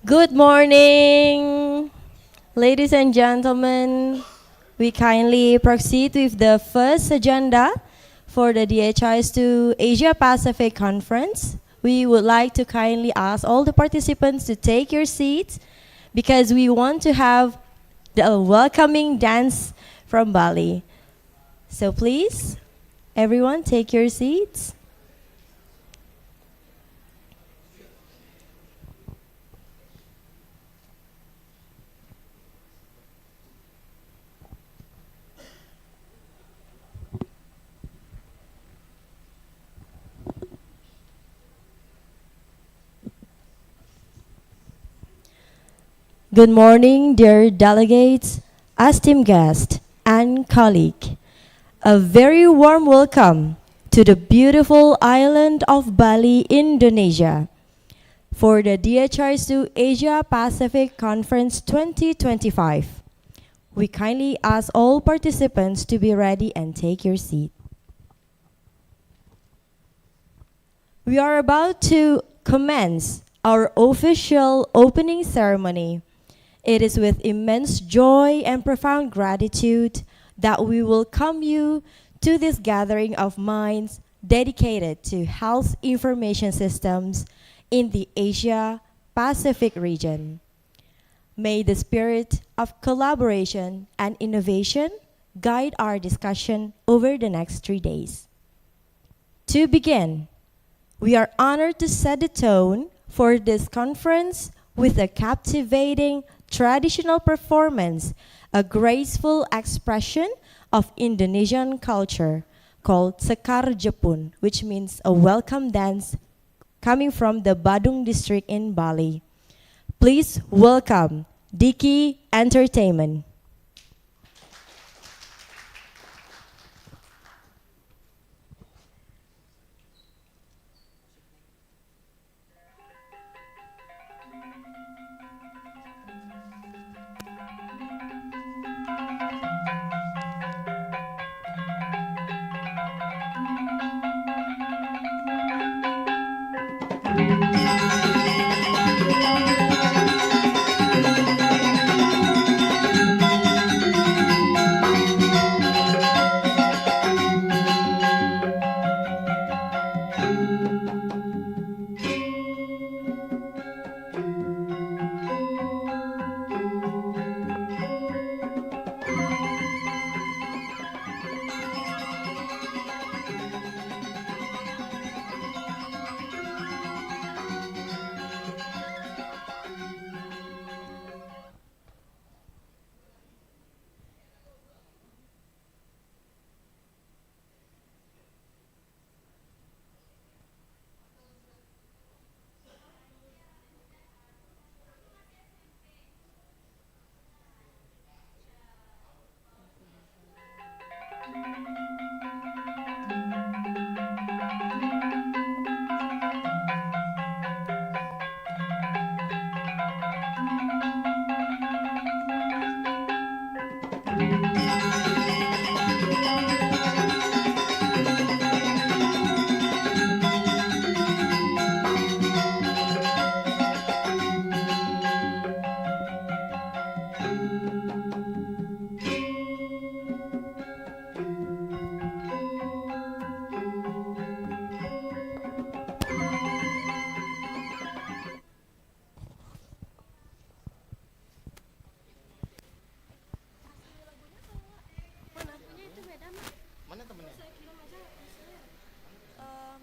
Good morning, ladies and gentlemen. We kindly proceed with the first agenda for the DHIS2 Asia Pacific Conference. We would like to kindly ask all the participants to take your seats because we want to have the welcoming dance from Bali. So please, everyone take your seats. Good morning, dear delegates, esteemed guests, and colleagues. A very warm welcome to the beautiful island of Bali, Indonesia, for the DHIS2 Asia Pacific Conference 2025. We kindly ask all participants to be ready and take your seat. We are about to commence our official opening ceremony. It is with immense joy and profound gratitude that we welcome you to this gathering of minds dedicated to health information systems in the Asia Pacific region. May the spirit of collaboration and innovation guide our discussion over the next 3 days. To begin, we are honored to set the tone for this conference with a captivating traditional performance, a graceful expression of Indonesian culture called Sekar Jepun, which means a welcome dance coming from the Badung district in Bali. Please welcome Diki Entertainment.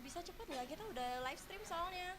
Bisa cepat nggak? Kita udah live stream soalnya.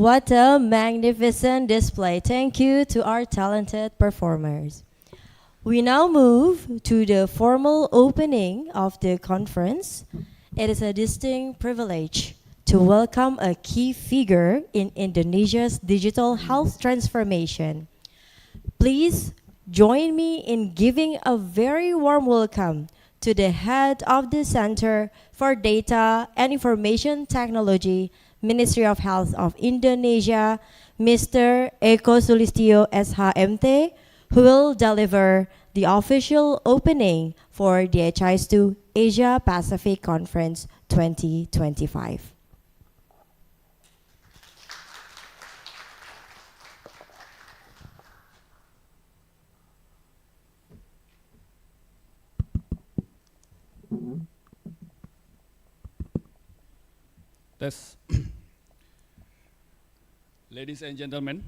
What a magnificent display. Thank you to our talented performers. We now move to the formal opening of the conference. It is a distinct privilege to welcome a key figure in Indonesia's digital health transformation. Please join me in giving a very warm welcome to the head of the Center for Data and Information Technology, Ministry of Health of Indonesia, Mr. Eko Sulistyo SHMT, who will deliver the official opening for DHIS2 Asia Pacific Conference 2025. Yes. Ladies and gentlemen,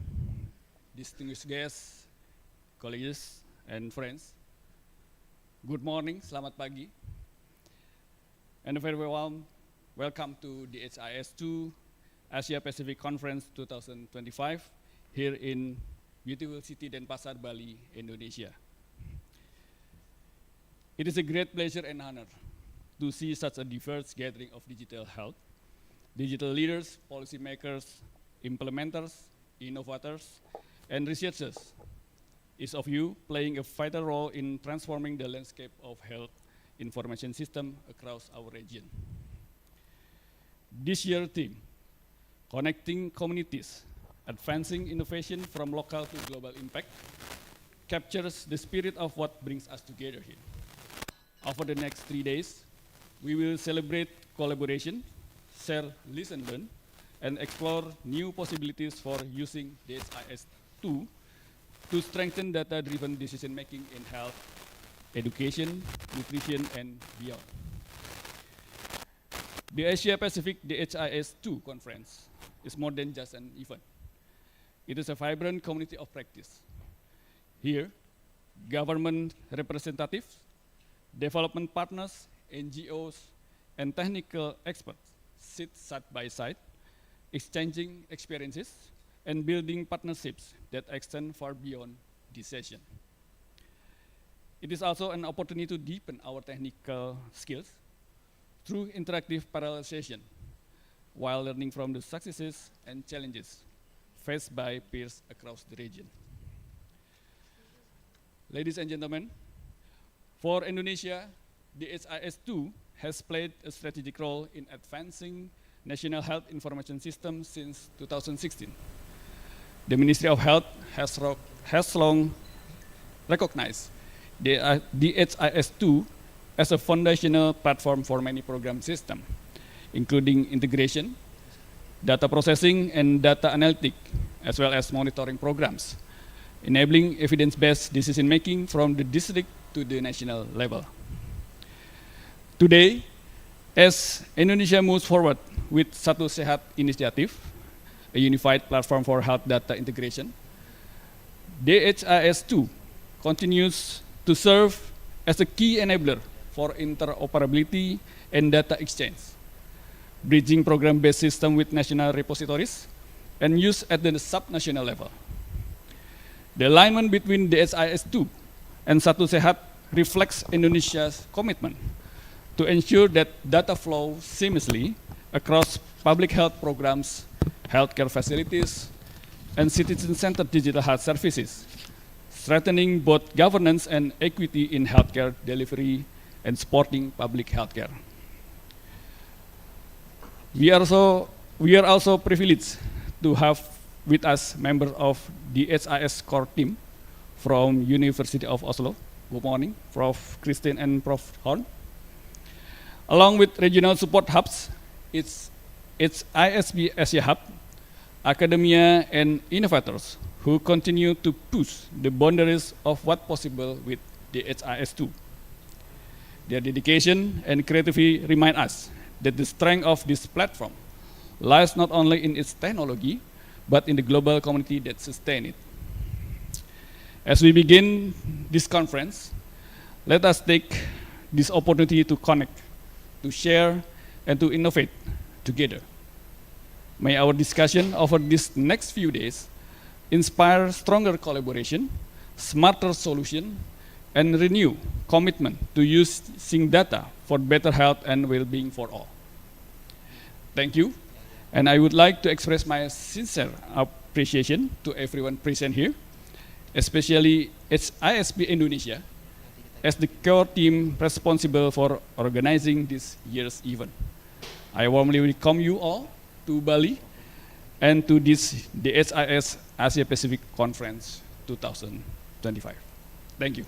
distinguished guests, colleagues, and friends, good morning, selamat pagi, and a very warm Welcome to the DHIS2 Asia Pacific Conference 2025 here in beautiful city Denpasar, Bali, Indonesia. It is a great pleasure and honor to see such a diverse gathering of digital health, digital leaders, policymakers, implementers, innovators, and researchers, each of you playing a vital role in transforming the landscape of health information system across our region. This year's theme, Connecting Communities, Advancing Innovation from Local to Global Impact, captures the spirit of what brings us together here. Over the next 3 days, we will celebrate collaboration, share, listen, learn, and explore new possibilities for using DHIS2 to strengthen data-driven decision-making in health, education, nutrition, and beyond. The Asia Pacific DHIS2 conference is more than just an event. It is a vibrant community of practice. Here, government representatives, development partners, NGOs, and technical experts sit side by side, exchanging experiences and building partnerships that extend far beyond this session. It is also an opportunity to deepen our technical skills through interactive parallel session, while learning from the successes and challenges faced by peers across the region. Ladies and gentlemen, for Indonesia, the DHIS2 has played a strategic role in advancing national health information system since 2016. The Ministry of Health has long recognized the DHIS2 as a foundational platform for many program systems, including integration, data processing, and data analytic, as well as monitoring programs, enabling evidence-based decision-making from the district to the national level. Today, as Indonesia moves forward with Satu Sehat initiative, a unified platform for health data integration, DHIS2 continues to serve as a key enabler for interoperability and data exchange, bridging program-based system with national repositories and use at the sub-national level. The alignment between DHIS2 and Satu Sehat reflects Indonesia's commitment to ensure that data flow seamlessly across public health programs, healthcare facilities, and citizen-centered digital health services, strengthening both governance and equity in healthcare delivery and supporting public healthcare. We are also privileged to have with us members of the DHIS core team from University of Oslo. Good morning, Prof. Christine and Prof. Horn. Along with regional support hubs, its ISB Asia Hub, academia, and innovators who continue to push the boundaries of what's possible with the DHIS2. Their dedication and creativity remind us that the strength of this platform lies not only in its technology, but in the global community that sustains it. As we begin this conference, let us take this opportunity to connect, to share, and to innovate together. May our discussion over these next few days inspire stronger collaboration, smarter solution, and renew commitment to using data for better health and well-being for all. Thank you, and I would like to express my sincere appreciation to everyone present here, especially its ISB Indonesia, as the core team responsible for organizing this year's event. I warmly welcome you all to Bali and to this DHIS Asia Pacific Conference 2025. Thank you.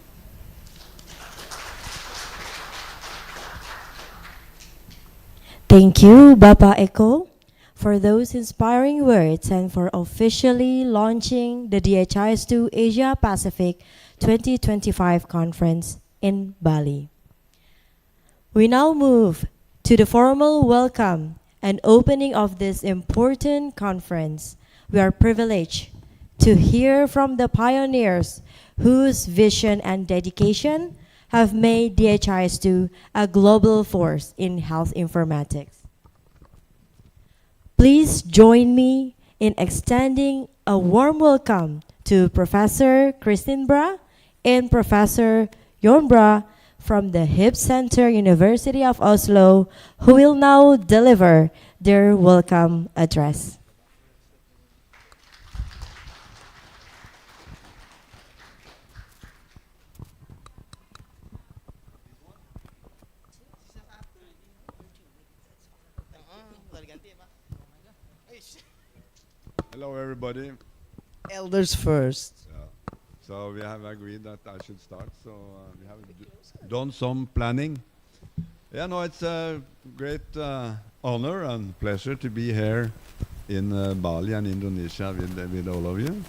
Thank you, Bapak Eko, for those inspiring words and for officially launching the DHIS2 Asia Pacific 2025 conference in Bali. We now move to the formal welcome and opening of this important conference. We are privileged to hear from the pioneers whose vision and dedication have made DHIS2 a global force in health informatics. Please join me in extending a warm welcome to Professor Kristin Bra and Professor Jon Bra from the HIP Center, University of Oslo, who will now deliver their welcome address. Hello, everybody. Elders first. So we have agreed that I should start. So we have done some planning. Yeah, no, it's a great honor and pleasure to be here in Bali and Indonesia with all of you.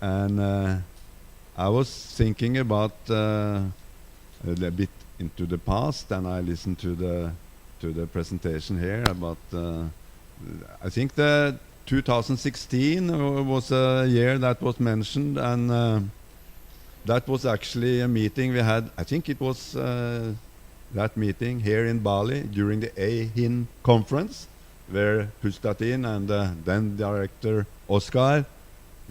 And I was thinking about a bit into the past, and I listened to the presentation here about. I think the 2016 was a year that was mentioned, and that was actually a meeting we had. I think it was that meeting here in Bali during the AHIN conference, where Hustatin and then director Oscar,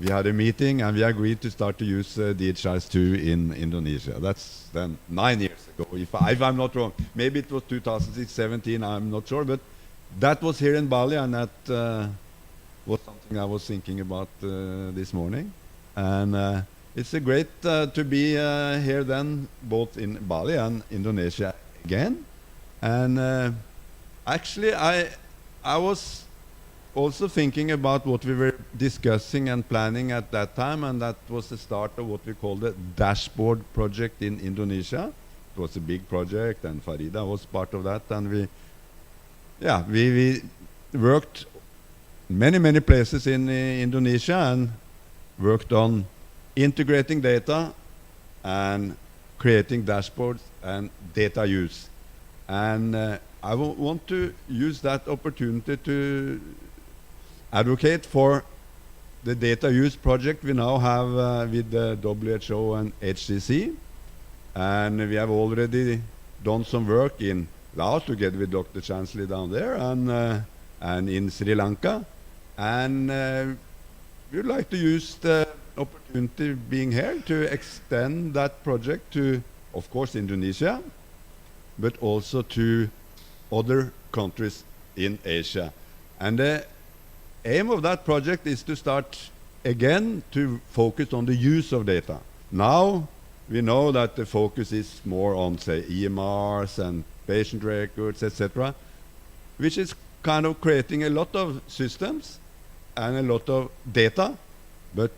we had a meeting and we agreed to start to use DHIS2 in Indonesia. That's then 9 years ago, if I'm not wrong. Maybe it was 2017, I'm not sure, but that was here in Bali, and that was something I was thinking about this morning. And it's a great to be here then, both in Bali and Indonesia again. And actually, I was also thinking about what we were discussing and planning at that time, and that was the start of what we call the dashboard project in Indonesia. It was a big project, and Farida was part of that, and we worked many places in Indonesia and worked on integrating data and creating dashboards and data use. And I want to use that opportunity to advocate for the data use project we now have with the WHO and HCC. And we have already done some work in Laos together with Dr. Chansley down there, and in Sri Lanka. And we would like to use the opportunity being here to extend that project to, of course, Indonesia, but also to other countries in Asia. And the aim of that project is to start again to focus on the use of data. Now we know that the focus is more on, say, EMRs and patient records, etc., which is kind of creating a lot of systems and a lot of data, but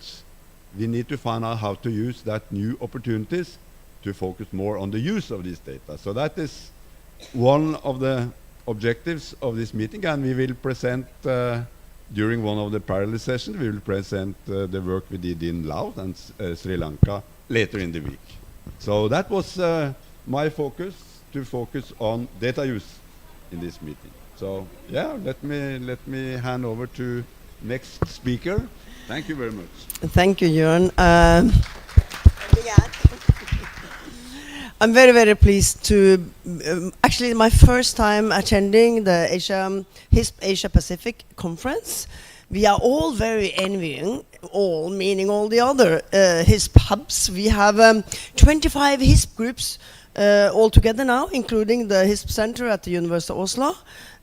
we need to find out how to use that new opportunities to focus more on the use of this data. So that is one of the objectives of this meeting, and we will present during one of the parallel sessions, we will present the work we did in Laos and Sri Lanka later in the week. So that was my focus, to focus on data use in this meeting. So yeah, let me hand over to next speaker. Thank you very much. Thank you, Jørn. I'm very pleased to, actually my first time attending the HISP Asia Pacific conference. We are all very envying, all meaning all the other HISP hubs. We have 25 HISP groups all together now, including the HISP Center at the University of Oslo.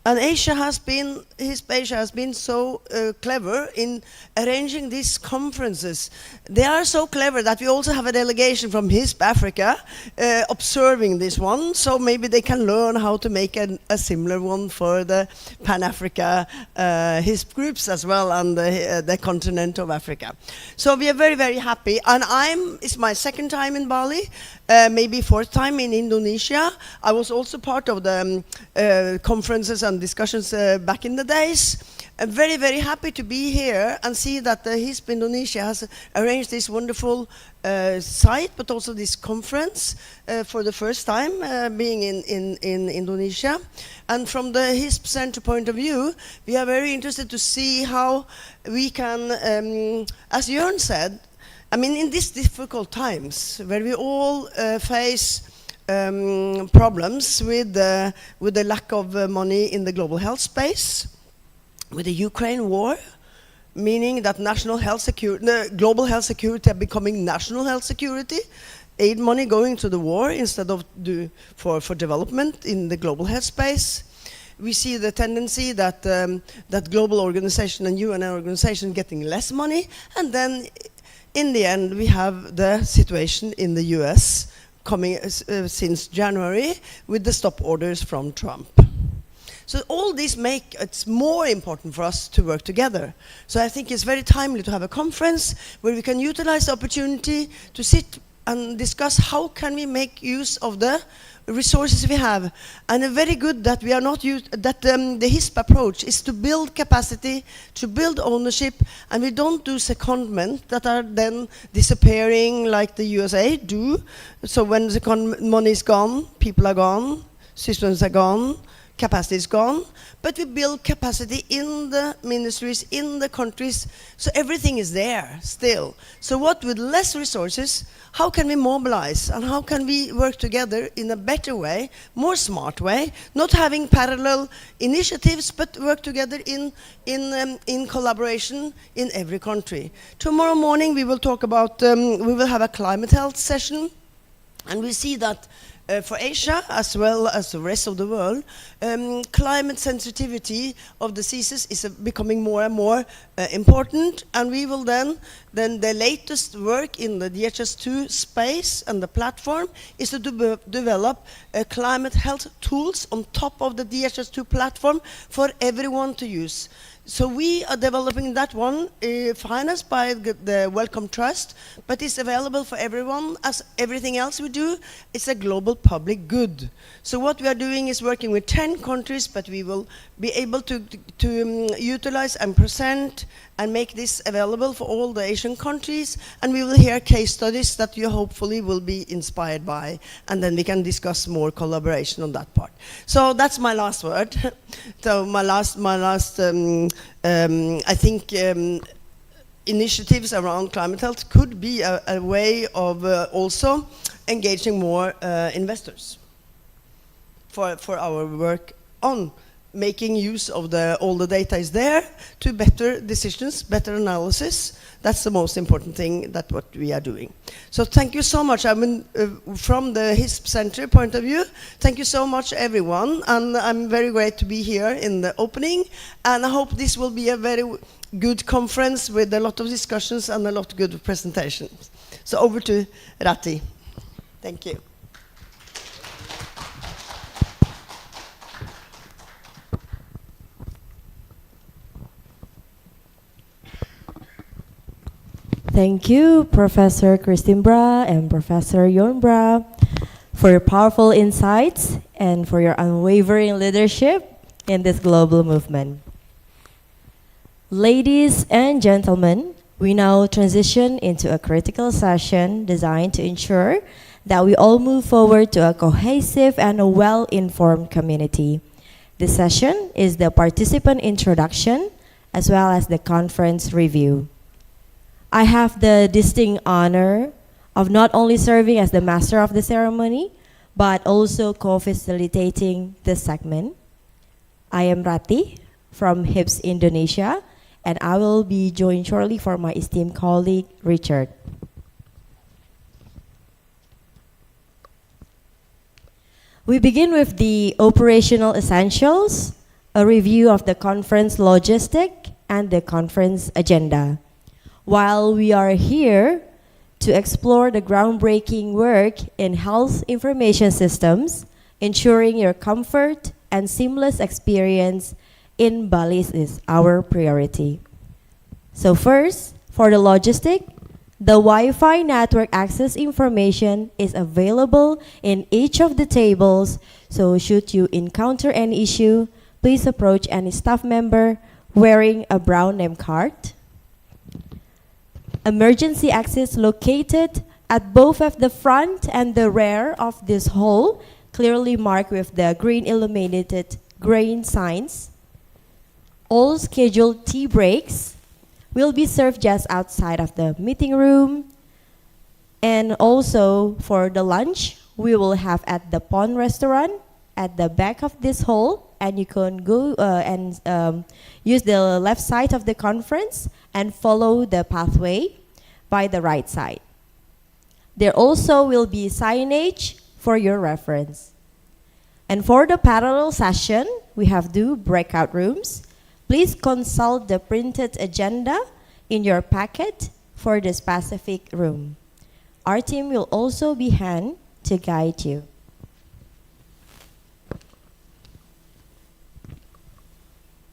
And HISP Asia has been so clever in arranging these conferences. They are so clever that we also have a delegation from HISP Africa observing this one, so maybe they can learn how to make a similar one for the Pan-Africa HISP groups as well, and the continent of Africa. So we are very happy, and it's my second time in Bali, maybe fourth time in Indonesia. I was also part of the conferences and discussions back in the days. I'm very happy to be here and see that the HISP Indonesia has arranged this wonderful site, but also this conference for the first time being in Indonesia. And from the HISP Center point of view, we are very interested to see how we can, as Jørn said, I mean, in these difficult times where we all face problems with the lack of money in the global health space, with the Ukraine war, meaning that global health security are becoming national health security, aid money going to the war instead of for development in the global health space. We see the tendency that that global organization and UN organization getting less money, and then in the end we have the situation in the US coming since January with the stop orders from Trump. So all these make it more important for us to work together. So I think it's very timely to have a conference where we can utilize the opportunity to sit and discuss how can we make use of the resources we have. And very good that we are not the HISP approach is to build capacity, to build ownership, and we don't do secondment that are then disappearing like the USA do. So when the money is gone, people are gone, systems are gone, capacity is gone, but we build capacity in the ministries, in the countries, so everything is there still. So what with less resources, how can we mobilize and how can we work together in a better way, more smart way, not having parallel initiatives, but work together in collaboration in every country. Tomorrow morning we will talk about, we will have a climate health session, and we see that for Asia, as well as the rest of the world, climate sensitivity of diseases is becoming more and more important, and we will then the latest work in the DHIS2 space and the platform is to develop climate health tools on top of the DHIS2 platform for everyone to use. So we are developing that one, financed by the Wellcome Trust, but it's available for everyone. As everything else we do, it's a global public good. So what we are doing is working with 10 countries, but we will be able to utilize and present and make this available for all the Asian countries, and we will hear case studies that you hopefully will be inspired by, and then we can discuss more collaboration on that part. So that's my last word. So my last I think initiatives around climate health could be a way of also engaging more investors for our work on making use of all the data is there to better decisions, better analysis. That's the most important thing that what we are doing. So thank you so much. I mean, from the HISP Center point of view, thank you so much everyone, and I'm very great to be here in the opening, and I hope this will be a very good conference with a lot of discussions and a lot of good presentations. So over to Rati. Thank you. Thank you, Professor Christine Bra and Professor Jorn Bra, for your powerful insights and for your unwavering leadership in this global movement. Ladies and gentlemen, we now transition into a critical session designed to ensure that we all move forward to a cohesive and a well-informed community. This session is the participant introduction as well as the conference review. I have the distinct honor of not only serving as the master of the ceremony, but also co-facilitating this segment. I am Rati from HIPS Indonesia, and I will be joined shortly for my esteemed colleague, Richard. We begin with the operational essentials, a review of the conference logistic, and the conference agenda. While we are here to explore the groundbreaking work in health information systems, ensuring your comfort and seamless experience in Bali is our priority. So first, for the logistic, the Wi-Fi network access information is available in each of the tables, so should you encounter any issue, please approach any staff member wearing a brown name card. Emergency exits located at both of the front and the rear of this hall, clearly marked with the green illuminated green signs. All scheduled tea breaks will be served just outside of the meeting room. And also for the lunch, we will have at the Pond Restaurant at the back of this hall and you can go and use the left side of the conference and follow the pathway by the right side. There also will be signage for your reference. And for the parallel session, we have 2 breakout rooms. Please consult the printed agenda in your packet for the specific room. Our team will also be hand to guide you.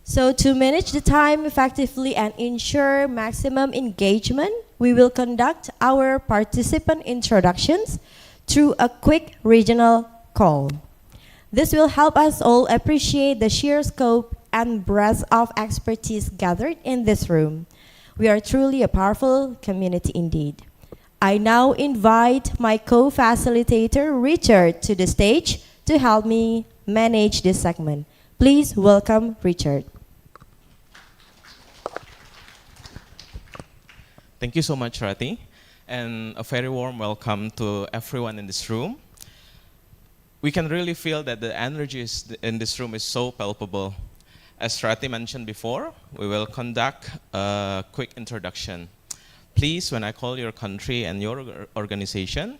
So to manage the time effectively and ensure maximum engagement, we will conduct our participant introductions through a quick regional call. This will help us all appreciate the sheer scope and breadth of expertise gathered in this room. We are truly a powerful community indeed. I now invite my co-facilitator, Richard, to the stage to help me manage this segment. Please welcome Richard. Thank you so much, Rati, and a very warm welcome to everyone in this room. We can really feel that the energy in this room is so palpable. As Rati mentioned before, we will conduct a quick introduction. Please, when I call your country and your organization,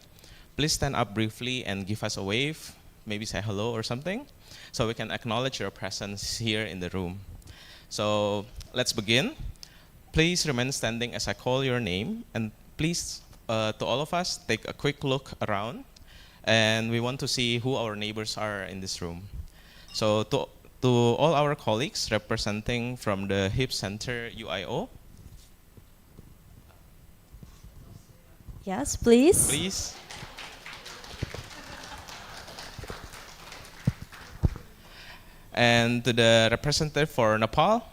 please stand up briefly and give us a wave, maybe say hello or something, so we can acknowledge your presence here in the room. So let's begin. Please remain standing as I call your name, and please, to all of us, take a quick look around, and we want to see who our neighbors are in this room. So to all our colleagues representing from the HIP Center UIO. Yes, please. Please. And to the representative for Nepal,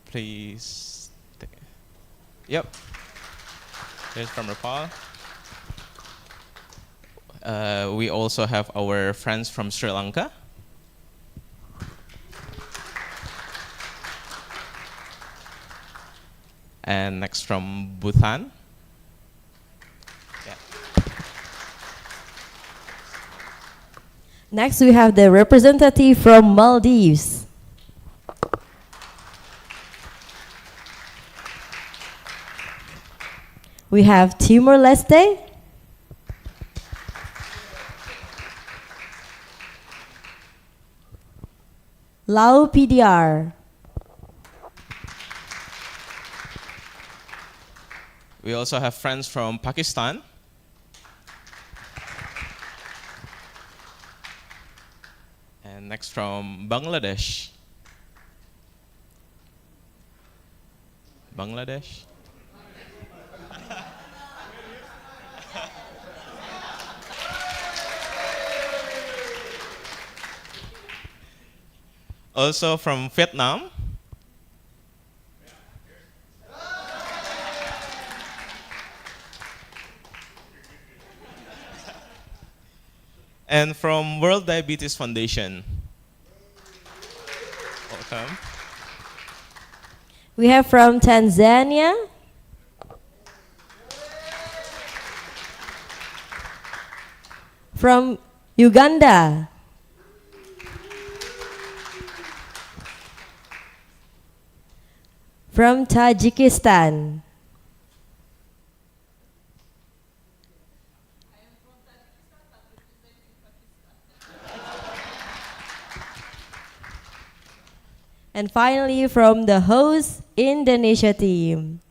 please. Yep. Here's from Nepal. We also have our friends from Sri Lanka. And next from Bhutan. Yeah. Next, we have the representative from Maldives. We have Timor-Leste. Lao PDR. We also have friends from Pakistan. And next from Bangladesh. Bangladesh. Also from Vietnam. And from World Diabetes Foundation. Welcome. We have from Tanzania. From Uganda. From Tajikistan. And finally, from the host Indonesia team.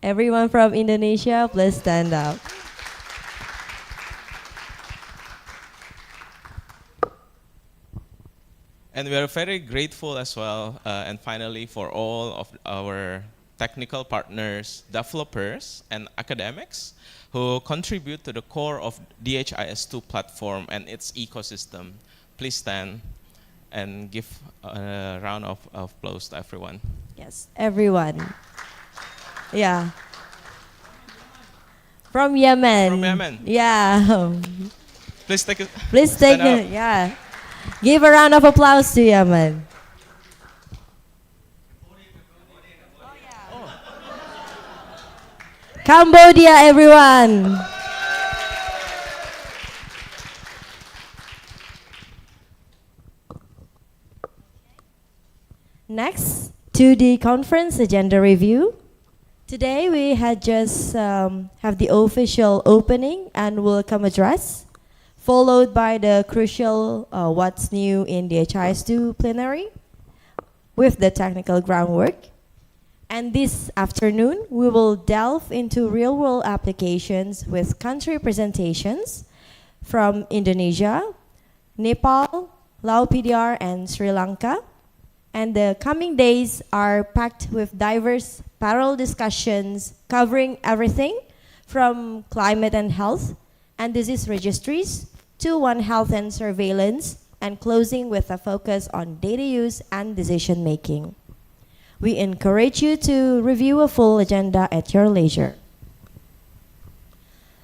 Everyone from Indonesia, please stand up. And we are very grateful as well, and finally, for all of our technical partners, developers, and academics who contribute to the core of DHIS2 platform and its ecosystem. Please stand and give a round of applause to everyone. Yes, everyone. Yeah. From Yemen. From Yemen. Yeah. Please take a Please take stand up. it. Yeah. Give a round of applause to Yemen. Cambodia, everyone. Next, to the conference agenda review. Today we had just have the official opening and welcome address, followed by the crucial what's new in the DHIS2 plenary with the technical groundwork. And this afternoon, we will delve into real-world applications with country presentations from Indonesia, Nepal, Laos PDR, and Sri Lanka. And the coming days are packed with diverse parallel discussions covering everything from climate and health and disease registries to One Health and surveillance, and closing with a focus on data use and decision making. We encourage you to review a full agenda at your leisure.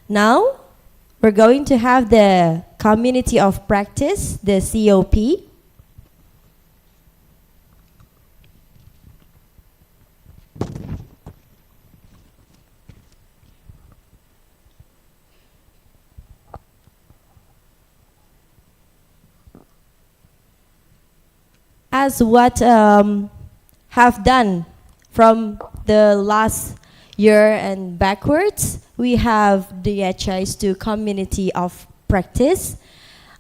Now, we're going to have the Community of Practice, the COP. As what have done from the last year and backwards, we have the DHIS2 Community of Practice,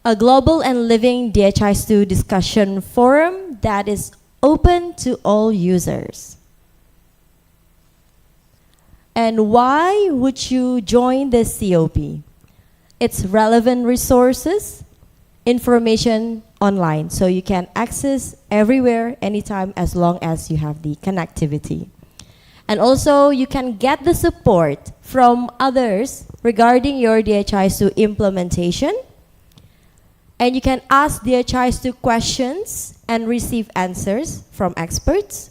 a global and living DHIS2 discussion forum that is open to all users. And why would you join the COP? It's relevant resources, information online, so you can access everywhere, anytime, as long as you have the connectivity. And also, you can get the support from others regarding your DHIS2 implementation. And you can ask DHIS2 questions and receive answers from experts.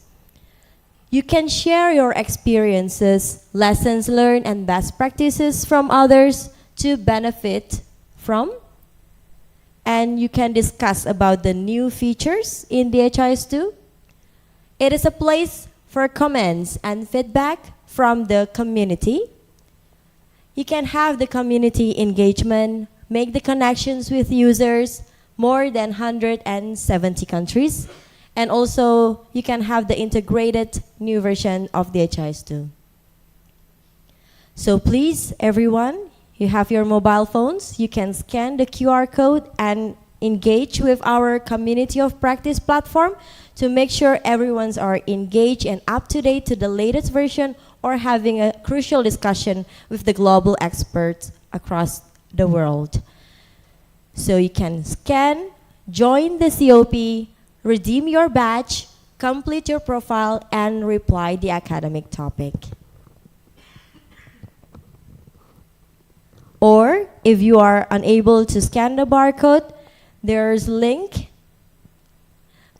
You can share your experiences, lessons learned, and best practices from others to benefit from. And you can discuss about the new features in DHIS2. It is a place for comments and feedback from the community. You can have the community engagement, make the connections with users, more than 170 countries. And also, you can have the integrated new version of DHIS2. So please, everyone, you have your mobile phones, you can scan the QR code and engage with our Community of Practice platform to make sure everyone's are engaged and up to date to the latest version or having a crucial discussion with the global experts across the world. So you can scan, join the COP, redeem your badge, complete your profile, and reply the academic topic. Or if you are unable to scan the barcode, there's link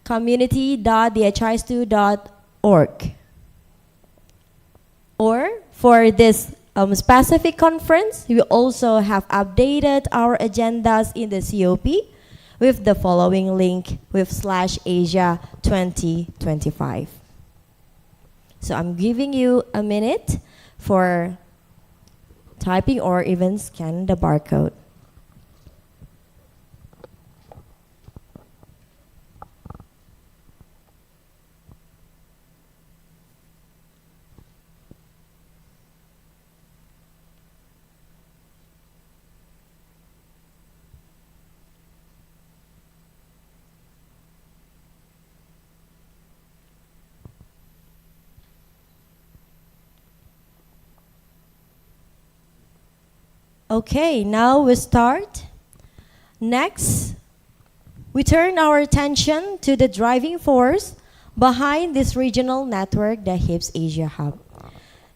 community.dhis2.org. Or for this specific conference, we also have updated our agendas in the COP with the following link with /Asia 2025. So I'm giving you a minute for typing or even scan the barcode. Okay, now we start. Next, we turn our attention to the driving force behind this regional network, the DHIS Asia Hub.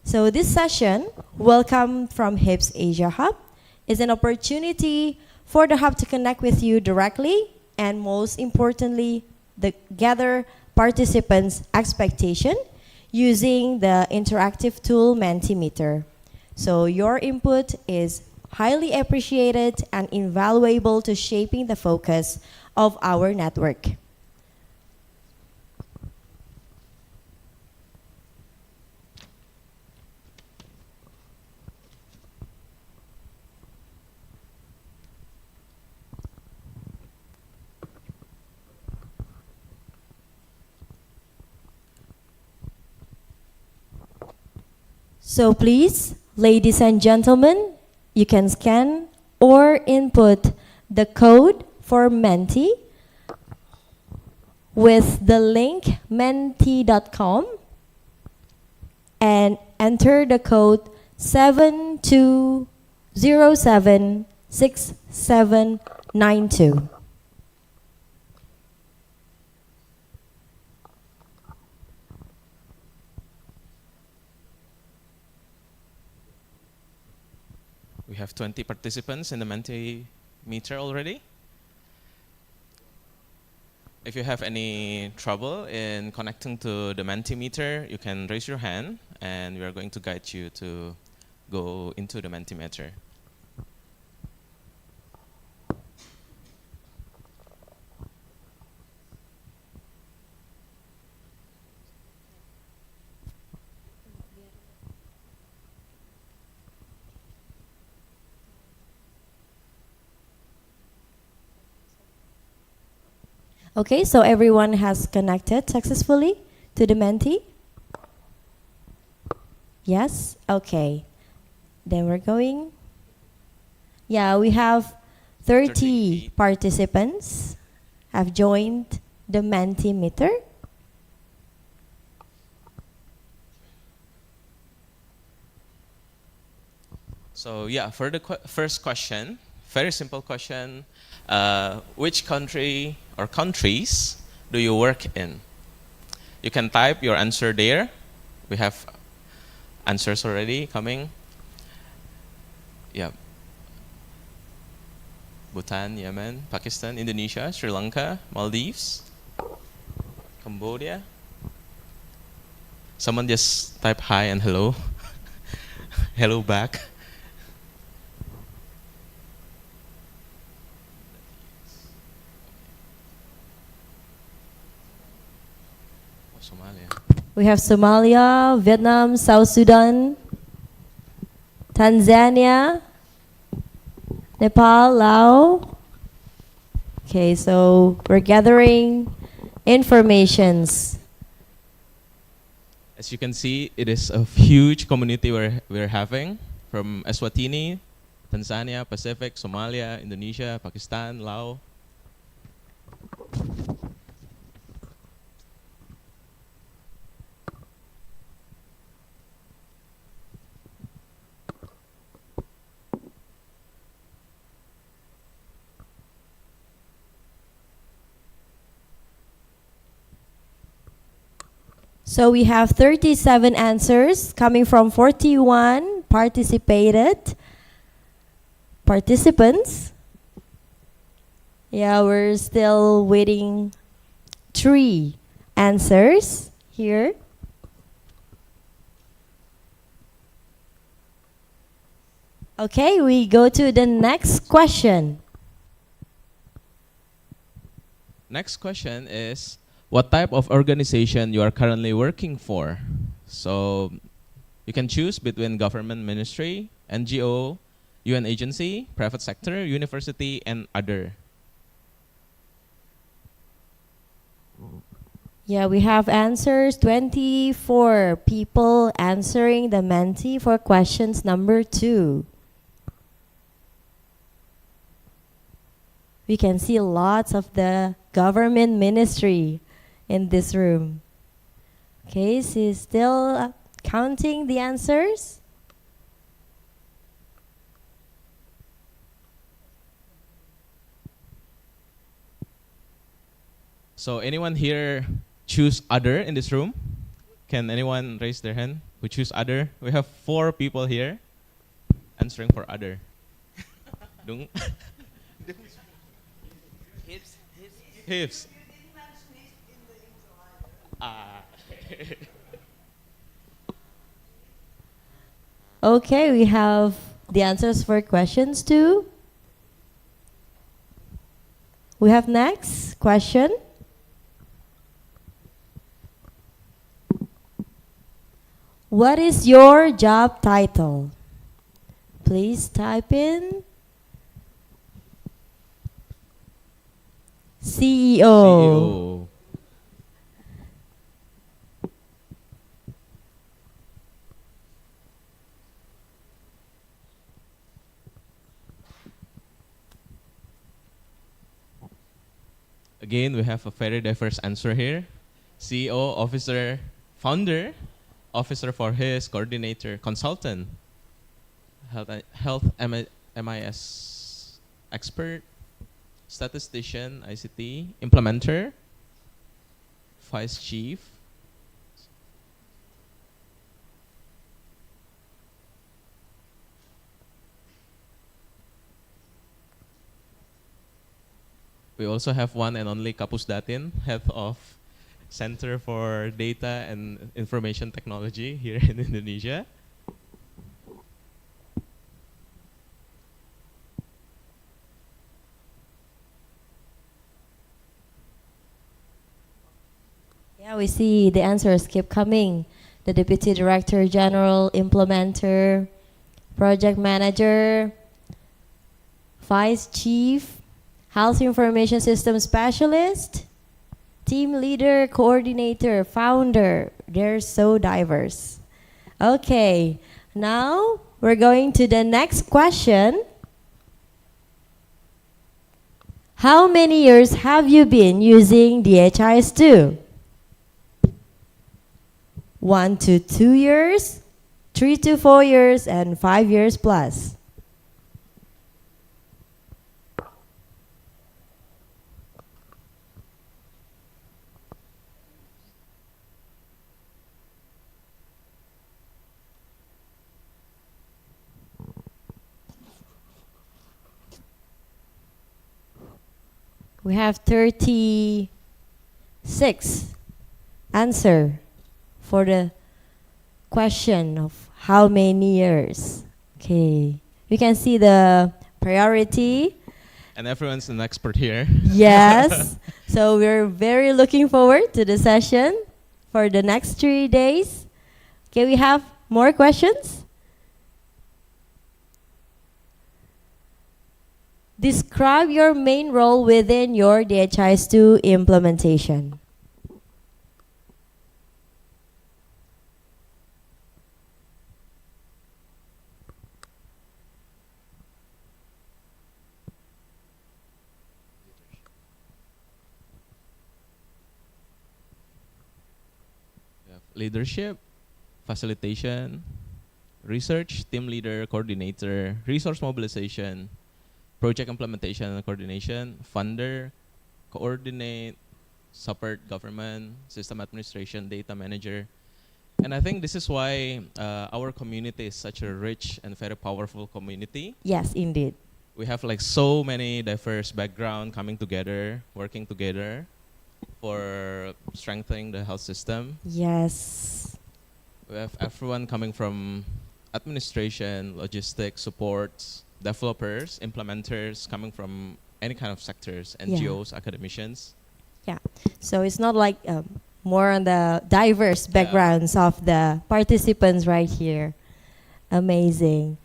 So this session, Welcome from DHIS Asia Hub, is an opportunity for the hub to connect with you directly and most importantly, gather participants' expectation using the interactive tool Mentimeter. So your input is highly appreciated and invaluable to shaping the focus of our network. So please, ladies and gentlemen, you can scan or input the code for Menti with the link menti.com and enter the code 72076792. We have 20 participants in the Mentimeter already. If you have any trouble in connecting to the Mentimeter, you can raise your hand and we are going to guide you to go into the Mentimeter. Okay, so everyone has connected successfully to the Menti? Yes? Okay. Then we're going. Yeah, we have 30 38. participants have joined the Mentimeter. So yeah, for the first question, very simple question. Which country or countries do you work in? You can type your answer there. We have answers already coming. Yeah. Bhutan, Yemen, Pakistan, Indonesia, Sri Lanka, Maldives, Cambodia. Someone just type hi and hello. Hello back. Oh, Somalia. We have Somalia, Vietnam, South Sudan, Tanzania, Nepal, Laos. Okay, so we're gathering informations. As you can see, it is a huge community we're having from Eswatini, Tanzania, Pacific, Somalia, Indonesia, Pakistan, Laos. So we have 37 answers coming from 41 participants. Yeah, we're still waiting 3 answers here. Okay, we go to the next question. Next question is, what type of organization you are currently working for? So you can choose between government ministry, NGO, UN agency, private sector, university, and other. Yeah, we have answers. 24 people answering the Menti for questions number 2. We can see lots of the government ministry in this room. Okay, she's still counting the answers. So anyone here choose other in this room? Can anyone raise their hand who choose other? We have 4 people here answering for other. Dung. Hips. Ah. Okay, we have the answers for questions 2. We have next question. What is your job title? Please type in CEO. CEO. Again, we have a very diverse answer here. CEO, officer, founder, officer for his, coordinator, consultant, health MIS expert, statistician, ICT, implementer, vice chief. We also have one and only Kapus Datin, head of Center for Data and Information Technology here in Indonesia. Yeah, we see the answers keep coming. The Deputy Director General, Implementer, Project Manager, Vice Chief, Health Information System Specialist, Team Leader, Coordinator, Founder. They're so diverse. Okay, now we're going to the next question. How many years have you been using DHIS2? 1 to 2 years, 3 to 4 years, and 5 years plus. We have 36 answer for the question of how many years. Okay, we can see the priority. And everyone's an expert here. Yes, so we're very looking forward to the session for the next 3 days. Okay, we have more questions. Describe your main role within your DHIS2 implementation. We have leadership, facilitation, research, team leader, coordinator, resource mobilization, project implementation and coordination, funder, coordinate, support government, system administration, data manager. And I think this is why our community is such a rich and very powerful community. Yes, indeed. We have like so many diverse background coming together, working together for strengthening the health system. Yes. We have everyone coming from administration, logistics, supports, developers, implementers coming from any kind of sectors, NGOs, academicians. Yeah, so it's not like more on the diverse backgrounds of the participants right here. Amazing.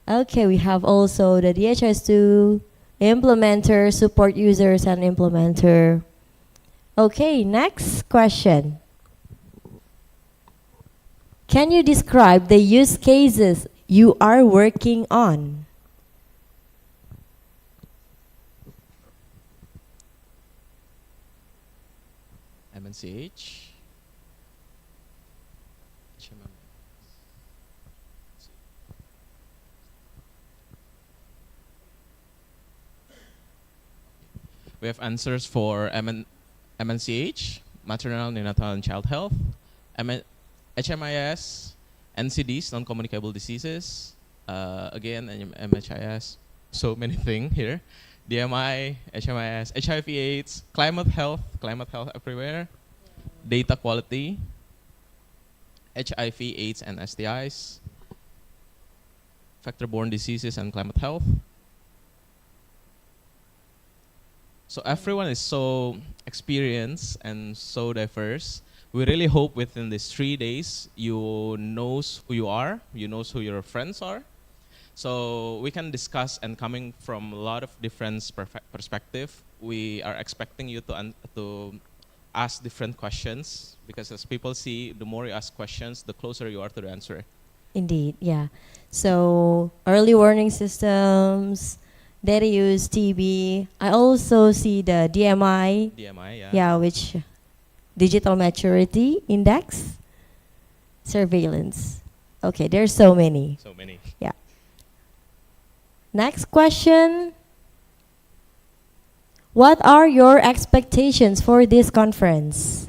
Okay, we have also the DHIS2 implementer, support users, and implementer. Okay, next question. Can you describe the use cases you are working on? MNCH. We have answers for MNCH, maternal, neonatal, and child health, HMIS, NCDs, non-communicable diseases, again, MHIS, so many things here. DMI, HMIS, HIV/AIDS, climate health everywhere, data quality, HIV, AIDS, and STIs, vector-borne diseases and climate health. So everyone is so experienced and so diverse. We really hope within these 3 days you knows who you are, you knows who your friends are. So we can discuss, and coming from a lot of different perspective, we are expecting you to ask different questions, because as people see, the more you ask questions, the closer you are to the answer. Indeed, yeah. So early warning systems, DHIS, TB. I also see the DMI, DMI, yeah. yeah, which Digital Maturity Index, surveillance. Okay, there's so many. So many. Yeah. Next question. What are your expectations for this conference?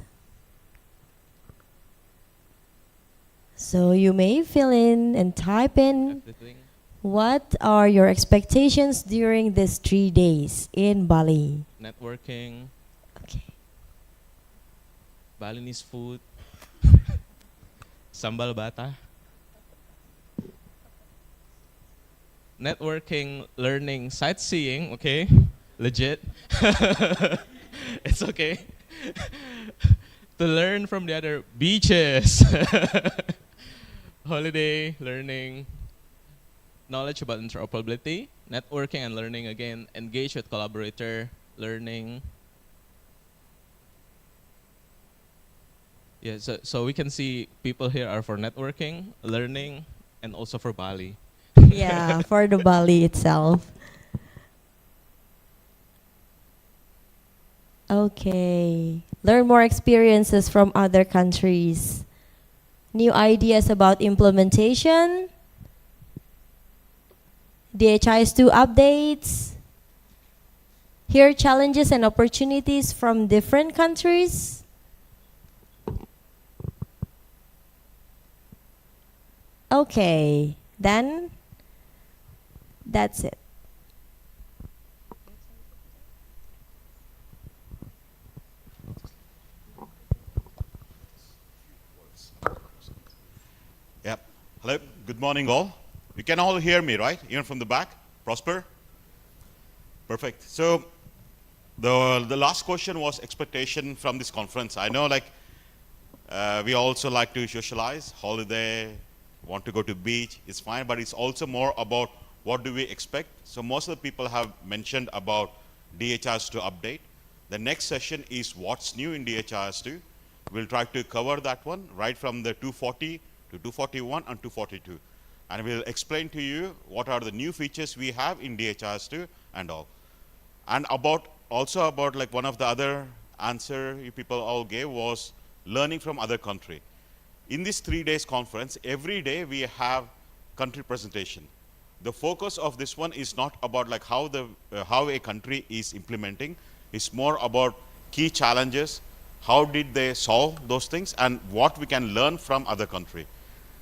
So you may fill in and type in Everything. what are your expectations during these 3 days in Bali. Networking, Okay. Balinese food, sambal bata. Networking, learning, sightseeing, okay? Legit. It's okay. To learn from the other beaches. Holiday, learning, knowledge about interoperability, networking and learning again, engage with collaborator, learning. Yeah, so we can see people here are for networking, learning, and also for Bali. Yeah, for the Bali itself. Okay. Learn more experiences from other countries. New ideas about implementation. DHIS2 updates. Hear challenges and opportunities from different countries. Okay, then that's it. Yep. Hello. Good morning, all. You can all hear me, right? Even from the back? Prosper? Perfect. So the last question was expectation from this conference. I know, like, we also like to socialize, holiday, want to go to beach, it's fine, but it's also more about what do we expect. So most of the people have mentioned about DHIS2 update. The next session is what's new in DHIS2. We'll try to cover that one right from the 240 to 241 and 242. And we'll explain to you what are the new features we have in DHIS2 and all. And also about like one of the other answer you people all gave was learning from other country. In this 3 days conference, every day we have country presentation. The focus of this one is not about like how a country is implementing. It's more about key challenges, how did they solve those things, and what we can learn from other country.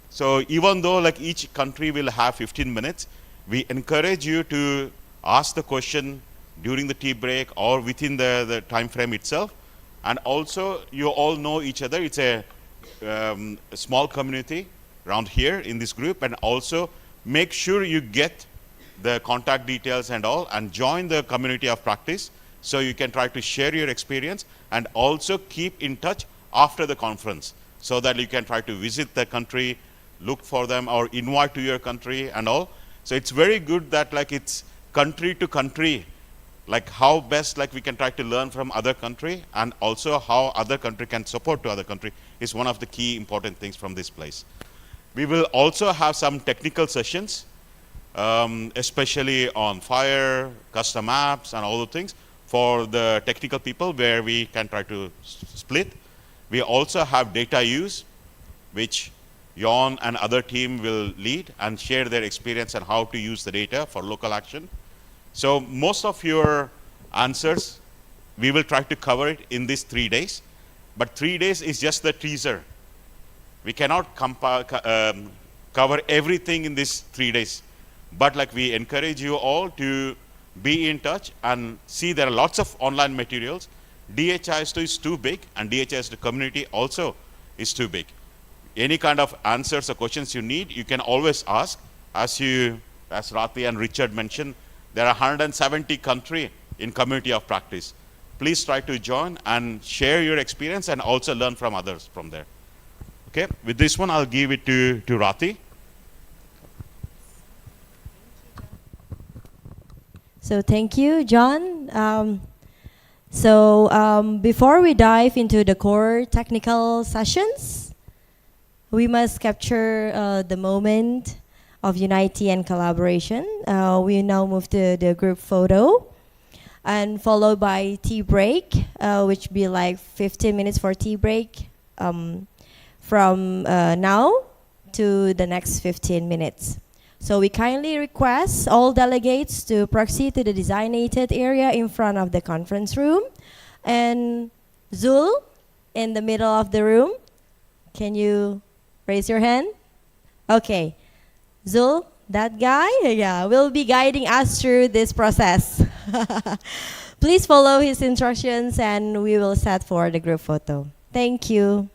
So even though like each country will have 15 minutes, we encourage you to ask the question during the tea break or within the time frame itself. And also, you all know each other. It's a small community around here in this group. And also, make sure you get the contact details and all, and join the community of practice so you can try to share your experience, and also keep in touch after the conference so that you can try to visit the country, look for them, or invite to your country and all. So it's very good that like it's country to country, like how best like we can try to learn from other country, and also how other country can support to other country is one of the key important things from this place. We will also have some technical sessions, especially on fire, custom apps, and all the things for the technical people where we can try to split. We also have data use, which Jon and other team will lead and share their experience on how to use the data for local action. So most of your answers, we will try to cover it in these 3 days. But 3 days is just the teaser. We cannot cover everything in these 3 days. But like we encourage you all to be in touch and see there are lots of online materials. DHIS2 is too big, and DHIS2 community also is too big. Any kind of answers or questions you need, you can always ask. As Rati and Richard mentioned, there are 170 countries in community of practice. Please try to join and share your experience and also learn from others from there. Okay, with this one, I'll give it to Rati. So thank you, John. Before we dive into the core technical sessions, we must capture the moment of unity and collaboration. We now move to the group photo, and followed by tea break, which be like 15 minutes for tea break from now to the next 15 minutes. So we kindly request all delegates to proceed to the designated area in front of the conference room. And Zul, in the middle of the room, can you raise your hand? Okay. Zul, that guy, yeah, will be guiding us through this process. Please follow his instructions and we will set for the group photo. Thank you.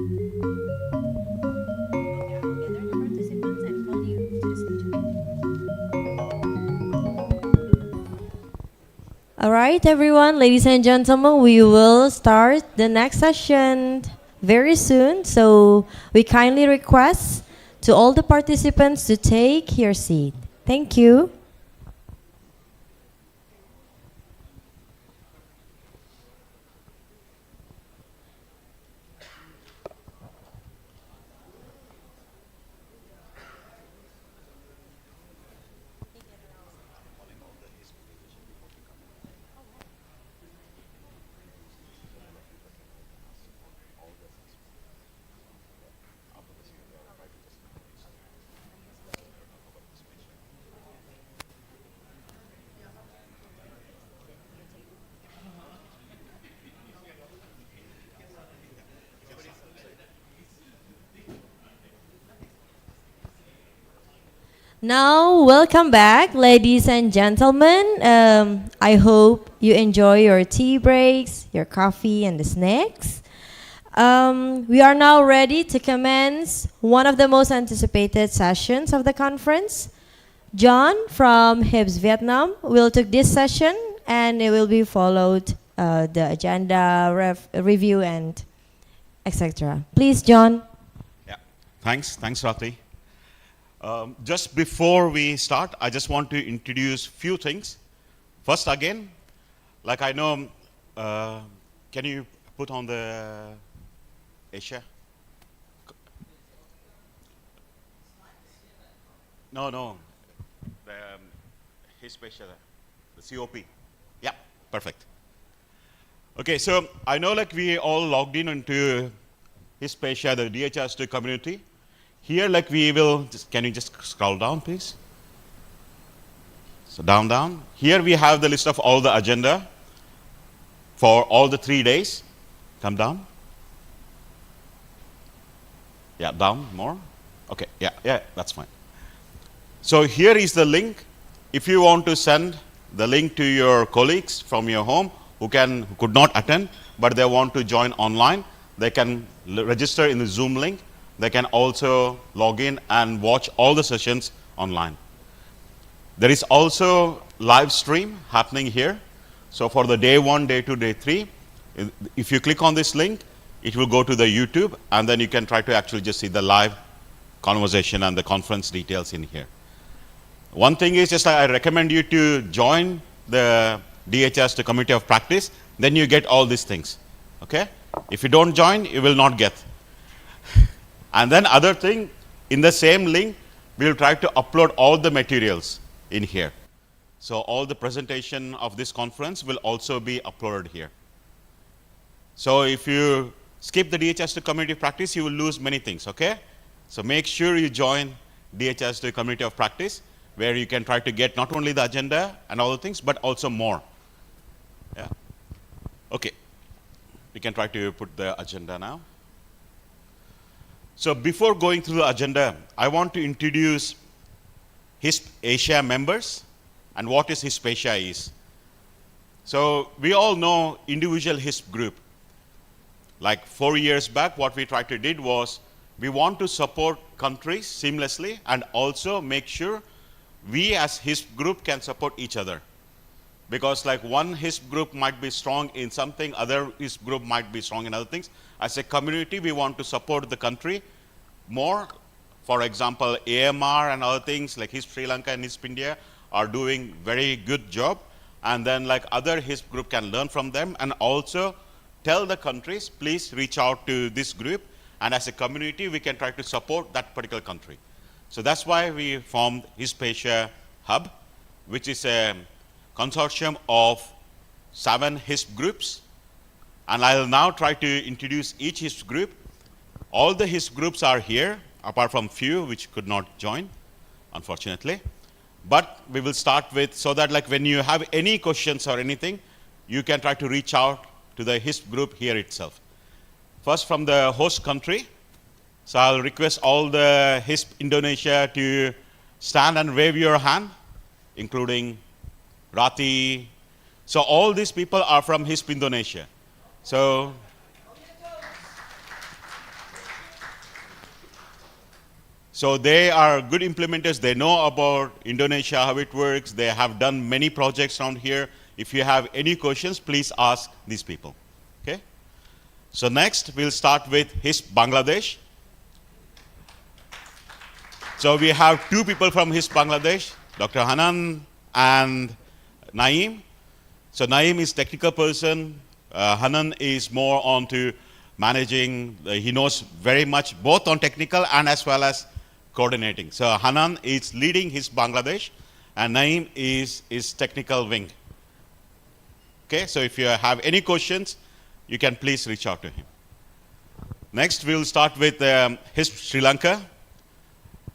All right, everyone, ladies and gentlemen, we will start the next session very soon. So we kindly request to all the participants to take your seat. Thank you. Now, welcome back, ladies and gentlemen. I hope you enjoy your tea breaks, your coffee, and the snacks. We are now ready to commence one of the most anticipated sessions of the conference. John from HIBS Vietnam will take this session, and it will be followed the agenda review and etc. Please, John. Yeah, thanks, Rati. Just before we start, I just want to introduce few things. First, again, like I know, can you put on the Asia? No, the HISP Asia, the COP. Yeah, perfect. Okay, so I know like we all logged in into HISP Asia, the DHIS2 community. Here, like we will, can you just scroll down, please? So down. Here we have the list of all the agenda for all the 3 days. Come down. Yeah, down more. Okay, yeah, that's fine. So here is the link. If you want to send the link to your colleagues from your home who could not attend, but they want to join online, they can register in the Zoom link. They can also log in and watch all the sessions online. There is also live stream happening here. So for the day 1, day 2, day 3, if you click on this link, it will go to the YouTube, and then you can try to actually just see the live conversation and the conference details in here. One thing is just I recommend you to join the DHIS2 Committee of Practice, then you get all these things, okay? If you don't join, you will not get. And then other thing, in the same link, we will try to upload all the materials in here. So all the presentation of this conference will also be uploaded here. So if you skip the DHIS2 Community of Practice, you will lose many things, okay? So make sure you join DHIS2 Community of Practice, where you can try to get not only the agenda and all the things, but also more. Yeah. Okay. We can try to put the agenda now. So before going through the agenda, I want to introduce HISP Asia members and what HISP Asia is. So we all know individual HISP group. Like 4 years back, what we tried to did was we want to support countries seamlessly and also make sure we as HISP group can support each other. Because like one HISP group might be strong in something, other HISP group might be strong in other things. As a community, we want to support the country more. For example, AMR and other things like HISP Sri Lanka and HISP India are doing very good job. And then like other HISP group can learn from them and also tell the countries, please reach out to this group. And as a community, we can try to support that particular country. So that's why we formed HISP Asia Hub, which is a consortium of 7 HISP groups. And I'll now try to introduce each HISP group. All the HISP groups are here, apart from few which could not join, unfortunately. But we will start with, so that like when you have any questions or anything, you can try to reach out to the HISP group here itself. First from the host country. So I'll request all the HISP Indonesia to stand and wave your hand, including Rati. So all these people are from HISP Indonesia. So So they are good implementers. They know about Indonesia, how it works. They have done many projects around here. If you have any questions, please ask these people. Okay? So next, we'll start with HISP Bangladesh. So we have two people from HISP Bangladesh, Dr. Hanan and Naeem. So Naeem is technical person. Hanan is more on to managing. He knows very much both on technical and as well as coordinating. So Hanan is leading HISP Bangladesh, and Naeem is technical wing. Okay, so if you have any questions, you can please reach out to him. Next, we'll start with HISP Sri Lanka,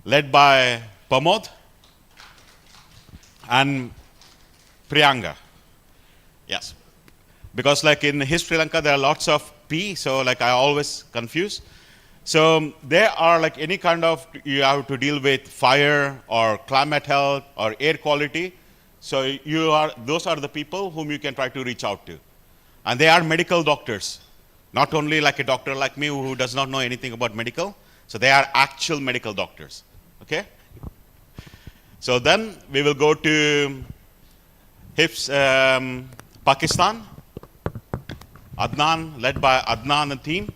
led by Pamod and Priyanga. Yes, because like in HISP Sri Lanka, there are lots of P, so like I always confuse. So there are like any kind of, you have to deal with fire or climate health or air quality. So those are the people whom you can try to reach out to. And they are medical doctors, not only like a doctor like me who does not know anything about medical. So they are actual medical doctors, okay? So then we will go to HIPS Pakistan, Adnan, led by Adnan and team.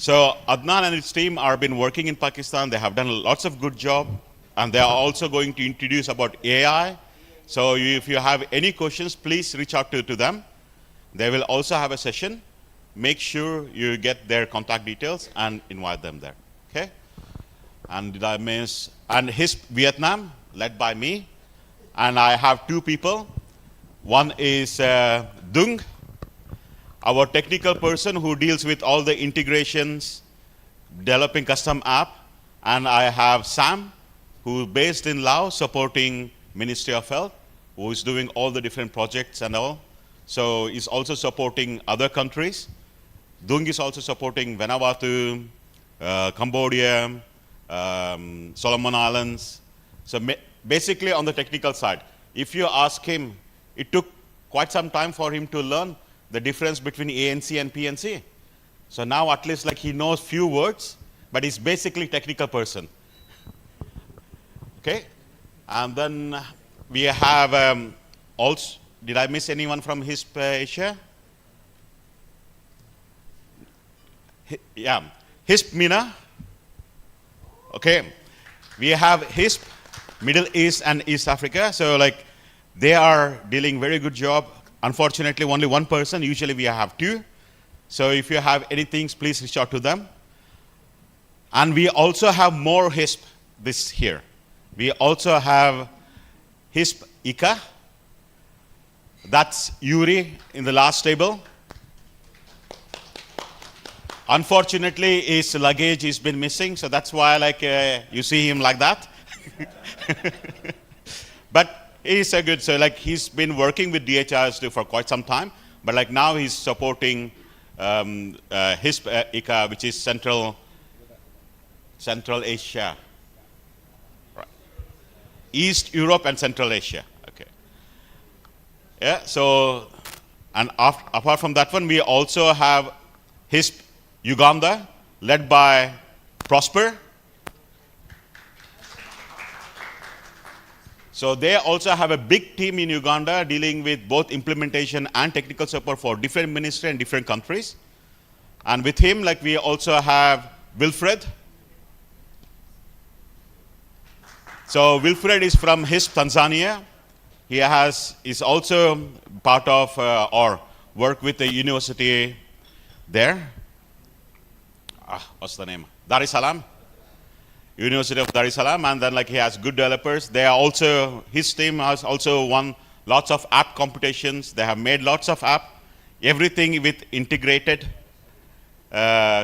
So Adnan and his team have been working in Pakistan. They have done lots of good job, and they are also going to introduce about AI. So if you have any questions, please reach out to them. They will also have a session. Make sure you get their contact details and invite them there. Okay? And did I miss? And HISP Vietnam, led by me. And I have two people. One is Dung, our technical person who deals with all the integrations, developing custom app. And I have Sam, who is based in Laos, supporting Ministry of Health, who is doing all the different projects and all. So he's also supporting other countries. Dung is also supporting Vanuatu, Cambodia, Solomon Islands. So basically on the technical side, if you ask him, it took quite some time for him to learn the difference between ANC and PNC. So now at least like he knows few words, but he's basically technical person. Okay, and then we have also, did I miss anyone from HISP Asia? Yeah, HISP MENA. Okay, we have HISP Middle East and East Africa. So like they are dealing very good job. Unfortunately, only one person. Usually we have two. So if you have anything, please reach out to them. And we also have more HISP this here. We also have HISP ICA. That's Yuri in the last table. Unfortunately, his luggage has been missing, so that's why like you see him like that. But he's a good, so like he's been working with DHIS2 for quite some time, but like now he's supporting HISP ICA, which is Central Asia. Right. East Europe and Central Asia. Okay. Yeah, so, and apart from that one, we also have HISP Uganda, led by Prosper. So they also have a big team in Uganda dealing with both implementation and technical support for different ministries and different countries. And with him, like we also have Wilfred. So Wilfred is from HISP Tanzania. He is also part of or work with the university there. What's the name? Dar es Salaam. University of Dar es Salaam, and then like he has good developers. They are also, his team has also won lots of app competitions. They have made lots of app, everything with integrated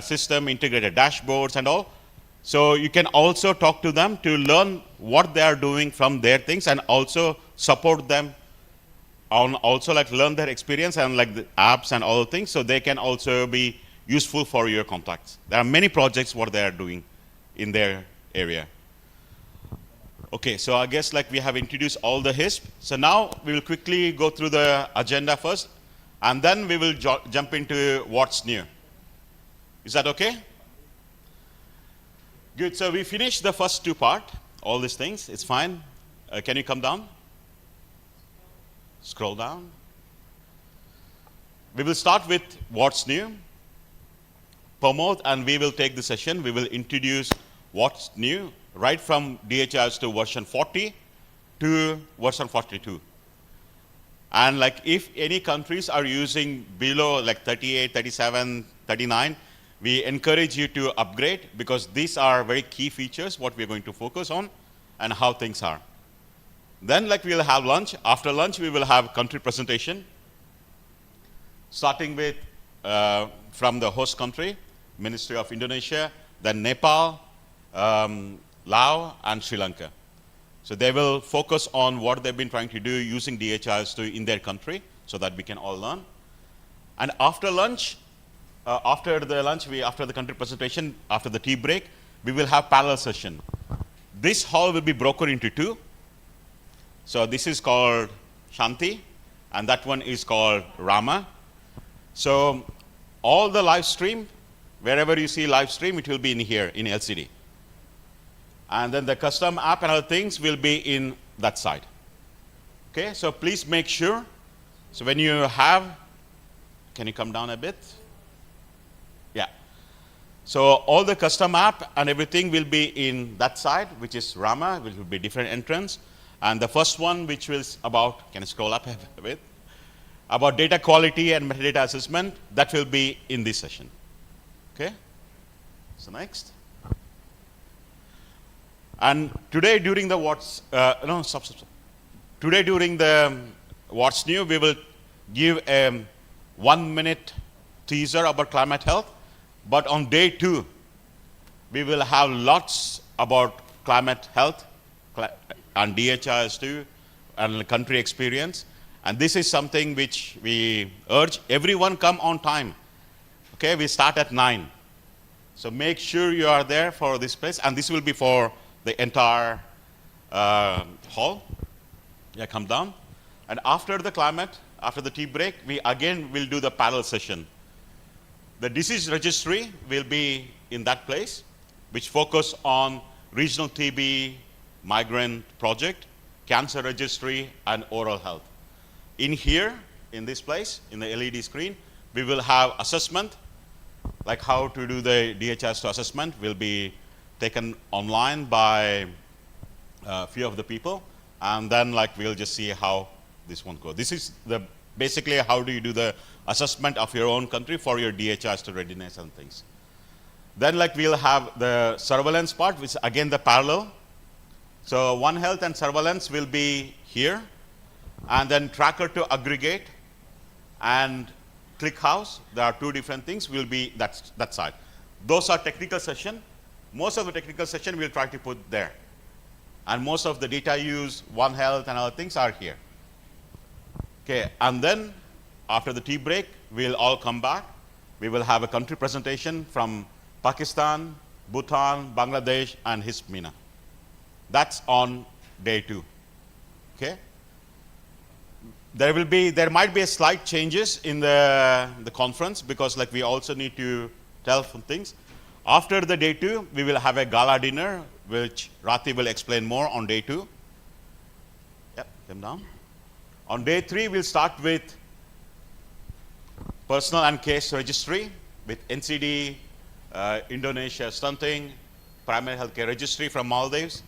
system, integrated dashboards and all. So you can also talk to them to learn what they are doing from their things and also support them on also like learn their experience and like the apps and all the things, so they can also be useful for your contacts. There are many projects what they are doing in their area. Okay, so I guess like we have introduced all the HISP. So now we will quickly go through the agenda first, and then we will jump into what's new. Is that okay? Good, so we finished the first two part, all these things, it's fine. Can you come down? Scroll down. We will start with what's new. Pramod and we will take the session. We will introduce what's new, right from DHIS2 version 40 to version 42. And like if any countries are using below like 38, 37, 39, we encourage you to upgrade because these are very key features, what we're going to focus on and how things are. Then like we'll have lunch. After lunch, we will have country presentation, starting with from the host country, Ministry of Indonesia, then Nepal, Laos, and Sri Lanka. So they will focus on what they've been trying to do using DHIS2 in their country so that we can all learn. And after lunch, after the country presentation, after the tea break, we will have parallel session. This hall will be broken into two. So this is called Shanti, and that one is called Rama. So all the live stream, wherever you see live stream, it will be in here, in LCD. And then the custom app and other things will be in that side. Okay, so please make sure. So when you have, can you come down a bit? Yeah. So all the custom app and everything will be in that side, which is Rama, which will be different entrance. And the first one, which was about, can you scroll up a bit? About data quality and metadata assessment, that will be in this session. Okay? So next. And today during the Today during the What's New, we will give a 1-minute teaser about climate health. But on day 2, we will have lots about climate health and DHIS2 and country experience. And this is something which we urge everyone come on time. Okay, we start at 9. So make sure you are there for this place. And this will be for the entire hall. Yeah, come down. And after the climate, after the tea break, we again will do the parallel session. The disease registry will be in that place, which focus on regional TB, migrant project, cancer registry, and oral health. In here, in this place, in the LED screen, we will have assessment, like how to do the DHIS2 assessment will be taken online by a few of the people, and then like we'll just see how this one goes. This is the basically how do you do the assessment of your own country for your DHIS2 readiness and things. Then like we'll have the surveillance part, which is again the parallel. So One Health and surveillance will be here, and then tracker to aggregate and ClickHouse, there are two different things, will be that side. Those are technical session. Most of the technical session we'll try to put there. And most of the data use, One Health and other things are here. Okay, and then after the tea break, we'll all come back. We will have a country presentation from Pakistan, Bhutan, Bangladesh, and Hismina. That's on day 2. Okay. There might be a slight changes in the conference because like we also need to tell some things. After the day 2, we will have a gala dinner, which Rati will explain more on day 2. Yep, come down. On day 3, we'll start with personal and case registry with NCD, Indonesia stunting, primary healthcare registry from Maldives.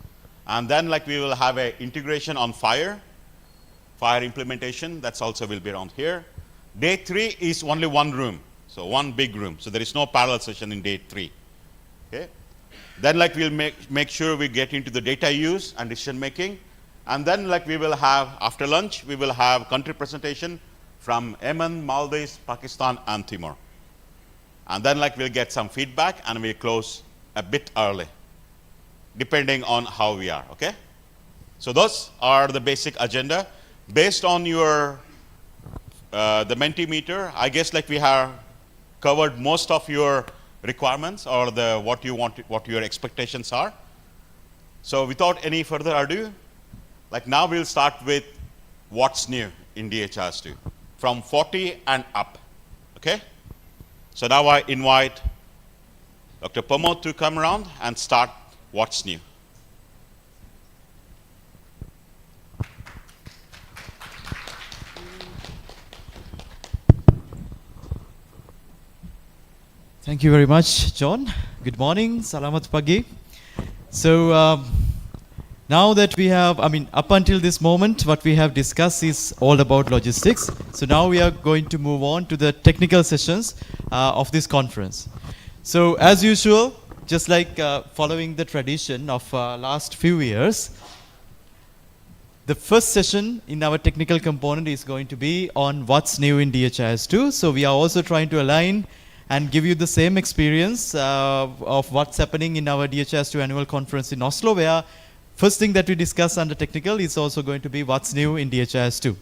And then like we will have a integration on fire implementation, that's also will be around here. Day 3 is only one room, so one big room. So there is no parallel session in day 3. Okay. Then like we'll make sure we get into the data use and decision making. And then like we will have, after lunch, we will have country presentation from Yemen, Maldives, Pakistan, and Timor. And then like we'll get some feedback and we'll close a bit early, depending on how we are, okay? So those are the basic agenda. Based on your, the Mentimeter, I guess like we have covered most of your requirements or what your expectations are. So without any further ado, like now we'll start with what's new in DHIS2 from 40 and up, okay? So now I invite Dr. Pramod to come around and start what's new. Thank you very much, John. Good morning, Salamat Pagi. So now that we have, up until this moment, what we have discussed is all about logistics. So now we are going to move on to the technical sessions of this conference. So as usual, just like following the tradition of last few years, the first session in our technical component is going to be on what's new in DHIS2. So we are also trying to align and give you the same experience of what's happening in our DHIS2 annual conference in Oslo, where first thing that we discuss under technical is also going to be what's new in DHIS2.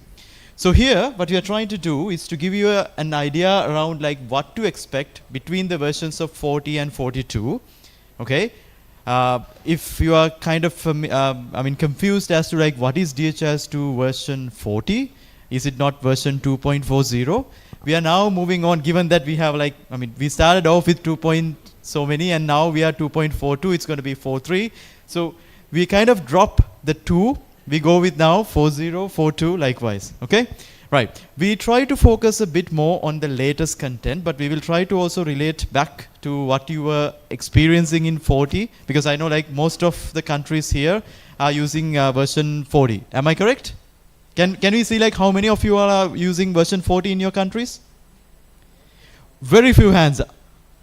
So here, what we are trying to do is to give you an idea around like what to expect between the versions of 40 and 42. Okay, if you are kind of confused as to like what is DHIS2 version 40, is it not version 2.40? We are now moving on, given that we have like, we started off with 2 point so many and now we are 2.42, it's going to be 4.3. So we kind of drop the 2, we go with now 4.0, 4.2 likewise, okay? Right, we try to focus a bit more on the latest content, but we will try to also relate back to what you were experiencing in 40, because I know like most of the countries here are using version 40. Am I correct? Can we see like how many of you are using version 40 in your countries? Very few hands.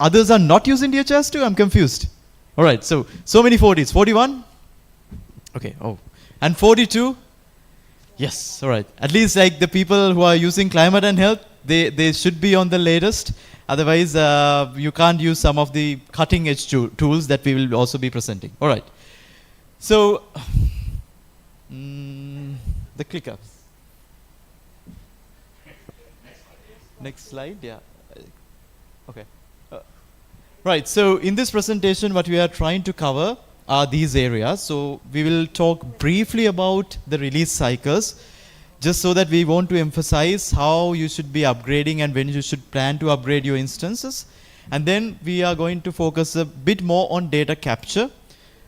Others are not using DHIS2? I'm confused. All right, so many 40s. 41? Okay, oh. And 42? Yes, all right. At least like the people who are using climate and health, they should be on the latest. Otherwise, you can't use some of the cutting edge tools that we will also be presenting. All right. So, the clicker. Next slide, yeah. Okay. Right, so in this presentation, what we are trying to cover are these areas. So we will talk briefly about the release cycles, just so that we want to emphasize how you should be upgrading and when you should plan to upgrade your instances. And then we are going to focus a bit more on data capture,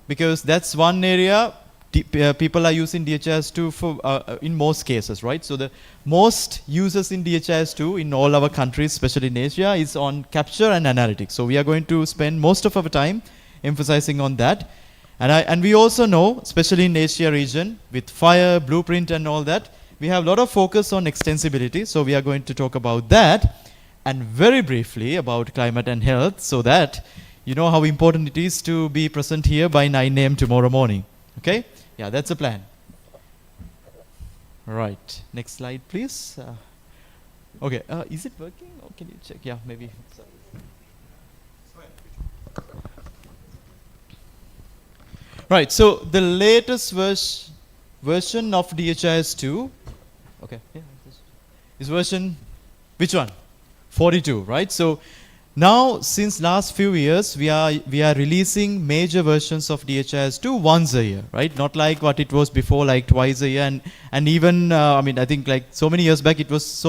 because that's one area people are using DHIS2 for in most cases, right? So the most users in DHIS2 in all our countries, especially in Asia, is on capture and analytics. So we are going to spend most of our time emphasizing on that. And we also know, especially in Asia region, with FIRE, Blueprint and all that, we have a lot of focus on extensibility. So we are going to talk about that, and very briefly about climate and health, so that you know how important it is to be present here by 9 a.m. tomorrow morning. Okay? Yeah, that's the plan. Right. Next slide, please. Okay. Is it working? Or can you check? Yeah, maybe. Sorry. Right. So the latest version of DHIS2. Okay. Yeah. Is version which one? 42. Right. So now, since last few years, we are releasing major versions of DHIS2 once a year, right? Not like what it was before, like twice a year, and even I think like so many years back, it was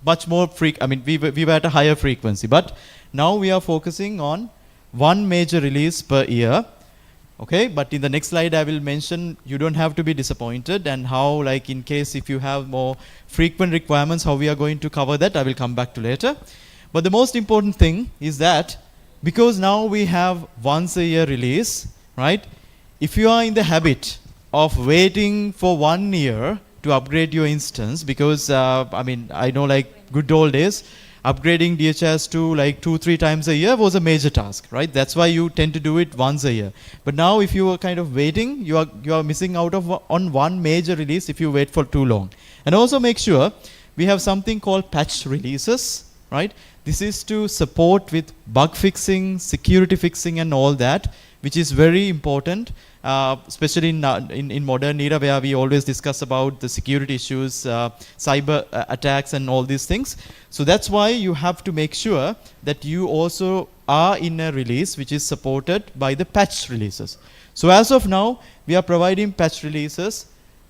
much more we were at a higher frequency, but now we are focusing on one major release per year. Okay, but in the next slide, I will mention you don't have to be disappointed, and how, like, in case if you have more frequent requirements, how we are going to cover that, I will come back to later. But the most important thing is that because now we have once a year release, right? If you are in the habit of waiting for 1 year to upgrade your instance, because I know like good old days, upgrading DHIS2 like 2-3 times a year was a major task, right? That's why you tend to do it once a year. But now if you are kind of waiting, you are missing out on one major release if you wait for too long. And also make sure we have something called patch releases, right? This is to support with bug fixing, security fixing and all that, which is very important, especially in modern era where we always discuss about the security issues, cyber attacks and all these things. So that's why you have to make sure that you also are in a release which is supported by the patch releases. So as of now, we are providing patch releases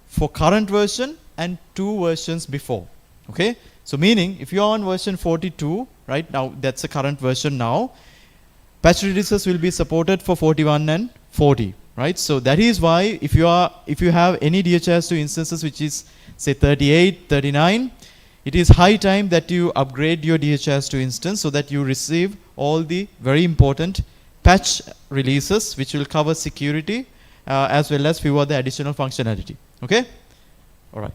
for current version and 2 versions before. Okay? So meaning, if you are on version 42, right now, that's the current version now, patch releases will be supported for 41 and 40, right? So that is why if you have any DHIS2 instances which is say 38, 39, it is high time that you upgrade your DHIS2 instance so that you receive all the very important patch releases which will cover security as well as few other additional functionality. Okay? All right.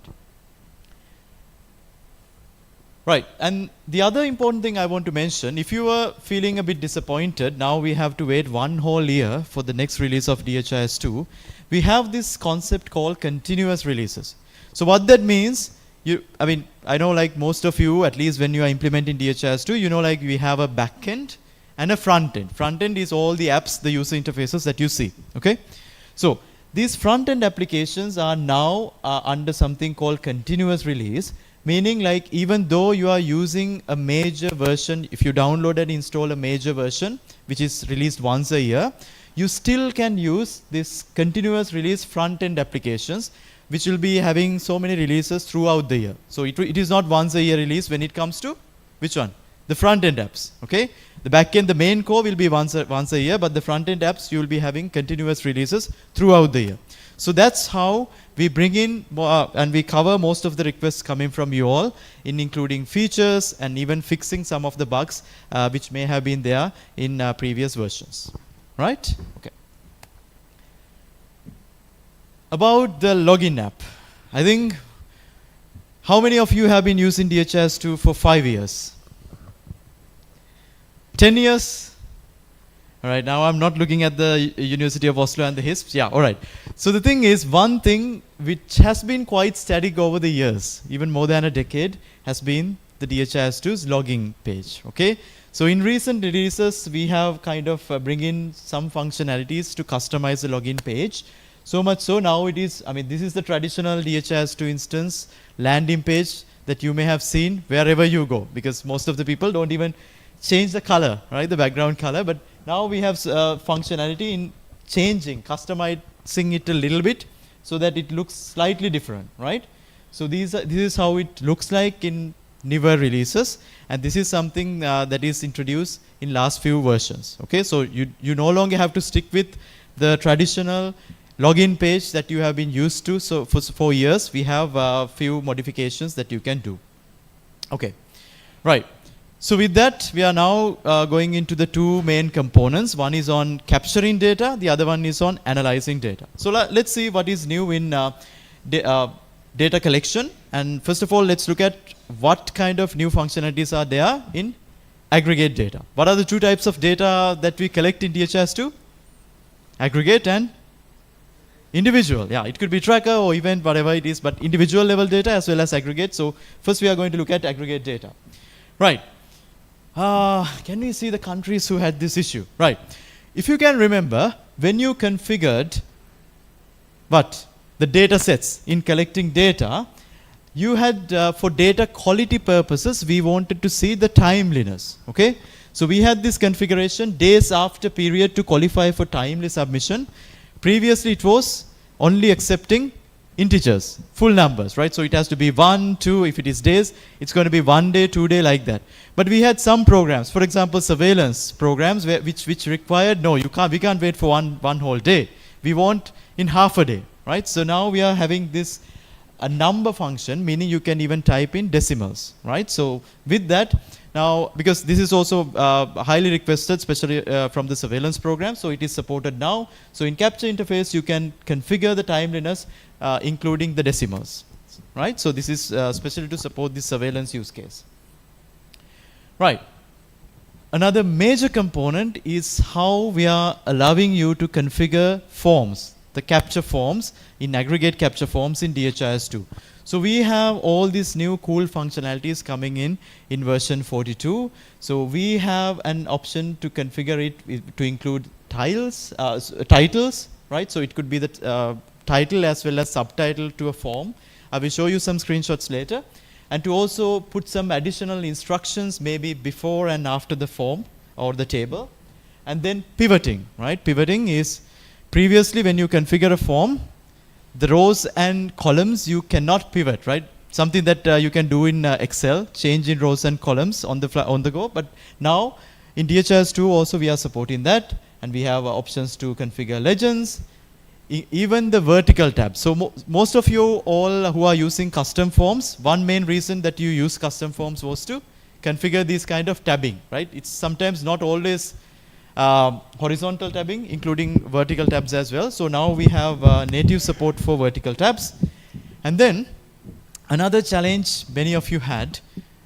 Right, and the other important thing I want to mention, if you were feeling a bit disappointed, now we have to wait one whole year for the next release of DHIS2, we have this concept called continuous releases. So what that means, I know like most of you, at least when you are implementing DHIS2, you know like we have a back end and a front end. Front end is all the apps, the user interfaces that you see, okay? So these front end applications are now under something called continuous release, meaning like even though you are using a major version, if you download and install a major version, which is released once a year, you still can use this continuous release front-end applications, which will be having so many releases throughout the year. So it is not once a year release when it comes to, which one? The front-end apps, okay? The back-end, the main core will be once a year, but the front-end apps, you will be having continuous releases throughout the year. So that's how we bring in and we cover most of the requests coming from you all, in including features and even fixing some of the bugs which may have been there in previous versions. Right? Okay. About the login app. I think, how many of you have been using DHIS2 for 5 years? 10 years? All right, now I'm not looking at the University of Oslo and the HISP. Yeah, all right. So the thing is, one thing which has been quite static over the years, even more than a decade, has been the DHIS2's logging page, okay? So in recent releases, we have kind of bring in some functionalities to customize the login page. So much so now it is, this is the traditional DHIS2 instance landing page that you may have seen wherever you go, because most of the people don't even change the color, right, the background color, but now we have functionality in changing, customizing it a little bit so that it looks slightly different, right? So this is how it looks like in newer releases, and this is something that is introduced in last few versions, okay? So you no longer have to stick with the traditional login page that you have been used to. So for years, we have a few modifications that you can do. Okay, right. So with that, we are now going into the two main components. One is on capturing data, the other one is on analyzing data. So let's see what is new in data collection. And first of all, let's look at what kind of new functionalities are there in aggregate data. What are the two types of data that we collect in DHIS2? Aggregate and individual. Yeah, it could be tracker or event, whatever it is, but individual level data as well as aggregate. So first we are going to look at aggregate data. Right. Can we see the countries who had this issue? Right. If you can remember, when you configured the data sets in collecting data, you had, for data quality purposes, we wanted to see the timeliness. Okay? So we had this configuration days after period to qualify for timely submission. Previously, it was only accepting integers, full numbers, right? So it has to be 1, 2, if it is days, it's going to be 1 day, 2 day, like that. But we had some programs, for example, surveillance programs, which required, no, we can't wait for one whole day. We want in half a day, right? So now we are having this a number function, meaning you can even type in decimals, right? So with that, now, because this is also highly requested, especially from the surveillance program, so it is supported now. So in capture interface, you can configure the timeliness, including the decimals, right? So this is especially to support the surveillance use case. Right. Another major component is how we are allowing you to configure forms, the capture forms, in aggregate capture forms in DHIS2. So we have all these new cool functionalities coming in version 42. So we have an option to configure it to include titles, right? So it could be the title as well as subtitle to a form. I will show you some screenshots later. And to also put some additional instructions maybe before and after the form or the table. And then pivoting, right? Pivoting is previously when you configure a form, the rows and columns you cannot pivot, right? Something that you can do in Excel, change in rows and columns on the go. But now In DHIS2 also we are supporting that, and we have options to configure legends, even the vertical tab. So most of you all who are using custom forms, one main reason that you use custom forms was to configure this kind of tabbing, right? It's sometimes not always horizontal tabbing, including vertical tabs as well. So now we have native support for vertical tabs. And then another challenge many of you had,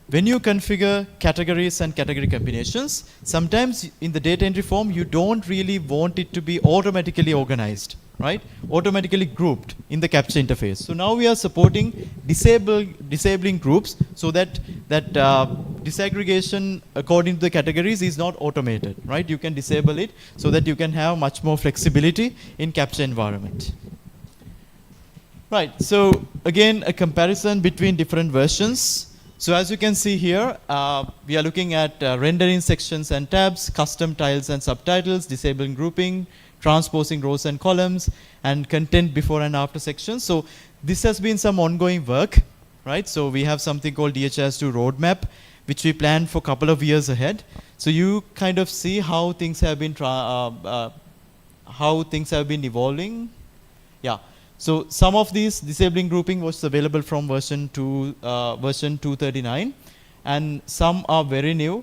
when you configure categories and category combinations, sometimes in the data entry form you don't really want it to be automatically organized, right? Automatically grouped in the capture interface. So now we are supporting disabling groups so that disaggregation according to the categories is not automated, right? You can disable it so that you can have much more flexibility in capture environment. Right, so again a comparison between different versions. So as you can see here, we are looking at rendering sections and tabs, custom tiles and subtitles, disabling grouping, transposing rows and columns, and content before and after sections. So this has been some ongoing work, right? So we have something called DHIS2 roadmap, which we planned for a couple of years ahead. So you kind of see how things have been evolving. Yeah. So some of these disabling grouping was available from version 239, and some are very new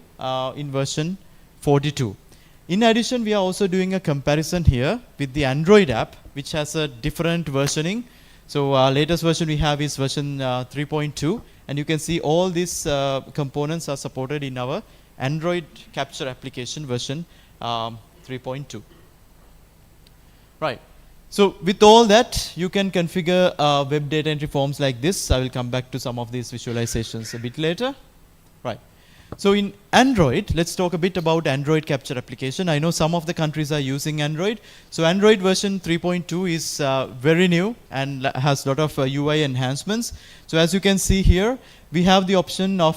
in version 42. In addition, we are also doing a comparison here with the Android app, which has a different versioning. So latest version we have is version 3.2, and you can see all these components are supported in our Android capture application version 3.2. Right. So with all that, you can configure web data entry forms like this. I will come back to some of these visualizations a bit later. Right. So in Android, let's talk a bit about Android capture application. I know some of the countries are using Android. So Android version 3.2 is very new and has a lot of UI enhancements. So as you can see here, we have the option of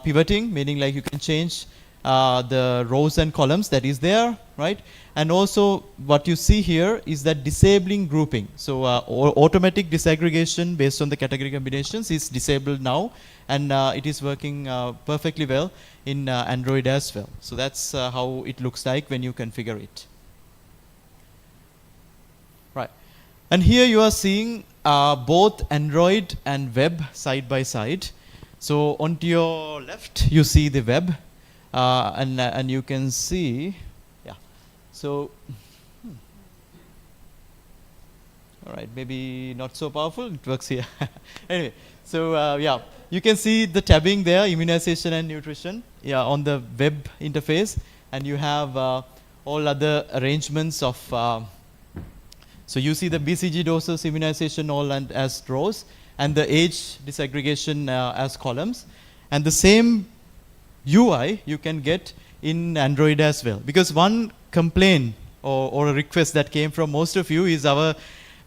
pivoting, meaning like you can change the rows and columns that is there, right? And also what you see here is that disabling grouping. So automatic disaggregation based on the category combinations is disabled now, and it is working perfectly well in Android as well. So that's how it looks like when you configure it. Right. And here you are seeing both Android and web side by side. So onto your left, you see the web, and you can see, yeah. So, all right, maybe not so powerful. It works here. Anyway, so yeah, you can see the tabbing there, immunization and nutrition, yeah, on the web interface, and you have all other arrangements of. So you see the BCG doses, immunization, all and as rows, and the age disaggregation as columns, and the same UI you can get in Android as well. Because one complaint or a request that came from most of you is our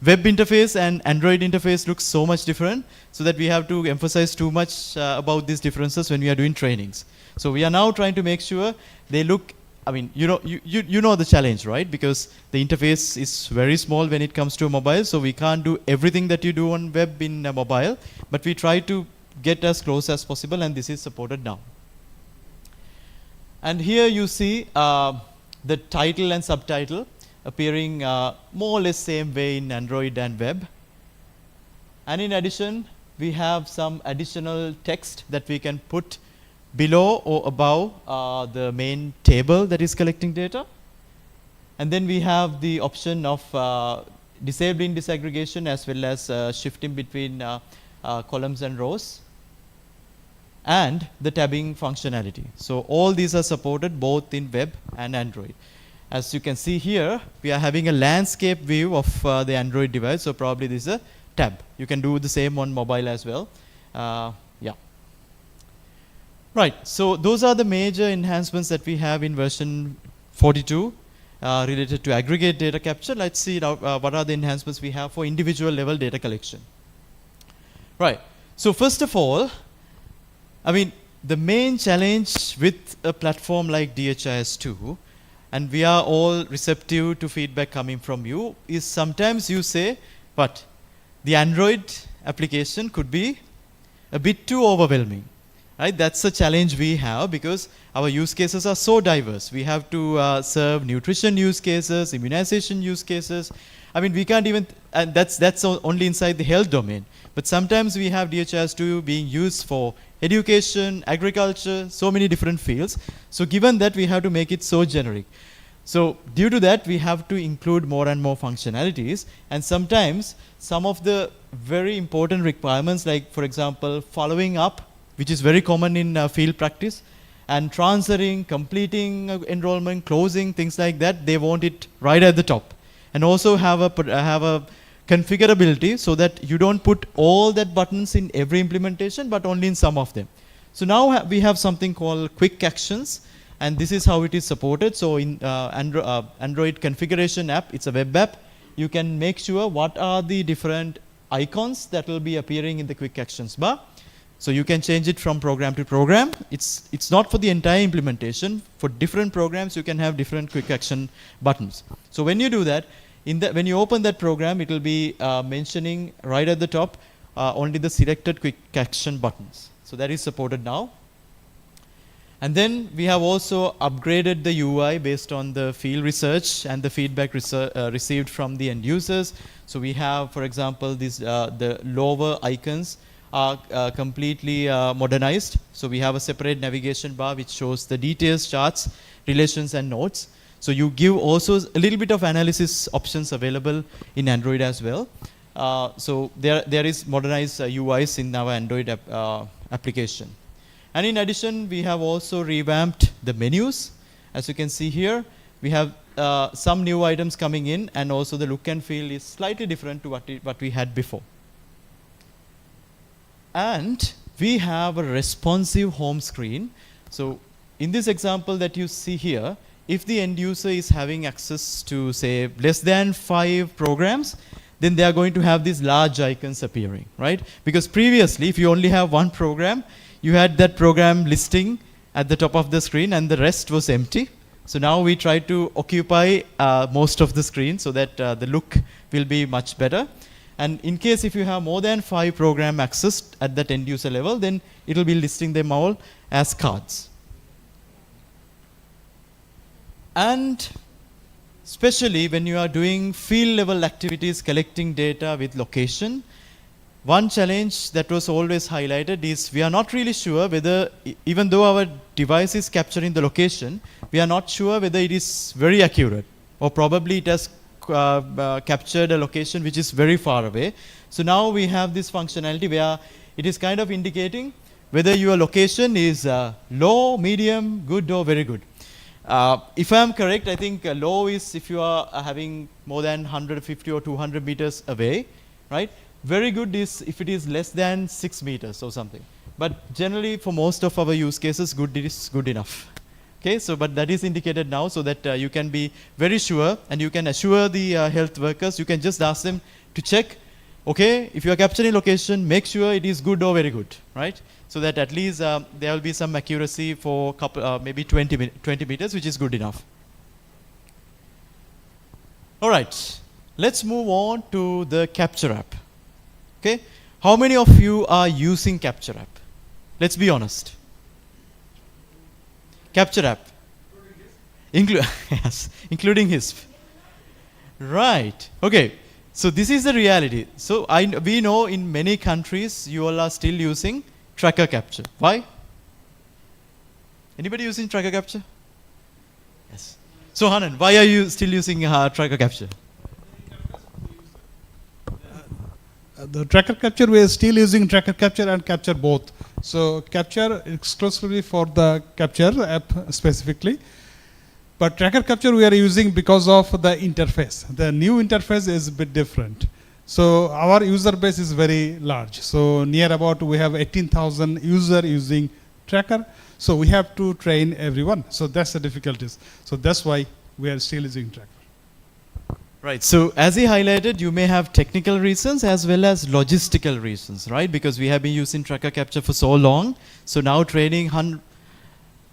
web interface and Android interface looks so much different, so that we have to emphasize too much about these differences when we are doing trainings. So we are now trying to make sure they look, I mean, you know the challenge, right? Because the interface is very small when it comes to mobile, so we can't do everything that you do on web in mobile, but we try to get as close as possible, and this is supported now. And here you see the title and subtitle appearing more or less same way in Android and web. And in addition, we have some additional text that we can put below or above the main table that is collecting data. And then we have the option of disabling disaggregation as well as shifting between columns and rows, and the tabbing functionality. So all these are supported both in web and Android. As you can see here, we are having a landscape view of the Android device, so probably this is a tab. You can do the same on mobile as well. Yeah. Right, so those are the major enhancements that we have in version 42 related to aggregate data capture. Let's see now what are the enhancements we have for individual level data collection. Right, so first of all, I mean, the main challenge with a platform like DHIS2, and we are all receptive to feedback coming from you, is sometimes you say, but the Android application could be a bit too overwhelming. right? That's a challenge we have because our use cases are so diverse. We have to serve nutrition use cases, immunization use cases. I mean, we can't even, and that's only inside the health domain. But sometimes we have DHIS2 being used for education, agriculture, so many different fields. So given that, we have to make it so generic. So due to that, we have to include more and more functionalities. And sometimes some of the very important requirements, like for example, following up, which is very common in field practice, and transferring, completing enrollment, closing, things like that, they want it right at the top. And also have a configurability so that you don't put all that buttons in every implementation, but only in some of them. So now we have something called quick actions, and this is how it is supported. So in Android configuration app, it's a web app. You can make sure what are the different icons that will be appearing in the quick actions bar. So you can change it from program to program. It's not for the entire implementation. For different programs, you can have different quick action buttons. So when you do that, when you open that program, it will be mentioning right at the top only the selected quick action buttons. So that is supported now. And then we have also upgraded the UI based on the field research and the feedback received from the end users. So we have, for example, the lower icons are completely modernized. So we have a separate navigation bar which shows the details, charts, relations, and notes. So you give also a little bit of analysis options available in Android as well. So there is modernized UIs in our Android application. And in addition, we have also revamped the menus. As you can see here, we have some new items coming in, and also the look and feel is slightly different to what we had before. And we have a responsive home screen. So in this example that you see here, if the end user is having access to, say, less than 5 programs, then they are going to have these large icons appearing, right? Because previously, if you only have one program, you had that program listing at the top of the screen and the rest was empty. So now we try to occupy most of the screen so that the look will be much better. And in case if you have more than 5 program accessed at that end user level, then it will be listing them all as cards. And especially when you are doing field level activities, collecting data with location, one challenge that was always highlighted is we are not really sure whether, even though our device is capturing the location, we are not sure whether it is very accurate, or probably it has captured a location which is very far away. So now we have this functionality where it is kind of indicating whether your location is low, medium, good, or very good. If I am correct, I think low is if you are having more than 150 or 200 meters away, right? Very good is if it is less than 6 meters or something. But generally, for most of our use cases, good is good enough. Okay, so but that is indicated now so that you can be very sure, and you can assure the health workers. You can just ask them to check, okay, if you are capturing location, make sure it is good or very good, right? So that at least there will be some accuracy for maybe 20 meters, which is good enough. All right, let's move on to the Capture app. Okay, how many of you are using Capture app? Let's be honest. Capture app. Yes, including HISP. Right. Okay. So this is the reality. So we know in many countries you all are still using tracker capture. Why? Anybody using tracker capture? Yes. So Hanan, why are you still using tracker capture? The tracker capture, we are still using tracker capture and capture both. So capture exclusively for the capture app specifically. But tracker capture we are using because of the interface. The new interface is a bit different. So our user base is very large. So near about we have 18,000 users using tracker. So we have to train everyone. So that's the difficulties. So that's why we are still using tracker. Right. So as he highlighted, you may have technical reasons as well as logistical reasons, right? Because we have been using tracker capture for so long. So now training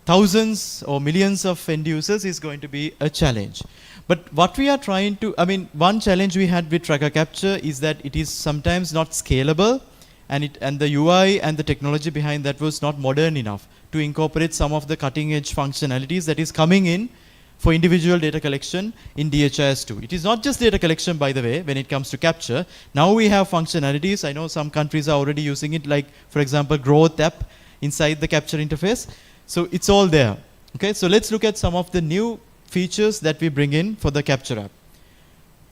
thousands or millions of end users is going to be a challenge. But what we are trying to, one challenge we had with tracker capture is that it is sometimes not scalable and the UI and the technology behind that was not modern enough to incorporate some of the cutting edge functionalities that is coming in for individual data collection in DHIS2. It is not just data collection, by the way, when it comes to capture. Now we have functionalities. I know some countries are already using it, like, for example, growth app inside the capture interface. So it's all there. Okay, so let's look at some of the new features that we bring in for the capture app.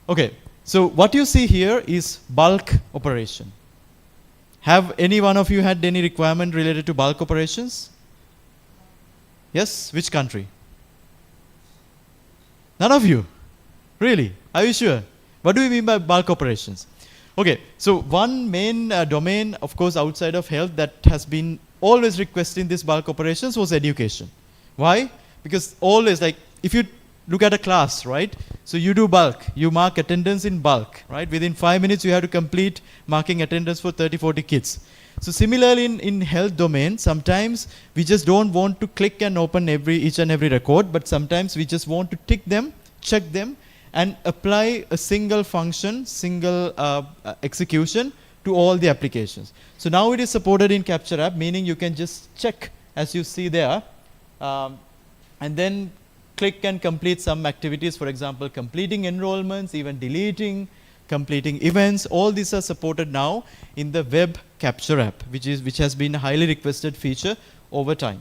Okay, so what you see here is bulk operation. Have any one of you had any requirement related to bulk operations? Yes, which country? None of you? Really? Are you sure? What do we mean by bulk operations? Okay, so one main domain, of course, outside of health that has been always requesting this bulk operations was education. Why? Because always, like, if you look at a class, right? So you do bulk, you mark attendance in bulk, right? Within 5 minutes, you have to complete marking attendance for 30, 40 kids. So similarly in health domain, sometimes we just don't want to click and open each and every record, but sometimes we just want to tick them, check them, and apply a single function, single execution to all the applications. So now it is supported in Capture app, meaning you can just check, as you see there, and then click and complete some activities, for example, completing enrollments, even deleting, completing events. All these are supported now in the web capture app, which has been a highly requested feature over time.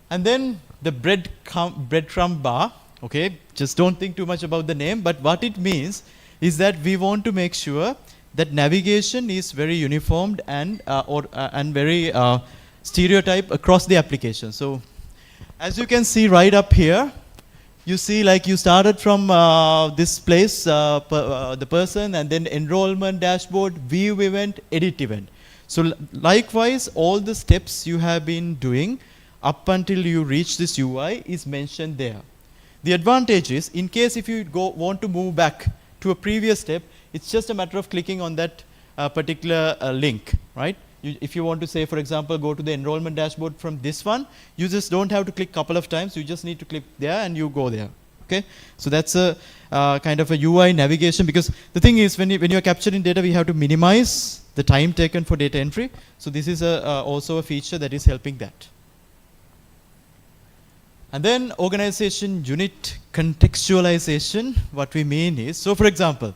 And then the breadcrumb bar, okay, just don't think too much about the name, but what it means is that we want to make sure that navigation is very uniformed and very stereotype across the application. So as you can see right up here, you see, like, you started from this place, the person, and then enrollment dashboard, view event, edit event. So likewise, all the steps you have been doing up until you reach this UI is mentioned there. The advantage is, in case if you want to move back to a previous step, it's just a matter of clicking on that particular link, right? If you want to say, for example, go to the enrollment dashboard from this one, you just don't have to click a couple of times. You just need to click there and you go there. Okay, so that's a kind of a UI navigation, because the thing is, when you're capturing data, we have to minimize the time taken for data entry. So this is also a feature that is helping that. And then organization unit contextualization. What we mean is, so for example,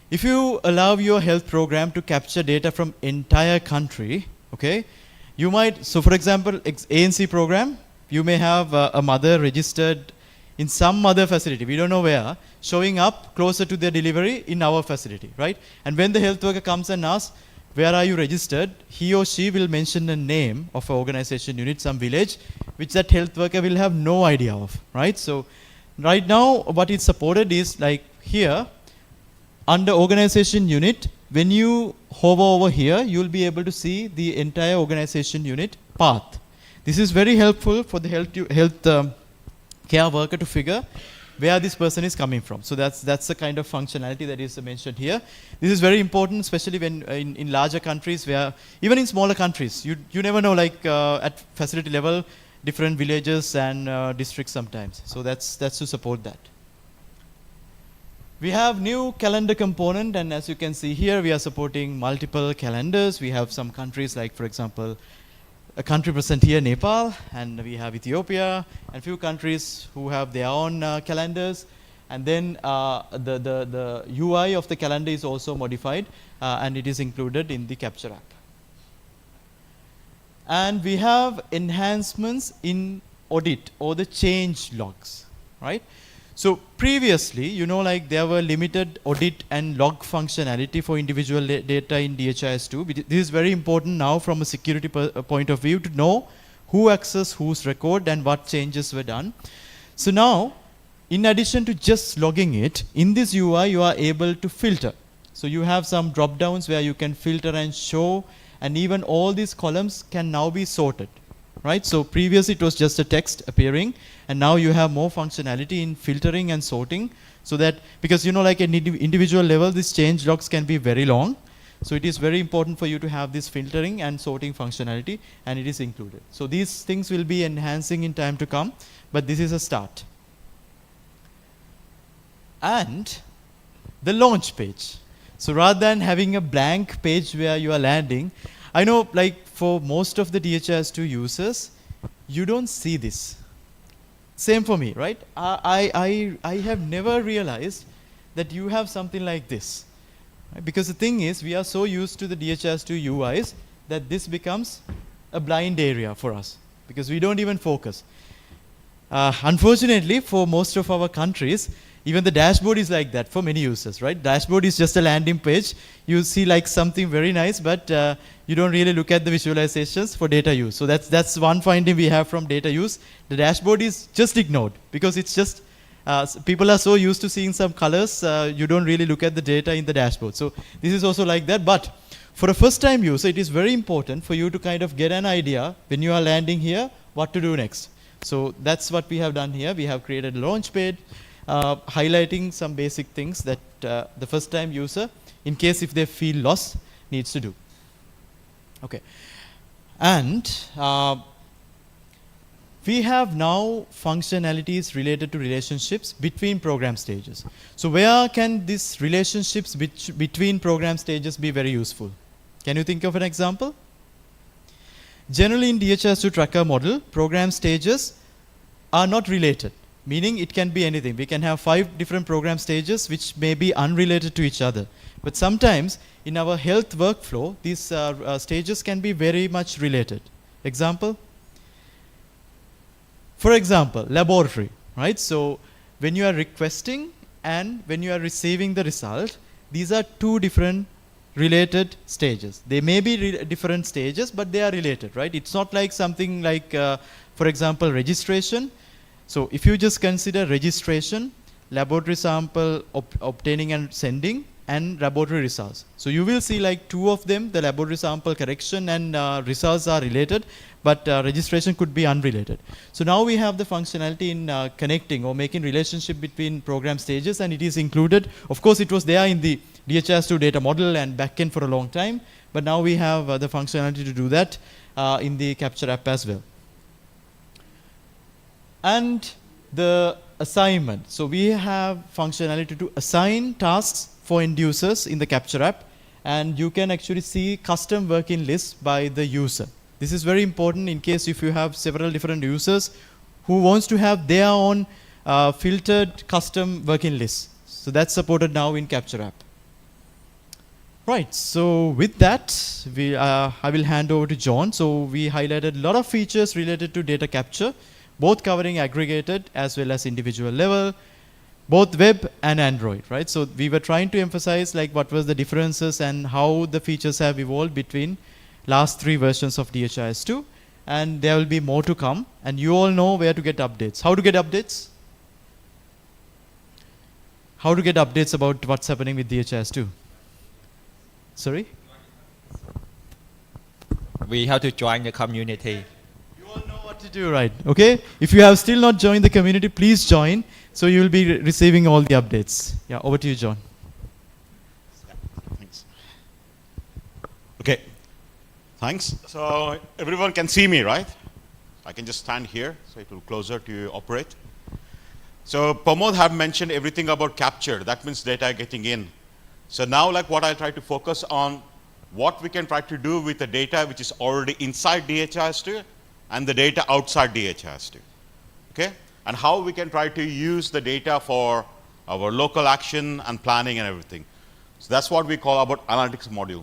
if you allow your health program to capture data from entire country, okay, you might, so for example, ANC program, you may have a mother registered in some other facility, we don't know where, showing up closer to their delivery in our facility, right? And when the health worker comes and asks, where are you registered, he or she will mention a name of an organization unit, some village, which that health worker will have no idea of, right? So right now, what is supported is, like here, under organization unit, when you hover over here, you'll be able to see the entire organization unit path. This is very helpful for the health care worker to figure where this person is coming from. So that's the kind of functionality that is mentioned here. This is very important, especially when in larger countries, where even in smaller countries, you never know, like at facility level, different villages and districts sometimes. So that's to support that. We have new calendar component, and as you can see here, we are supporting multiple calendars. We have some countries, like, for example, a country present here, Nepal, and we have Ethiopia, and few countries who have their own calendars. And then the UI of the calendar is also modified, and it is included in the Capture app. And we have enhancements in audit or the change logs, right? So previously, you know, like, there were limited audit and log functionality for individual data in DHIS2. This is very important now from a security point of view, to know who accessed whose record and what changes were done. So now, in addition to just logging it, in this UI, you are able to filter. So you have some drop downs where you can filter and show, and even all these columns can now be sorted. Right? So previously it was just a text appearing, and now you have more functionality in filtering and sorting, so that, because, you know, like, at individual level, these change logs can be very long. So it is very important for you to have this filtering and sorting functionality, and it is included. So these things will be enhancing in time to come, but this is a start. And the launch page. So rather than having a blank page where you are landing, I know like for most of the DHIS2 users, you don't see this. Same for me, right? I have never realized that you have something like this. Right? Because the thing is, we are so used to the DHIS2 UIs that this becomes a blind area for us because we don't even focus. Unfortunately, for most of our countries, even the dashboard is like that for many users, right? Dashboard is just a landing page. You see like something very nice, but you don't really look at the visualizations for data use. So that's one finding we have from data use. The dashboard is just ignored because it's just, people are so used to seeing some colors, you don't really look at the data in the dashboard. So this is also like that, but for a first time user, it is very important for you to kind of get an idea when you are landing here, what to do next. So that's what we have done here. We have created a launch page, highlighting some basic things that the first time user, in case if they feel lost, needs to do. Okay. And we have now functionalities related to relationships between program stages. So where can these relationships between program stages be very useful? Can you think of an example? Generally in DHIS2 tracker model, program stages are not related, meaning it can be anything. We can have 5 different program stages which may be unrelated to each other. But sometimes in our health workflow, these stages can be very much related. Example? For example, laboratory, right? So when you are requesting and when you are receiving the result, these are 2 different related stages. They may be different stages, but they are related, right? It's not like something like, for example, registration. So if you just consider registration, laboratory sample obtaining and sending, and laboratory results. So you will see like 2 of them, the laboratory sample correction and results are related, but registration could be unrelated. So now we have the functionality in connecting or making relationship between program stages, and it is included. Of course, it was there in the DHIS2 data model and backend for a long time, but now we have the functionality to do that in the Capture app as well. And the assignment. So we have functionality to assign tasks for end users in the Capture app, and you can actually see custom working lists by the user. This is very important in case if you have several different users who wants to have their own filtered custom working lists. So that's supported now in Capture app. Right, so with that, I will hand over to John. So we highlighted a lot of features related to data capture, both covering aggregated as well as individual level, both web and Android, right? So we were trying to emphasize like what was the differences and how the features have evolved between last 3 versions of DHIS2, and there will be more to come, and you all know where to get updates. How to get updates? How to get updates about what's happening with DHIS2? Sorry? We have to join the community. You all know what to do, right? Okay? If you have still not joined the community, please join. So you will be receiving all the updates. Yeah, over to you, John. Thanks. Okay, thanks. So everyone can see me, right? I can just stand here, so it will closer to operate. So Pramod have mentioned everything about capture. That means data getting in. So now like what I try to focus on, what we can try to do with the data which is already inside DHIS2 and the data outside DHIS2. Okay? And how we can try to use the data for our local action and planning and everything. So that's what we call about analytics module.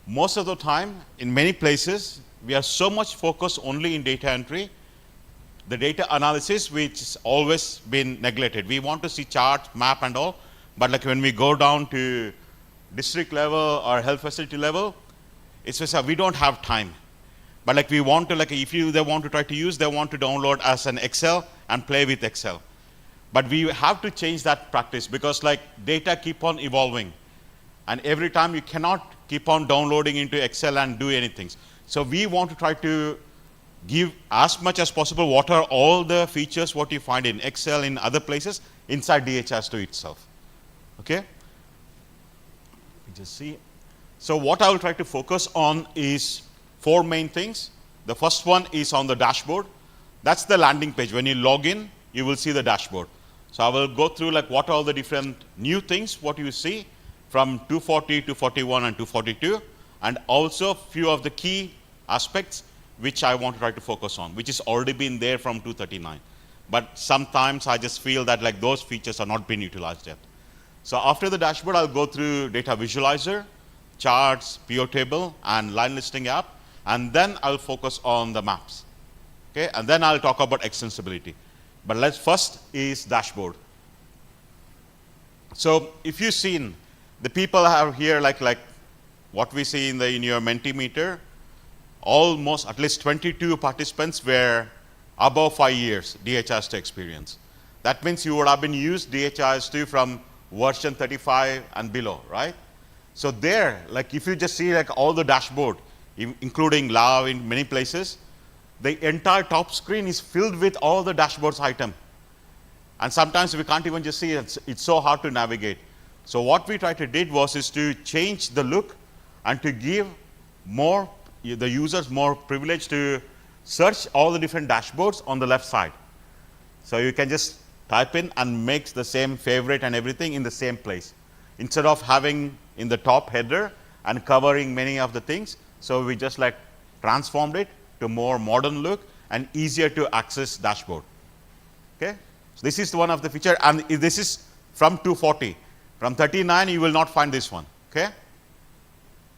Most of the time, in many places, we are so much focused only in data entry, the data analysis which has always been neglected. We want to see charts, map and all, but like when we go down to district level or health facility level, it's just we don't have time. But like we want to, like if they want to try to use, they want to download as an Excel and play with Excel. But we have to change that practice because like data keep on evolving. And every time you cannot keep on downloading into Excel and do anything. So we want to try to give as much as possible what are all the features what you find in Excel, in other places, inside DHIS2 itself. Okay? Just see. So what I will try to focus on is 4 main things. The first one is on the dashboard. That's the landing page. When you log in, you will see the dashboard. So I will go through like what are all the different new things, what you see, from 240, 241, and 242, and also few of the key aspects which I want to try to focus on, which is already been there from 239. But sometimes I just feel that like those features are not being utilized yet. So after the dashboard, I'll go through data visualizer, charts, PO table, and line listing app, and then I'll focus on the maps. Okay, and then I'll talk about extensibility. But let's first is dashboard. So if you've seen, the people have here like what we see in your Mentimeter, almost at least 22 participants were above 5 years DHIS2 experience. That means you would have been used DHIS2 from version 35 and below, right? So there, like if you just see like all the dashboard, including Lao in many places, the entire top screen is filled with all the dashboards item. And sometimes we can't even just see it. It's so hard to navigate. So what we tried to did is to change the look and to give the users more privilege to search all the different dashboards on the left side. So you can just type in and make the same favorite and everything in the same place, instead of having in the top header and covering many of the things. So we just like transformed it to more modern look and easier to access dashboard. Okay, so this is one of the feature, and this is from 240. From 39 you will not find this one. Okay,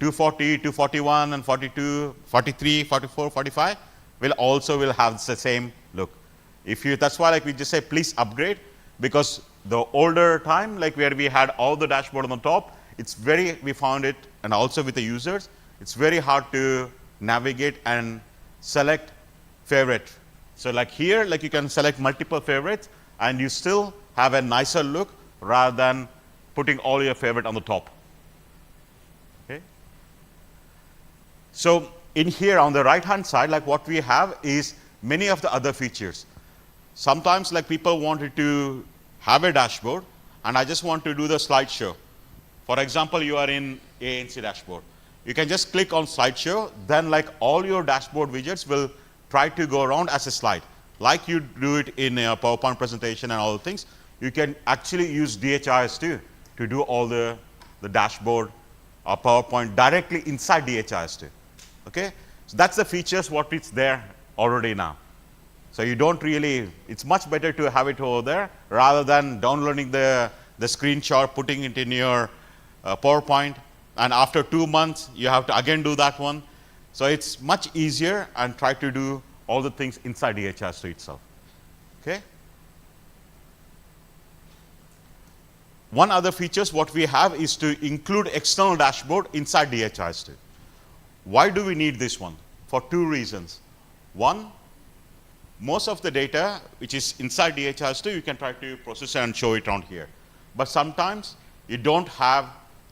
240, 241 and 42, 43, 44, 45 will have the same look. If you, that's why like we just say please upgrade, because the older time like where we had all the dashboard on the top, we found it, and also with the users, it's very hard to navigate and select favorite. So like here, like you can select multiple favorites and you still have a nicer look rather than putting all your favorite on the top. Okay. So in here on the right hand side, like what we have is many of the other features. Sometimes like people wanted to have a dashboard and I just want to do the slideshow. For example, you are in ANC dashboard. You can just click on slideshow, then like all your dashboard widgets will try to go around as a slide. Like you do it in a PowerPoint presentation and all the things, you can actually use DHIS2 to do all the dashboard or PowerPoint directly inside DHIS2. Okay, so that's the features what it's there already now. So you don't really, it's much better to have it over there rather than downloading the screenshot, putting it in your PowerPoint, and after 2 months you have to again do that one. So it's much easier and try to do all the things inside DHIS2 itself. Okay. One other features what we have is to include external dashboard inside DHIS2. Why do we need this one? For 2 reasons. One, most of the data which is inside DHIS2 you can try to process and show it around here. But sometimes you don't have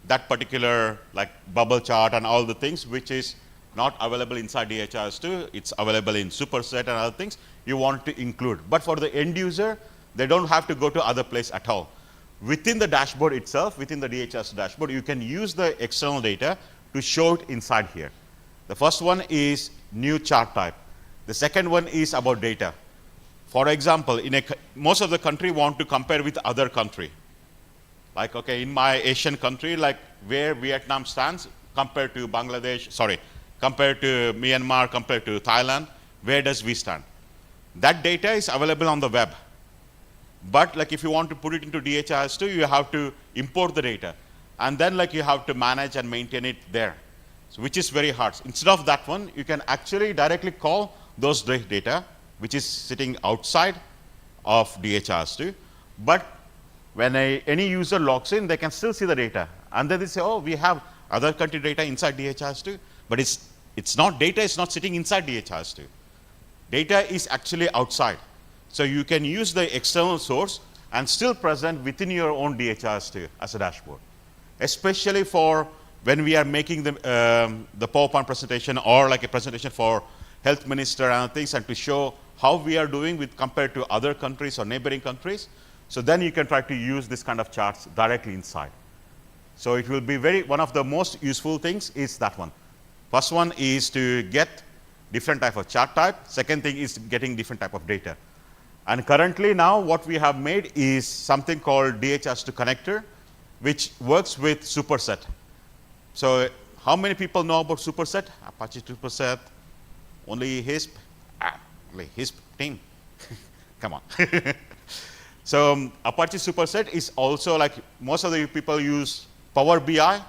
that particular like bubble chart and all the things which is not available inside DHIS2, it's available in Superset and other things you want to include. But for the end user, they don't have to go to other place at all. Within the dashboard itself, within the DHIS2 dashboard, you can use the external data to show it inside here. The first one is new chart type. The second one is about data. For example, most of the country want to compare with other country. Like, okay, in my Asian country, like where Vietnam stands compared to Bangladesh, compared to Myanmar, compared to Thailand, where does we stand? That data is available on the web. But like if you want to put it into DHIS2, you have to import the data. And then like you have to manage and maintain it there. So which is very hard. Instead of that one, you can actually directly call those data, which is sitting outside of DHIS2. But when any user logs in, they can still see the data. And then they say, oh, we have other country data inside DHIS2. But it's not, data is not sitting inside DHIS2. Data is actually outside. So you can use the external source and still present within your own DHIS2 as a dashboard. Especially for when we are making the PowerPoint presentation or like a presentation for health minister and things, and to show how we are doing with compared to other countries or neighboring countries. So then you can try to use this kind of charts directly inside. So it will be one of the most useful things is that one. First one is to get different type of chart type. Second thing is getting different type of data. And currently now what we have made is something called DHIS2 connector. which works with superset. So how many people know about superset? Apache superset, only HISP, only HISP team. Come on. So Apache superset is also like most of the people use Power BI.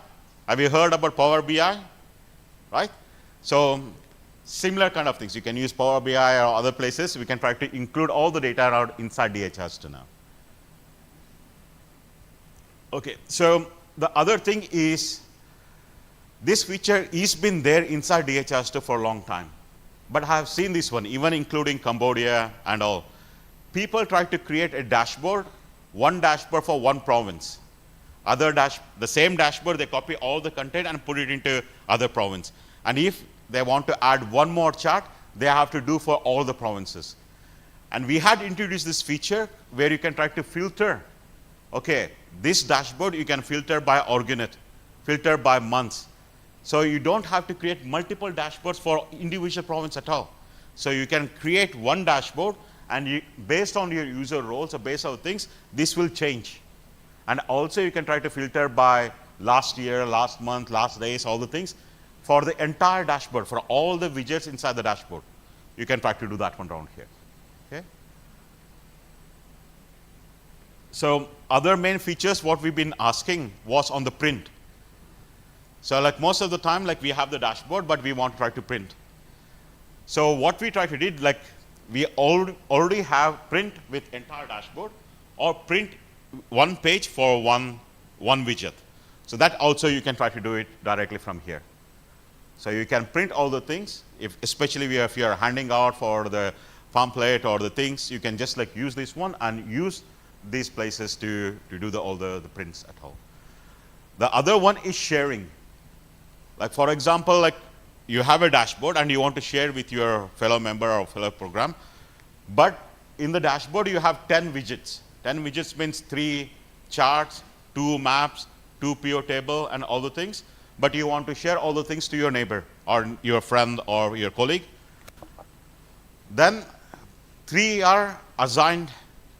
Have you heard about Power BI? Right? So similar kind of things. You can use Power BI or other places. We can try to include all the data around inside DHIS2 now. Okay, so the other thing is this feature is been there inside DHIS2 for a long time. But I have seen this one, even including Cambodia and all. People try to create a dashboard, one dashboard for one province. The same dashboard, they copy all the content and put it into other province. And if they want to add one more chart, they have to do for all the provinces. And we had introduced this feature where you can try to filter. Okay, this dashboard you can filter by organite, filter by months. So you don't have to create multiple dashboards for individual province at all. So you can create one dashboard, and based on your user roles or based on things, this will change. And also you can try to filter by last year, last month, last days, all the things for the entire dashboard, for all the widgets inside the dashboard. You can try to do that one down here. Okay. So other main features what we've been asking was on the print. So like most of the time, like we have the dashboard, but we want to try to print. So what we try to do, like we already have print with entire dashboard, or print one page for one widget. So that also you can try to do it directly from here. So you can print all the things, especially if you are handing out for the pamphlet or the things, you can just like use this one and use these places to do all the prints at all. The other one is sharing. Like for example, like you have a dashboard and you want to share with your fellow member or fellow program, but in the dashboard you have 10 widgets. 10 widgets means 3 charts, 2 maps, 2 PO table and all the things, but you want to share all the things to your neighbor or your friend or your colleague. Then 3 are assigned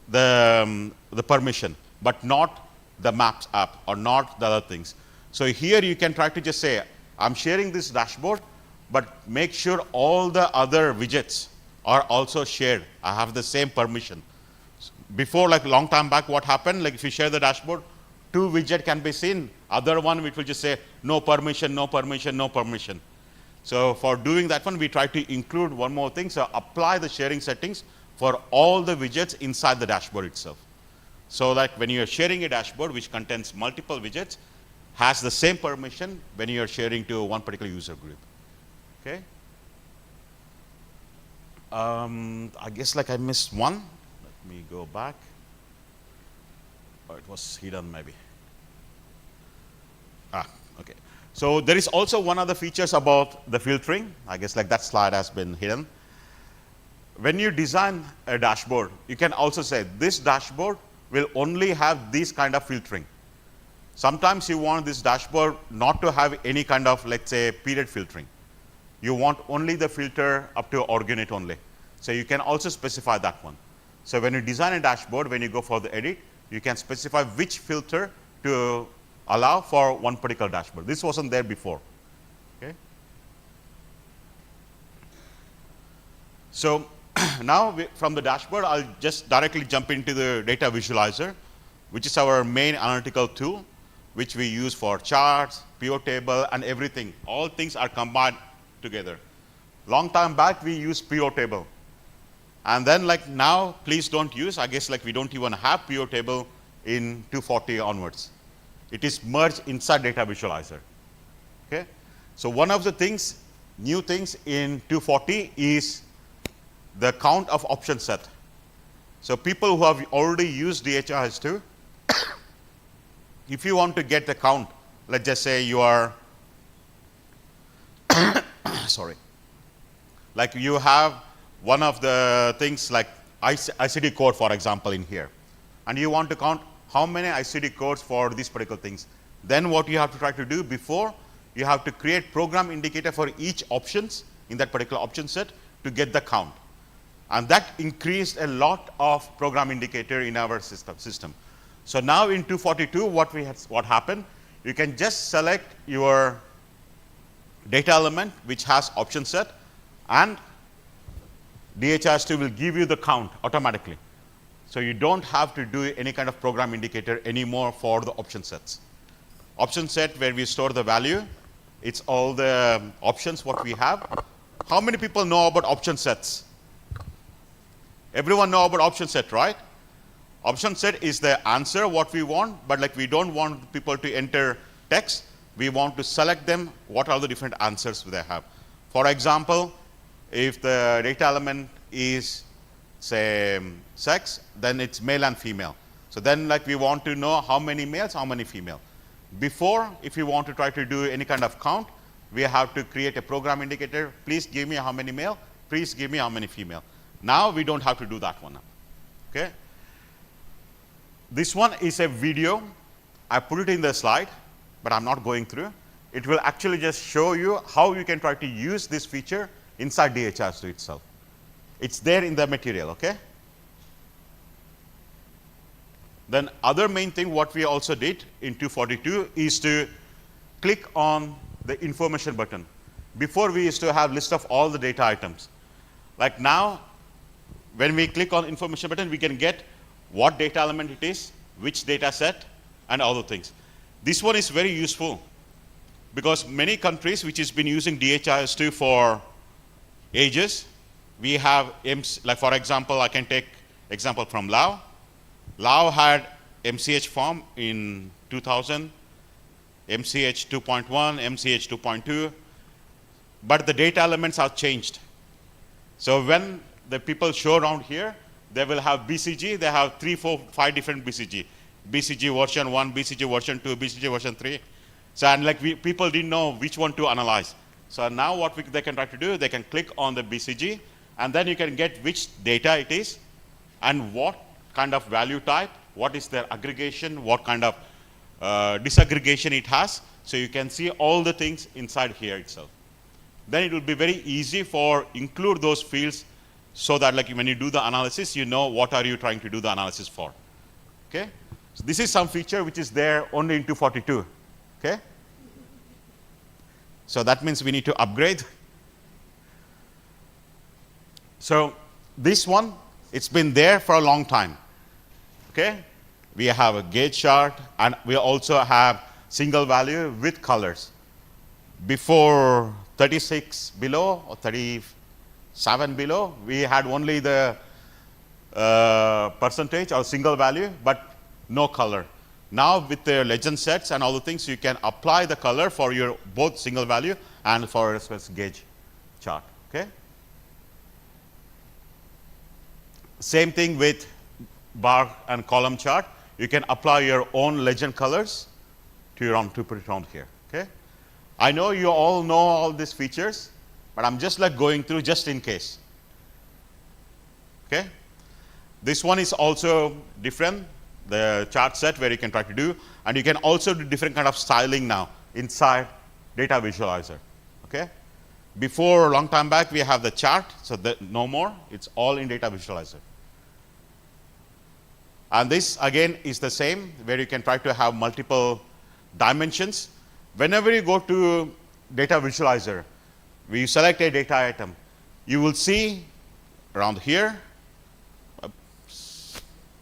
the permission, but not the Maps app or not the other things. So here you can try to just say, I'm sharing this dashboard, but make sure all the other widgets are also shared. I have the same permission. Before, like long time back, what happened? Like if you share the dashboard, 2 widgets can be seen. Other one which will just say no permission, no permission, no permission. So for doing that one, we try to include one more thing. So apply the sharing settings for all the widgets inside the dashboard itself. So that when you are sharing a dashboard which contains multiple widgets, has the same permission when you are sharing to one particular user group. Okay. I guess like I missed one. Let me go back. Or it was hidden maybe. Okay. So there is also one other features about the filtering. I guess like that slide has been hidden. When you design a dashboard, you can also say this dashboard will only have this kind of filtering. Sometimes you want this dashboard not to have any kind of, let's say, period filtering. You want only the filter up to organite only. So you can also specify that one. So when you design a dashboard, when you go for the edit, you can specify which filter to allow for one particular dashboard. This wasn't there before. Okay. So now from the dashboard, I'll just directly jump into the data visualizer, which is our main analytical tool, which we use for charts, PO table, and everything. All things are combined together. Long time back, we used PO table. And then like now, please don't use, I guess like we don't even have PO table in 240 onwards. It is merged inside data visualizer. Okay. So one of the things, new things in 240 is the count of option set. So people who have already used DHIS2, if you want to get the count, let's just say you are, sorry, like you have one of the things like ICD code, for example, in here, and you want to count how many ICD codes for these particular things. Then what you have to try to do before, you have to create program indicator for each options in that particular option set to get the count. And that increased a lot of program indicator in our system. So now in 242, what happened? You can just select your data element which has option set, and DHIS2 will give you the count automatically. So you don't have to do any kind of program indicator anymore for the option sets. Option set, where we store the value, it's all the options what we have. How many people know about option sets? Everyone know about option set, right? Option set is the answer what we want, but like we don't want people to enter text. We want to select them, what are the different answers they have. For example, if the data element is, say, sex, then it's male and female. So then like we want to know how many males, how many female. Before, if you want to try to do any kind of count, we have to create a program indicator. Please give me how many male, please give me how many female. Now we don't have to do that one. Okay? This one is a video. I put it in the slide, but I'm not going through. It will actually just show you how you can try to use this feature inside DHIS2 itself. It's there in the material, okay? Then other main thing what we also did in 242 is to click on the information button. Before we used to have list of all the data items. Like now, when we click on information button, we can get what data element it is, which data set, and other things. This one is very useful because many countries which has been using DHIS2 for ages, we have, like for example, I can take example from Laos. Laos had MCH form in 2000, MCH 2.1, MCH 2.2, but the data elements are changed. So when the people show around here, they will have BCG, they have 3, 4, 5 different BCG. BCG version 1, BCG version 2, BCG version 3. So and like people didn't know which one to analyze. So now what they can try to do, they can click on the BCG, and then you can get which data it is, and what kind of value type, what is their aggregation, what kind of disaggregation it has. So you can see all the things inside here itself. Then it will be very easy for include those fields so that like when you do the analysis, you know what are you trying to do the analysis for. Okay? So this is some feature which is there only in 242. Okay? So that means we need to upgrade. So this one, it's been there for a long time. Okay? We have a gauge chart, and we also have single value with colors. Before 36 below or 37 below, we had only the percentage or single value, but no color. Now with the legend sets and all the things, you can apply the color for your both single value and for a gauge chart. Okay? Same thing with bar and column chart. You can apply your own legend colors to put it around here. Okay? I know you all know all these features, but I'm just like going through just in case. Okay? This one is also different, the chart set where you can try to do, and you can also do different kind of styling now inside data visualizer. Okay? Before, a long time back, we have the chart, so no more. It's all in data visualizer. And this again is the same, where you can try to have multiple dimensions. Whenever you go to data visualizer, we select a data item, you will see around here,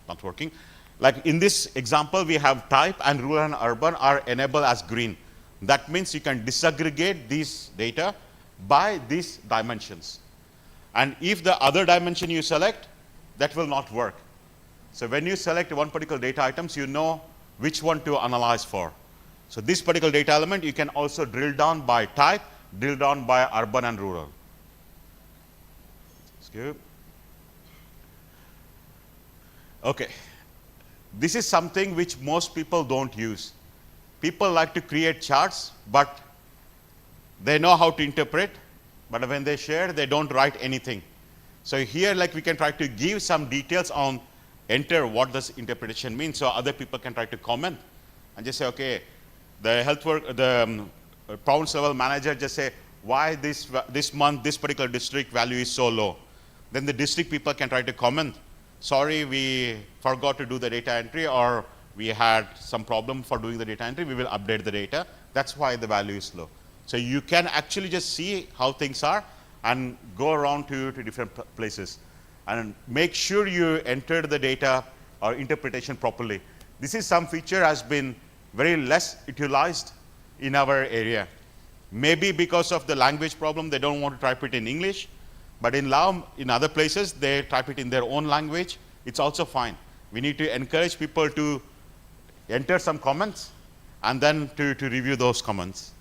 not working. Like in this example, we have type and rural and urban are enabled as green. That means you can disaggregate these data by these dimensions. And if the other dimension you select, that will not work. So when you select one particular data items, you know which one to analyze for. So this particular data element, you can also drill down by type, drill down by urban and rural. Skip. Okay. This is something which most people don't use. People like to create charts, but they know how to interpret, but when they share, they don't write anything. So here, like we can try to give some details on enter what does interpretation mean, so other people can try to comment and just say, okay, the health work, the province level manager just say, why this month, this particular district value is so low. Then the district people can try to comment, sorry, we forgot to do the data entry, or we had some problem for doing the data entry, we will update the data. That's why the value is low. So you can actually just see how things are and go around to different places. And make sure you enter the data or interpretation properly. This is some feature has been very less utilized in our area. Maybe because of the language problem, they don't want to type it in English. But in other places, they type it in their own language. It's also fine. We need to encourage people to enter some comments and then to review those comments.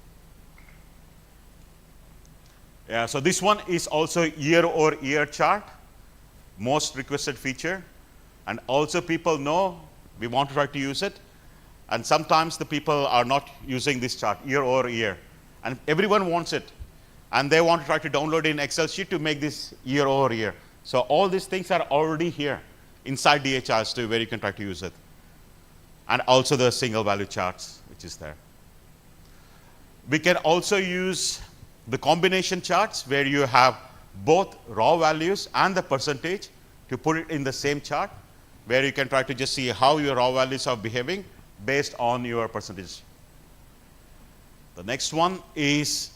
Yeah, so this one is also year-over-year chart, most requested feature. And also people know we want to try to use it. And sometimes the people are not using this chart year-over-year. And everyone wants it. And they want to try to download in Excel sheet to make this year-over-year. So all these things are already here inside DHIS2 where you can try to use it. And also the single value charts, which is there. We can also use the combination charts where you have both raw values and the percentage to put it in the same chart, where you can try to just see how your raw values are behaving based on your percentage. The next one is,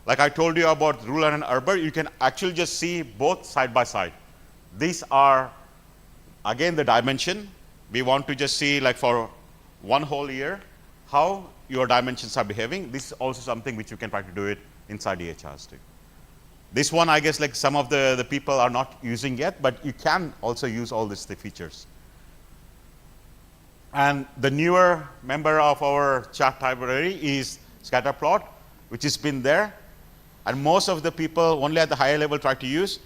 like I told you about rural and urban, you can actually just see both side by side. These are, again, the dimension. We want to just see, like for one whole year, how your dimensions are behaving. This is also something which you can try to do it inside DHIS2. This one, I guess, like some of the people are not using yet, but you can also use all these features. And the newer member of our chart library is scatter plot, which has been there. And most of the people only at the higher level try to use.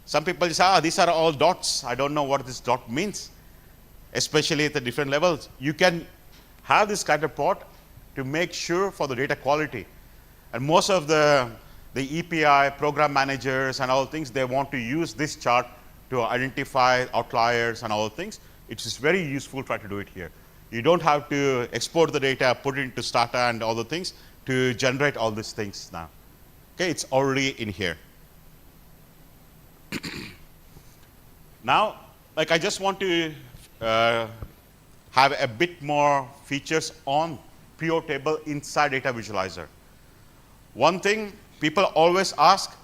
Some people say, these are all dots. I don't know what this dot means, especially at the different levels. You can have this scatter plot to make sure for the data quality. And most of the EPI, program managers and all things, they want to use this chart to identify outliers and all things. It is very useful to try to do it here. You don't have to export the data, put it into Stata and all the things to generate all these things now. Okay, it's already in here. Now, like I just want to have a bit more features on PO table inside Data Visualizer. One thing people always ask,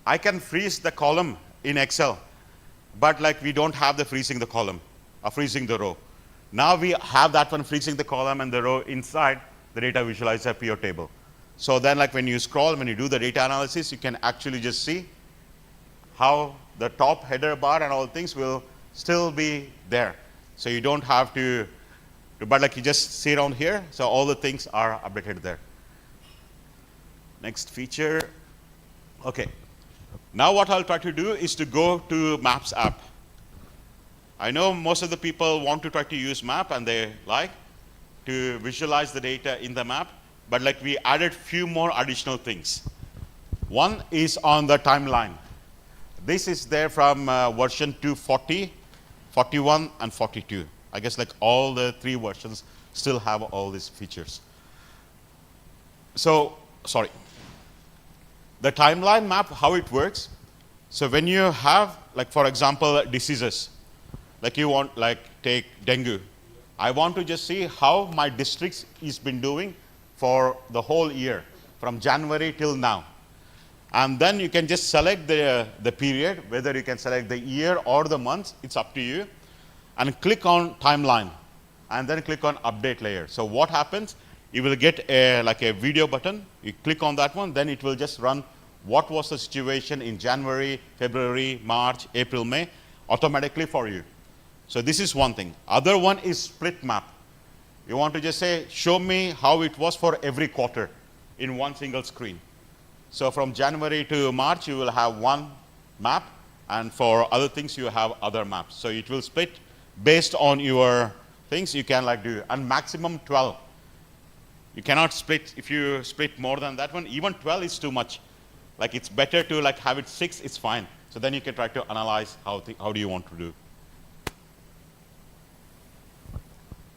I can freeze the column in Excel, but like we don't have the freezing the column or freezing the row. Now we have that one freezing the column and the row inside the Data Visualizer PO table. So then like when you scroll, when you do the data analysis, you can actually just see how the top header bar and all things will still be there. So you don't have to, but like you just see around here, so all the things are updated there. Next feature. Okay. Now what I'll try to do is to go to Maps app. I know most of the people want to try to use map and they like to visualize the data in the map, but like we added few more additional things. One is on the timeline. This is there from version 240, 41 and 42. I guess like all the 3 versions still have all these features. So, sorry. The timeline map, how it works. So when you have, like for example, diseases, like you want, like take dengue. I want to just see how my district has been doing for the whole year, from January till now. And then you can just select the period, whether you can select the year or the month, it's up to you. And click on timeline, and then click on update layer. So what happens, you will get like a video button. You click on that one, then it will just run what was the situation in January, February, March, April, May, automatically for you. So this is one thing. Other one is split map. You want to just say, show me how it was for every quarter in one single screen. So from January to March, you will have one map, and for other things, you have other maps. So it will split based on your things you can like do, and maximum 12. You cannot split, if you split more than that one, even 12 is too much. Like it's better to like have it 6, it's fine. So then you can try to analyze how do you want to do.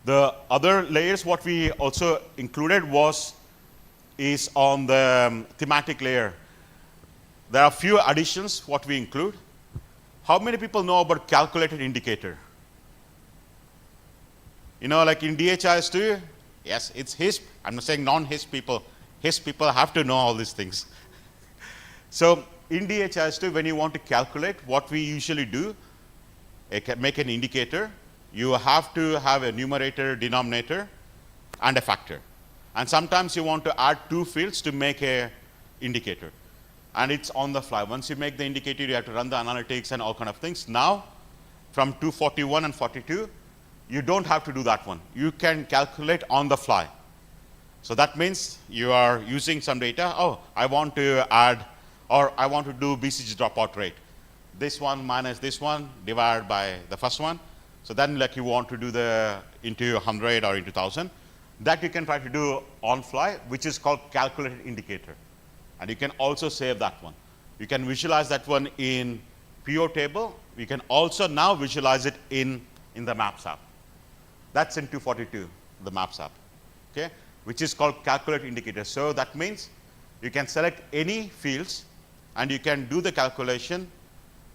The other layers what we also included is on the thematic layer. There are a few additions what we include. How many people know about calculated indicator? You know, like in DHIS2, yes, it's HISP. I'm not saying non-HISP people. HISP people have to know all these things. So in DHIS2, when you want to calculate, what we usually do, make an indicator, you have to have a numerator, denominator, and a factor. And sometimes you want to add two fields to make a indicator. And it's on the fly. Once you make the indicator, you have to run the analytics and all kind of things. Now, from 241 and 42, you don't have to do that one. You can calculate on the fly. So that means you are using some data. Oh, I want to add, or I want to do BCG dropout rate. This one minus this one divided by the first one. So then like you want to do the into 100 or into 1000. That you can try to do on fly, which is called calculated indicator. And you can also save that one. You can visualize that one in PO table. You can also now visualize it in the Maps app. That's in 242, the Maps app, okay? Which is called calculate indicator. So that means you can select any fields and you can do the calculation,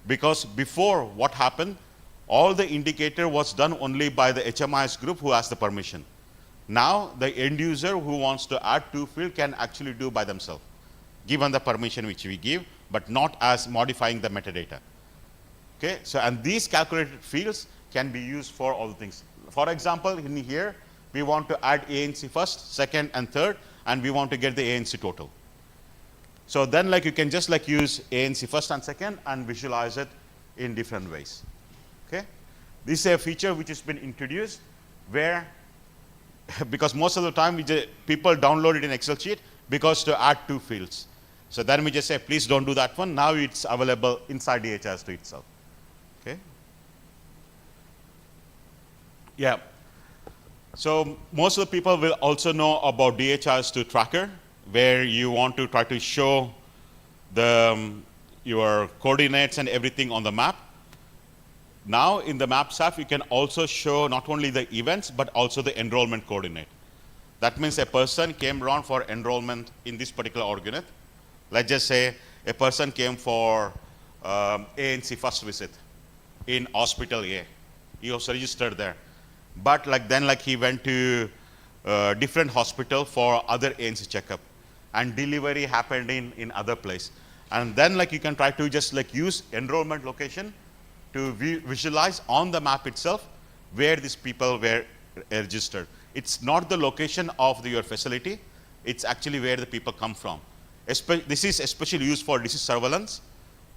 because before what happened, all the indicator was done only by the HMIS group who has the permission. Now the end user who wants to add two fields can actually do by themselves, given the permission which we give, but not as modifying the metadata. Okay, so and these calculated fields can be used for all the things. For example, in here, we want to add ANC first, second, and third, and we want to get the ANC total. So then like you can just like use ANC first and second and visualize it in different ways. Okay, this is a feature which has been introduced where, because most of the time people download it in Excel sheet because to add two fields. So then we just say, please don't do that one. Now it's available inside DHIS2 itself. Okay. Yeah. So most of the people will also know about DHIS2 tracker, where you want to try to show the your coordinates and everything on the map. Now in the Maps app, you can also show not only the events, but also the enrollment coordinate. That means a person came around for enrollment in this particular coordinate. Let's just say a person came for ANC first visit in hospital A. He was registered there. But like then like he went to different hospital for other ANC checkup, and delivery happened in other place. And then like you can try to just like use enrollment location to visualize on the map itself where these people were registered. It's not the location of your facility, it's actually where the people come from. This is especially used for disease surveillance,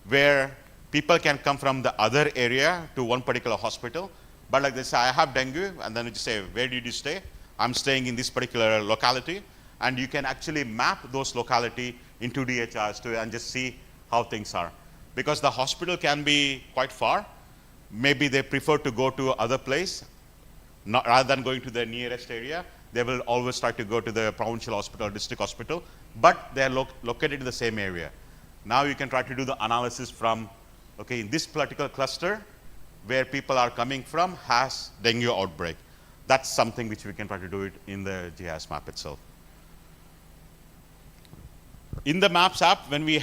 where people can come from the other area to one particular hospital. But like they say, I have dengue, and then you just say, where did you stay? I'm staying in this particular locality. And you can actually map those locality into DHIS2 and just see how things are. Because the hospital can be quite far. Maybe they prefer to go to other place, rather than going to the nearest area. They will always try to go to the provincial hospital, district hospital, but they are located in the same area. Now you can try to do the analysis from, okay, in this particular cluster, where people are coming from has dengue outbreak. That's something which we can try to do it in the GIS map itself. In the Maps app, when we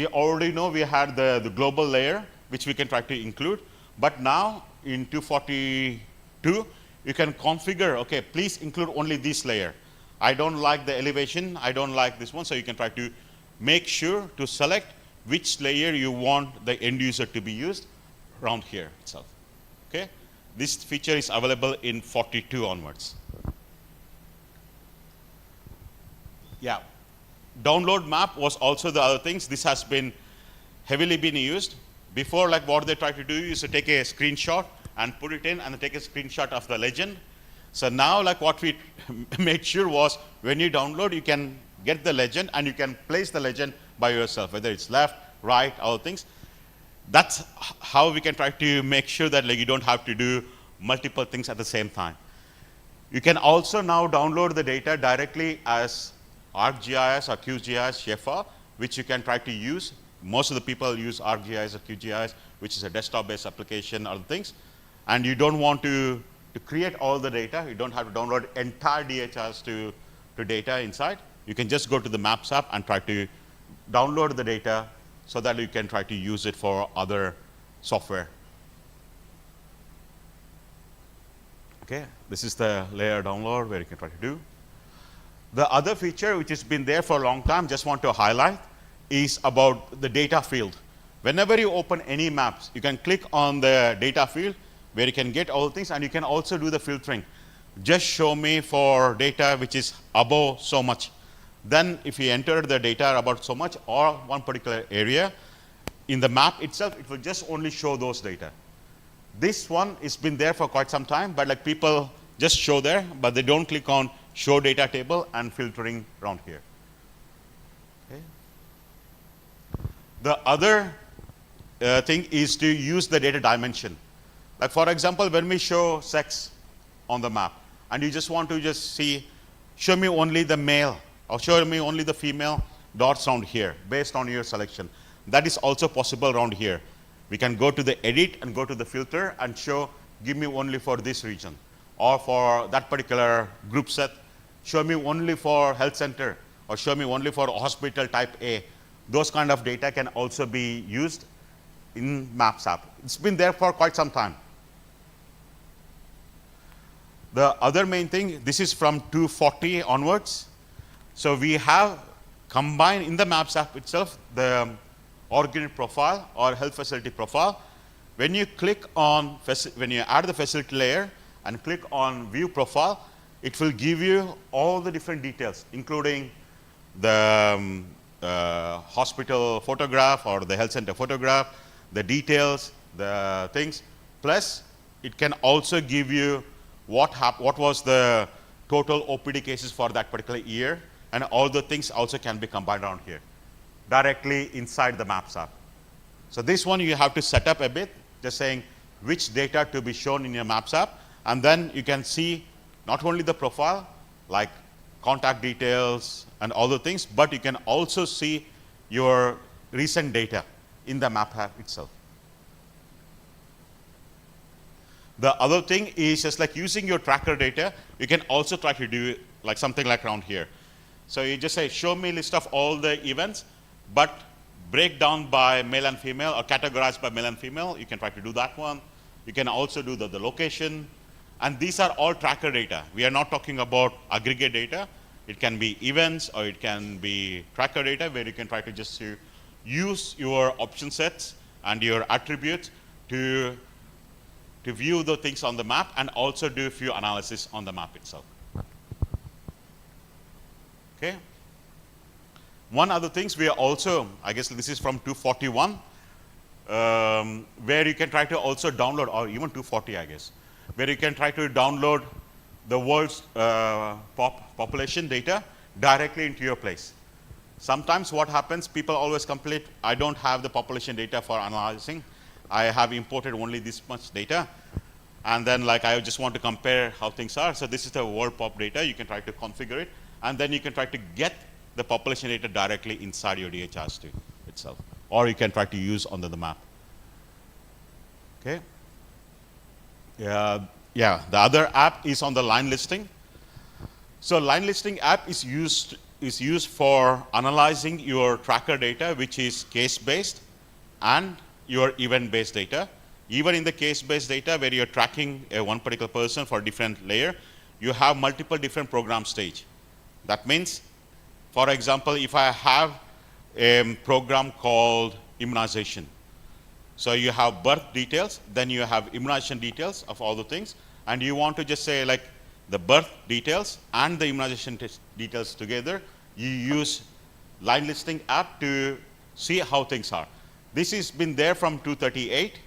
already know we had the global layer, which we can try to include. But now in 242, you can configure, okay, please include only this layer. I don't like the elevation, I don't like this one, so you can try to make sure to select which layer you want the end user to be used around here itself. Okay? This feature is available in 42 onwards. Yeah. Download map was also the other things. This has been heavily been used. Before, like what they try to do is to take a screenshot and put it in and take a screenshot of the legend. So now like what we made sure was when you download, you can get the legend and you can place the legend by yourself, whether it's left, right, all things. That's how we can try to make sure that like you don't have to do multiple things at the same time. You can also now download the data directly as ArcGIS or QGIS, SHEFA, which you can try to use. Most of the people use ArcGIS or QGIS, which is a desktop-based application or things. And you don't want to create all the data. You don't have to download entire DHIS to data inside. You can just go to the Maps app and try to download the data so that you can try to use it for other software. Okay, this is the layer download where you can try to do. The other feature which has been there for a long time, just want to highlight, is about the data field. Whenever you open any maps, you can click on the data field where you can get all things, and you can also do the filtering. Just show me for data which is above so much. Then if you enter the data about so much or one particular area, in the map itself, it will just only show those data. This one has been there for quite some time, but like people just show there, but they don't click on show data table and filtering around here. Okay. The other thing is to use the data dimension. Like for example, when we show sex on the map, and you just want to just see, show me only the male, or show me only the female dots around here, based on your selection. That is also possible around here. We can go to the edit and go to the filter and show, give me only for this region, or for that particular group set, show me only for health center, or show me only for hospital type A. Those kind of data can also be used in Maps app. It's been there for quite some time. The other main thing, this is from 240 onwards. So we have combined in the Maps app itself the organic profile or health facility profile. When you click on, when you add the facility layer and click on view profile, it will give you all the different details, including the hospital photograph or the health center photograph, the details, the things. Plus, it can also give you what was the total OPD cases for that particular year, and all the things also can be combined around here, directly inside the Maps app. So this one you have to set up a bit, just saying which data to be shown in your Maps app, and then you can see not only the profile, like contact details and all the things, but you can also see your recent data in the Map app itself. The other thing is just like using your tracker data, you can also try to do like something like around here. So you just say, show me a list of all the events, but break down by male and female or categorized by male and female. You can try to do that one. You can also do the location. And these are all tracker data. We are not talking about aggregate data. It can be events or it can be tracker data where you can try to just use your option sets and your attributes to view the things on the map and also do a few analysis on the map itself. Okay. One other things we are also, I guess this is from 241, where you can try to also download, or even 240 I guess, where you can try to download the world's population data directly into your place. Sometimes what happens, people always complain, I don't have the population data for analyzing. I have imported only this much data. And then like I just want to compare how things are. So this is the world pop data. You can try to configure it. And then you can try to get the population data directly inside your DHIS2 itself. Or you can try to use under the map. Okay. Yeah, the other app is on the line listing. So line listing app is used for analyzing your tracker data, which is case-based, and your event-based data. Even in the case-based data where you're tracking one particular person for a different layer, you have multiple different program stage. That means, for example, if I have a program called immunization, so you have birth details, then you have immunization details of all the things, and you want to just say like the birth details and the immunization details together, you use line listing app to see how things are. This has been there from 238,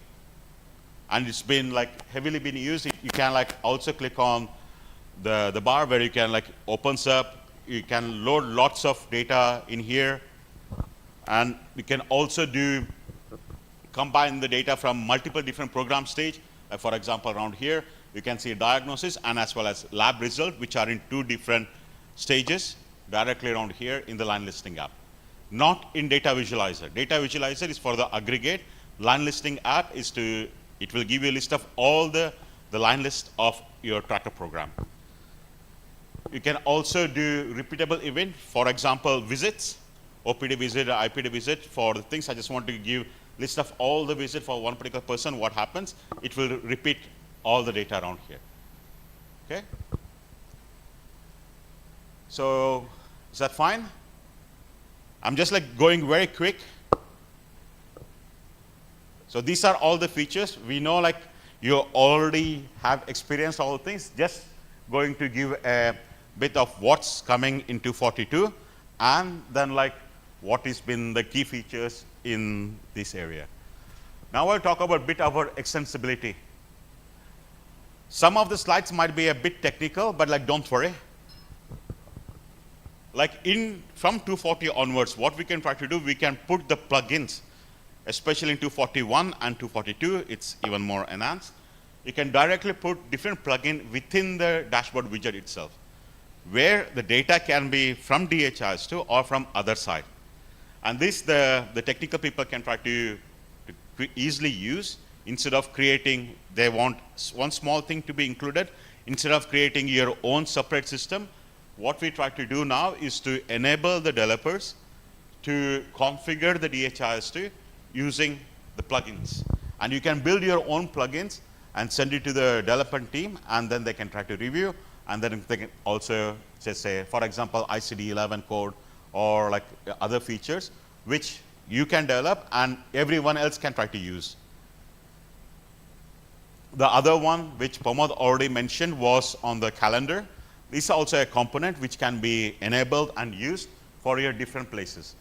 and it's been like heavily been used. You can like also click on the bar where you can like opens up. You can load lots of data in here, and you can also combine the data from multiple different program stage. Like for example, around here you can see diagnosis and as well as lab result, which are in 2 different stages directly around here in the line listing app. Not in data visualizer. Data visualizer is for the aggregate. Line listing app is it will give you a list of all the line list of your tracker program. You can also do repeatable event, for example, visits, OPD visit or IPD visit for the things. I just want to give list of all the visits for one particular person, what happens. It will repeat all the data around here. Okay. So is that fine? I'm just like going very quick. So these are all the features. We know like you already have experienced all the things. Just going to give a bit of what's coming in 242 and then like what has been the key features in this area. Now I'll talk about a bit about extensibility. Some of the slides might be a bit technical, but like don't worry. Like from 240 onwards, what we can try to do, we can put the plugins, especially in 241 and 242, it's even more enhanced. You can directly put different plugin within the dashboard widget itself, where the data can be from DHIS2 or from other side. And this, the technical people can try to easily use. Instead of creating, they want one small thing to be included. Instead of creating your own separate system, what we try to do now is to enable the developers to configure the DHIS2 using the plugins. And you can build your own plugins and send it to the development team, and then they can try to review, and then they can also just say, for example, ICD-11 code or like other features which you can develop and everyone else can try to use. The other one which Pramod already mentioned was on the calendar. This is also a component which can be enabled and used for your different places.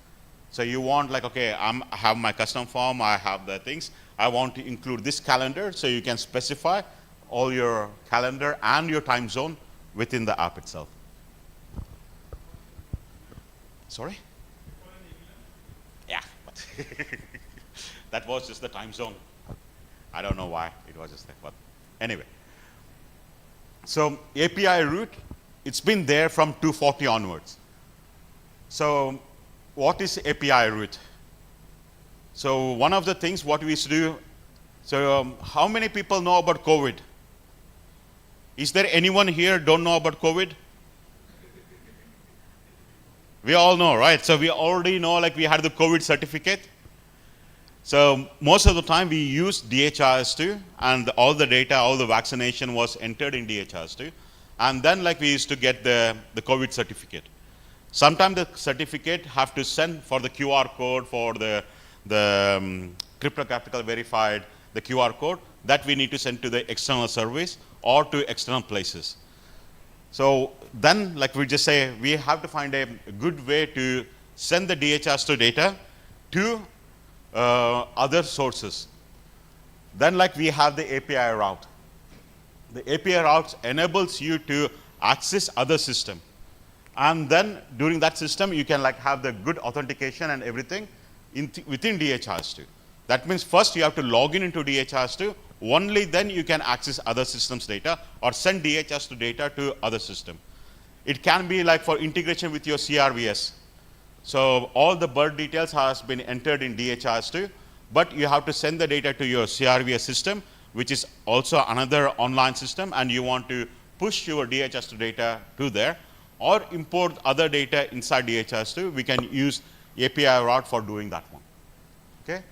So you want like, okay, I have my custom form, I have the things, I want to include this calendar, so you can specify all your calendar and your time zone within the app itself. Sorry? Yeah, but that was just the time zone. I don't know why it was just that, but anyway. So API route, it's been there from 240 onwards. So what is API route? So one of the things what we used to do, so how many people know about COVID? Is there anyone here don't know about COVID? We all know, right? So we already know, like we had the COVID certificate. So most of the time we use DHIS2 and all the data, all the vaccination was entered in DHIS2. And then like we used to get the COVID certificate. Sometimes the certificate have to send for the QR code, for the cryptographical verified, the QR code, that we need to send to the external service or to external places. So then like we just say, we have to find a good way to send the DHIS2 data to other sources. Then like we have the API route. The API route enables you to access other system. And then during that system, you can like have the good authentication and everything within DHIS2. That means first you have to log in into DHIS2, only then you can access other systems data or send DHIS2 data to other system. It can be like for integration with your CRVS. So all the birth details has been entered in DHIS2, but you have to send the data to your CRVS system, which is also another online system, and you want to push your DHIS2 data to there, or import other data inside DHIS2. We can use API route for doing that one. Okay,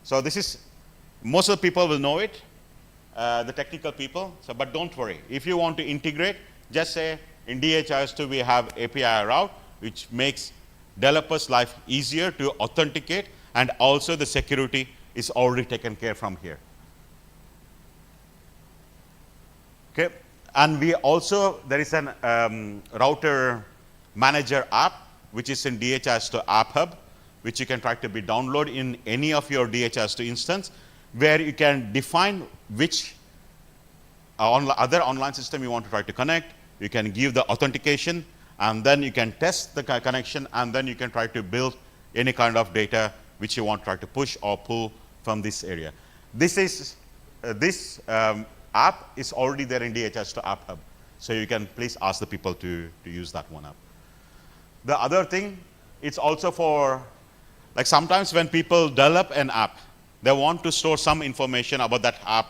so this is, most of the people will know it, the technical people. So, but don't worry. If you want to integrate, just say in DHIS2 we have API route, which makes developers' life easier to authenticate, and also the security is already taken care from here. Okay, and we also, there is an router manager app, which is in DHIS2 App Hub, which you can try to be download in any of your DHIS2 instance, where you can define which other online system you want to try to connect. You can give the authentication, and then you can test the connection, and then you can try to build any kind of data which you want to try to push or pull from this area. This is app is already there in DHIS2 App Hub, so you can please ask the people to use that one up. The other thing, it's also for, like sometimes when people develop an app, they want to store some information about that app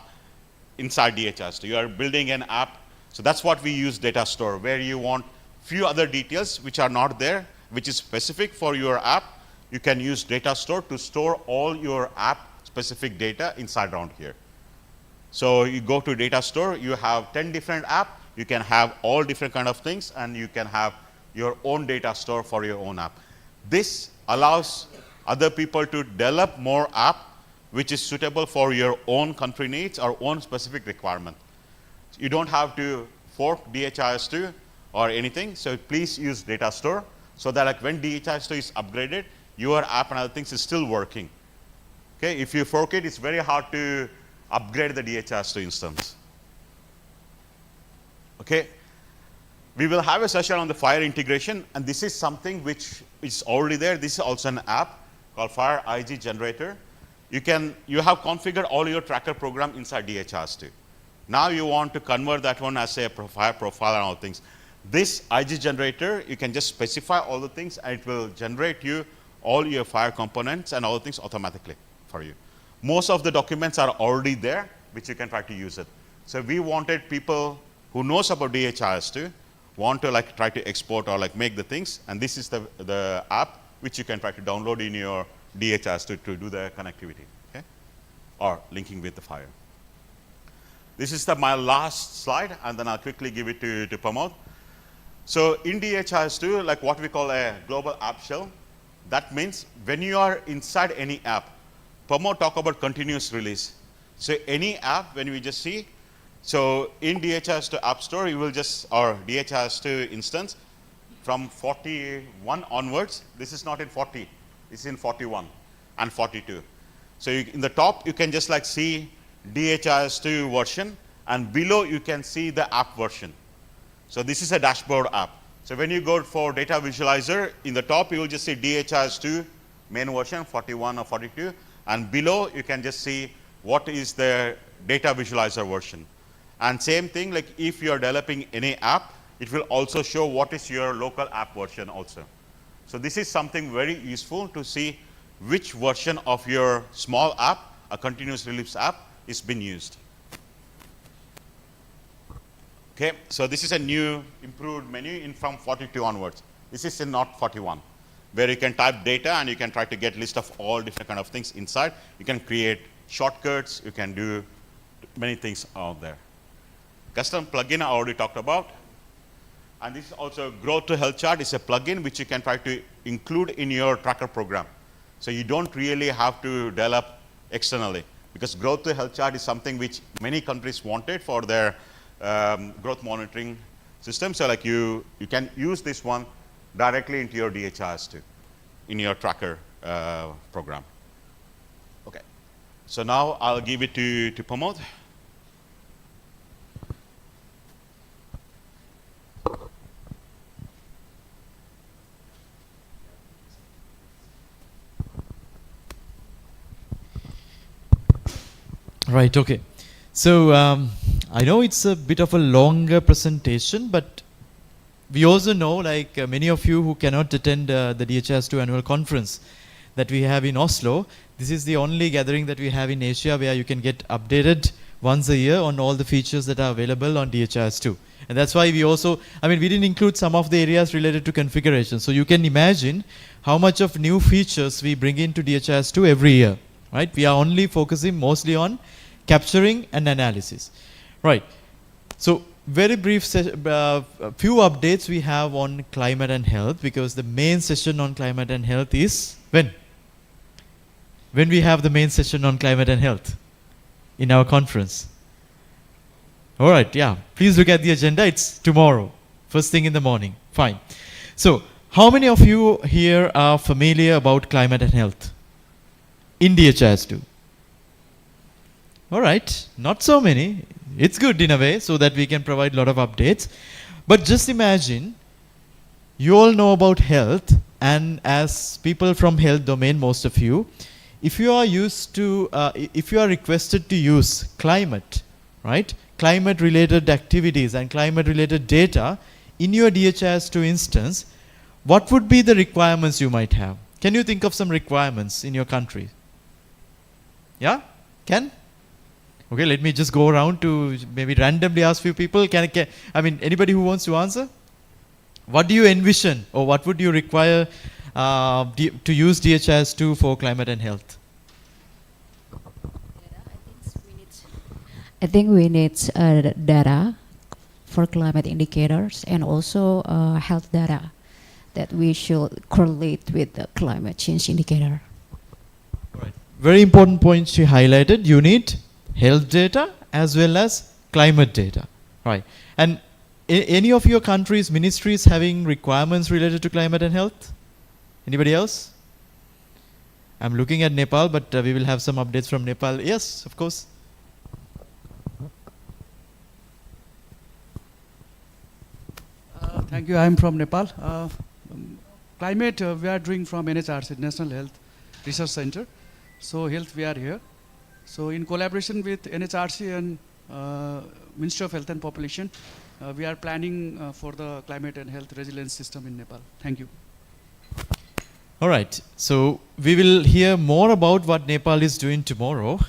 inside DHIS2. You are building an app, so that's what we use data store, where you want few other details which are not there, which is specific for your app. You can use data store to store all your app specific data inside around here. So you go to data store, you have 10 different apps, you can have all different kind of things, and you can have your own data store for your own app. This allows other people to develop more app which is suitable for your own country needs or own specific requirement. You don't have to fork DHIS2 or anything, so please use data store so that like when DHIS2 is upgraded, your app and other things is still working. Okay, if you fork it, it's very hard to upgrade the DHIS2 instance. Okay, we will have a session on the Fire integration, and this is something which is already there. This is also an app called Fire IG Generator. You have configured all your tracker program inside DHIS2. Now you want to convert that one as a fire profile and all things. This IG generator, you can just specify all the things, and it will generate you all your fire components and all the things automatically for you. Most of the documents are already there, which you can try to use it. So we wanted people who knows about DHIS2 want to like try to export or like make the things, and this is the app which you can try to download in your DHIS2 to do the connectivity, okay, or linking with the fire. This is my last slide, and then I'll quickly give it to Pramod. So in DHIS2, like what we call a global app shell, that means when you are inside any app, Pramod talk about continuous release. So any app, when we just see, so in DHIS2 App Store, you will just, or DHIS2 instance, from 41 onwards, this is not in 40, it's in 41 and 42. So in the top, you can just like see DHIS2 version, and below you can see the app version. So this is a dashboard app. So when you go for data visualizer, in the top you will just see DHIS2 main version 41 or 42, and below you can just see what is the data visualizer version. And same thing, like if you are developing any app, it will also show what is your local app version also. So this is something very useful to see which version of your small app, a continuous release app, is being used. Okay, so this is a new improved menu in from 42 onwards. This is in not 41, where you can type data and you can try to get list of all different kind of things inside. You can create shortcuts, you can do many things out there. Custom plugin I already talked about. And this is also Growth to Health Chart is a plugin which you can try to include in your tracker program. So you don't really have to develop externally, because Growth to Health Chart is something which many countries wanted for their growth monitoring system. So like you can use this one directly into your DHIS2 in your tracker program. Okay, so now I'll give it to Pramod. Right, okay. So I know it's a bit of a longer presentation, but we also know, like many of you who cannot attend the DHIS2 annual conference that we have in Oslo, this is the only gathering that we have in Asia where you can get updated once a year on all the features that are available on DHIS2. And that's why we also, we didn't include some of the areas related to configuration. So you can imagine how much of new features we bring into DHIS2 every year, right? We are only focusing mostly on capturing and analysis. Right. So very brief few updates we have on climate and health, because the main session on climate and health is when? When we have the main session on climate and health in our conference. All right, yeah. Please look at the agenda. It's tomorrow, first thing in the morning. Fine. So how many of you here are familiar about climate and health in DHIS2? All right, not so many. It's good in a way so that we can provide a lot of updates. But just imagine, you all know about health, and as people from health domain, most of you, if you are used to, if you are requested to use climate, right? Climate related activities and climate related data in your DHIS2 instance, what would be the requirements you might have? Can you think of some requirements in your country? Yeah? Can? Okay, let me just go around to maybe randomly ask few people. Anybody who wants to answer? What do you envision, or what would you require to use DHIS2 for climate and health? I think we need data for climate indicators and also health data that we should correlate with the climate change indicator. Very important points you highlighted. You need health data as well as climate data, right? And any of your countries' ministries having requirements related to climate and health? Anybody else? I'm looking at Nepal, but we will have some updates from Nepal. Yes, of course. Thank you. I'm from Nepal. Climate we are doing from NHRC, National Health Research Center. So health we are here. So in collaboration with NHRC and Ministry of Health and Population, we are planning for the climate and health resilience system in Nepal. Thank you. All right. So we will hear more about what Nepal is doing tomorrow.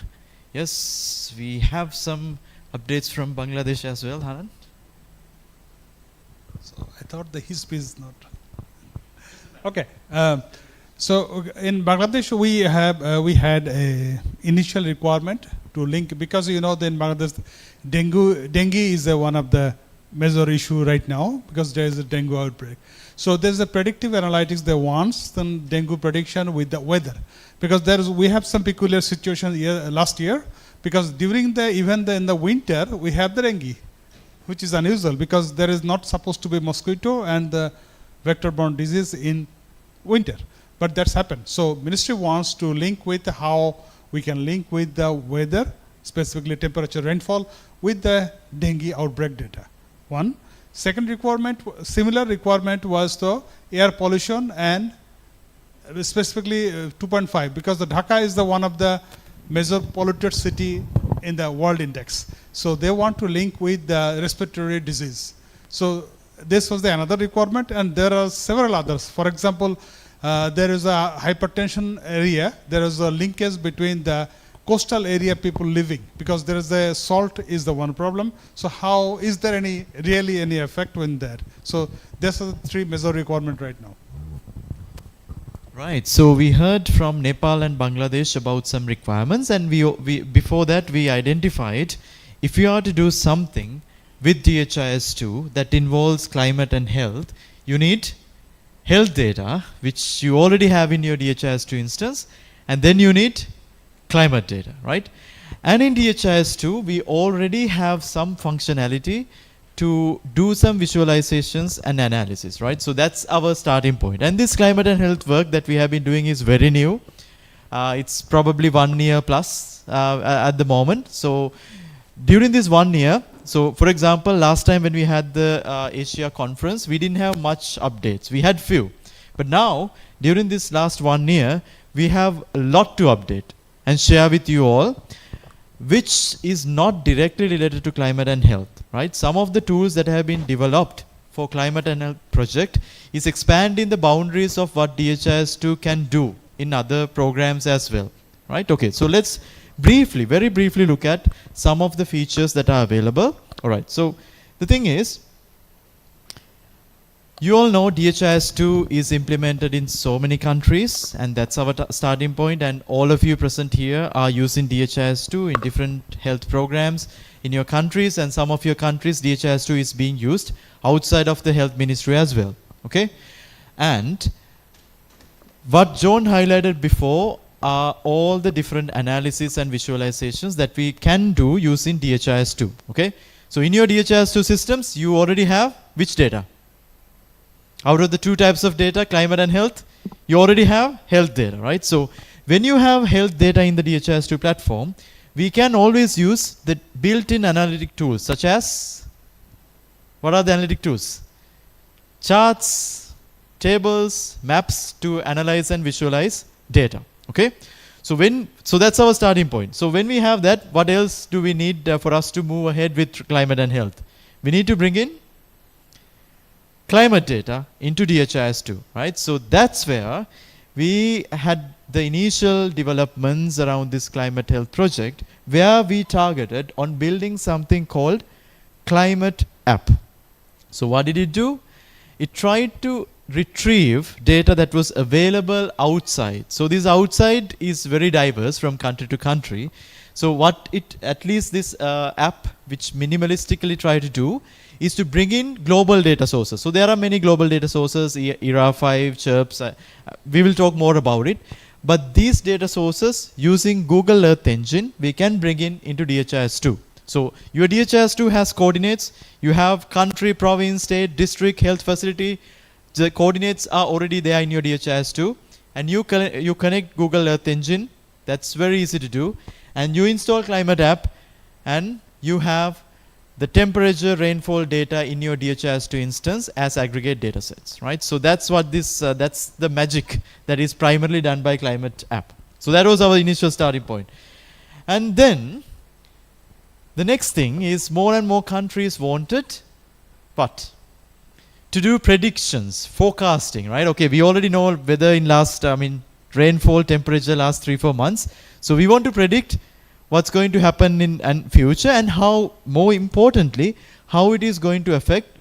Yes, we have some updates from Bangladesh as well, Hanan. So I thought the HISP is not. Okay. So in Bangladesh, we had a initial requirement to link, because you know in Bangladesh, dengue is one of the major issue right now because there is a dengue outbreak. So there's a predictive analytics that wants some dengue prediction with the weather, because we have some peculiar situation last year, because during in the winter we have the dengue, which is unusual because there is not supposed to be mosquito and the vector-borne disease in winter. But that's happened. So ministry wants to link with how we can link with the weather, specifically temperature, rainfall, with the dengue outbreak data. One. Second requirement, similar requirement was the air pollution and specifically 2.5, because the Dhaka is the one of the major polluted city in the world index. So they want to link with the respiratory disease. So this was the another requirement, and there are several others. For example, there is a hypertension area. There is a linkage between the coastal area people living, because there is a salt is the one problem. So how is there really any effect in that? So these are the three major requirements right now. Right. So we heard from Nepal and Bangladesh about some requirements, and we before that we identified if you are to do something with DHIS2 that involves climate and health, you need health data, which you already have in your DHIS2 instance, and then you need climate data, right? And in DHIS2, we already have some functionality to do some visualizations and analysis, right? So that's our starting point. And this climate and health work that we have been doing is very new. It's probably 1 year plus at the moment. So during this 1 year, so for example, last time when we had the Asia conference, we didn't have much updates. We had few. But now, during this last 1 year, we have a lot to update and share with you all, which is not directly related to climate and health, right? Some of the tools that have been developed for climate and health project is expanding the boundaries of what DHIS2 can do in other programs as well, right? Okay, so let's briefly, very briefly look at some of the features that are available. All right, so the thing is, you all know DHIS2 is implemented in so many countries, and that's our starting point, and all of you present here are using DHIS2 in different health programs in your countries, and some of your countries DHIS2 is being used outside of the health ministry as well, okay? And what John highlighted before are all the different analysis and visualizations that we can do using DHIS2, okay? So in your DHIS2 systems, you already have which data? Out of the two types of data, climate and health, you already have health data, right? So when you have health data in the DHIS2 platform, we can always use the built-in analytic tools, such as, what are the analytic tools? Charts, tables, maps to analyze and visualize data, okay? So that's our starting point. So when we have that, what else do we need for us to move ahead with climate and health? We need to bring in climate data into DHIS2, right? So that's where we had the initial developments around this climate health project, where we targeted on building something called climate app. So what did it do? It tried to retrieve data that was available outside. So this outside is very diverse from country to country. So what it, at least this app, which minimalistically try to do, is to bring in global data sources. So there are many global data sources, ERA5, CHIRPS, we will talk more about it. But these data sources, using Google Earth Engine, we can bring in into DHIS2. So your DHIS2 has coordinates. You have country, province, state, district, health facility. The coordinates are already there in your DHIS2. And you connect Google Earth Engine. That's very easy to do. And you install Climate app. And you have the temperature, rainfall data in your DHIS2 instance as aggregate data sets, right? So that's what this, that's the magic that is primarily done by Climate app. So that was our initial starting point. And then the next thing is more and more countries wanted what? To do predictions, forecasting, right? Okay, we already know weather in last, rainfall, temperature last 3-4 months. So we want to predict what's going to happen in future, and how, more importantly, how it is going to affect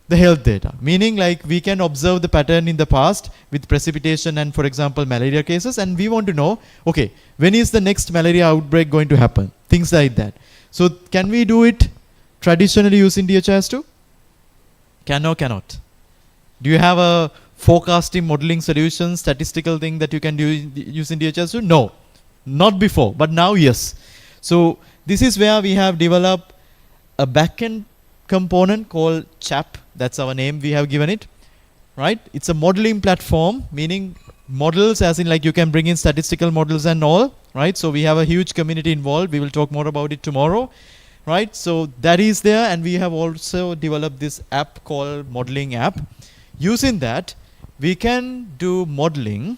the health data. Meaning, like, we can observe the pattern in the past with precipitation and, for example, malaria cases, and we want to know, okay, when is the next malaria outbreak going to happen? Things like that. So can we do it traditionally using DHIS2? Can or cannot? Do you have a forecasting modeling solution, statistical thing that you can do using DHIS2? No, not before, but now yes. So this is where we have developed a backend component called CHAP. That's our name we have given it, right? It's a modeling platform, meaning models as in like you can bring in statistical models and all, right? So we have a huge community involved. We will talk more about it tomorrow, right? So that is there, and we have also developed this app called Modeling app. Using that, we can do modeling,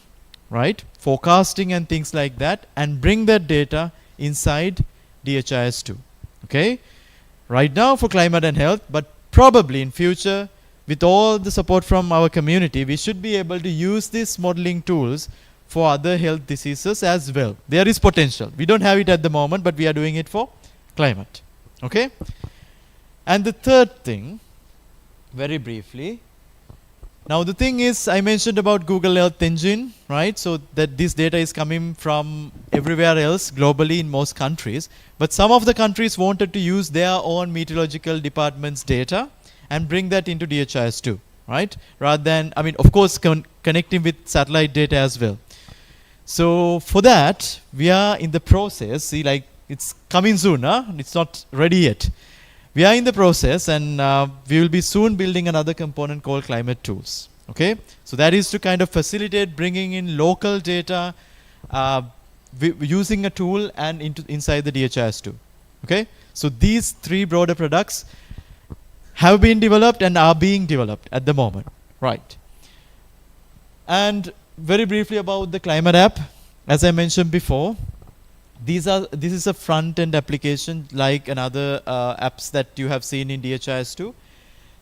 right? Forecasting and things like that, and bring that data inside DHIS2, okay? Right now for climate and health, but probably in future, with all the support from our community, we should be able to use these modeling tools for other health diseases as well. There is potential. We don't have it at the moment, but we are doing it for climate, okay? And the third thing, very briefly, now the thing is, I mentioned about Google Earth Engine, right? So that this data is coming from everywhere else globally in most countries. But some of the countries wanted to use their own meteorological department's data and bring that into DHIS2, right? Rather than, of course, connecting with satellite data as well. So for that, we are in the process. See, like, it's coming soon, huh? It's not ready yet. We are in the process, and we will be soon building another component called Climate Tools. Okay, so that is to kind of facilitate bringing in local data using a tool and inside the DHIS2. Okay, so these three broader products have been developed and are being developed at the moment, right? And very briefly about the Climate app, as I mentioned before. This is a front-end application like another apps that you have seen in DHIS2.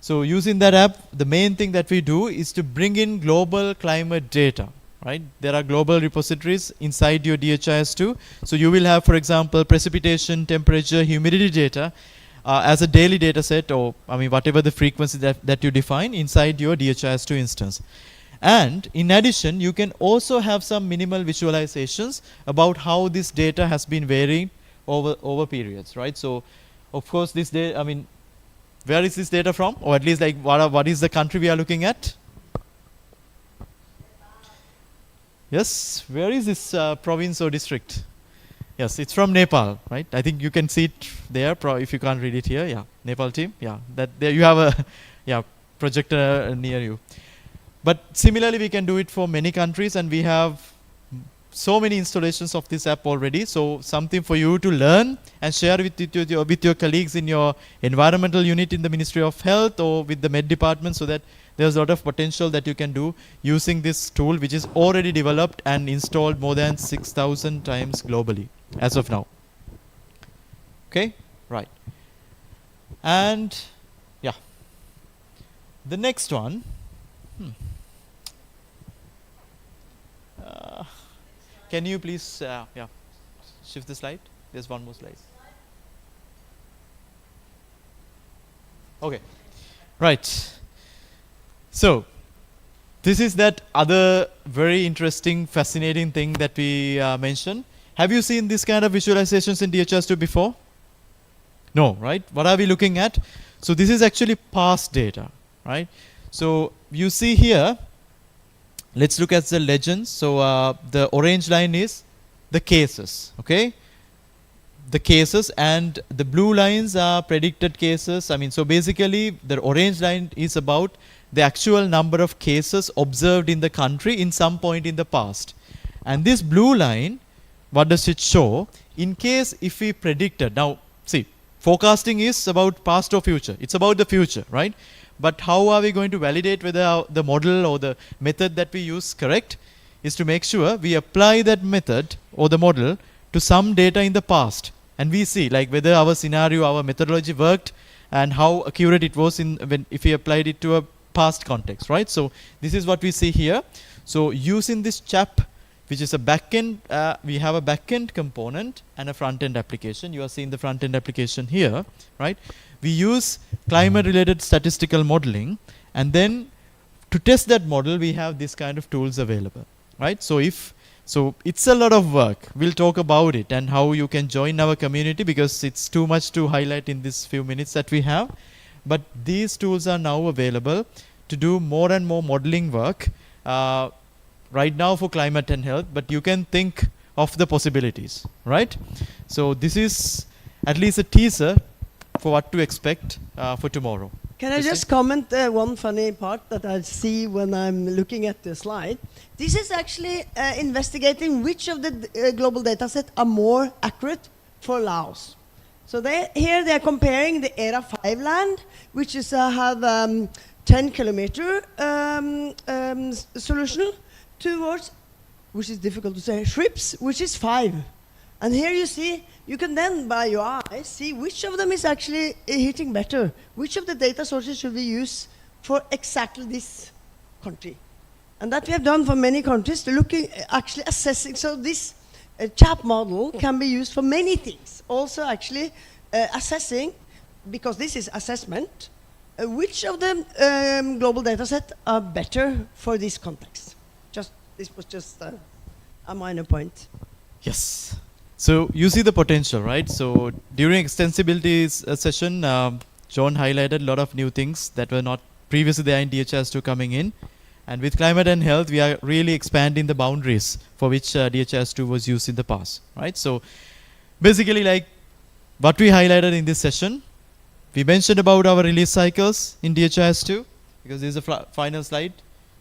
So using that app, the main thing that we do is to bring in global climate data, right? There are global repositories inside your DHIS2. So you will have, for example, precipitation, temperature, humidity data as a daily data set, or whatever the frequency that you define inside your DHIS2 instance. And in addition, you can also have some minimal visualizations about how this data has been varying over periods, right? So, of course, this data, where is this data from? Or at least, like, what is the country we are looking at? Yes, where is this province or district? Yes, it's from Nepal, right? I think you can see it there, if you can't read it here. Yeah, Nepal team. Yeah, that there you have a projector near you. But similarly, we can do it for many countries, and we have so many installations of this app already. So something for you to learn and share with your colleagues in your environmental unit in the Ministry of Health or with the Med department, so that there's a lot of potential that you can do using this tool, which is already developed and installed more than 6,000 times globally as of now. Okay, right. And yeah, the next one. Can you please shift the slide? There's one more slide. Okay, right. So this is that other very interesting, fascinating thing that we mentioned. Have you seen this kind of visualizations in DHIS2 before? No, right? What are we looking at? So this is actually past data, right? So you see here, let's look at the legends. So the orange line is the cases, okay? The cases, and the blue lines are predicted cases. I mean, so basically the orange line is about the actual number of cases observed in the country in some point in the past. And this blue line, what does it show? In case if we predicted, now see, forecasting is about past or future. It's about the future, right? But how are we going to validate whether the model or the method that we use correct? Is to make sure we apply that method or the model to some data in the past. And we see like whether our scenario, our methodology worked and how accurate it was if we applied it to a past context, right? So this is what we see here. So using this CHAP, which is a backend, we have a backend component and a front-end application. You are seeing the front-end application here, right? We use climate-related statistical modeling, and then to test that model, we have this kind of tools available, right? So it's a lot of work. We'll talk about it and how you can join our community, because it's too much to highlight in this few minutes that we have. But these tools are now available to do more and more modeling work right now for climate and health, but you can think of the possibilities, right? So this is at least a teaser for what to expect for tomorrow. Can I just comment one funny part that I see when I'm looking at the slide? This is actually investigating which of the global data set are more accurate for Laos. So here they are comparing the ERA 5 land, which is have 10-kilometer solution, towards, which is difficult to say, SHRIPS, which is 5. And here you see, you can then, by your eyes, see which of them is actually hitting better. Which of the data sources should we use for exactly this country? And that we have done for many countries, to looking, actually assessing. So this CHAP model can be used for many things. Also actually assessing, because this is assessment, which of the global data set are better for this context. This was just a minor point. Yes. So you see the potential, right? So during extensibility session, John highlighted a lot of new things that were not previously there in DHIS2 coming in. And with climate and health, we are really expanding the boundaries for which DHIS2 was used in the past, right? So basically, like what we highlighted in this session, we mentioned about our release cycles in DHIS2, because this is the final slide,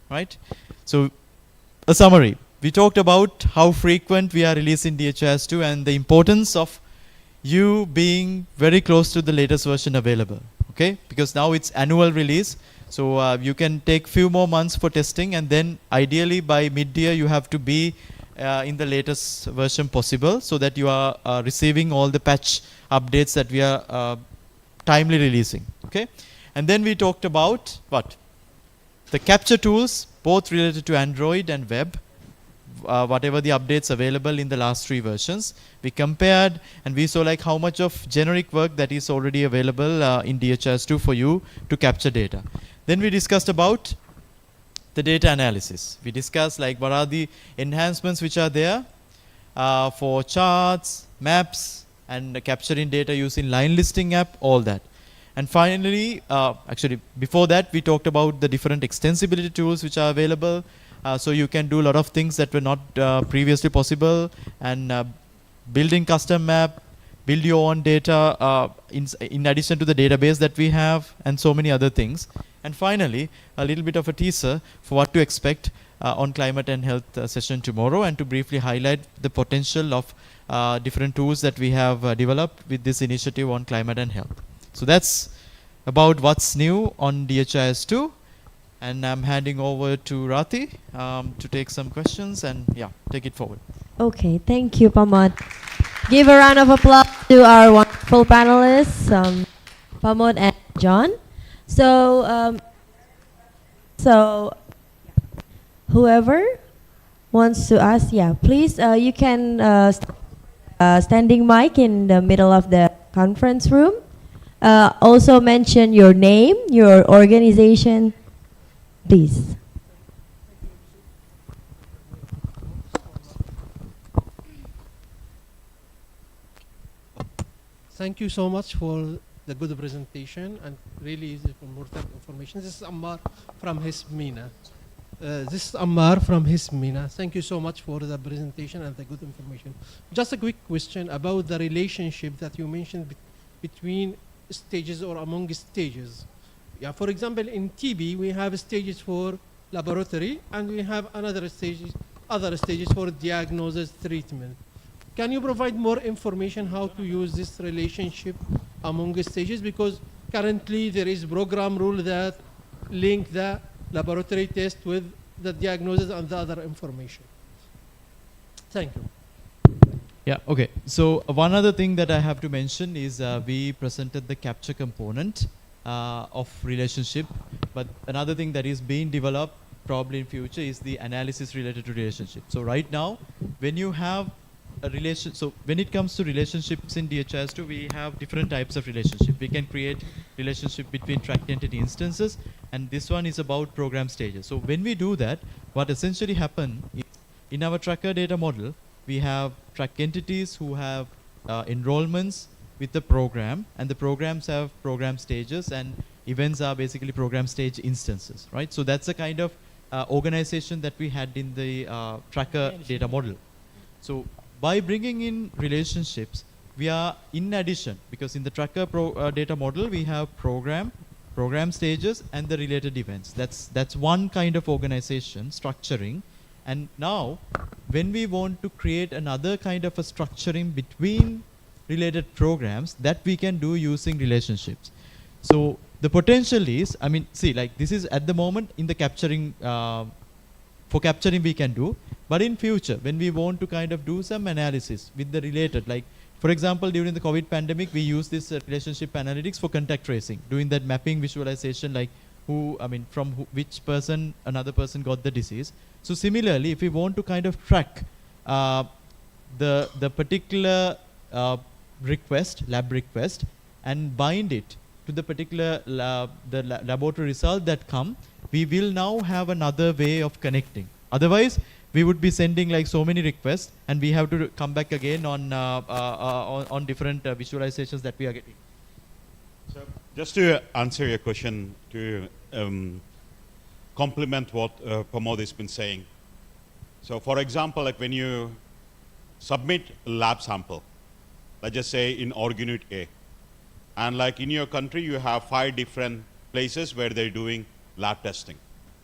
right? So a summary. We talked about how frequent we are releasing DHIS2 and the importance of you being very close to the latest version available, okay? Because now it's annual release, so you can take few more months for testing, and then ideally by mid-year you have to be in the latest version possible, so that you are receiving all the patch updates that we are timely releasing, okay? And then we talked about what? The capture tools, both related to Android and web, whatever the updates available in the last 3 versions. We compared and we saw like how much of generic work that is already available in DHIS2 for you to capture data. Then we discussed about the data analysis. We discussed like what are the enhancements which are there for charts, maps, and capturing data using line listing app, all that. And finally, actually before that, we talked about the different extensibility tools which are available. So you can do a lot of things that were not previously possible, and building custom map, build your own data in addition to the database that we have, and so many other things. And finally, a little bit of a teaser for what to expect on climate and health session tomorrow, and to briefly highlight the potential of different tools that we have developed with this initiative on climate and health. So that's about what's new on DHIS2. And I'm handing over to Rati to take some questions and take it forward. Okay, thank you, Pamod. Give a round of applause to our wonderful panelists, Pamod and John. So whoever wants to ask, please, you can standing mic in the middle of the conference room. Also mention your name, your organization, please. Thank you so much for the good presentation and really important information. This is Ammar from Hismina. Thank you so much for the presentation and the good information. Just a quick question about the relationship that you mentioned between stages or among stages. Yeah, for example, in TB, we have stages for laboratory and we have other stages for diagnosis treatment. Can you provide more information how to use this relationship among stages? Because currently there is program rule that link the laboratory test with the diagnosis and the other information. Thank you. Yeah, okay. So one other thing that I have to mention is we presented the capture component of relationship, but another thing that is being developed probably in future is the analysis related to relationship. So right now, when you have a relation, so when it comes to relationships in DHIS2, we have different types of relationship. We can create relationship between tracked entity instances, and this one is about program stages. So when we do that, what essentially happens is in our tracker data model, we have tracked entities who have enrollments with the program, and the programs have program stages, and events are basically program stage instances, right? So that's the kind of organization that we had in the tracker data model. So by bringing in relationships, we are in addition, because in the tracker data model, we have program stages, and the related events. That's one kind of organization structuring. And now, when we want to create another kind of a structuring between related programs, that we can do using relationships. So the potential is, I mean, see, like this is at the moment in the capturing, for capturing we can do, but in future, when we want to kind of do some analysis with the related, like for example, during the COVID pandemic, we use this relationship analytics for contact tracing, doing that mapping visualization, like which person, another person got the disease. So similarly, if we want to kind of track the particular lab request, and bind it to the particular laboratory result that come, we will now have another way of connecting. Otherwise, we would be sending like so many requests, and we have to come back again on different visualizations that we are getting. So just to answer your question, to complement what Pramod has been saying. So for example, like when you submit a lab sample, let's just say in org unit A, and like in your country, you have 5 different places where they're doing lab testing.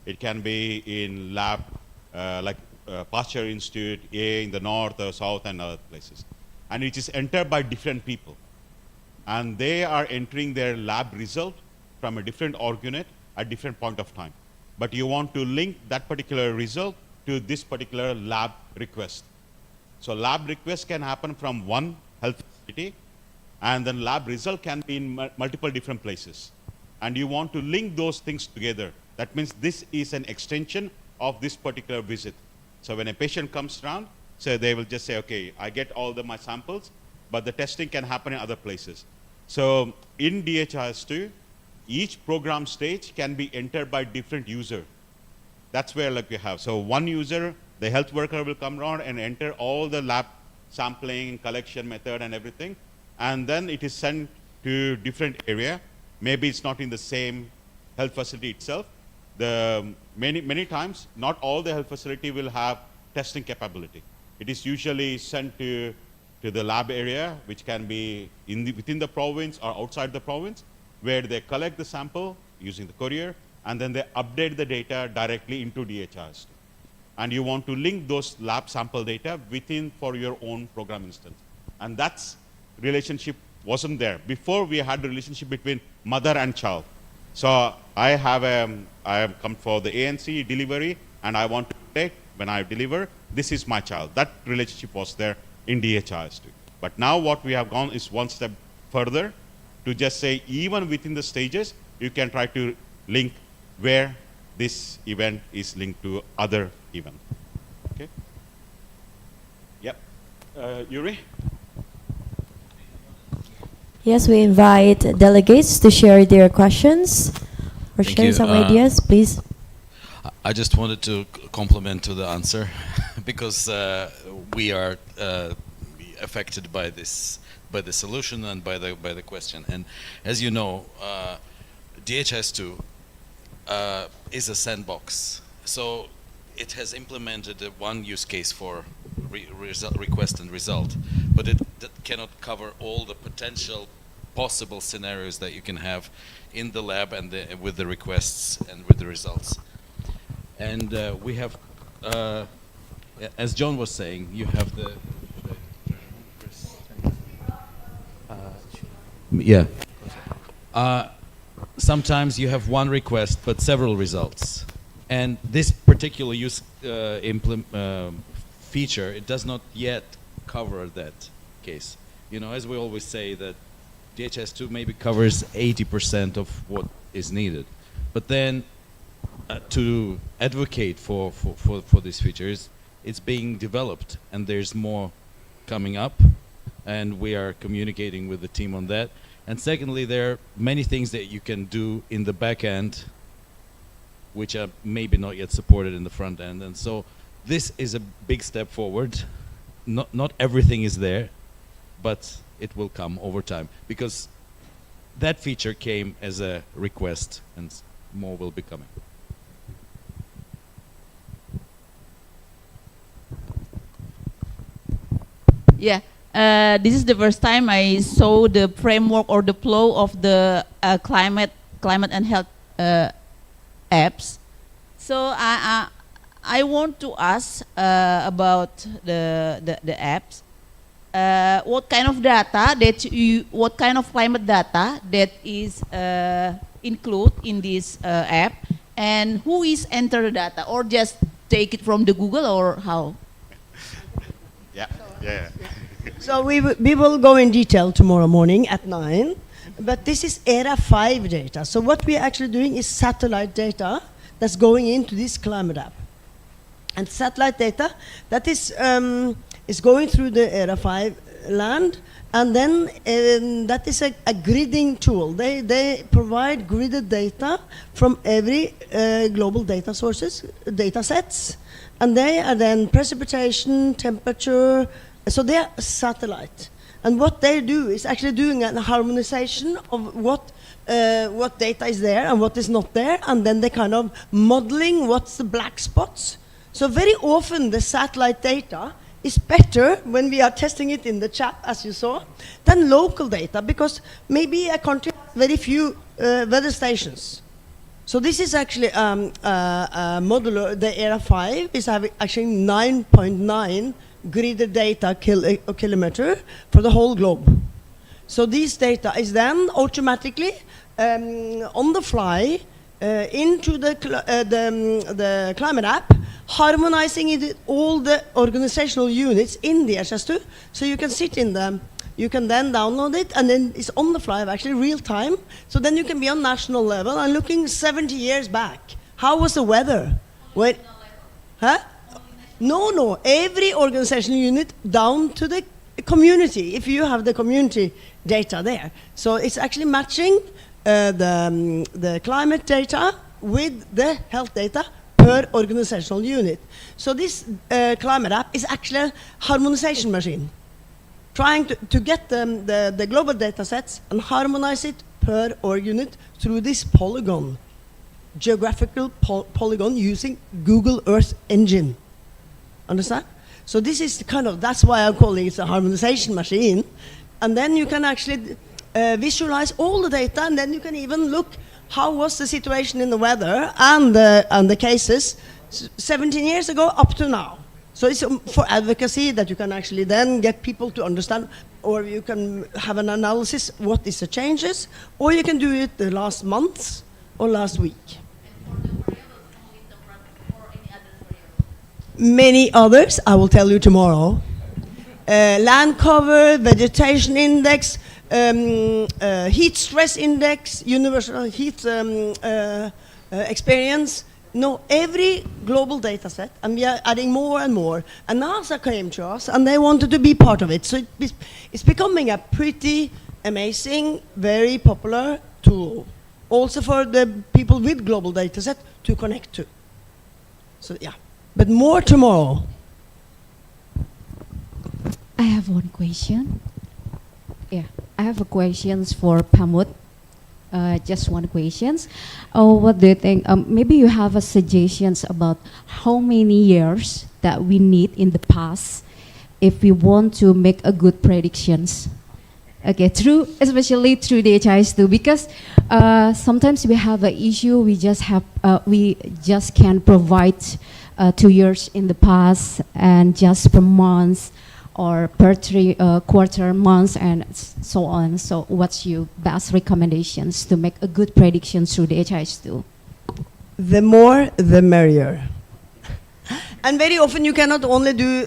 It can be in lab like Pasteur Institute, A in the north or south and other places. And it is entered by different people. And they are entering their lab result from a different org unit at different point of time. But you want to link that particular result to this particular lab request. So lab request can happen from one health facility, and then lab result can be in multiple different places. And you want to link those things together. That means this is an extension of this particular visit. So when a patient comes around, so they will just say, okay, I get all my samples, but the testing can happen in other places. So in DHIS2, each program stage can be entered by different user. That's where like we have. So one user, the health worker will come around and enter all the lab sampling, collection method and everything. And then it is sent to different area. Maybe it's not in the same health facility itself. Many times, not all the health facility will have testing capability. It is usually sent to the lab area, which can be within the province or outside the province, where they collect the sample using the courier, and then they update the data directly into DHIS2. And you want to link those lab sample data for your own program instance. And that's relationship wasn't there. Before, we had the relationship between mother and child. So I have come for the ANC delivery, and I want to take, when I deliver, this is my child. That relationship was there in DHIS2. But now what we have gone is one step further to just say, even within the stages, you can try to link where this event is linked to other event. Okay? Yep. Yuri? Yes, we invite delegates to share their questions or Thank share you. some ideas, please. I just wanted to compliment to the answer because we are affected by this by the solution and by the question. And as you know, DHIS2 is a sandbox. So it has implemented one use case for request and result, but it cannot cover all the potential possible scenarios that you can have in the lab and with the requests and with the results. And we have, as John was saying, you have the yeah. Sometimes you have one request but several results, and this particular use feature, it does not yet cover that case. You know, as we always say, that DHIS2 maybe covers 80% of what is needed, but then to advocate for these features, it's being developed, and there's more coming up, and we are communicating with the team on that. And secondly, there are many things that you can do in the back end which are maybe not yet supported in the front end. And so this is a big step forward. Not everything is there, but it will come over time, because that feature came as a request and more will be coming. Yeah. This is the first time I saw the framework or the flow of the climate and health apps. So I want to ask about the apps. What kind of data what kind of climate data that is included in this app, and who is enter the data, or just take it from the Google, or how? Yeah. So we will go in detail tomorrow morning at 9, but this is ERA 5 data. So what we are actually doing is satellite data that's going into this climate app. And satellite data, that is going through the ERA 5 land, and then that is a gridding tool. They provide gridded data from every global data sets, and they are then precipitation, temperature. So they are satellite, and what they do is actually doing a harmonization of what data is there and what is not there, and then they kind of modeling what's the black spots. So very often the satellite data is better when we are testing it in the chat, as you saw, than local data, because maybe a country has very few weather stations. So this is actually modular. The ERA 5 is having actually 9.9 gridded data kilometer for the whole globe. So this data is then automatically on the fly into the climate app, harmonizing it with all the organizational units in the DHIS2. So you can sit in them, you can then download it, and then it's on the fly, actually real time. So then you can be on national level and looking 70 years back. How was the weather? No, every organizational unit down to the community, if you have the community data there. So it's actually matching the climate data with the health data per organizational unit. So this climate app is actually a harmonization machine, trying to get the global data sets and harmonize it per org unit through this polygon, geographical polygon using Google Earth Engine. Understand? So this is that's why I'm calling it a harmonization machine. And then you can actually visualize all the data, and then you can even look how was the situation in the weather and the cases 17 years ago up to now. So it's for advocacy that you can actually then get people to understand, or you can have an analysis, what is the changes, or you can do it the last month or last week. Many others, I will tell you tomorrow. Land cover, vegetation index, heat stress index, universal heat experience. No, every global data set, and we are adding more and more. And NASA came to us, and they wanted to be part of it. So it's becoming a pretty amazing, very popular tool, also for the people with global data set to connect to. So yeah. But more tomorrow. I have one question. Yeah, I have a questions for Pamut. Just one questions. What do you think? Maybe you have a suggestions about how many years that we need in the past if we want to make a good predictions. Okay, especially through the DHIS2, because sometimes we have an issue. We just can't provide 2 years in the past and just per month or per quarter months and so on. So what's your best recommendations to make a good prediction through the DHIS2? The more, the merrier. And very often you cannot only do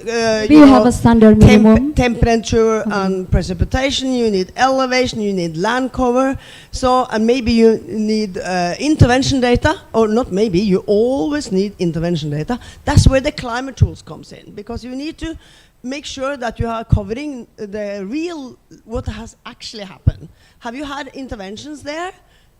you have a standard minimum? Temperature and precipitation, you need elevation, you need land cover. So and maybe you need intervention data, or not maybe, you always need intervention data. That's where the climate tools comes in, because you need to make sure that you are covering the real, what has actually happened. Have you had interventions there?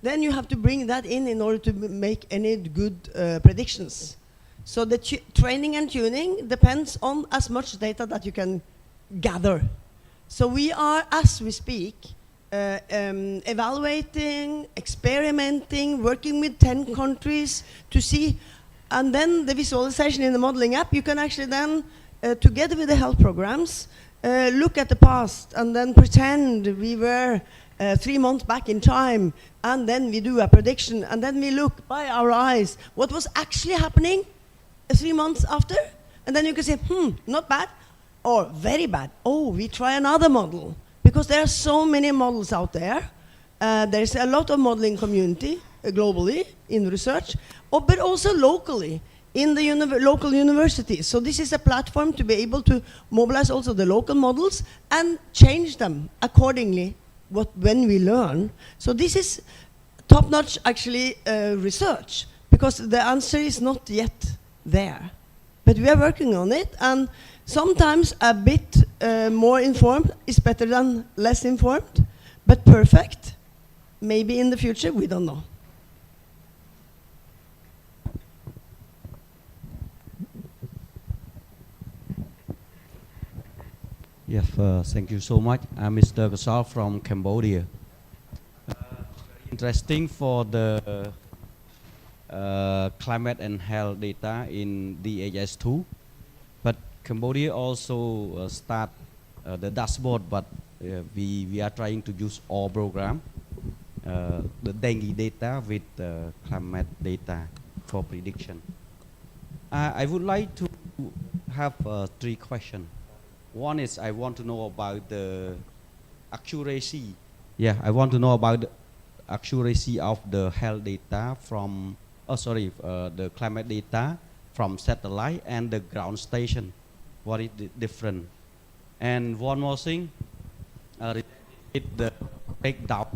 Then you have to bring that in order to make any good predictions. So the training and tuning depends on as much data that you can gather. So we are, as we speak, evaluating, experimenting, working with 10 countries to see, and then the visualization in the modeling app, you can actually then, together with the health programs, look at the past and then pretend we were 3 months back in time, and then we do a prediction, and then we look by our eyes what was actually happening 3 months after, and then you can say, not bad, or very bad. Oh, we try another model, because there are so many models out there. There's a lot of modeling community globally in research, but also locally in the local universities. So this is a platform to be able to mobilize also the local models and change them accordingly when we learn. So this is top-notch actually research, because the answer is not yet there. But we are working on it, and sometimes a bit more informed is better than less informed, but perfect, maybe in the future, we don't know. Yes, thank you so much. I'm Mr. Gasol from Cambodia. Interesting for the climate and health data in DHIS2, but Cambodia also start the dashboard, but we are trying to use all program, the dengue data with climate data for prediction. I would like to have 3 questions. One is I want to know about the accuracy. Yeah, I want to know about the accuracy of the health data from, the climate data from satellite and the ground station. What is the difference? And one more thing, the breakdown.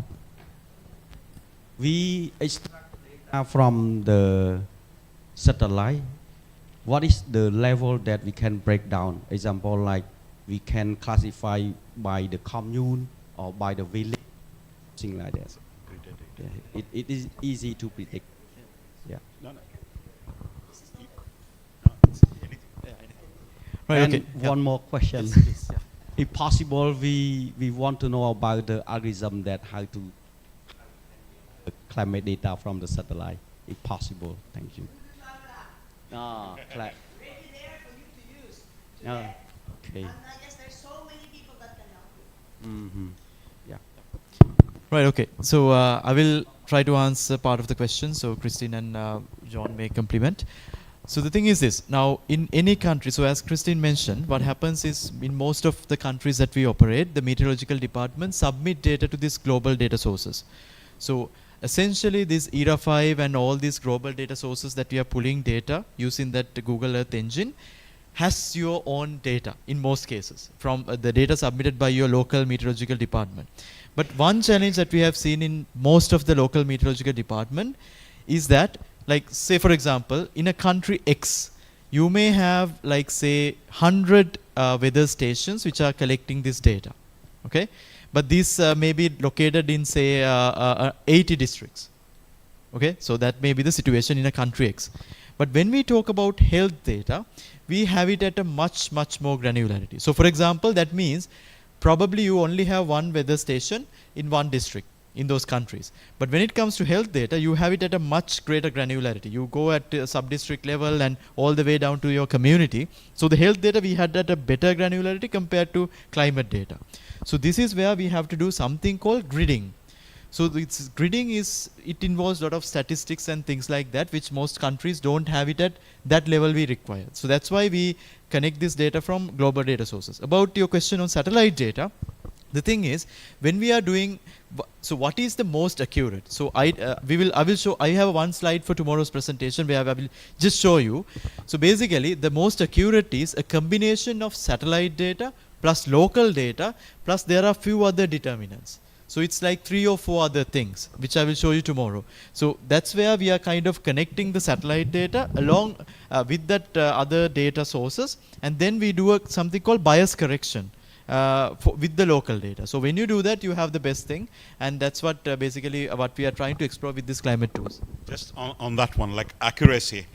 We extract data from the satellite. What is the level that we can break down? Example, like we can classify by the commune or by the village, things like that. Yeah, it is easy to predict. Yeah. Right, and okay. one more question. Yes, please, yeah. If possible, we want to know about the algorithm that how to climate data from the satellite, if possible. Thank you. No, okay. And I guess there's so many people that can help you. Mm-hmm. Yeah. Right, okay. So I will try to answer part of the question, so Christine and John may complement. So the thing is this, now in any country, so as Christine mentioned, what happens is in most of the countries that we operate, the meteorological department submit data to these global data sources. So essentially this ERA 5 and all these global data sources that we are pulling data using that Google Earth engine has your own data in most cases from the data submitted by your local meteorological department. But one challenge that we have seen in most of the local meteorological department is that, like say for example, in a country X, you may have like say 100 weather stations which are collecting this data, okay? But these may be located in say 80 districts, okay? So that may be the situation in a country X. But when we talk about health data, we have it at a much more granularity. So for example, that means probably you only have one weather station in one district in those countries. But when it comes to health data, you have it at a much greater granularity. You go at sub-district level and all the way down to your community. So the health data we had at a better granularity compared to climate data. So this is where we have to do something called gridding. So gridding it involves a lot of statistics and things like that, which most countries don't have it at that level we require. So that's why we connect this data from global data sources. About your question on satellite data, the thing is, when we are doing, so what is the most accurate? So I will show, I have one slide for tomorrow's presentation where I will just show you. So basically, the most accurate is a combination of satellite data plus local data, plus there are few other determinants. So it's like 3 or 4 other things, which I will show you tomorrow. So that's where we are kind of connecting the satellite data along with that other data sources, and then we do something called bias correction with the local data. So when you do that, you have the best thing, and that's what basically what we are trying to explore with this climate tools. Just on that one, like accuracy,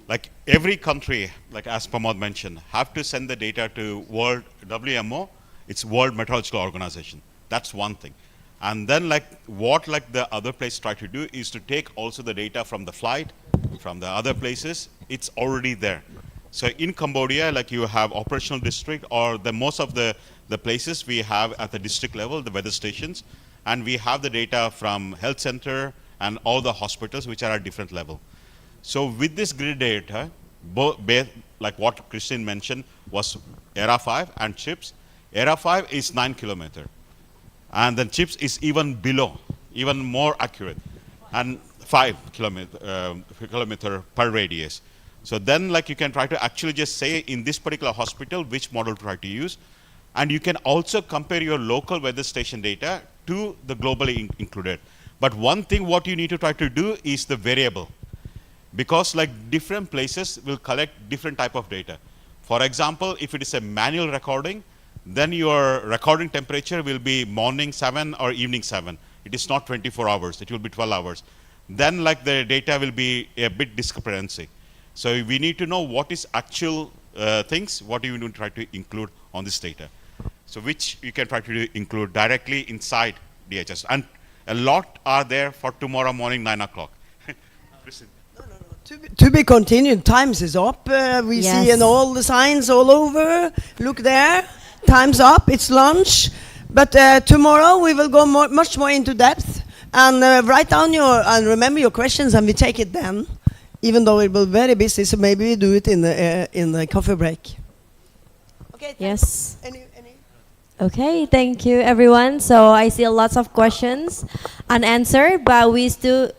like every country, like as Pramod mentioned, have to send the data to World WMO, it's World Meteorological Organization. That's one thing. And then what the other place try to do is to take also the data from the flight, from the other places, it's already there. So in Cambodia, like you have operational district, or the most of the places we have at the district level, the weather stations, and we have the data from health center and all the hospitals which are at different level. So with this grid data, like what Christine mentioned, was ERA 5 and CHIPS. ERA 5 is 9 kilometer. And then CHIPS is even below, even more accurate, and 5 kilometer per radius. So then you can try to actually just say in this particular hospital which model to try to use, and you can also compare your local weather station data to the globally included. But one thing what you need to try to do is the variable, because different places will collect different type of data. For example, if it is a manual recording, then your recording temperature will be morning 7 or evening 7. It is not 24 hours, it will be 12 hours. Then the data will be a bit discrepancy. So we need to know what is actual things, what you need to try to include on this data. So which you can try to include directly inside DHIS. And a lot are there for tomorrow morning 9 o'clock. To be continued, times is up. We see in all the signs all over. Look there. Time's up, it's lunch, but tomorrow we will go much more into depth, and write down and remember your questions, and we take it then, even though it will be very busy, so maybe we do it in the coffee break. Okay. Yes. Okay, thank you everyone. So I see lots of questions unanswered, but we still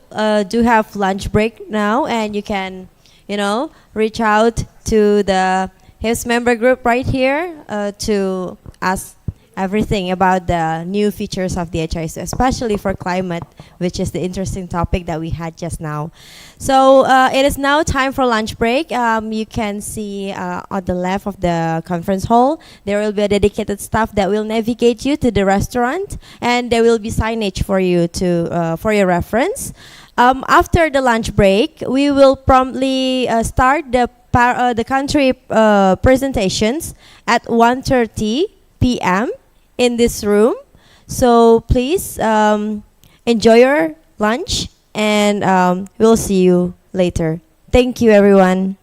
do have lunch break now, and you can, reach out to the HIS member group right here to ask everything about the new features of DHIS2, especially for climate, which is the interesting topic that we had just now. So it is now time for lunch break. You can see on the left of the conference hall, there will be a dedicated staff that will navigate you to the restaurant, and there will be signage for you for your reference. After the lunch break, we will promptly start the country presentations at 1:30 p.m. in this room. So please enjoy your lunch, and we'll see you later. Thank you, everyone.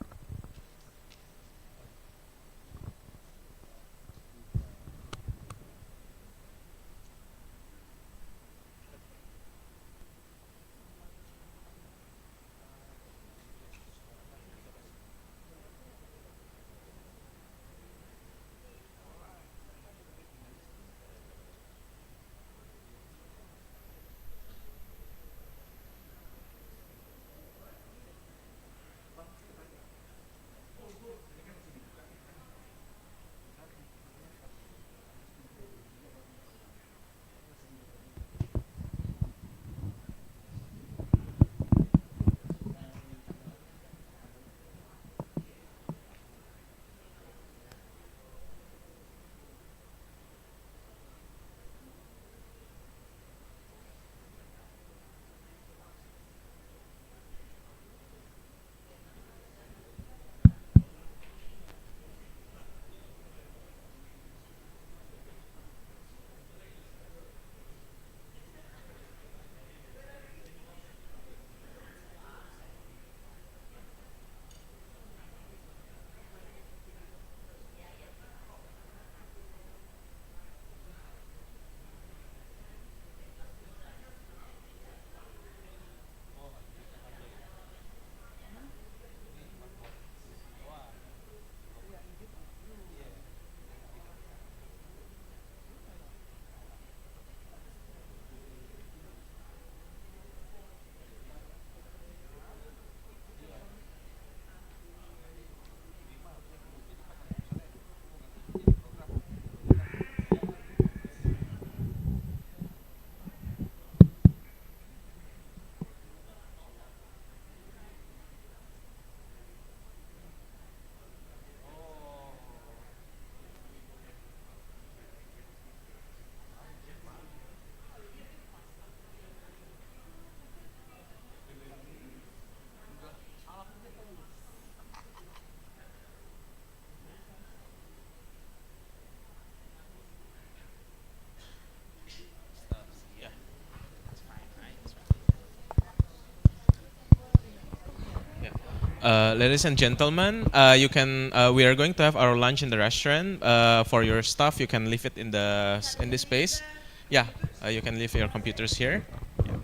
Ladies and gentlemen, you can. We are going to have our lunch in the restaurant. For your stuff, you can leave it in this space. Yeah, you can leave your computers here. Yeah.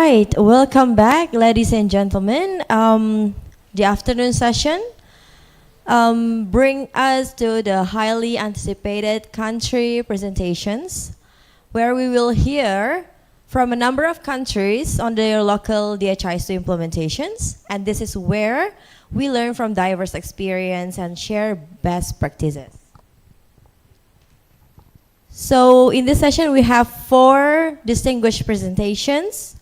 right, welcome back, ladies and gentlemen. The afternoon session bring us to the highly anticipated country presentations, where we will hear from a number of countries on their local DHIS2 implementations, and this is where we learn from diverse experience and share best practices. So in this session, we have 4 distinguished presentations.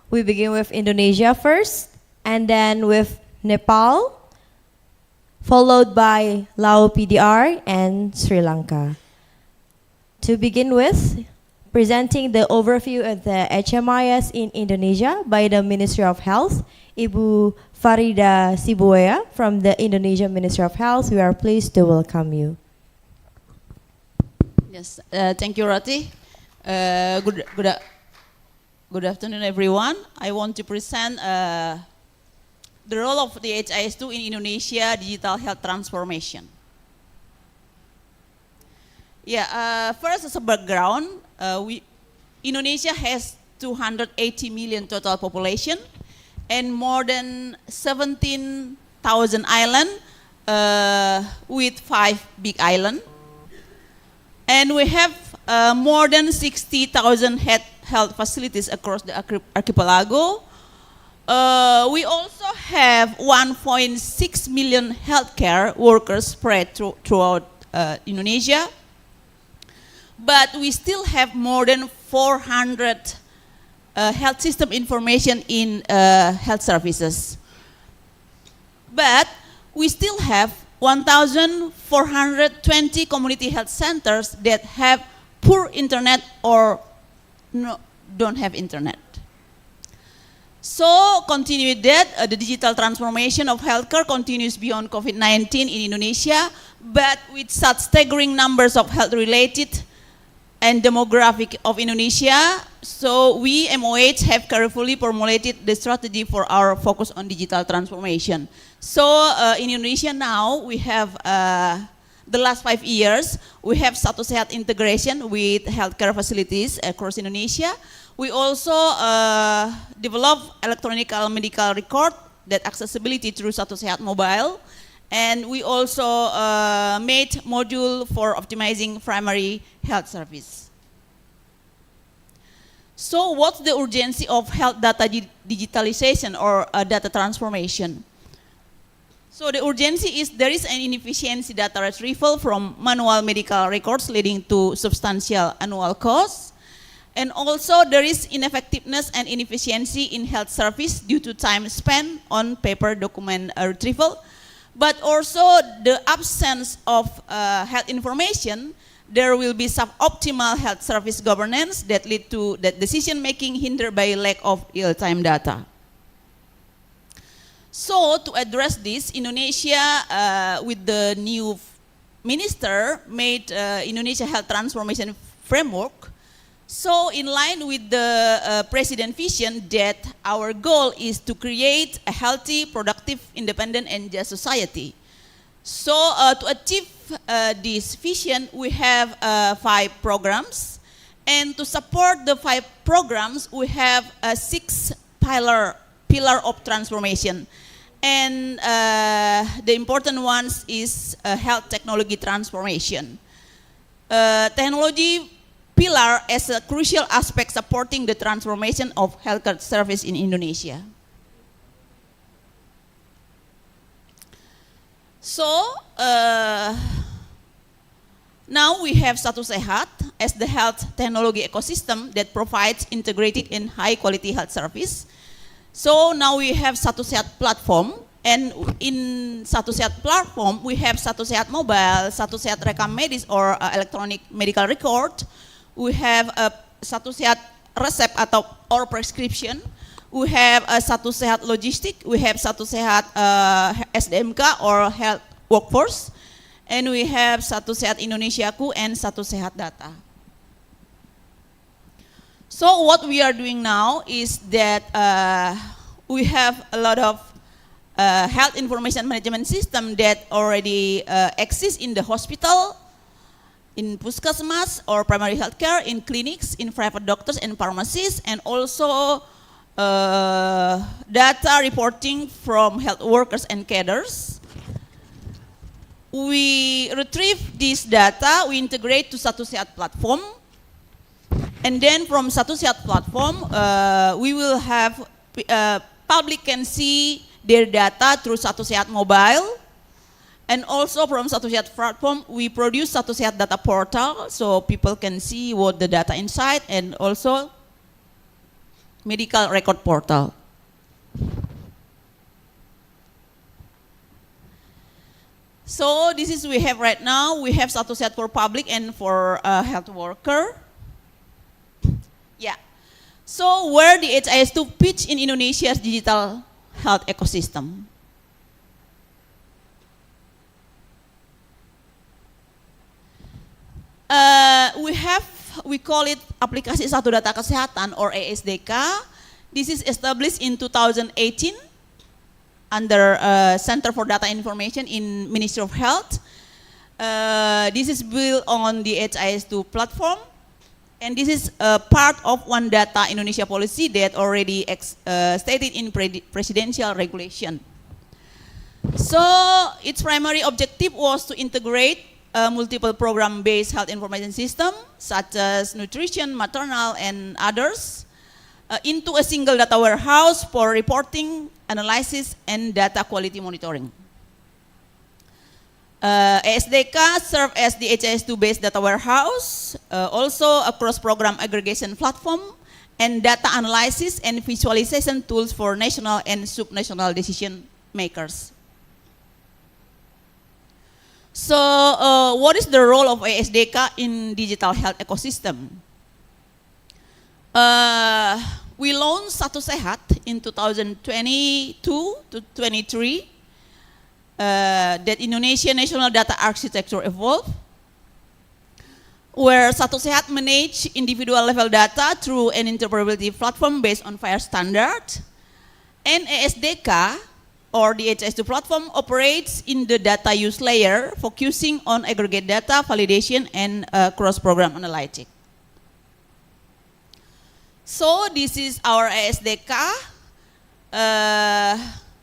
We begin with Indonesia first, and then with Nepal, followed by Lao PDR and Sri Lanka. To begin with, presenting the overview of the HMIS in Indonesia by the Ministry of Health, Ibu Farida Sibuaya from the Indonesian Ministry of Health. We are pleased to welcome you. Yes, thank you, Rati. Good afternoon, everyone. I want to present the role of the DHIS2 in Indonesia digital health transformation. Yeah, first as a background, Indonesia has 280 million total population and more than 17,000 islands with 5 big islands. And we have more than 60,000 health facilities across the archipelago. We also have 1.6 million healthcare workers spread throughout Indonesia. But we still have more than 400 health system information in health services. But we still have 1,420 community health centers that have poor internet or don't have internet. So continue with that, the digital transformation of healthcare continues beyond COVID-19 in Indonesia, but with such staggering numbers of health-related and demographic of Indonesia, so we MOH have carefully formulated the strategy for our focus on digital transformation. So in Indonesia now, we have the last 5 years, we have Satu Sehat integration with healthcare facilities across Indonesia. We also develop electronic medical record that accessibility through Satu Sehat mobile. And we also made module for optimizing primary health service. So what's the urgency of health data digitalization or data transformation? So the urgency is there is an inefficiency data retrieval from manual medical records leading to substantial annual costs. And also there is ineffectiveness and inefficiency in health service due to time spent on paper document retrieval. But also the absence of health information, there will be suboptimal health service governance that lead to that decision making hindered by lack of real-time data. So to address this, Indonesia with the new minister made Indonesia Health Transformation Framework. So in line with the President vision that our goal is to create a healthy, productive, independent and just society. So to achieve this vision, we have 5 programs. And to support the 5 programs, we have 6 pillar of transformation. And the important ones is health technology transformation. Technology pillar as a crucial aspect supporting the transformation of healthcare service in Indonesia. So now we have Satu Sehat as the health technology ecosystem that provides integrated and high quality health service. So now we have Satu Sehat platform, and in Satu Sehat platform we have Satu Sehat mobile, Satu Sehat rekam medis or electronic medical record. We have a Satu Sehat resep atau or prescription. We have a Satu Sehat logistik. We have Satu Sehat SDMK or health workforce. And we have Satu Sehat Indonesiaku and Satu Sehat data. So what we are doing now is that we have a lot of health information management system that already exists in the hospital. in puskesmas or primary healthcare, in clinics, in private doctors and pharmacies, and also data reporting from health workers and cadres. We retrieve this data, we integrate to Satu Sehat platform, and then from Satu Sehat platform, we will have public can see their data through Satu Sehat mobile, and also from Satu Sehat platform, we produce Satu Sehat data portal, so people can see what the data inside, and also medical record portal. So this is we have right now. We have Satu Sehat for public and for health worker. Yeah. So where the DHIS2 pitch in Indonesia's digital health ecosystem? We call it Aplikasi Satu Data Kesehatan or ASDK. This is established in 2018 under Center for Data Information in Ministry of Health. This is built on the DHIS2 platform, and this is part of One Data Indonesia policy that already stated in presidential regulation. So its primary objective was to integrate multiple program-based health information system, such as nutrition, maternal, and others, into a single data warehouse for reporting, analysis, and data quality monitoring. ASDK serves as the DHIS2-based data warehouse, also a cross-program aggregation platform, and data analysis and visualization tools for national and subnational decision makers. So, what is the role of ASDK in digital health ecosystem? We launched Satu Sehat in 2022 to 23. That Indonesia National Data Architecture evolved, where Satu Sehat manage individual level data through an interoperability platform based on FHIR standard, and ASDK or the DHIS2 platform operates in the data use layer, focusing on aggregate data, validation, and cross-program analytics. So this is our ASDK.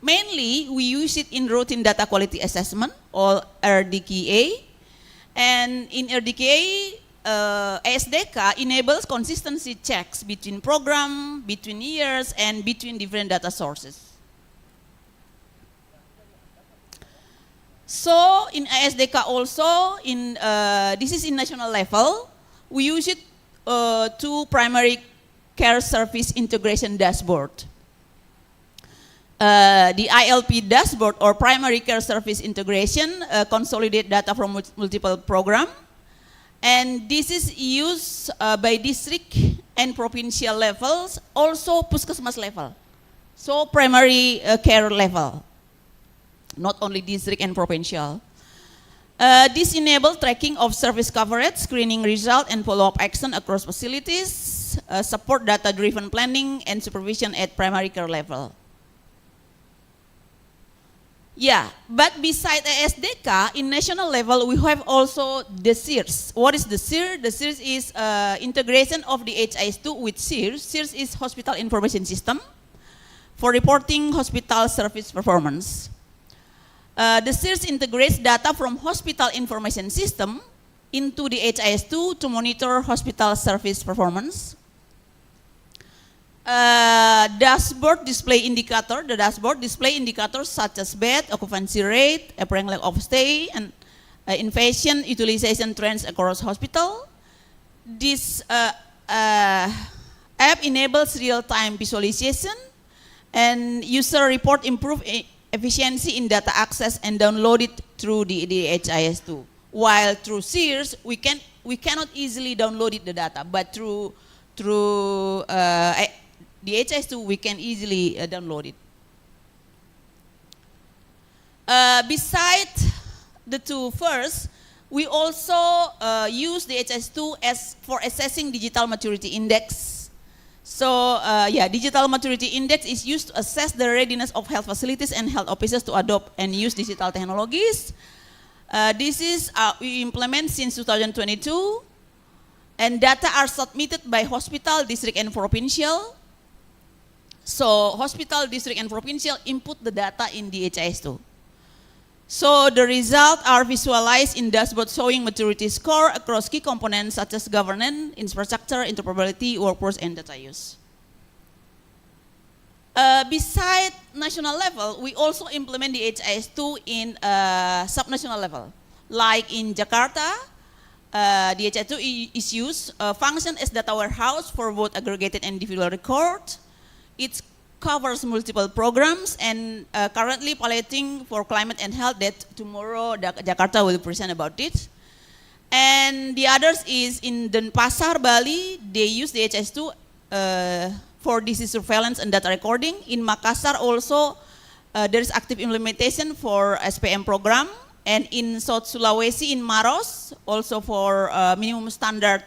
Mainly, we use it in routine data quality assessment, or RDQA. And in RDQA, ASDK enables consistency checks between program, between years, and between different data sources. So in ASDK also, this is in national level, we use it to primary care service integration dashboard. The ILP dashboard or primary care service integration consolidate data from multiple program, and this is used by district and provincial levels, also puskesmas level, so primary care level, not only district and provincial. This enables tracking of service coverage, screening result, and follow-up action across facilities, support data-driven planning and supervision at primary care level. Yeah, but beside ASDK, in national level, we have also the CIRS. What is the CIRS? The CIRS is integration of the DHIS2 with CIRS. CIRS is Hospital Information System for reporting hospital service performance. The CIRS integrates data from hospital information system into the DHIS2 to monitor hospital service performance. Dashboard display indicator. The dashboard display indicators such as bed, occupancy rate, apparent length of stay, and inpatient utilization trends across hospital. This app enables real-time visualization and user report improve efficiency in data access and download it through the DHIS2. While through CIRS, we cannot easily download it, the data, but through DHIS2, we can easily download it. Besides the two first, we also use the DHIS2 for assessing digital maturity index. So digital maturity index is used to assess the readiness of health facilities and health officers to adopt and use digital technologies. This is we implement since 2022, and data are submitted by hospital, district, and provincial. So hospital, district, and provincial input the data in DHIS2. So the results are visualized in dashboard showing maturity score across key components such as governance, infrastructure, interoperability, workforce, and data use. Beside national level, we also implement the DHIS2 in subnational level. Like in Jakarta, DHIS2 is used function as data warehouse for both aggregated and individual record. It covers multiple programs and currently piloting for climate and health that tomorrow Jakarta will present about it. And the others is in Denpasar, Bali, they use the DHIS2 for disease surveillance and data recording. In Makassar also, there is active implementation for SPM program. And in South Sulawesi, in Maros, also for minimum standard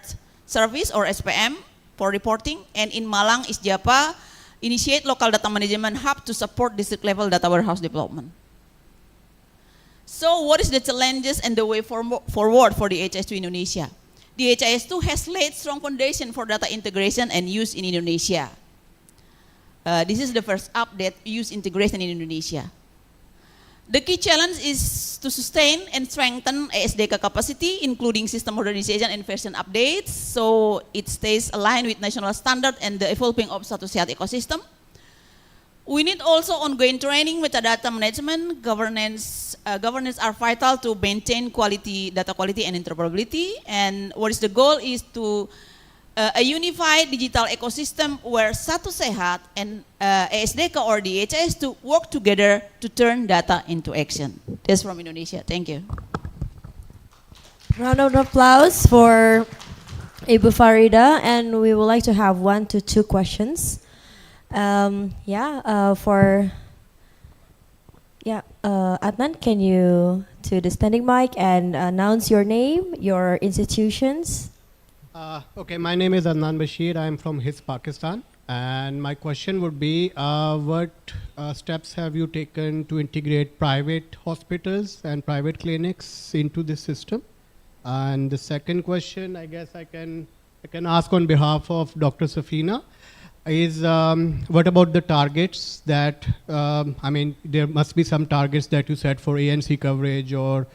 service or SPM for reporting. And in Malang, Isjapa, initiate local data management hub to support district level data warehouse development. So what is the challenges and the way forward for the DHIS2 Indonesia? The DHIS2 has laid strong foundation for data integration and use in Indonesia. This is the first update, use integration in Indonesia. The key challenge is to sustain and strengthen ASDK capacity, including system modernization and version updates, so it stays aligned with national standard and the evolving of Satu Sehat ecosystem. We need also ongoing training, metadata management, governance. Governance are vital to maintain quality, data quality and interoperability. And what is the goal is to a unified digital ecosystem where Satu Sehat and ASDK or DHIS2 work together to turn data into action. That's from Indonesia. Thank you. Round of applause for Ibu Farida, and we would like to have 1 to 2 questions. Adnan, can you to the standing mic and announce your name, your institutions? Okay, my name is Adnan Bashir. I am from DHIS Pakistan, and my question would be, what steps have you taken to integrate private hospitals and private clinics into this system? And the second question, I guess I can ask on behalf of Dr. Safina, is what about the targets that, I mean, there must be some targets that you set for ANC coverage or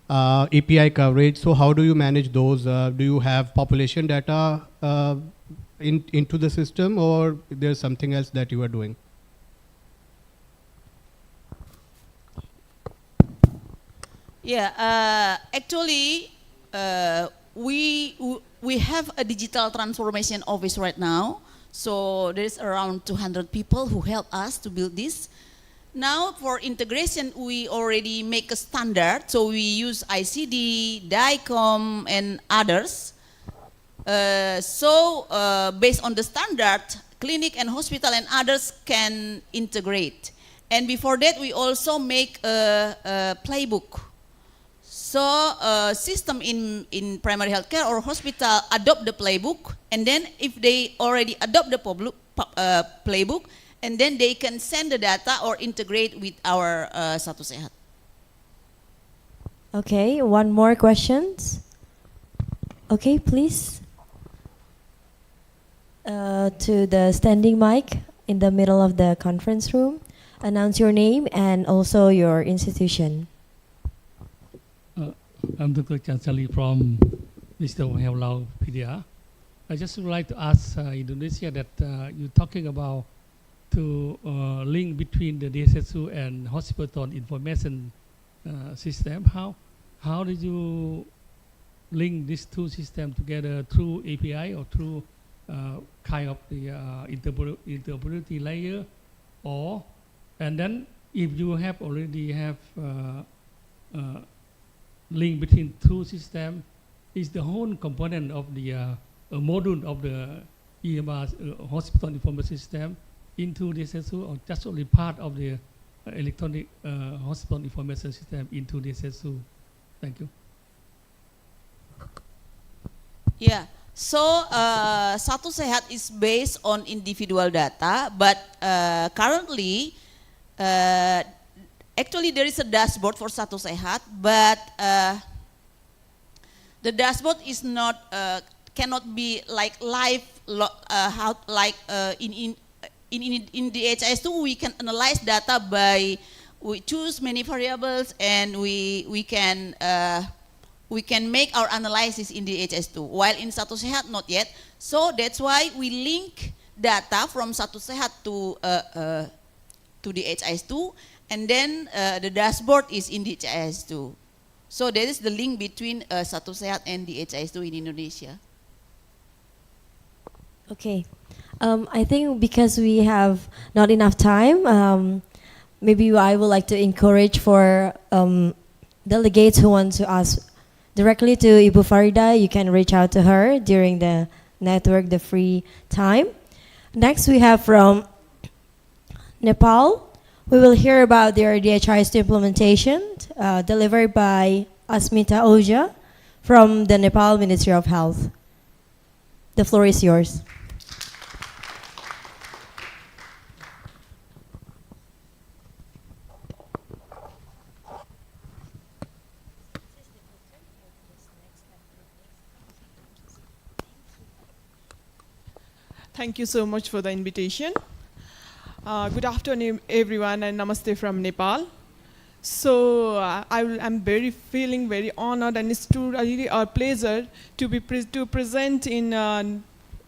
API coverage. So how do you manage those? Do you have population data into the system, or there's something else that you are doing? Yeah, actually, we have a digital transformation office right now. So there's around 200 people who help us to build this. Now for integration, we already make a standard. So we use ICD, DICOM, and others. Based on the standard, clinic and hospital and others can integrate. And before that, we also make a playbook. So system in primary healthcare or hospital adopt the playbook, and then if they already adopt the playbook, and then they can send the data or integrate with our Satu Sehat. Okay, one more questions. Okay, please. To the standing mic in the middle of the conference room. Announce your name and also your institution. I'm Dr. Chansali from Ministry of Health Law, PDR. I just would like to ask Indonesia that you're talking about to link between the DHIS2 and hospital information system. How did you link these two systems together through API or through kind of the interoperability layer, and then if you have already have link between two systems, is the whole component of the module of the EMR hospital information system into this DHIS2, or just only part of the electronic hospital information system into this DHIS2? Thank you. Yeah, so Satu Sehat is based on individual data, but currently actually there is a dashboard for Satu Sehat, but the dashboard is not cannot be like live in DHIS2 we can analyze data by we choose many variables and we can make our analysis in DHIS2, while in Satu Sehat not yet. So that's why we link data from Satu Sehat to DHIS2, and then the dashboard is in DHIS2. So that is the link between Satu Sehat and DHIS2 in Indonesia. Okay. I think because we have not enough time, maybe I would like to encourage for delegates who want to ask directly to Ibu Farida. You can reach out to her during the network, the free time. Next, we have from Nepal. We will hear about their DHIS2 implementation delivered by Asmita Oja from the Nepal Ministry of Health. The floor is yours. Thank you so much for the invitation. Good afternoon, everyone, and namaste from Nepal. So I'm feeling very honored, and it's really a pleasure to present in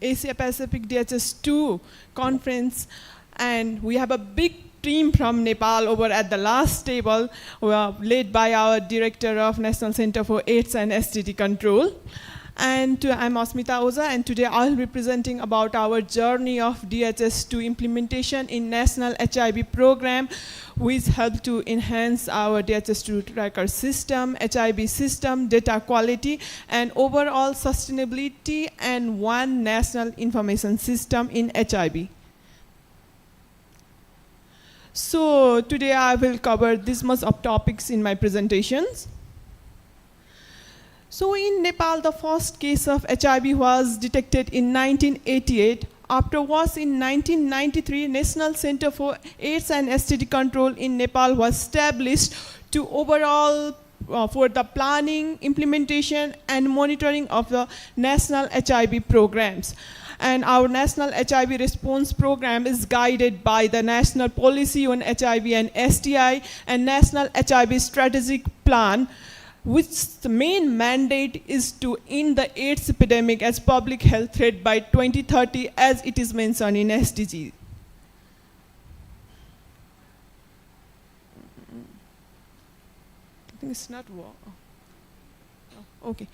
Asia Pacific DHIS2 conference, and we have a big team from Nepal over at the last table, led by our Director of National Center for AIDS and STD Control. And I'm Asmita Oza, and today I'll be presenting about our journey of DHIS2 implementation in National HIV program, which helped to enhance our DHIS2 tracker system, HIV system, data quality, and overall sustainability, and one national information system in HIV. So today I will cover this much of topics in my presentations. So in Nepal, the first case of HIV was detected in 1988. Afterwards, in 1993, National Center for AIDS and STD Control in Nepal was established to overall for the planning, implementation, and monitoring of the national HIV programs. And our national HIV response program is guided by the National Policy on HIV and STI and National HIV Strategic Plan, which the main mandate is to end the AIDS epidemic as public health threat by 2030, as it is mentioned in SDG. I think it's not war. Oh, okay.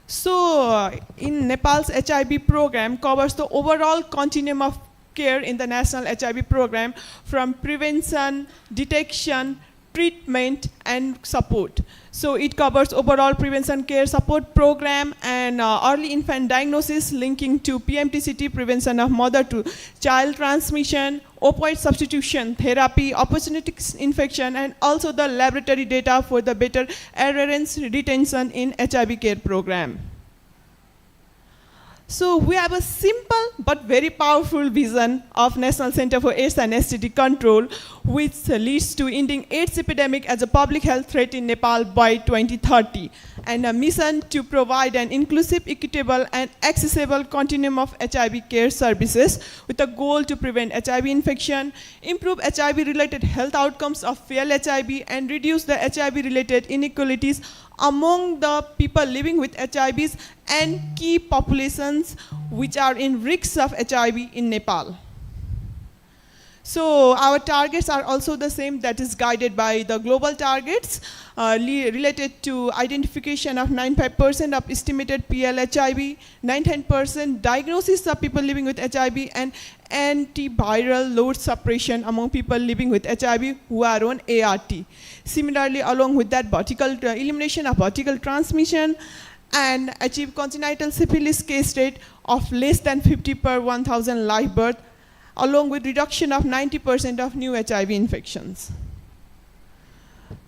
So, in Nepal's HIV program covers the overall continuum of care in the national HIV program, from prevention, detection, treatment, and support. So it covers overall prevention care support program and early infant diagnosis linking to PMTCT, prevention of mother to child transmission, opioid substitution therapy, opportunistic infection, and also the laboratory data for the better adherence retention in HIV care program. So we have a simple but very powerful vision of National Center for AIDS and STD Control, which leads to ending AIDS epidemic as a public health threat in Nepal by 2030, and a mission to provide an inclusive, equitable, and accessible continuum of HIV care services with a goal to prevent HIV infection, improve HIV-related health outcomes of failed HIV, and reduce the HIV-related inequalities among the people living with HIVs and key populations which are in risks of HIV in Nepal. So our targets are also the same, that is guided by the global targets related to identification of 95% of estimated PL-HIV, 99% diagnosis of people living with HIV, and antiviral load suppression among people living with HIV who are on ART. Similarly, along with that, elimination of vertical transmission, and achieve congenital syphilis case rate of less than 50 per 1,000 live birth, along with reduction of 90% of new HIV infections.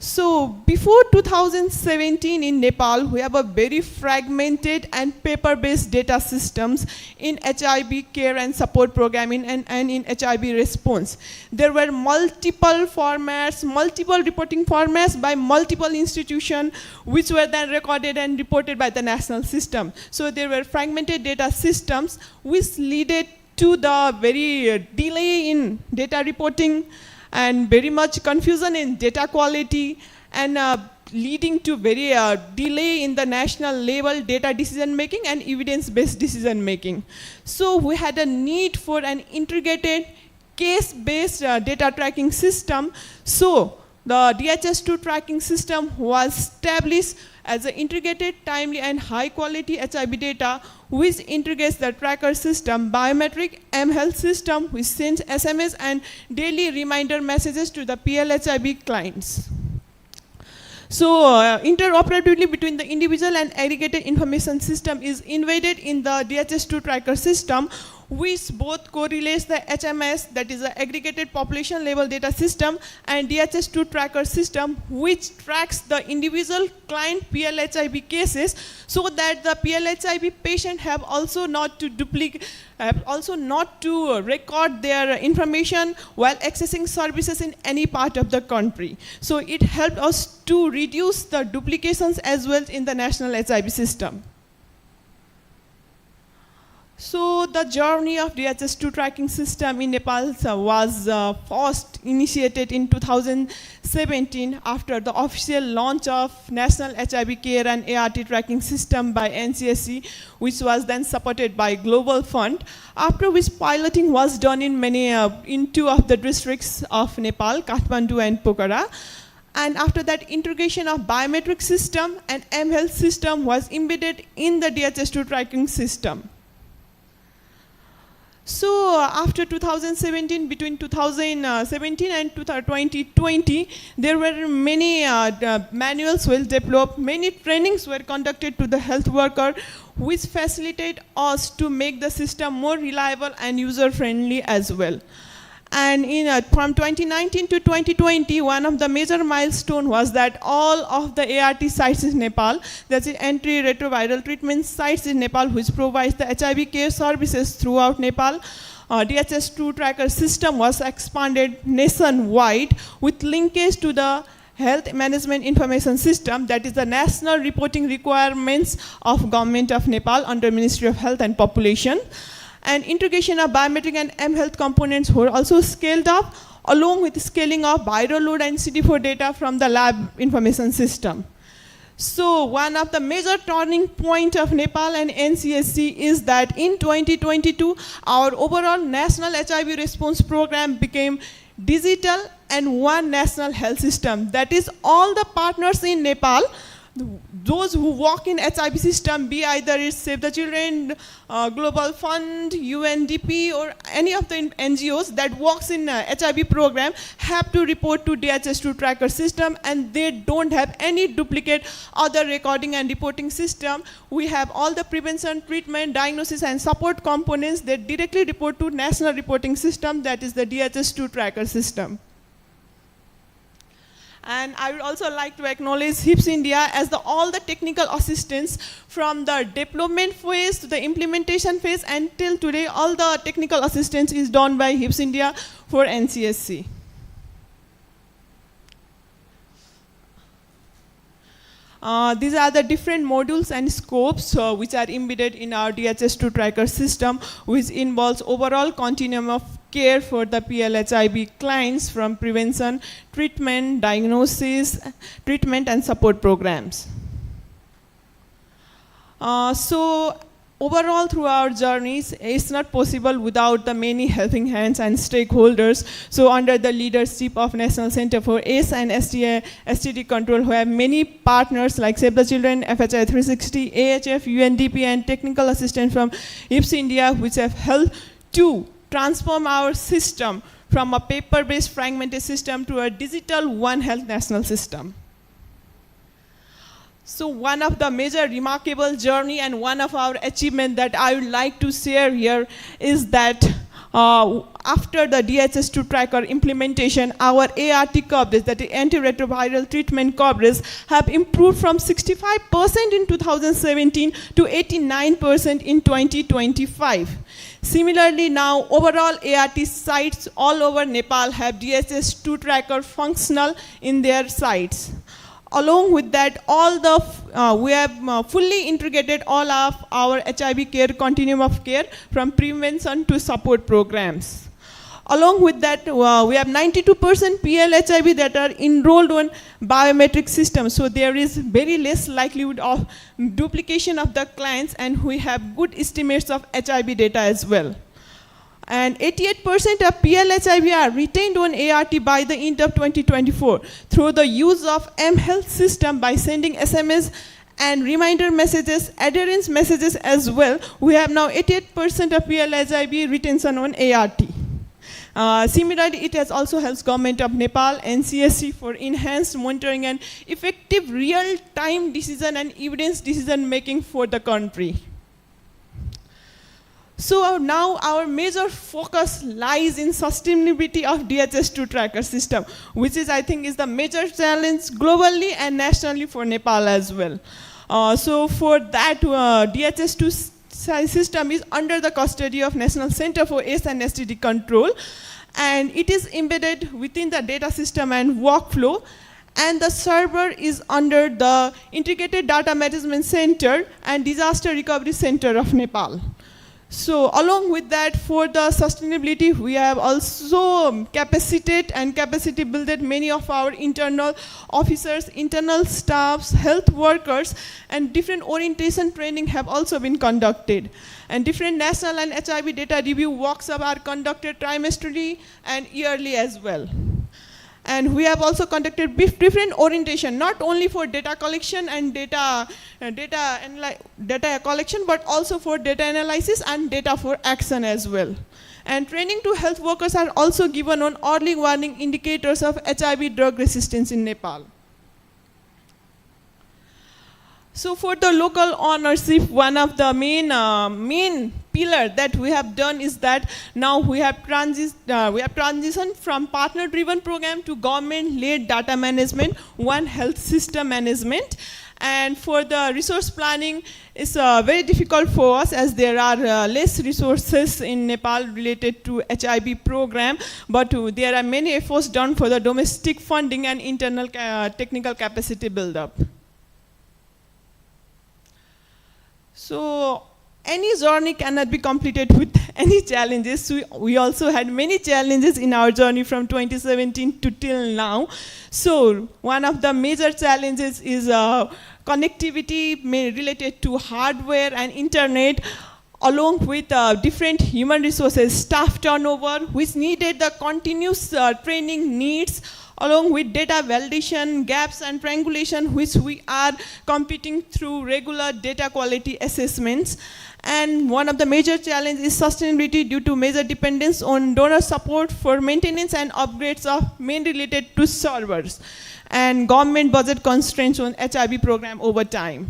So before 2017 in Nepal, we have a very fragmented and paper-based data systems in HIV care and support programming and in HIV response. There were multiple formats, multiple reporting formats by multiple institutions, which were then recorded and reported by the national system. So there were fragmented data systems, which led to the very delay in data reporting, and very much confusion in data quality, and leading to very delay in the national level data decision making and evidence-based decision making. So we had a need for an integrated case-based data tracking system. So the DHIS2 tracking system was established as an integrated, timely, and high-quality HIV data, which integrates the tracker system, biometric, mHealth system, which sends SMS and daily reminder messages to the PLHIB clients. So interoperability between the individual and aggregated information system is embedded in the DHIS2 tracker system, which both correlates the HMS, that is the aggregated population level data system, and DHIS2 tracker system, which tracks the individual client PLHIB cases, so that the PLHIB patient have also not to record their information while accessing services in any part of the country. So it helped us to reduce the duplications as well in the national HIV system. So the journey of DHIS2 tracking system in Nepal was first initiated in 2017 after the official launch of National HIV Care and ART tracking system by NCSC, which was then supported by Global Fund, after which piloting was done in two of the districts of Nepal, Kathmandu and Pokhara. And after that, integration of biometric system and mHealth system was embedded in the DHIS2 tracking system. So after 2017, between 2017 and 2020, there were many manuals well developed, many trainings were conducted to the health worker, which facilitate us to make the system more reliable and user-friendly as well. And from 2019 to 2020, one of the major milestones was that all of the ART sites in Nepal, that's the antiretroviral treatment sites in Nepal, which provides the HIV care services throughout Nepal, DHIS2 tracker system was expanded nationwide with linkage to the Health Management Information System, that is the national reporting requirements of Government of Nepal under Ministry of Health and Population. And integration of biometric and mHealth components were also scaled up, along with scaling of viral load and CD4 data from the lab information system. So one of the major turning point of Nepal and NCSC is that in 2022, our overall national HIV response program became digital and one national health system. That is, all the partners in Nepal, those who work in HIV system, be either it's Save the Children, Global Fund, UNDP, or any of the NGOs that works in HIV program, have to report to DHIS2 tracker system, and they don't have any duplicate other recording and reporting system. We have all the prevention, treatment, diagnosis, and support components that directly report to national reporting system, that is the DHIS2 tracker system. And I would also like to acknowledge HIPS India as all the technical assistance from the development phase to the implementation phase, and till today all the technical assistance is done by HIPS India for NCSC. These are the different modules and scopes which are embedded in our DHIS2 tracker system, which involves overall continuum of care for the PLHIB clients from prevention, treatment, diagnosis, treatment, and support programs. So overall, through our journeys, it's not possible without the many helping hands and stakeholders. So under the leadership of National Center for AIDS and STD Control, who have many partners like Save the Children, FHI 360, AHF, UNDP, and technical assistance from HIPS India, which have helped to transform our system from a paper-based fragmented system to a digital One Health national system. So one of the major remarkable journey and one of our achievement that I would like to share here is that after the DHIS2 tracker implementation, our ART coverage, that is antiretroviral treatment coverage, have improved from 65% in 2017 to 89% in 2025. Similarly, now overall ART sites all over Nepal have DHIS2 tracker functional in their sites. Along with that, we have fully integrated all of our HIV care continuum of care from prevention to support programs. Along with that, we have 92% PL-HIV that are enrolled on biometric systems. So there is very less likelihood of duplication of the clients, and we have good estimates of HIV data as well. And 88% of PL-HIV are retained on ART by the end of 2024 through the use of mHealth system by sending SMS and reminder messages, adherence messages as well. We have now 88% of PL-HIV retention on ART. Similarly, it has also helped Government of Nepal and CSC for enhanced monitoring and effective real-time decision and evidence decision making for the country. So now our major focus lies in sustainability of DHIS2 tracker system, which is, I think, is the major challenge globally and nationally for Nepal as well. So for that, DHIS2 system is under the custody of National Center for AIDS and STD Control, and it is embedded within the data system and workflow, and the server is under the Integrated Data Management Center and Disaster Recovery Center of Nepal. So along with that, for the sustainability, we have also capacitated and capacity built many of our internal officers, internal staffs, health workers, and different orientation training have also been conducted. And different national and HIV data review workshops are conducted trimestrally and yearly as well. And we have also conducted different orientation, not only for data collection and data collection, but also for data analysis and data for action as well. And training to health workers are also given on early warning indicators of HIV drug resistance in Nepal. So for the local ownership, one of the main pillar that we have done is that now we have transitioned from partner-driven program to government-led data management, one health system management. And for the resource planning, it's very difficult for us as there are less resources in Nepal related to HIV program, but there are many efforts done for the domestic funding and internal technical capacity build-up. So any journey cannot be completed with any challenges. We also had many challenges in our journey from 2017 to till now. So one of the major challenges is connectivity related to hardware and internet, along with different human resources, staff turnover, which needed the continuous training needs, along with data validation, gaps, and triangulation, which we are competing through regular data quality assessments. And one of the major challenges is sustainability due to major dependence on donor support for maintenance and upgrades of mainly related to servers, and government budget constraints on HIV program over time.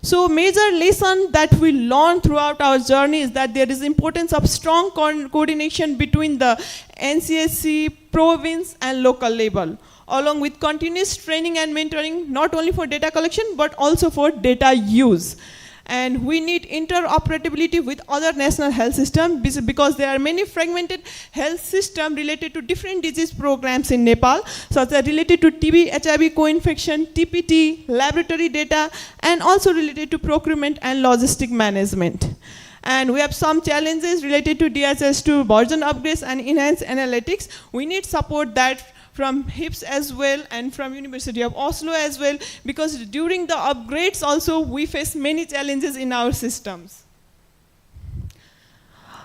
So major lesson that we learned throughout our journey is that there is importance of strong coordination between the NCSC, province, and local level, along with continuous training and mentoring, not only for data collection, but also for data use. And we need interoperability with other national health systems because there are many fragmented health systems related to different disease programs in Nepal, such as related to TB, HIV co-infection, TPT, laboratory data, and also related to procurement and logistic management. And we have some challenges related to DHIS2 version upgrades and enhanced analytics. We need support that from HIPS as well and from University of Oslo as well, because during the upgrades also we face many challenges in our systems.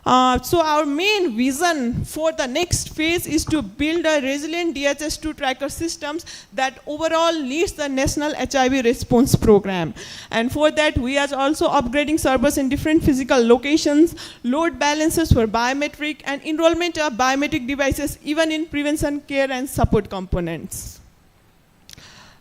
So our main vision for the next phase is to build a resilient DHIS2 tracker systems that overall leads the national HIV response program. And for that, we are also upgrading servers in different physical locations, load balancers for biometric, and enrollment of biometric devices even in prevention care and support components.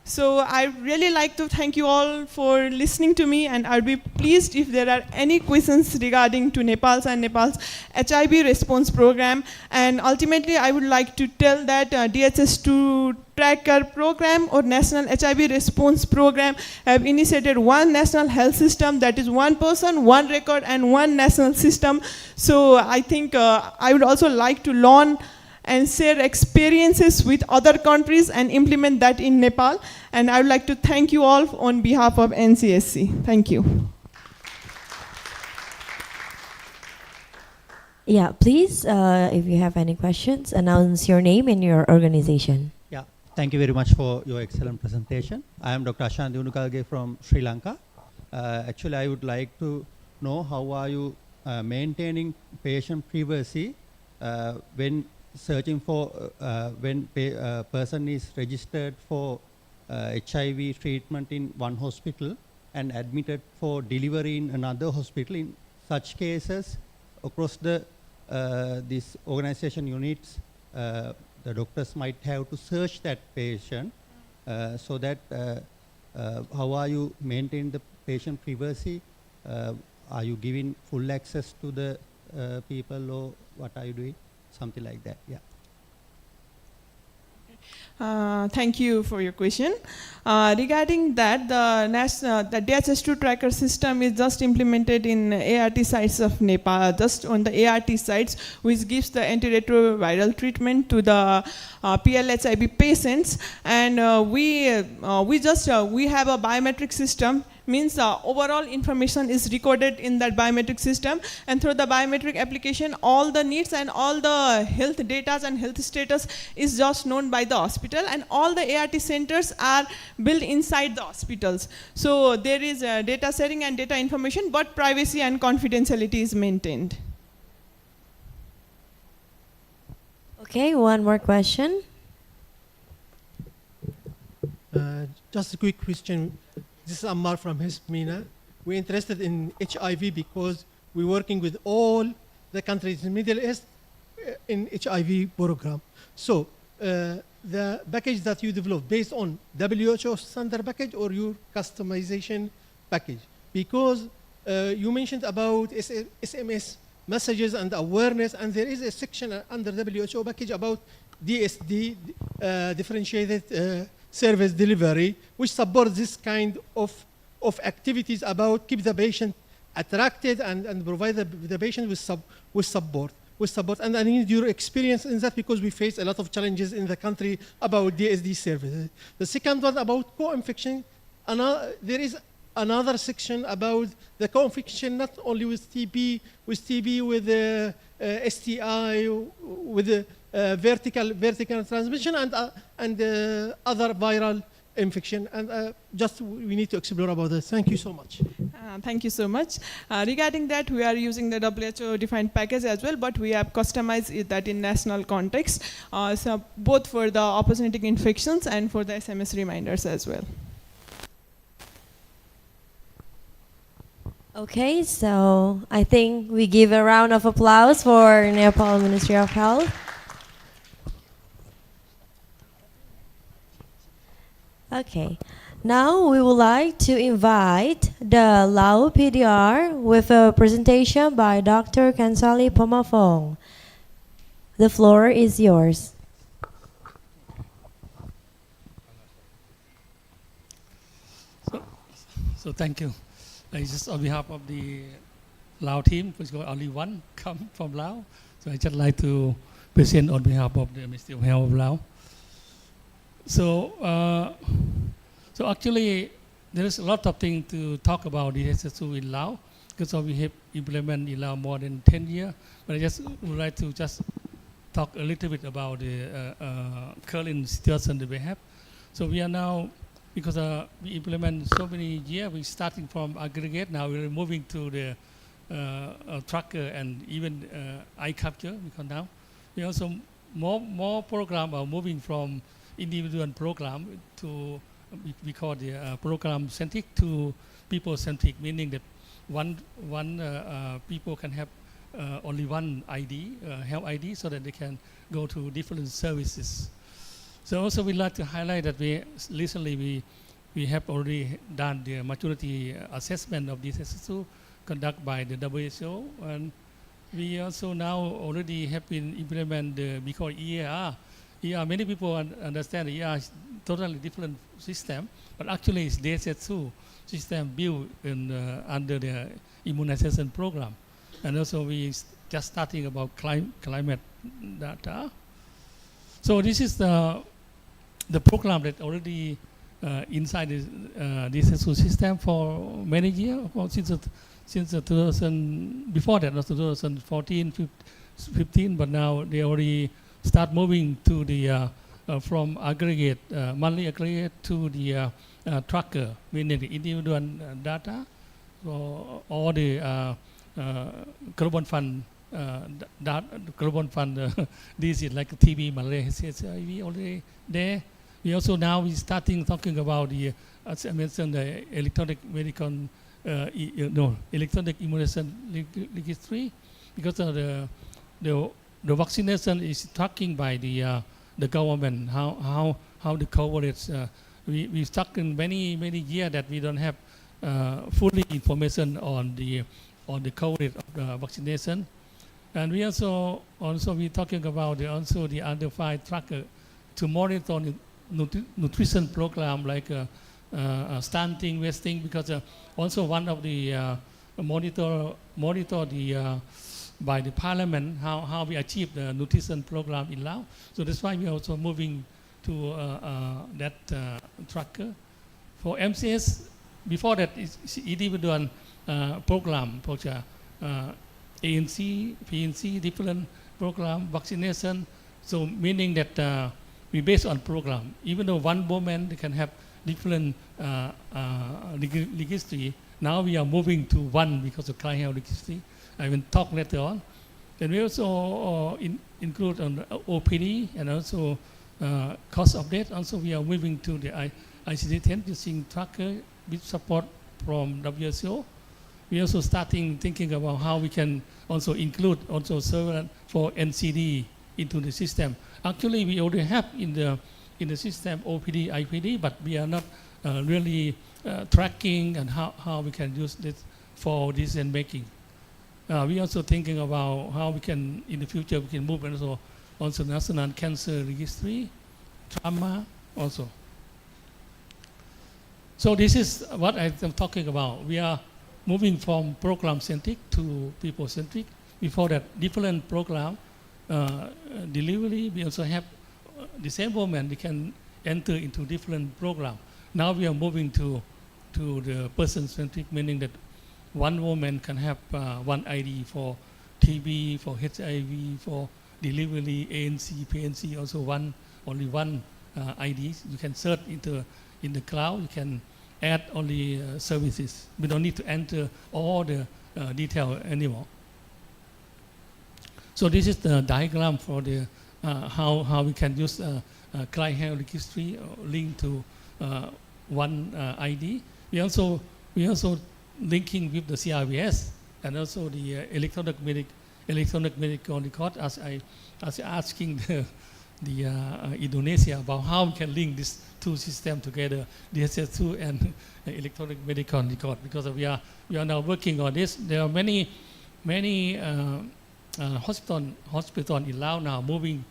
So I really like to thank you all for listening to me, and I'd be pleased if there are any questions regarding to Nepal's HIV response program. And ultimately, I would like to tell that DHIS2 tracker program or National HIV response program have initiated one national health system, that is one person, one record, and one national system. So I think I would also like to learn and share experiences with other countries and implement that in Nepal. And I would like to thank you all on behalf of NCSC. Thank you. Yeah, please, if you have any questions, announce your name and your organization. Yeah, thank you very much for your excellent presentation. I am Dr. Ashant Unukalge from Sri Lanka. Actually, I would like to know how are you maintaining patient privacy when searching for when person is registered for HIV treatment in one hospital and admitted for delivery in another hospital. In such cases, across the this organization units, the doctors might have to search that patient so that how are you maintaining the patient privacy? Are you giving full access to the people, or what are you doing? Something like that, yeah. Thank you for your question. Regarding that, the DHIS2 tracker system is just implemented in ART sites of Nepal, just on the ART sites, which gives the antiretroviral treatment to the PLHIV patients. And we have a biometric system. Means overall information is recorded in that biometric system, and through the biometric application, all the needs and all the health data and health status is just known by the hospital, and all the ART centers are built inside the hospitals. So there is data sharing and data information, but privacy and confidentiality is maintained. Okay, one more question. Just a quick question. This is Ammar from Hismina. We're interested in HIV because we're working with all the countries in the Middle East in HIV program. So the package that you developed based on WHO standard package or your customization package? Because you mentioned about SMS messages and awareness, and there is a section under WHO package about DSD, differentiated service delivery, which supports this kind of activities about keep the patient attracted and provide the patient with support. And I need your experience in that because we face a lot of challenges in the country about DSD services. The second one about co-infection. There is another section about the co-infection not only with TB, with STI, with vertical transmission and other viral infection, and just we need to explore about this. Thank you so much. Thank you so much. Regarding that, we are using the WHO defined package as well, but we have customized that in national context, so both for the opportunistic infections and for the SMS reminders as well. Okay, so I think we give a round of applause for Nepal Ministry of Health. Okay, now we would like to invite the Lao PDR with a presentation by Dr. Kansali Pomafong. The floor is yours. So thank you. Just on behalf of the Lao team, which got only one come from Lao, so I just like to present on behalf of the Ministry of Health of Lao. So, so actually, there is a lot of things to talk about DHIS2 in Lao, because we have implemented in Lao more than 10 years. But I just would like to just talk a little bit about the current situation that we have. So we are now, because we implement so many years, we're starting from aggregate, now we're moving to the tracker and even eye capture, because now we also more programs are moving from individual program to we call the program centric to people centric, meaning that one people can have only one ID, health ID, so that they can go to different services. So also we'd like to highlight that recently we have already done the maturity assessment of DHIS2 conducted by the WHO, and we also now already have been implement the we call EAR. EAR, many people understand EAR is totally different system, but actually it's DHIS2 system built in, under the immunization program. And also we just starting about climate data. So this is the program that already inside this DHIS2 system for many years, since the 2000, before that was 2014, 15, but now they already start moving to the from aggregate, monthly aggregate to the tracker, meaning the individual data, so all the global fund, global fund disease like TB, malaria, HIV already there. We also now starting talking about the, as I mentioned, the electronic medical, electronic immunization registry, because of the vaccination is tracking by the government, how the coverage. We stuck in many years that we don't have fully information on the coverage of the vaccination, and we also we talking about the under 5 tracker to monitor nutrition program like stunting, wasting, because also one of the monitor the by the parliament how we achieve the nutrition program in Laos. So that's why we are also moving to that tracker. For MCS, before that it's individual program, ANC, PNC, different program, vaccination. So meaning that we based on program. Even though one woman they can have different registry, now we are moving to one because of client health registry. I will talk later on. Then we also include on the OPD and also cost update. Also we are moving to the ICD-10 using tracker with support from WHO. We also starting thinking about how we can also include also surveillance for NCD into the system. Actually, we already have in the system OPD, IPD, but we are not really tracking and how we can use this for decision making. We also thinking about how we can in the future we can move also national cancer registry, trauma also. So this is what I am talking about. We are moving from program centric to people centric. Before that, different program delivery. We also have the same woman. They can enter into different program. Now we are moving to the person centric, meaning that one woman can have one ID for TB, for HIV, for delivery, ANC, PNC. Also only one ID. You can search in the cloud. You can add only services. We don't need to enter all the detail anymore. So this is the diagram for the how we can use client health registry linked to one ID. We also linking with the CRBS and also the electronic medical record, as I asking the Indonesia about how we can link these two systems together, DHIS2 and electronic medical record, because we are now working on this. There are many hospital in Laos now moving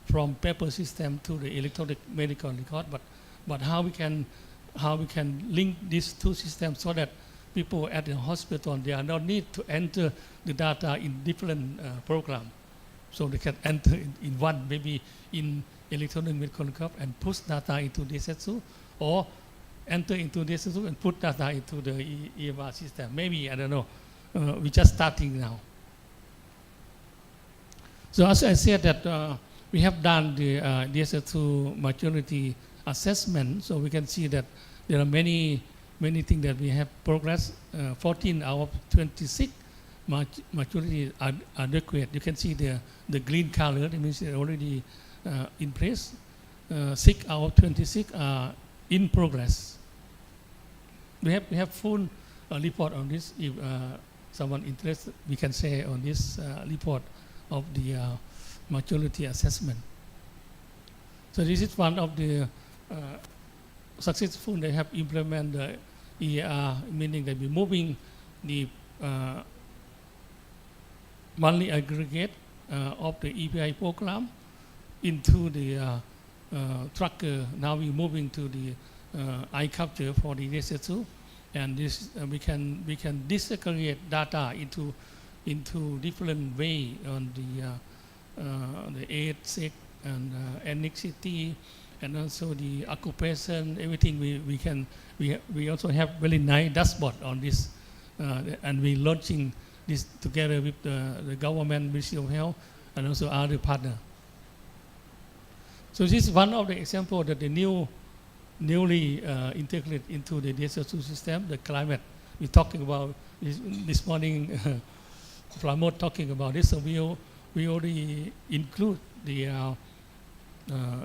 from paper system to the electronic medical record, but how we can link these two systems so that people at the hospital, they are not need to enter the data in different program. So they can enter in one, maybe in electronic medical record and push data into DHIS2, or enter into DHIS2 and put data into the EMR system. Maybe, I don't know. We're just starting now. So as I said that we have done the DHIS2 maturity assessment, so we can see that there are many things that we have progressed. 14 out of 26 maturity are adequate. You can see the green color, that means they're already in place. 6 out of 26 are in progress. We have full report on this. If someone interested, we can share on this report of the maturity assessment. So this is one of the successful they have implemented the EAR, meaning that we're moving the monthly aggregate of the EPI program into the tracker. Now we're moving to the eye capture for the DHIS2, and this we can disaggregate data into different way on the age, sex, and ethnicity, and also the occupation, everything. We also have very nice dashboard on this, and we launching this together with the government, Ministry of Health, and also other partner. So this is one of the examples that the newly integrated into the DHIS2 system, the climate. We're talking about this morning. Pramod talking about this, so we already include the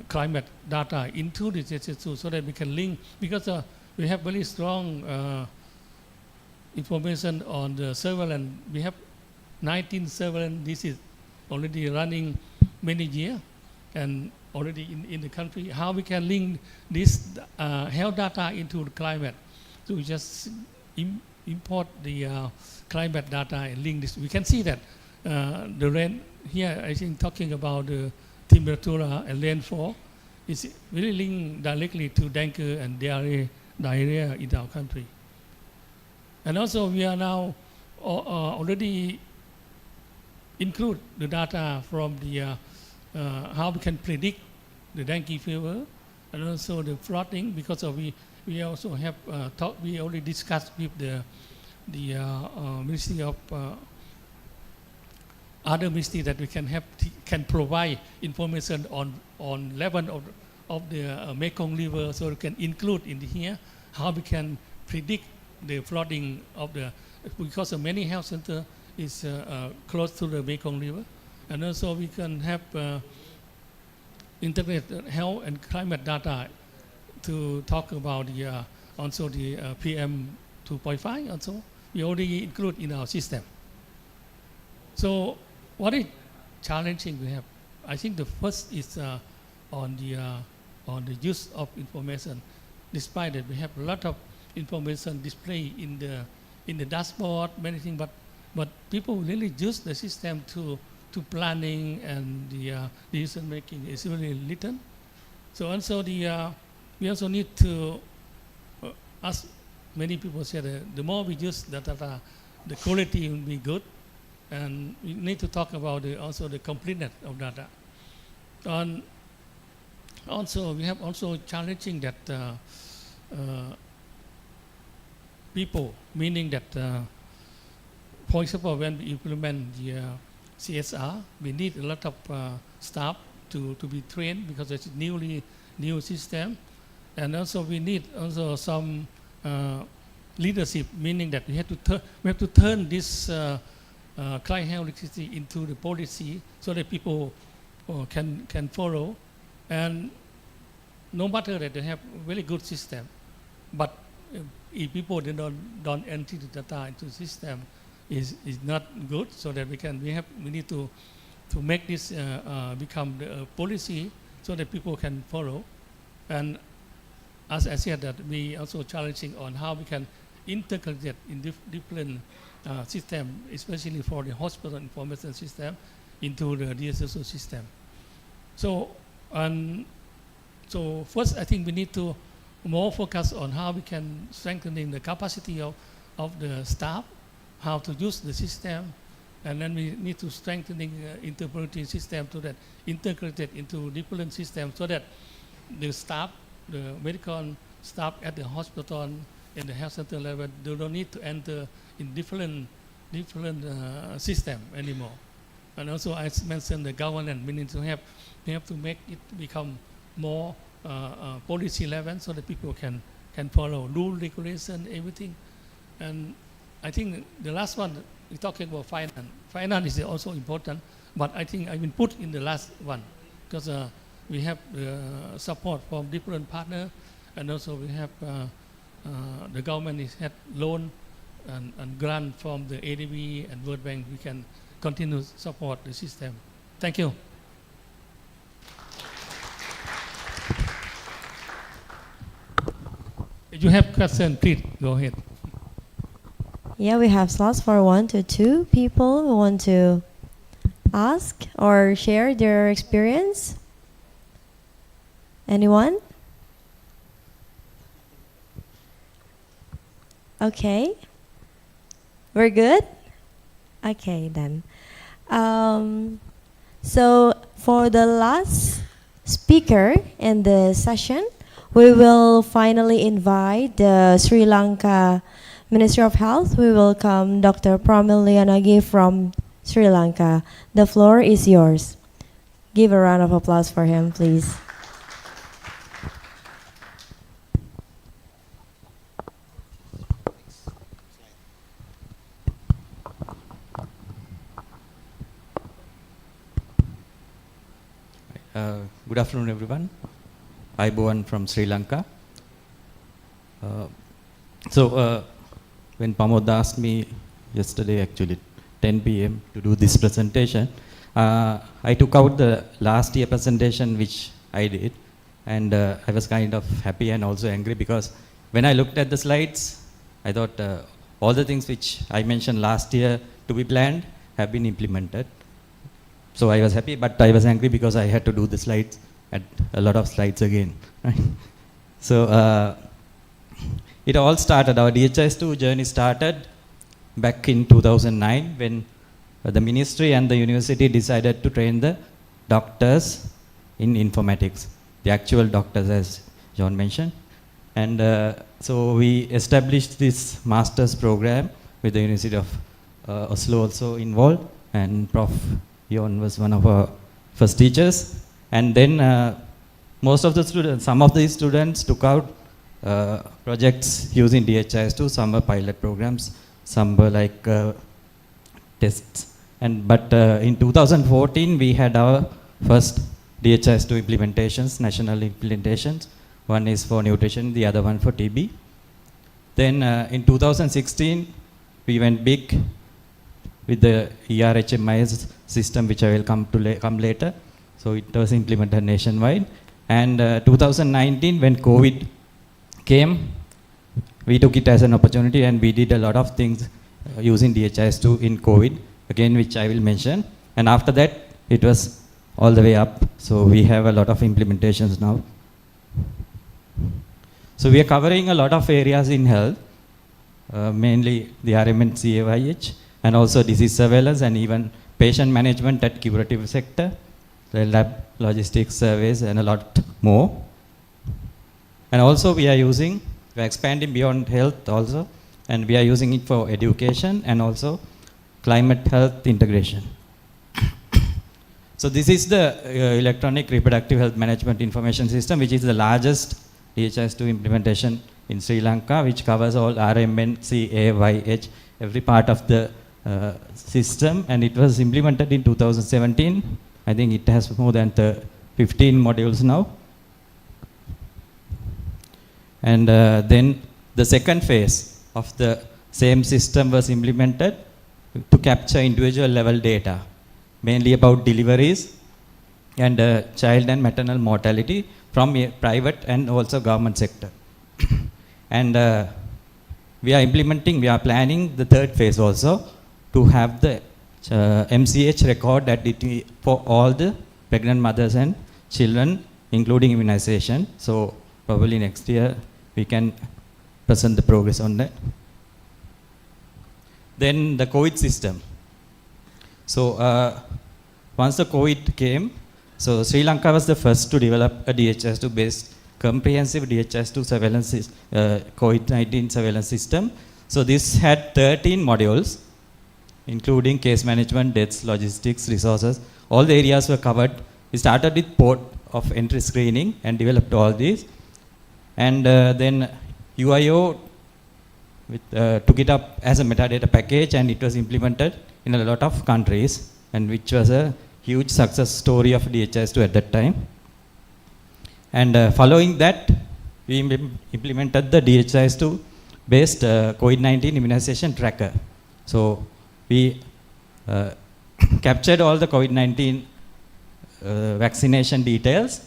climate data into the DHIS2 so that we can link, because we have very strong information on the surveillance. We have 19 surveillance. This is already running many years and already in the country. How we can link this health data into the climate? So we just import the climate data and link this. We can see that the rain here, I think talking about the temperature and rainfall is really linked directly to dengue and diarrhea in our country. And also we are now already include the data from the how we can predict the dengue fever and also the flooding, because we also have we already discussed with the Ministry of other ministry that we can provide information on level of the Mekong River, so we can include in here how we can predict the flooding of because many health center is close to the Mekong River, and also we can have integrated health and climate data to talk about also the PM 2.5. Also, we already include in our system. So, what is challenging we have? I think the first is on the use of information. Despite that, we have a lot of information displayed in the dashboard, many things, but people really use the system to planning, and the decision making is really little. So also we also need to, as many people said, the more we use the data, the quality will be good, and we need to talk about also the completeness of data. And also we have also challenging that people, meaning that for example, when we implement the CSR, we need a lot of staff to be trained, because it's a new system, and also we need also some leadership, meaning that we have to turn this client health literacy into the policy so that people can follow. And no matter that they have very good system, but if people don't enter the data into the system, is not good. So that we need to make this become the policy so that people can follow. And as I said, that we also challenging on how we can integrate it in different system, especially for the hospital information system, into the DHIS2 system. So first, I think we need to more focus on how we can strengthening the capacity of the staff, how to use the system, and then we need to strengthening interoperability system to that integrated into different systems, so that the staff, the medical staff at the hospital and the health center level, they don't need to enter in different system anymore. And also, as mentioned, the government, we have to make it become more policy level, so that people can follow rule, regulation, everything. And I think the last one, we're talking about finance. Finance is also important, but I think I will put in the last one, because we have support from different partners, and also we have the government has had loan and grant from the ADB and World Bank. We can continue to support the system. Thank you. you have question, please go ahead. Yeah, we have slots for 1 to 2 people who want to ask or share their experience. Anyone? Okay. We're good? Okay, then. So for the last speaker in the session, we will finally invite the Sri Lanka Ministry of Health. We welcome Dr. Pramil Lianagi from Sri Lanka. The floor is yours. Give a round of applause for him, please. Good afternoon, everyone. I'm Bowan from Sri Lanka. When Pamod asked me yesterday, actually 10 p.m. to do this presentation, I took out the last year presentation which I did, and I was kind of happy and also angry because when I looked at the slides, I thought all the things which I mentioned last year to be planned have been implemented. So I was happy, but I was angry because I had to do the slides, and a lot of slides again. Right? So it all started, our DHIS2 journey started back in 2009 when the ministry and the university decided to train the doctors in informatics, the actual doctors as John mentioned. And so we established this master's program with the University of Oslo also involved, and Prof. Jon was one of our first teachers. And then most of the students, some of these students took out projects using DHIS2, some were pilot programs, some were like tests. But in 2014, we had our first DHIS2 implementations, national implementations. One is for nutrition, the other one for TB. Then in 2016, we went big with the ERHMIS system, which I will come later. So it was implemented nationwide. And 2019, when COVID came, we took it as an opportunity and we did a lot of things using DHIS2 in COVID, again, which I will mention. And after that, it was all the way up. So we have a lot of implementations now. So we are covering a lot of areas in health, mainly the RMN CAYH, and also disease surveillance and even patient management at curative sector, the lab logistics surveys and a lot more. And also we are expanding beyond health also, and we are using it for education and also climate health integration. So this is the electronic reproductive health management information system, which is the largest DHIS2 implementation in Sri Lanka, which covers all RMN, CAYH, every part of the system, and it was implemented in 2017. I think it has more than 15 modules now. And then the second phase of the same system was implemented to capture individual level data, mainly about deliveries and child and maternal mortality from private and also government sector. And we are planning the third phase also to have the MCH record for all the pregnant mothers and children, including immunization. So probably next year we can present the progress on that. Then the COVID system. So once the COVID came, so Sri Lanka was the first to develop a DHIS2 based comprehensive DHIS2 surveillance, COVID-19 surveillance system. So this had 13 modules, including case management, deaths, logistics, resources. All the areas were covered. We started with port of entry screening and developed all these. And then UIO took it up as a metadata package, and it was implemented in a lot of countries, and which was a huge success story of DHIS2 at that time. And following that, we implemented the DHIS2 based COVID-19 immunization tracker. So we captured all the COVID-19 vaccination details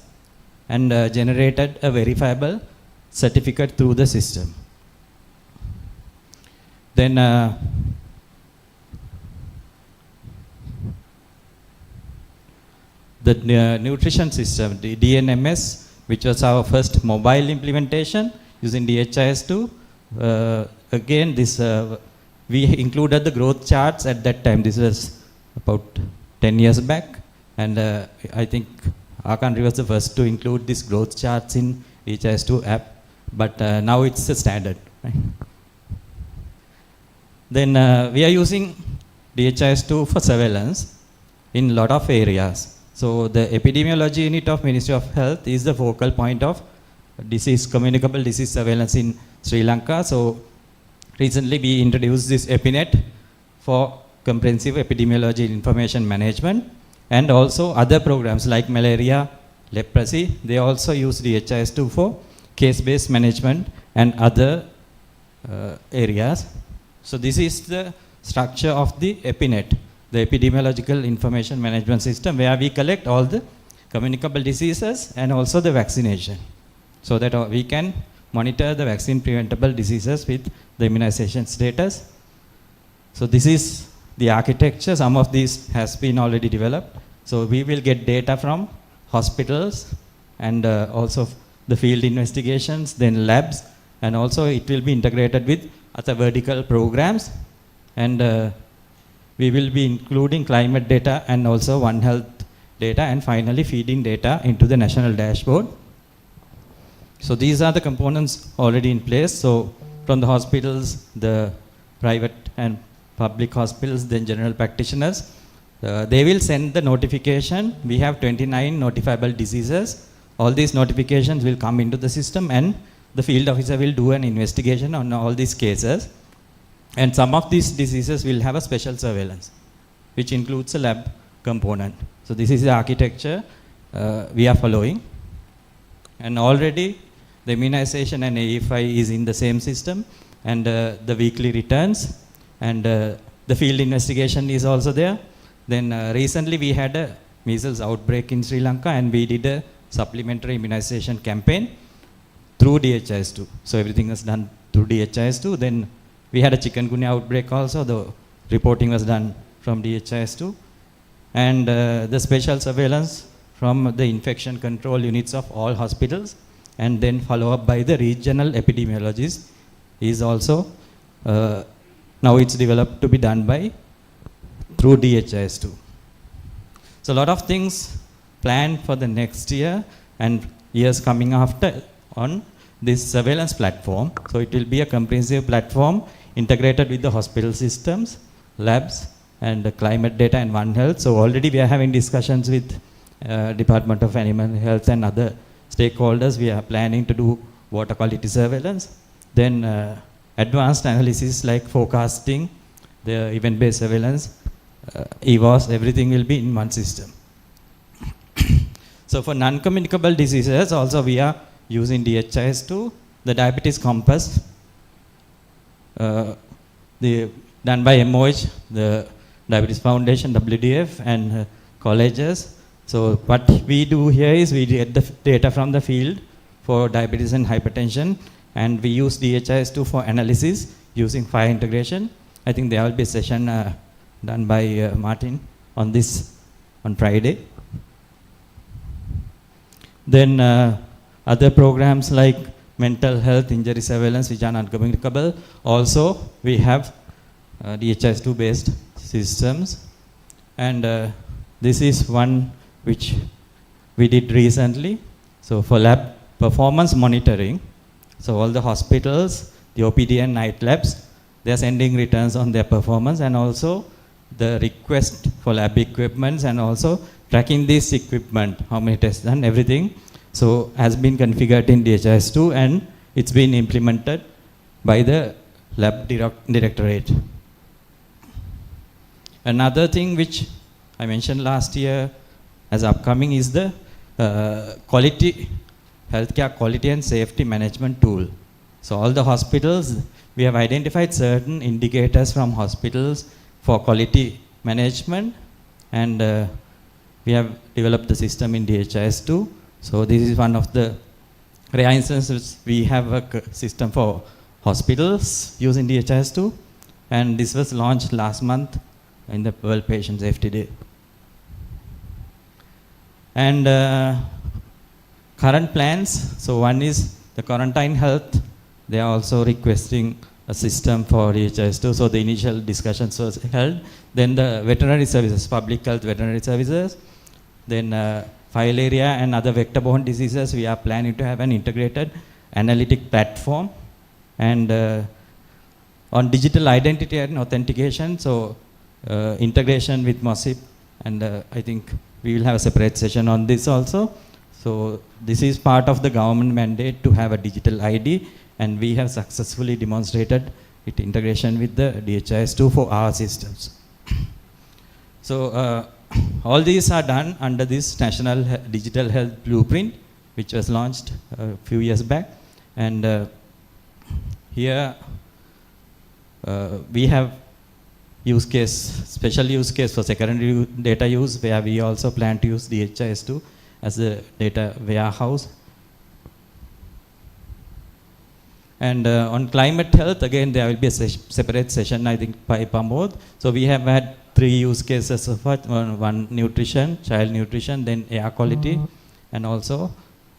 and generated a verifiable certificate through the system. Then the nutrition system, the DNMS, which was our first mobile implementation using DHIS2. Again, this we included the growth charts at that time. This was about 10 years back, and I think our country was the first to include this growth charts in DHIS2 app, but now it's a standard. Right? Then we are using DHIS2 for surveillance in a lot of areas. So the epidemiology unit of Ministry of Health is the focal point of communicable disease surveillance in Sri Lanka. So recently we introduced this EpiNet for comprehensive epidemiology information management, and also other programs like malaria, leprosy, they also use DHIS2 for case-based management and other areas. So this is the structure of the EpiNet, the epidemiological information management system, where we collect all the communicable diseases and also the vaccination, so that we can monitor the vaccine preventable diseases with the immunization status. So this is the architecture. Some of these has been already developed. So we will get data from hospitals and also the field investigations, then labs, and also it will be integrated with other vertical programs, and we will be including climate data and also One Health data, and finally feeding data into the national dashboard. So these are the components already in place. So from the hospitals, the private and public hospitals, then general practitioners, they will send the notification. We have 29 notifiable diseases. All these notifications will come into the system, and the field officer will do an investigation on all these cases. And some of these diseases will have a special surveillance, which includes a lab component. So this is the architecture we are following. And already the immunization and AFI is in the same system, and the weekly returns, and the field investigation is also there. Then recently we had a measles outbreak in Sri Lanka, and we did a supplementary immunization campaign through DHIS2. So everything was done through DHIS2. Then we had a chikungunya outbreak also. The reporting was done from DHIS2. And the special surveillance from the infection control units of all hospitals, and then follow up by the regional epidemiologists is also, now it's developed to be done by through DHIS2. So a lot of things planned for the next year and years coming after on this surveillance platform. So it will be a comprehensive platform integrated with the hospital systems, labs, and the climate data and One Health. So already we are having discussions with Department of Animal Health and other stakeholders. We are planning to do water quality surveillance. Then advanced analysis like forecasting, the event-based surveillance, EVOS, everything will be in one system. So for non-communicable diseases also we are using DHIS2, the diabetes compass, done by MOH, the Diabetes Foundation, WDF, and colleges. So what we do here is we get the data from the field for diabetes and hypertension, and we use DHIS2 for analysis using fire integration. I think there will be a session done by Martin on this on Friday. Then other programs like mental health injury surveillance, which are non-communicable. Also, we have DHIS2 based systems, and this is one which we did recently. So for lab performance monitoring, so all the hospitals, the OPD and night labs, they are sending returns on their performance, and also the request for lab equipments, and also tracking this equipment, how many tests done, everything. So has been configured in DHIS2, and it's been implemented by the lab directorate. Another thing which I mentioned last year as upcoming is the healthcare quality and safety management tool. So all the hospitals, we have identified certain indicators from hospitals for quality management, and we have developed the system in DHIS2. So this is one of the For instance, we have a system for hospitals using DHIS2, and this was launched last month in the World Patient Safety Day. And current plans, so one is the quarantine health. They are also requesting a system for DHIS2, so the initial discussions was held. Then the veterinary services, public health veterinary services. Then file area and other vector-borne diseases, we are planning to have an integrated analytic platform. And on digital identity and authentication, so integration with MOSIP, and I think we will have a separate session on this also. So this is part of the government mandate to have a digital ID, and we have successfully demonstrated its integration with the DHIS2 for our systems. So all these are done under this National Digital Health Blueprint, which was launched a few years back. And here we have use case, special use case for secondary data use, where we also plan to use DHIS2 as a data warehouse. And on climate health, again, there will be a separate session, I think, by Pamod. So we have had 3 use cases so far. One nutrition, child nutrition, then air quality, and also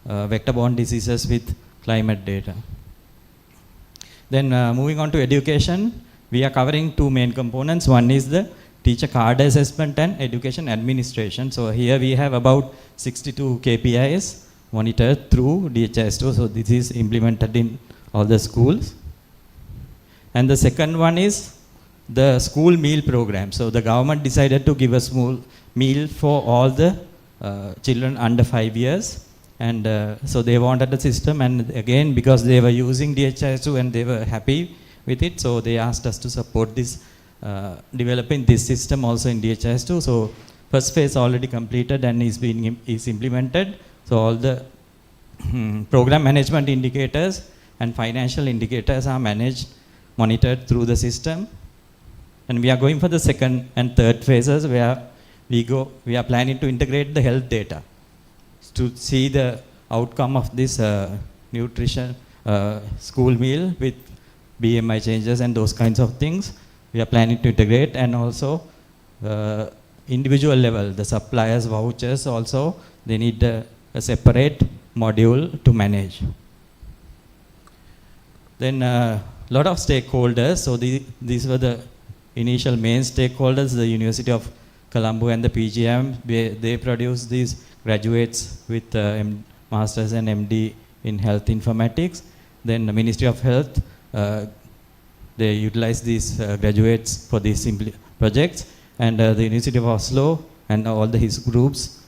vector-borne diseases with climate data. Then moving on to education, we are covering 2 main components. One is the teacher card assessment and education administration. So here we have about 62 KPIs monitored through DHIS2. So this is implemented in all the schools. And the second one is the school meal program. So the government decided to give a small meal for all the children under 5 years. And so they wanted a system, and again, because they were using DHIS2 and they were happy with it, so they asked us to support this, developing this system also in DHIS2. So first phase already completed and is implemented. So all the program management indicators and financial indicators are managed, monitored through the system. And we are going for the second and third phases, where we are planning to integrate the health data to see the outcome of this nutrition school meal with BMI changes and those kinds of things. We are planning to integrate, and also individual level, the suppliers vouchers also, they need a separate module to manage. Then lot of stakeholders. So these were the initial main stakeholders, the University of Colombo and the PGM. They produce these graduates with masters and MD in health informatics. Then the Ministry of Health, they utilize these graduates for these projects, and the University of Oslo and all the HIS groups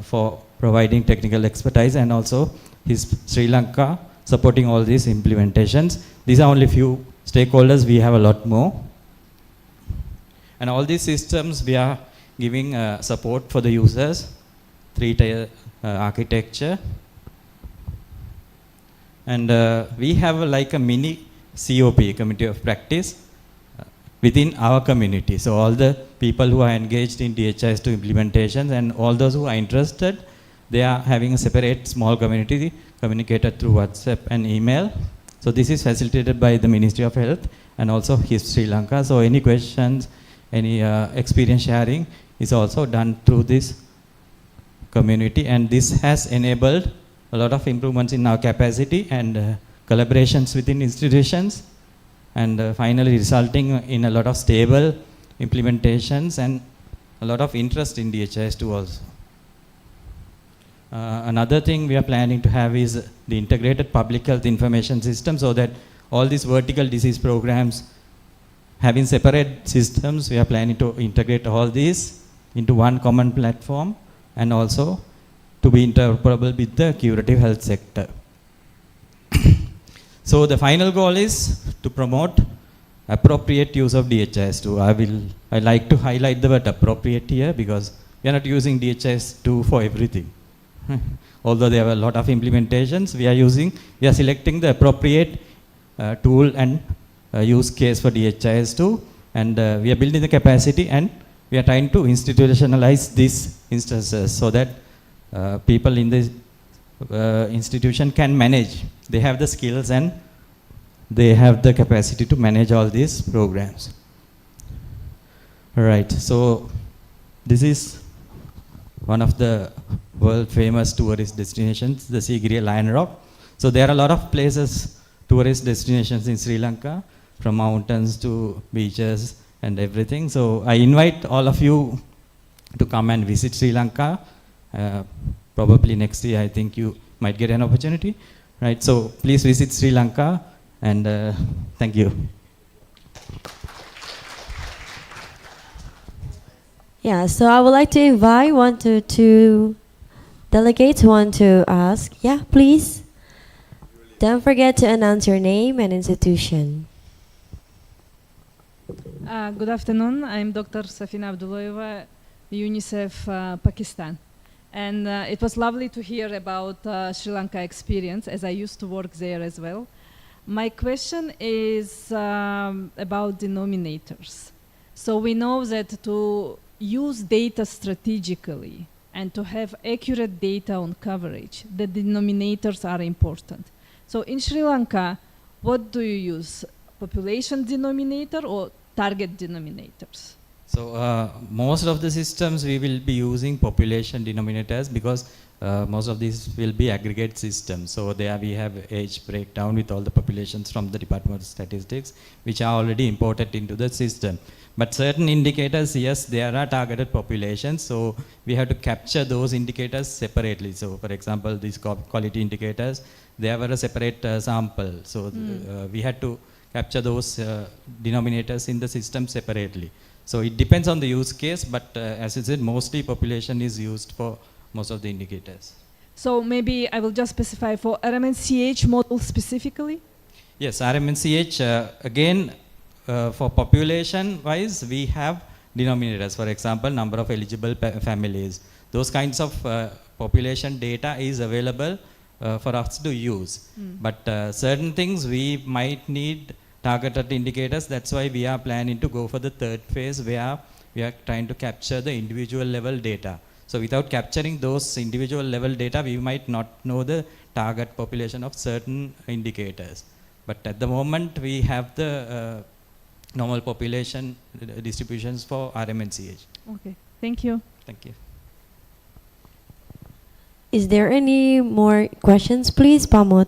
for providing technical expertise, and also HIS Sri Lanka supporting all these implementations. These are only few stakeholders, we have a lot more. And all these systems we are giving support for the users, 3-tier architecture. And we have like a mini COP, Committee of Practice, within our community. So all the people who are engaged in DHIS2 implementations and all those who are interested, they are having a separate small community communicated through WhatsApp and email. So this is facilitated by the Ministry of Health and also HIS Sri Lanka. So any questions, any experience sharing is also done through this community, and this has enabled a lot of improvements in our capacity and collaborations within institutions, and finally resulting in a lot of stable implementations and a lot of interest in DHIS2 also. Another thing we are planning to have is the integrated public health information system, so that all these vertical disease programs having separate systems, we are planning to integrate all these into one common platform, and also to be interoperable with the curative health sector. So the final goal is to promote appropriate use of DHIS2. I like to highlight the word appropriate here, because we are not using DHIS2 for everything. Although there are a lot of implementations, we are selecting the appropriate tool and use case for DHIS2, and we are building the capacity, and we are trying to institutionalize these instances so that people in the institution can manage. They have the skills and they have the capacity to manage all these programs. Right, so this is one of the world famous tourist destinations, the Sigiriya Lion Rock. So there are a lot of places, tourist destinations in Sri Lanka, from mountains to beaches and everything. So I invite all of you to come and visit Sri Lanka. Probably next year, I think you might get an opportunity. Right, so please visit Sri Lanka, and thank you. Yeah, so I would like to invite one to two delegates who want to ask. Yeah, please. Don't forget to announce your name and institution. Good afternoon. I'm Dr. Safina Abdullaeva, UNICEF Pakistan. And it was lovely to hear about Sri Lanka experience, as I used to work there as well. My question is about denominators. So we know that to use data strategically and to have accurate data on coverage, the denominators are important. So in Sri Lanka, what do you use? Population denominator or target denominators? So most of the systems we will be using population denominators, because most of these will be aggregate systems. So there we have age breakdown with all the populations from the Department of Statistics, which are already imported into the system. But certain indicators, yes, there are targeted populations, so we have to capture those indicators separately. So for example, these quality indicators, they were a separate sample. So we had to capture those denominators in the system separately. So it depends on the use case, but as I said, mostly population is used for most of the indicators. So maybe I will just specify for RMNCH model specifically? Yes, RMNCH, again, for population wise, we have denominators. For example, number of eligible families. Those kinds of population data is available for us to use. But certain things we might need targeted indicators. That's why we are planning to go for the third phase, where we are trying to capture the individual level data. So without capturing those individual level data, we might not know the target population of certain indicators. But at the moment, we have the normal population distributions for RMNCH. Okay, thank you. Thank you. Is there any more questions, please, Pamod?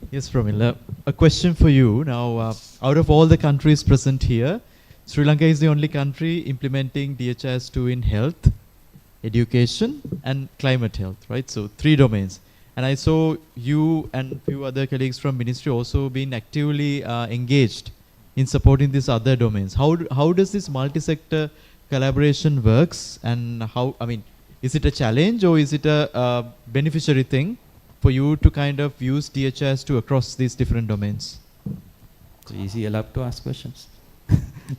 Yes, Pramila. A question for you. Now, out of all the countries present here, Sri Lanka is the only country implementing DHIS2 in health, education, and climate health, right? So 3 domains. And I saw you and a few other colleagues from ministry also being actively engaged in supporting these other domains. How does this multi-sector collaboration works, and how, I mean, is it a challenge or is it a beneficiary thing for you to kind of use DHIS2 across these different domains? So is he allowed to ask questions?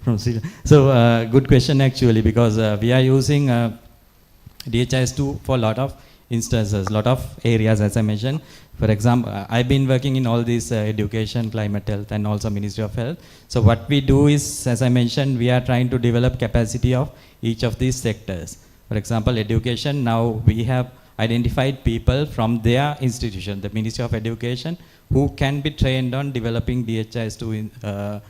From Sri Lanka? So good question actually, because we are using DHIS2 for a lot of instances, lot of areas, as I mentioned. For example, I've been working in all these education, climate health, and also Ministry of Health. So what we do is, as I mentioned, we are trying to develop capacity of each of these sectors. For example, education, now we have identified people from their institution, the Ministry of Education, who can be trained on developing DHIS2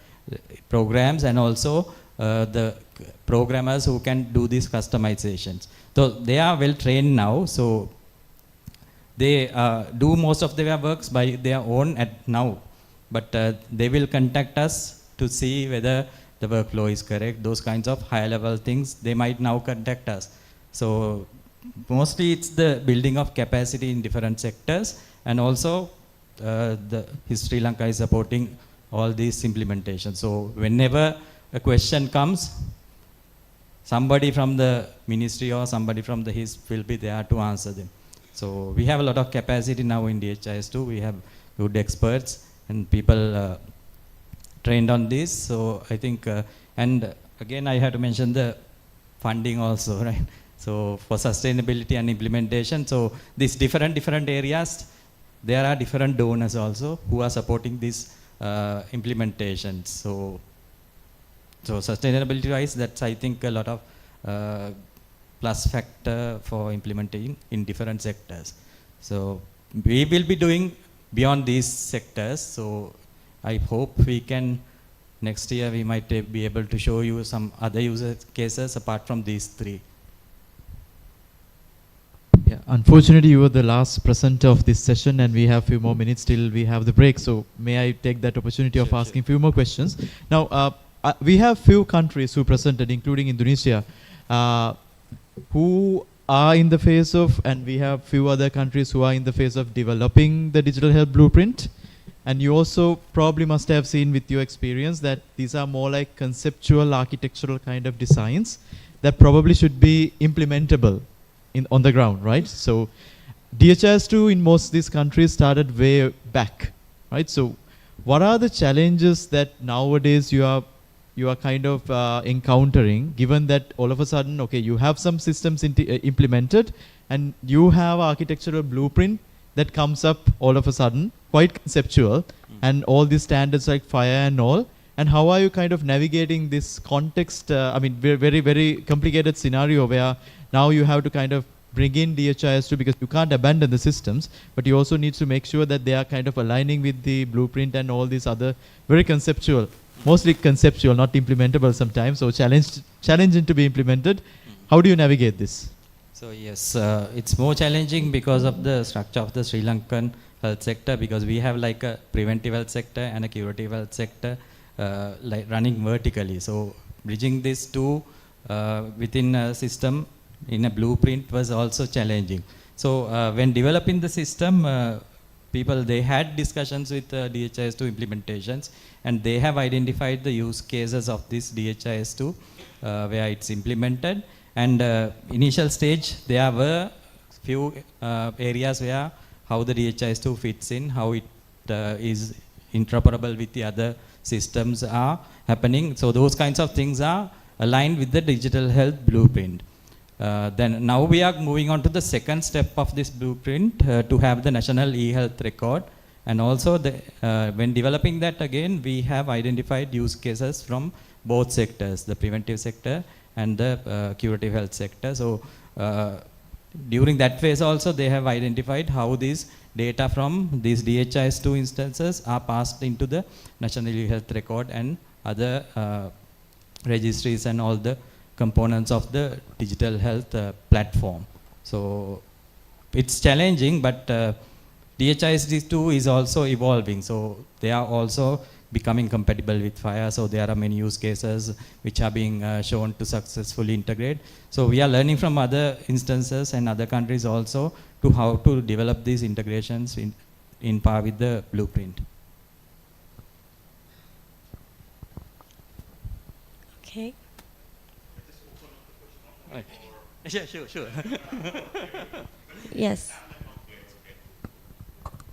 programs, and also the programmers who can do these customizations. So they are well trained now, so they do most of their works by their own now, but they will contact us to see whether the workflow is correct. Those kinds of high level things, they might now contact us. So mostly it's the building of capacity in different sectors, and also the Sri Lanka is supporting all these implementations. So whenever a question comes, somebody from the ministry or somebody from the HIS will be there to answer them. So we have a lot of capacity now in DHIS2. We have good experts and people trained on this. So I think, and again I have to mention the funding also, right? So for sustainability and implementation, so these different areas, there are different donors also who are supporting these implementations. So sustainability wise, that's I think a lot of plus factor for implementing in different sectors. So we will be doing beyond these sectors. So I hope we can, next year we might be able to show you some other user cases apart from these three. Yeah, unfortunately, you were the last presenter of this session, and we have a few more minutes till we have the break. So, may I take that opportunity of asking a few more questions? Now, we have few countries who presented, including Indonesia, who are in the phase of, and we have few other countries who are in the phase of developing the digital health blueprint. And you also probably must have seen with your experience that these are more like conceptual, architectural kind of designs that probably should be implementable on the ground, right? So DHIS2 in most of these countries started way back, right? So what are the challenges that nowadays you are kind of encountering, given that all of a sudden, okay, you have some systems implemented and you have architectural blueprint that comes up all of a sudden, quite conceptual, and all these standards like fire and all, and how are you kind of navigating this context, I mean, very, very complicated scenario where now you have to kind of bring in DHIS2 because you can't abandon the systems, but you also need to make sure that they are kind of aligning with the blueprint and all these other very conceptual, mostly conceptual, not implementable sometimes, so challenging to be implemented. How do you navigate this? So yes, it's more challenging because of the structure of the Sri Lankan health sector, because we have like a preventive health sector and a curative health sector like running vertically. So bridging these two within a system in a blueprint was also challenging. So when developing the system, they had discussions with DHIS2 implementations, and they have identified the use cases of this DHIS2 where it's implemented. And initial stage, there were few areas where how the DHIS2 fits in, how it is interoperable with the other systems are happening. So those kinds of things are aligned with the digital health blueprint. Then now we are moving on to the second step of this blueprint to have the national e-health record. And also when developing that again, we have identified use cases from both sectors, the preventive sector and the curative health sector. So during that phase also, they have identified how these data from these DHIS2 instances are passed into the national e-health record and other registries and all the components of the digital health platform. So it's challenging, but DHIS2 is also evolving. So they are also becoming compatible with FHIR. So there are many use cases which are being shown to successfully integrate. So we are learning from other instances and other countries also to how to develop these integrations in par with the blueprint. Okay. Right. Sure. Yes.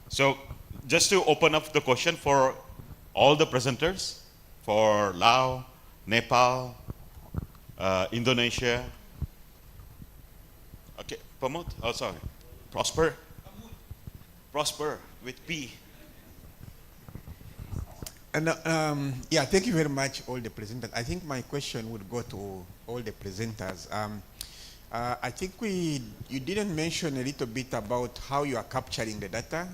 So just to open up the question for all the presenters, for Laos, Nepal, Indonesia. Okay, Pamut, oh sorry, Prosper with P. And yeah, thank you very much, all the presenters. I think my question would go to all the presenters. I think you didn't mention a little bit about how you are capturing the data,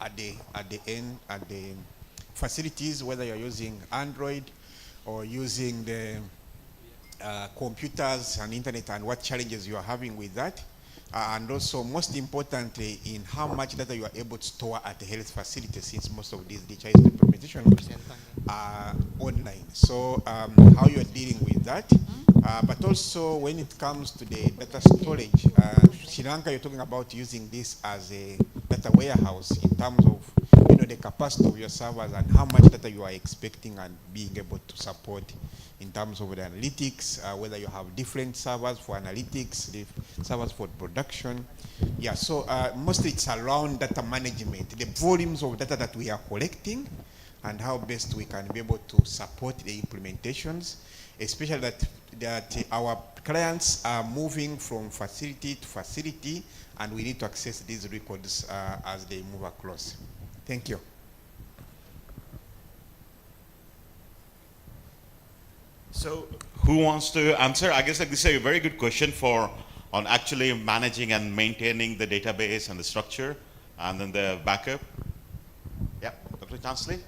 at the end, at the facilities, whether you're using Android or using the computers and internet, and what challenges you are having with that. And also, most importantly, in how much data you are able to store at the health facility, since most of these DHIS implementations are online. So how you are dealing with that. But also, when it comes to the data storage, Sri Lanka, you're talking about using this as a data warehouse in terms of the capacity of your servers and how much data you are expecting and being able to support in terms of the analytics, whether you have different servers for analytics, servers for production. Yeah, so mostly it's around data management, the volumes of data that we are collecting and how best we can be able to support the implementations, especially that our clients are moving from facility to facility and we need to access these records as they move across. Thank you. So who wants to answer? I guess like this is a very good question for on actually managing and maintaining the database and the structure and then the backup. Yeah, Dr. Chansley?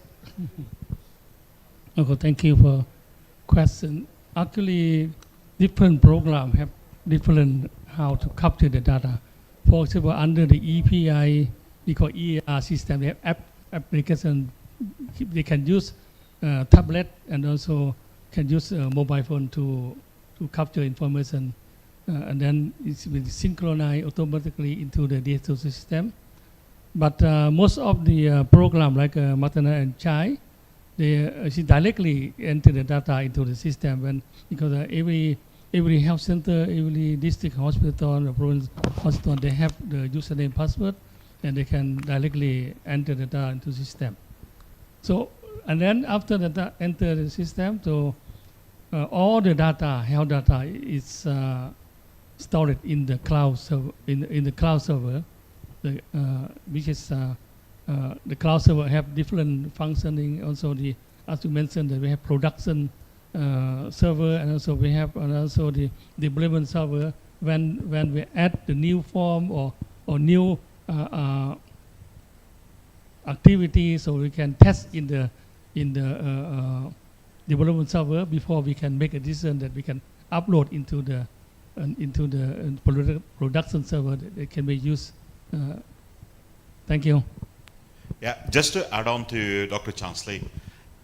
Okay, thank you for question. Actually, different program have different how to capture the data. For example, under the EPI, we call EAR system, they have application. They can use tablet and also can use mobile phone to capture information, and then it will synchronize automatically into the DHIS2 system. But most of the program like maternal and child, they directly enter the data into the system, because every health center, every district hospital, or province hospital, they have the username password, and they can directly enter the data into the system. So, and then after that enter the system, so all the data, health data, is stored in the cloud server. In the cloud server, which is the cloud server have different functioning. Also, as you mentioned, that we have production server, and also we have also the development server. When we add the new form or new activity, so we can test in the development server before we can make a decision that we can upload into the production server that it can be used. Thank you. Yeah, just to add on to Dr. Chansley,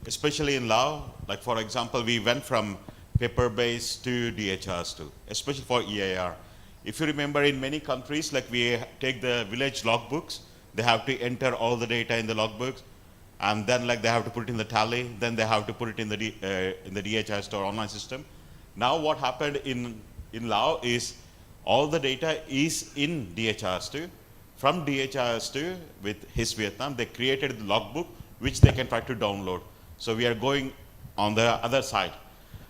especially in Laos, like for example, we went from paper-based to DHIS2, especially for EAR. If you remember, in many countries, like we take the village logbooks, they have to enter all the data in the logbooks, and then like they have to put it in the tally, then they have to put it in the DHIS2 or online system. Now what happened in Laos is all the data is in DHIS2. From DHIS2 with HIS Vietnam, they created the logbook which they can try to download. So we are going on the other side.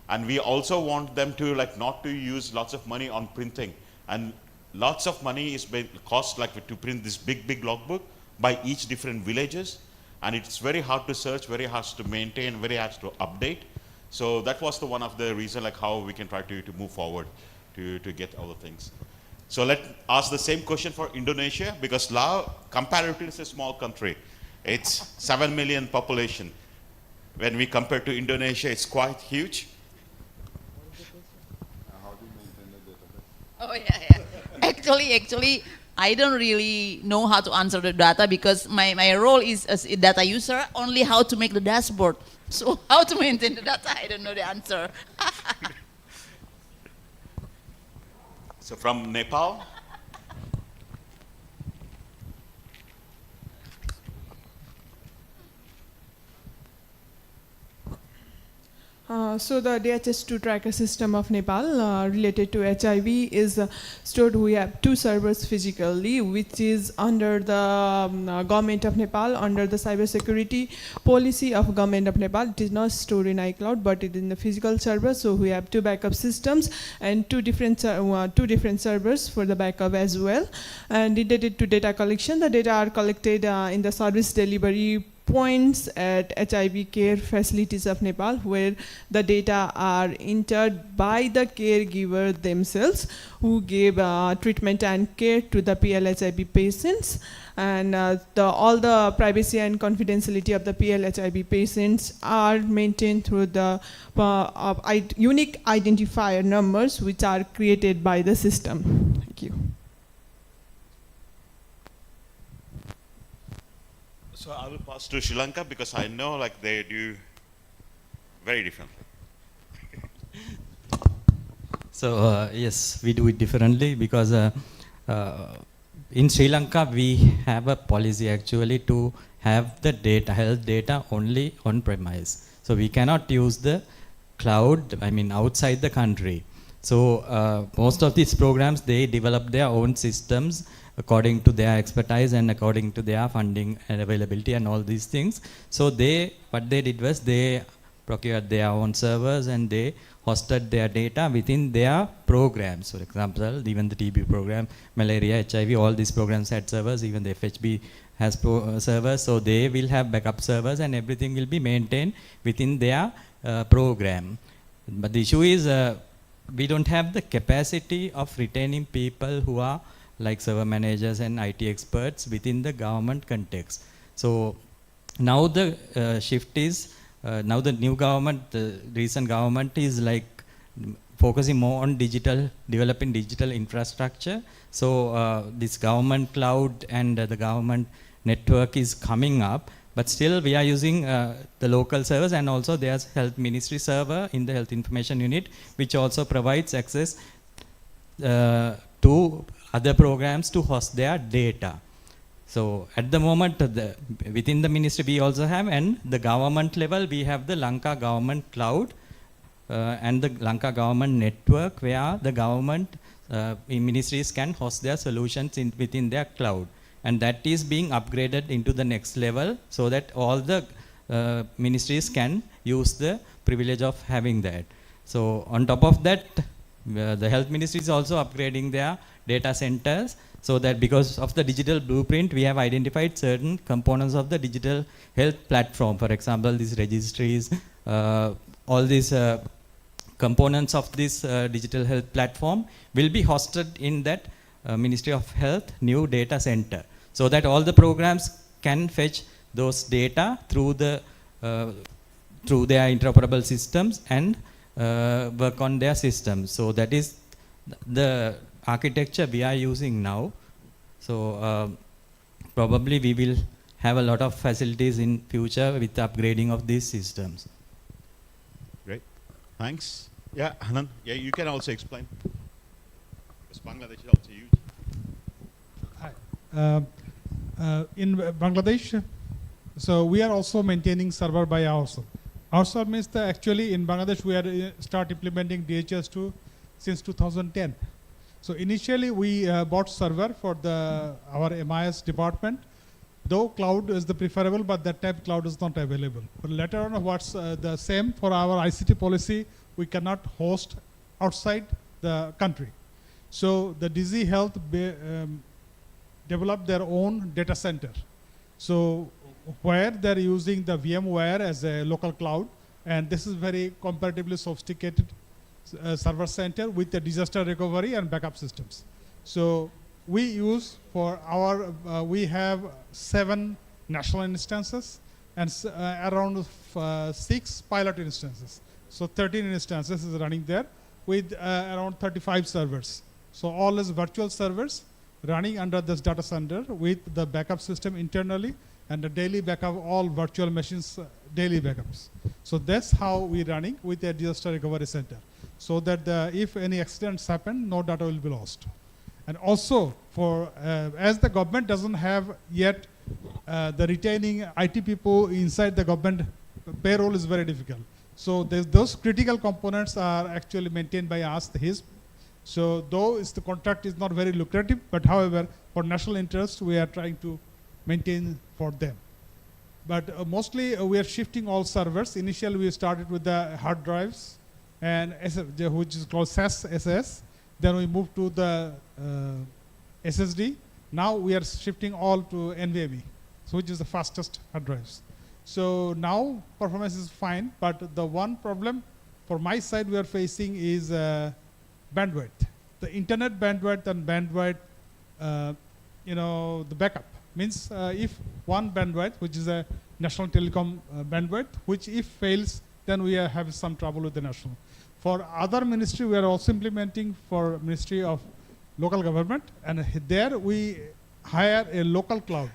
And we also want them to like not to use lots of money on printing. And lots of money is cost like to print this big logbook by each different villages. And it's very hard to search, very hard to maintain, very hard to update. So that was the one of the reason like how we can try to move forward to get all the things. So let's ask the same question for Indonesia, because Laos comparatively is a small country. It's 7 million population. When we compare to Indonesia, it's quite huge. Oh yeah. Actually, I don't really know how to answer the data, because my role is as a data user, only how to make the dashboard. So how to maintain the data, I don't know the answer. So from Nepal. So the DHIS2 tracker system of Nepal related to HIV is stored. We have 2 servers physically, which is under the government of Nepal, under the cybersecurity policy of government of Nepal. It is not stored in iCloud, but it is in the physical server. So we have 2 backup systems and 2 different servers for the backup as well. And related to data collection, the data are collected in the service delivery points at HIV care facilities of Nepal, where the data are entered by the caregiver themselves, who gave treatment and care to the PL-HIV patients. And all the privacy and confidentiality of the PL-HIV patients are maintained through the unique identifier numbers, which are created by the system. Thank you. So I will pass to Sri Lanka, because I know like they do very differently. So yes, we do it differently, because in Sri Lanka we have a policy actually to have the data, health data, only on premise. So we cannot use the cloud, I mean outside the country. So most of these programs, they develop their own systems according to their expertise and according to their funding and availability and all these things. So what they did was they procured their own servers and they hosted their data within their programs. For example, even the TB program, malaria, HIV, all these programs had servers, even the FHB has servers. So they will have backup servers and everything will be maintained within their program. But the issue is we don't have the capacity of retaining people who are like server managers and IT experts within the government context. So now the shift is, now the new government, the recent government is like focusing more on digital, developing digital infrastructure. So this government cloud and the government network is coming up, but still we are using the local servers, and also there's health ministry server in the health information unit, which also provides access to other programs to host their data. So at the moment, within the ministry we also have, and the government level we have the Lanka government cloud and the Lanka government network, where the government ministries can host their solutions within their cloud. And that is being upgraded into the next level, so that all the ministries can use the privilege of having that. So on top of that, the health ministry is also upgrading their data centers, so that because of the digital blueprint, we have identified certain components of the digital health platform. For example, these registries, all these components of this digital health platform will be hosted in that Ministry of Health new data center, so that all the programs can fetch those data through the through their interoperable systems and work on their systems. So that is the architecture we are using now. So probably we will have a lot of facilities in future with the upgrading of these systems. Great, thanks. Yeah, Hanan, yeah, you can also explain. Because Bangladesh is also huge. Hi. In Bangladesh, so we are also maintaining server by ourselves. Ourselves means that actually in Bangladesh we are start implementing DHIS2 since 2010. So initially we bought server for our MIS department, though cloud is the preferable, but that type cloud is not available. But later on, what's the same for our ICT policy, we cannot host outside the country. So the DZ Health developed their own data center. So where they're using the VMware as a local cloud, and this is very comparatively sophisticated server center with the disaster recovery and backup systems. So we use for our, we have 7 national instances and around 6 pilot instances. So 13 instances is running there with around 35 servers. So all is virtual servers running under this data center with the backup system internally and the daily backup, all virtual machines, daily backups. So that's how we're running with a disaster recovery center, so that if any accidents happen, no data will be lost. And also, for as the government doesn't have yet the retaining IT people inside the government, payroll is very difficult. So those critical components are actually maintained by us, the HISP. So though the contract is not very lucrative, but however, for national interest, we are trying to maintain for them. But mostly we are shifting all servers. Initially, we started with the hard drives, and which is called SAS SS. Then we moved to the SSD. Now we are shifting all to NVMe, so which is the fastest hard drives. So now performance is fine, but the one problem for my side we are facing is bandwidth. The internet bandwidth and bandwidth, the backup means if one bandwidth, which is a national telecom bandwidth, which if fails, then we have some trouble with the national. For other ministry, we are also implementing for Ministry of Local Government, and there we hire a local cloud.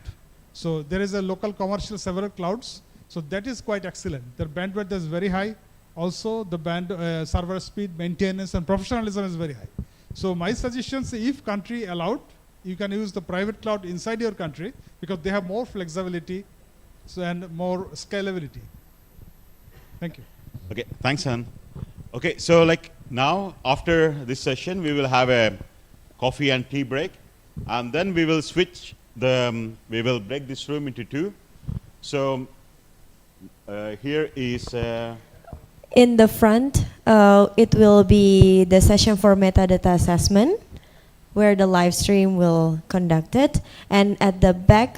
So there is a local commercial several clouds. So that is quite excellent. Their bandwidth is very high. Also the server speed, maintenance and professionalism is very high. So my suggestions, if country allowed, you can use the private cloud inside your country because they have more flexibility and more scalability. Thank you. Okay, thanks, Han. Okay, so like now after this session, we will have a coffee and tea break, and then we will switch we will break this room into 2. So here is in the front, it will be the session for metadata assessment, where the live stream will conduct it. And at the back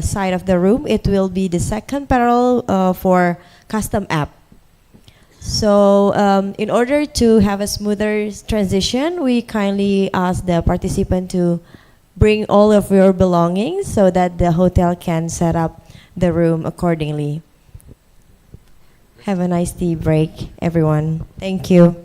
side of the room, it will be the second panel for custom app. So in order to have a smoother transition, we kindly ask the participant to bring all of your belongings so that the hotel can set up the room accordingly. Have a nice tea break, everyone. Thank you.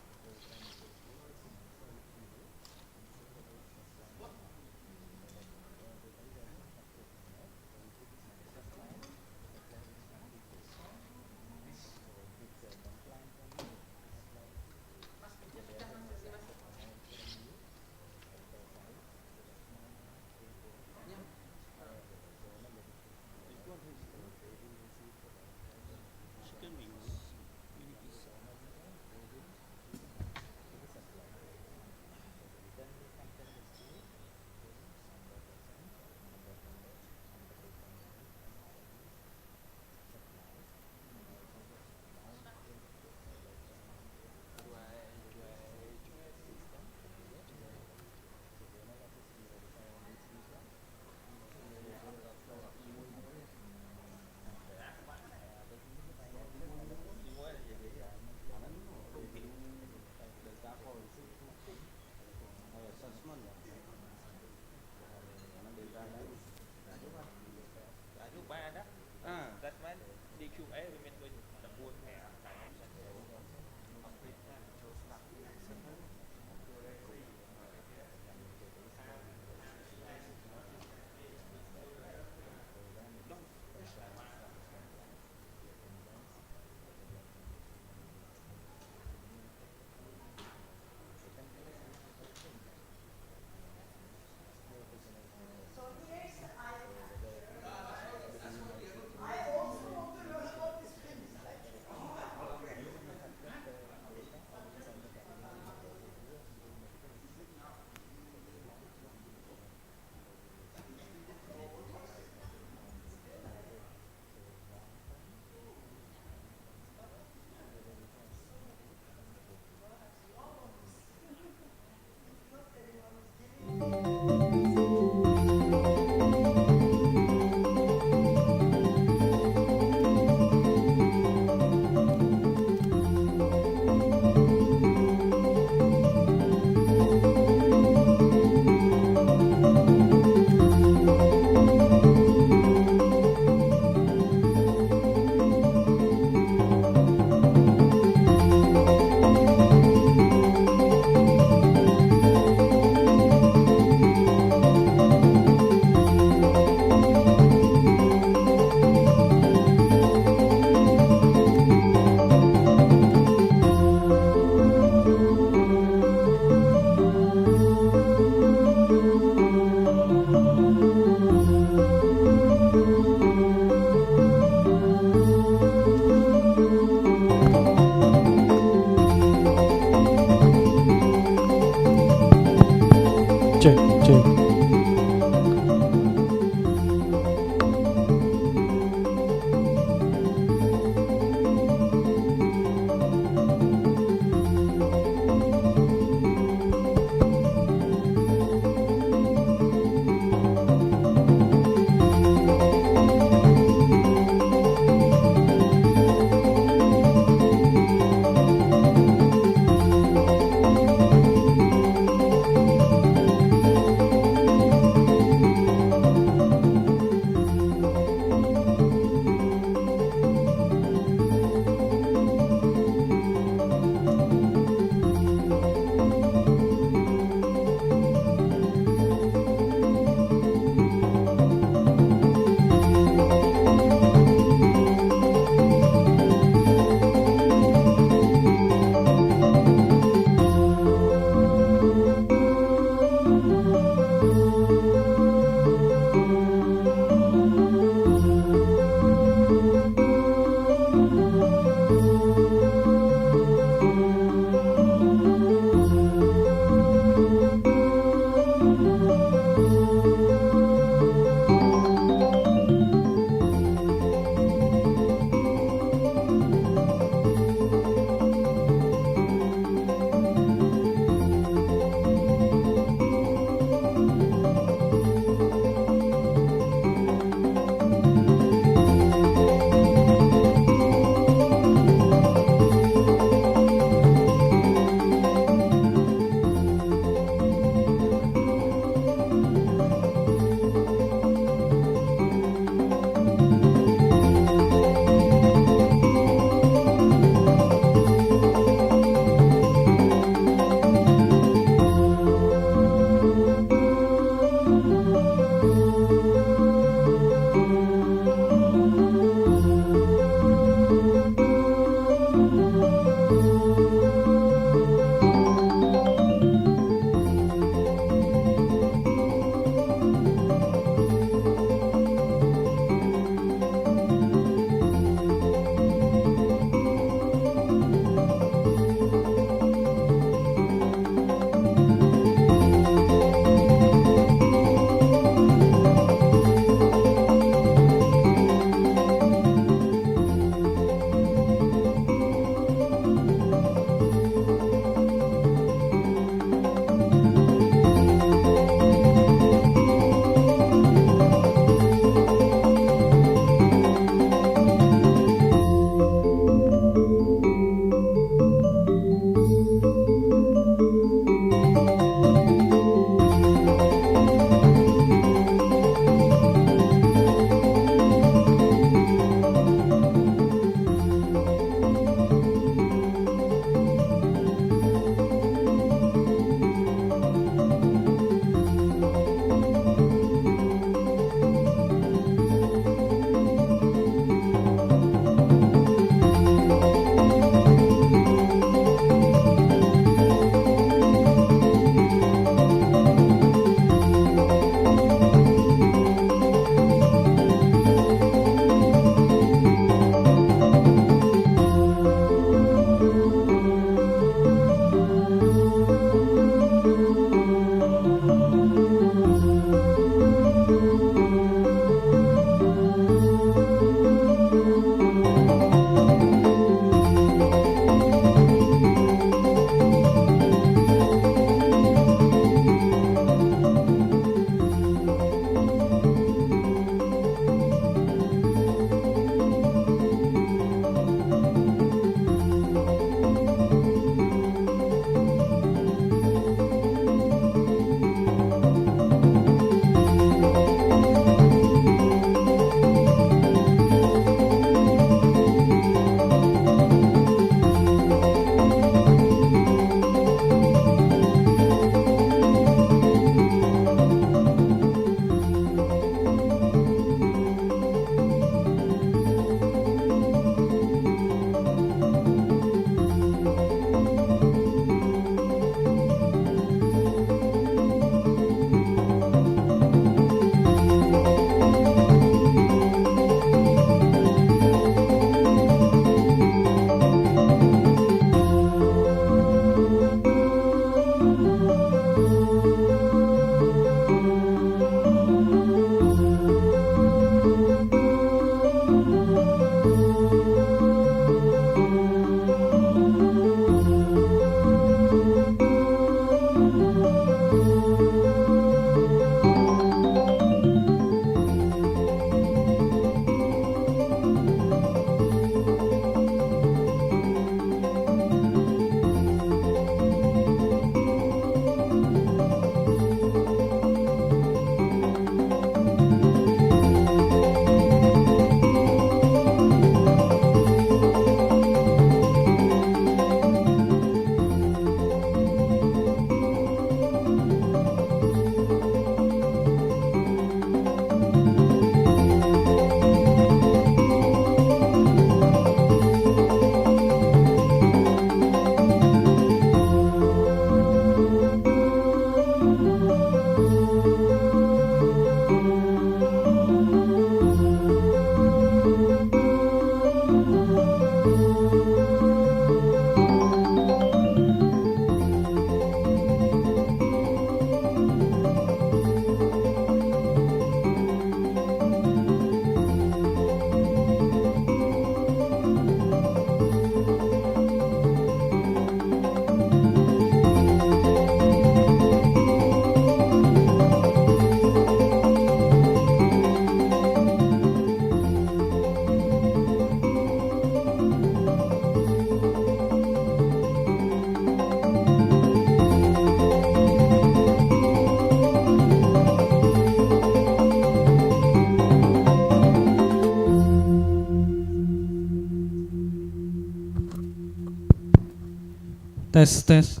Tes, tes.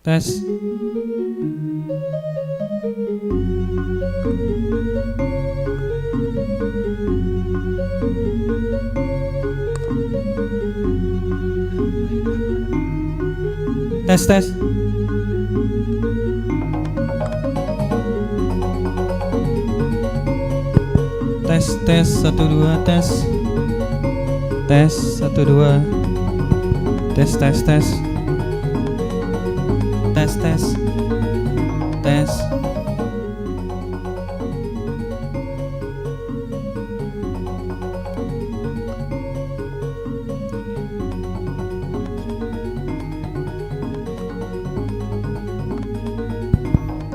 Tes. Tes, tes. Tes, tes, 1, 2, tes. Tes, 1, 2. Tes, tes, tes. Tes, tes. Tes.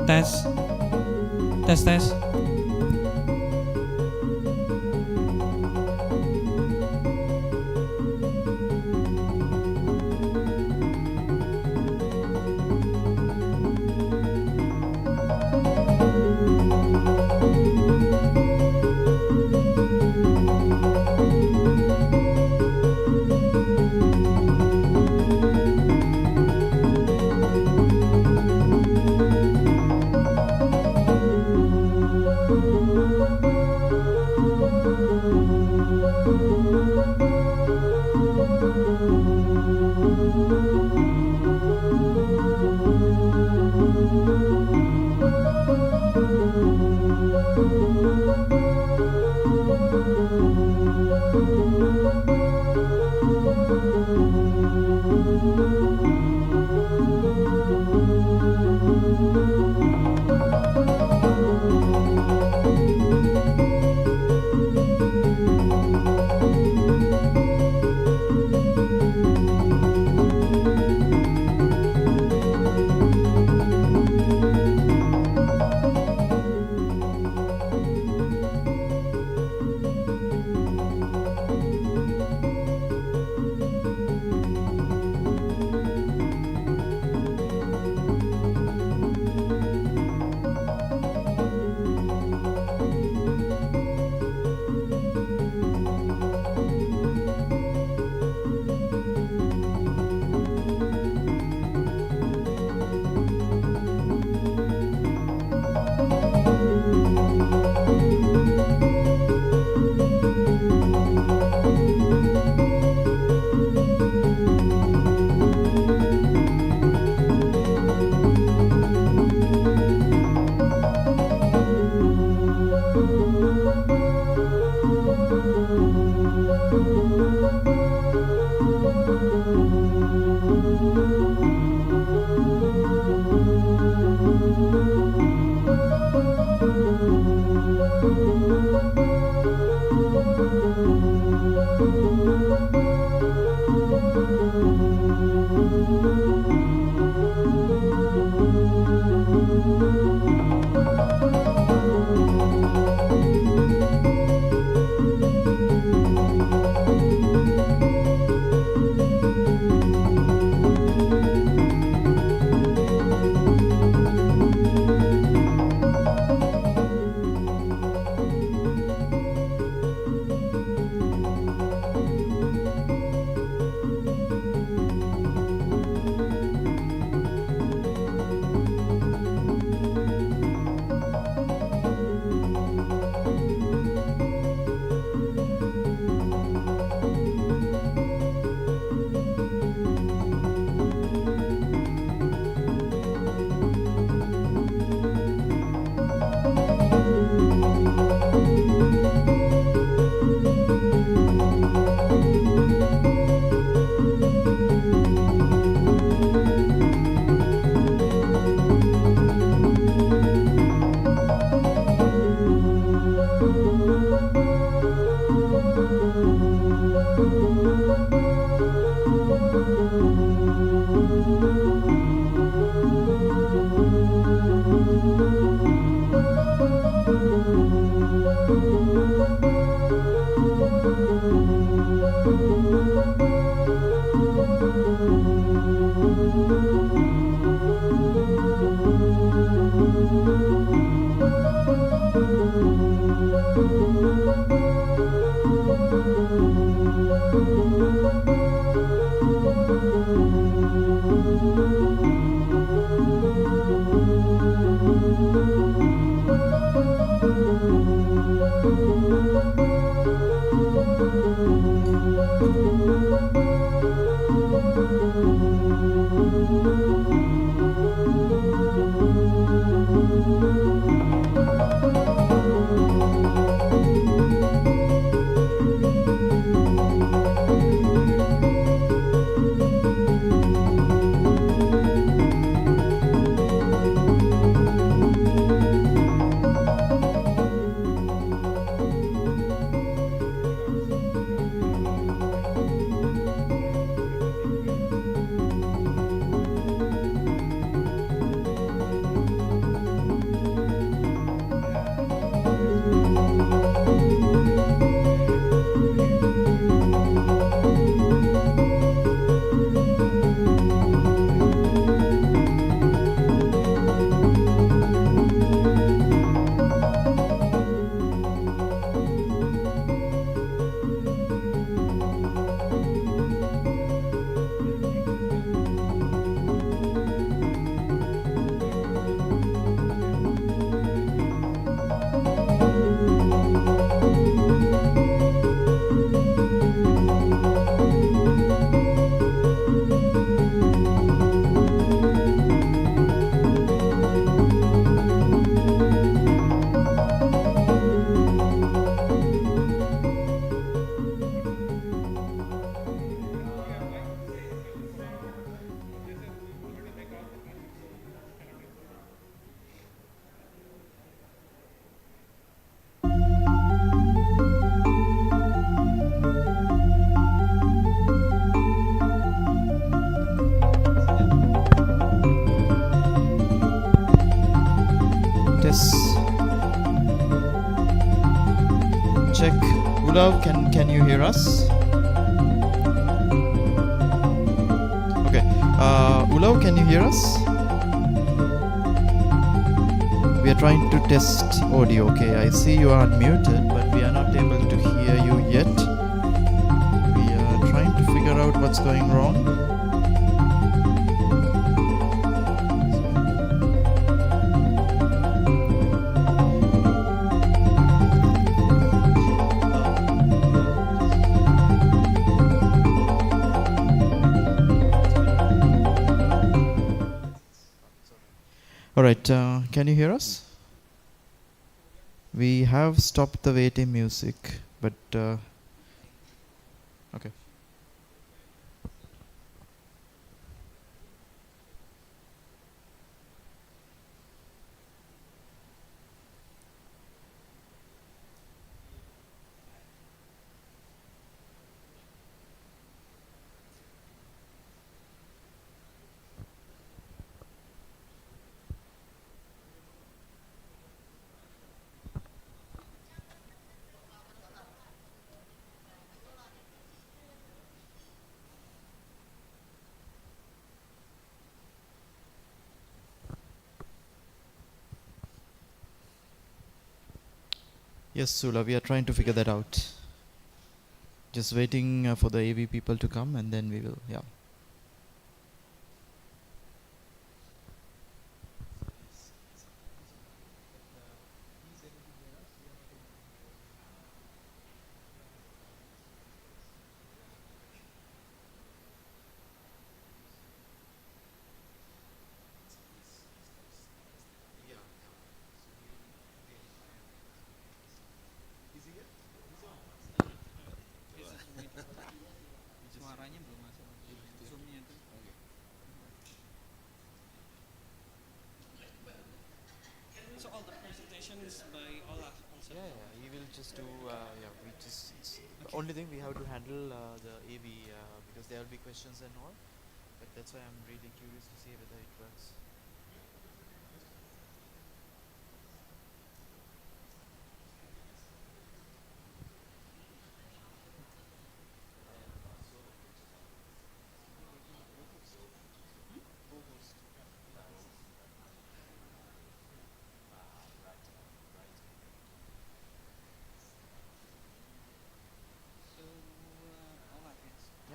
Tes. Tes, tes. Check. Ulav, can you hear us? Okay. Ulav, can you hear us? We are trying to test audio. Okay, I see you are unmuted, but we are not able to hear you yet. We are trying to figure out what's going wrong. All right, can you hear us? We have stopped the waiting music, but okay. Yes, Sula, we are trying to figure that out. Just waiting for the AV people to come, and then we will, yeah. Suaranya belum masuk. Zoom-nya itu. So all the presentation is by Ola also. Yeah, he will just do. Yeah, we just. The only thing we have to handle the AV because there will be questions and all. But that's why I'm really curious to see whether it works.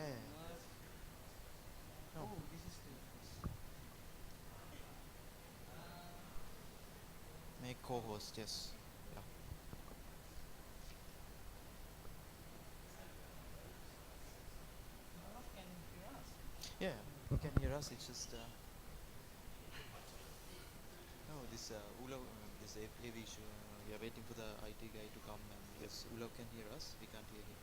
Yeah, yeah, yeah. No. Oh, this is the Make co-host, yes. Yeah. Yeah, you can hear us. It's just no, this Ulo, this AV issue. We are waiting for the IT guy to come, and yes, Ulo can hear us. We can't hear him.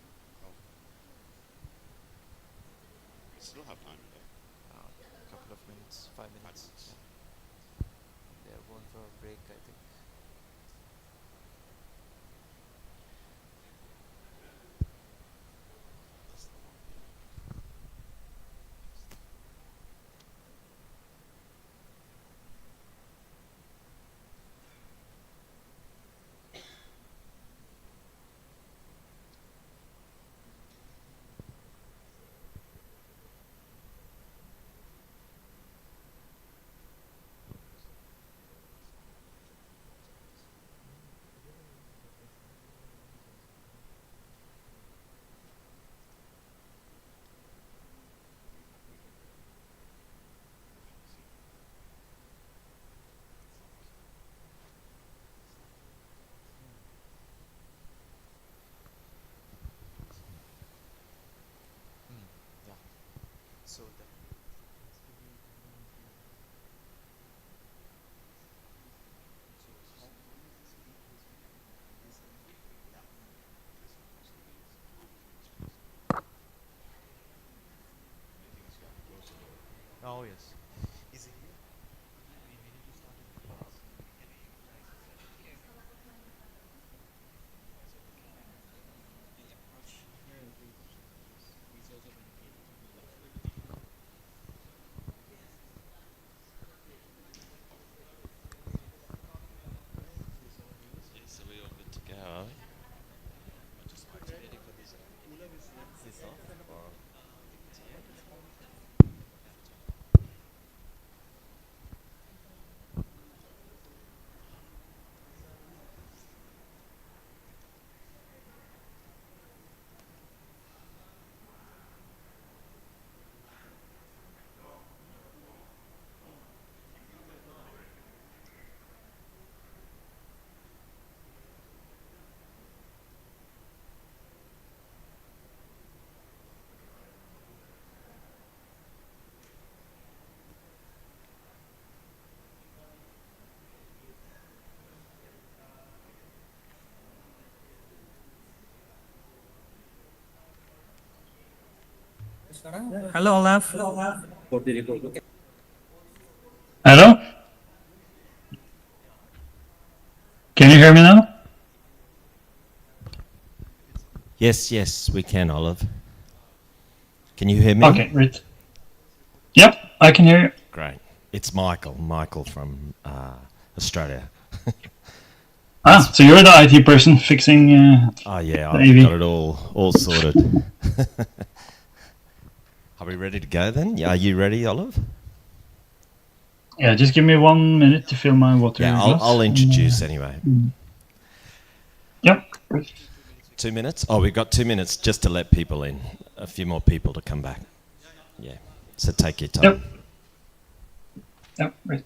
We still have time. Couple of minutes, 5 minutes. Yeah. They are going for a break, I think. Yeah. So the oh yes. Is it here? We need to start it. Yes, so we all good to go, are we? Just waiting for this. Is this off? Or? Hello, Olaf. Hello? Can you hear me now? Yes, yes, we can, Olive. Can you hear me? Okay, great. Yep, I can hear you. Great. It's Michael from Australia. So you're the IT person fixing Oh yeah, the I've AV. got it all sorted. Are we ready to go then? Are you ready, Olive? Yeah, just give me 1 minute to fill my water Yeah, glass. I'll introduce anyway. Yep. 2 minutes? Oh, we've got 2 minutes just to let people in. A few more people to come back. Yeah. So take your time. Yep, right.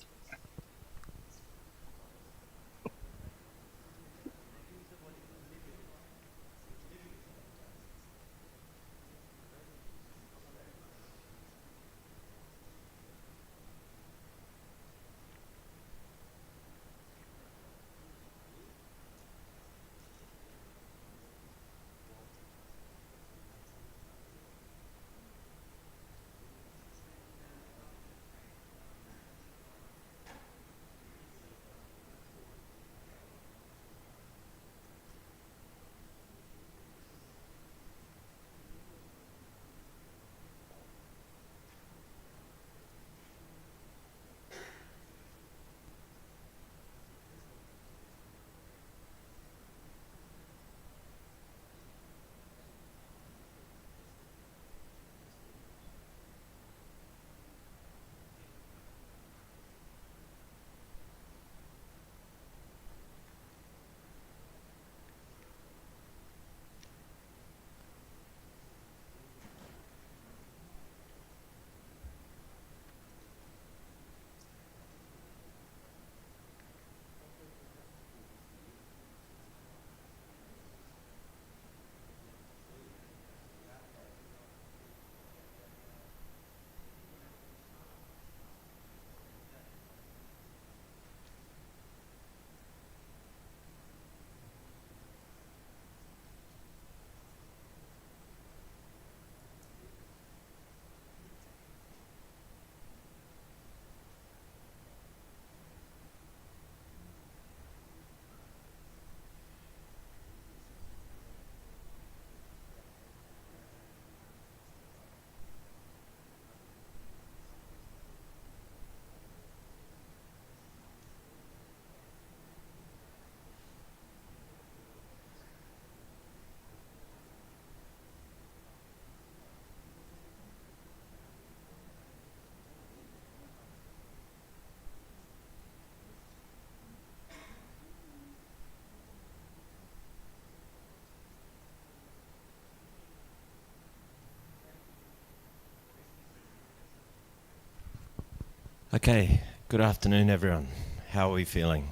Okay, good afternoon, everyone. How are we feeling?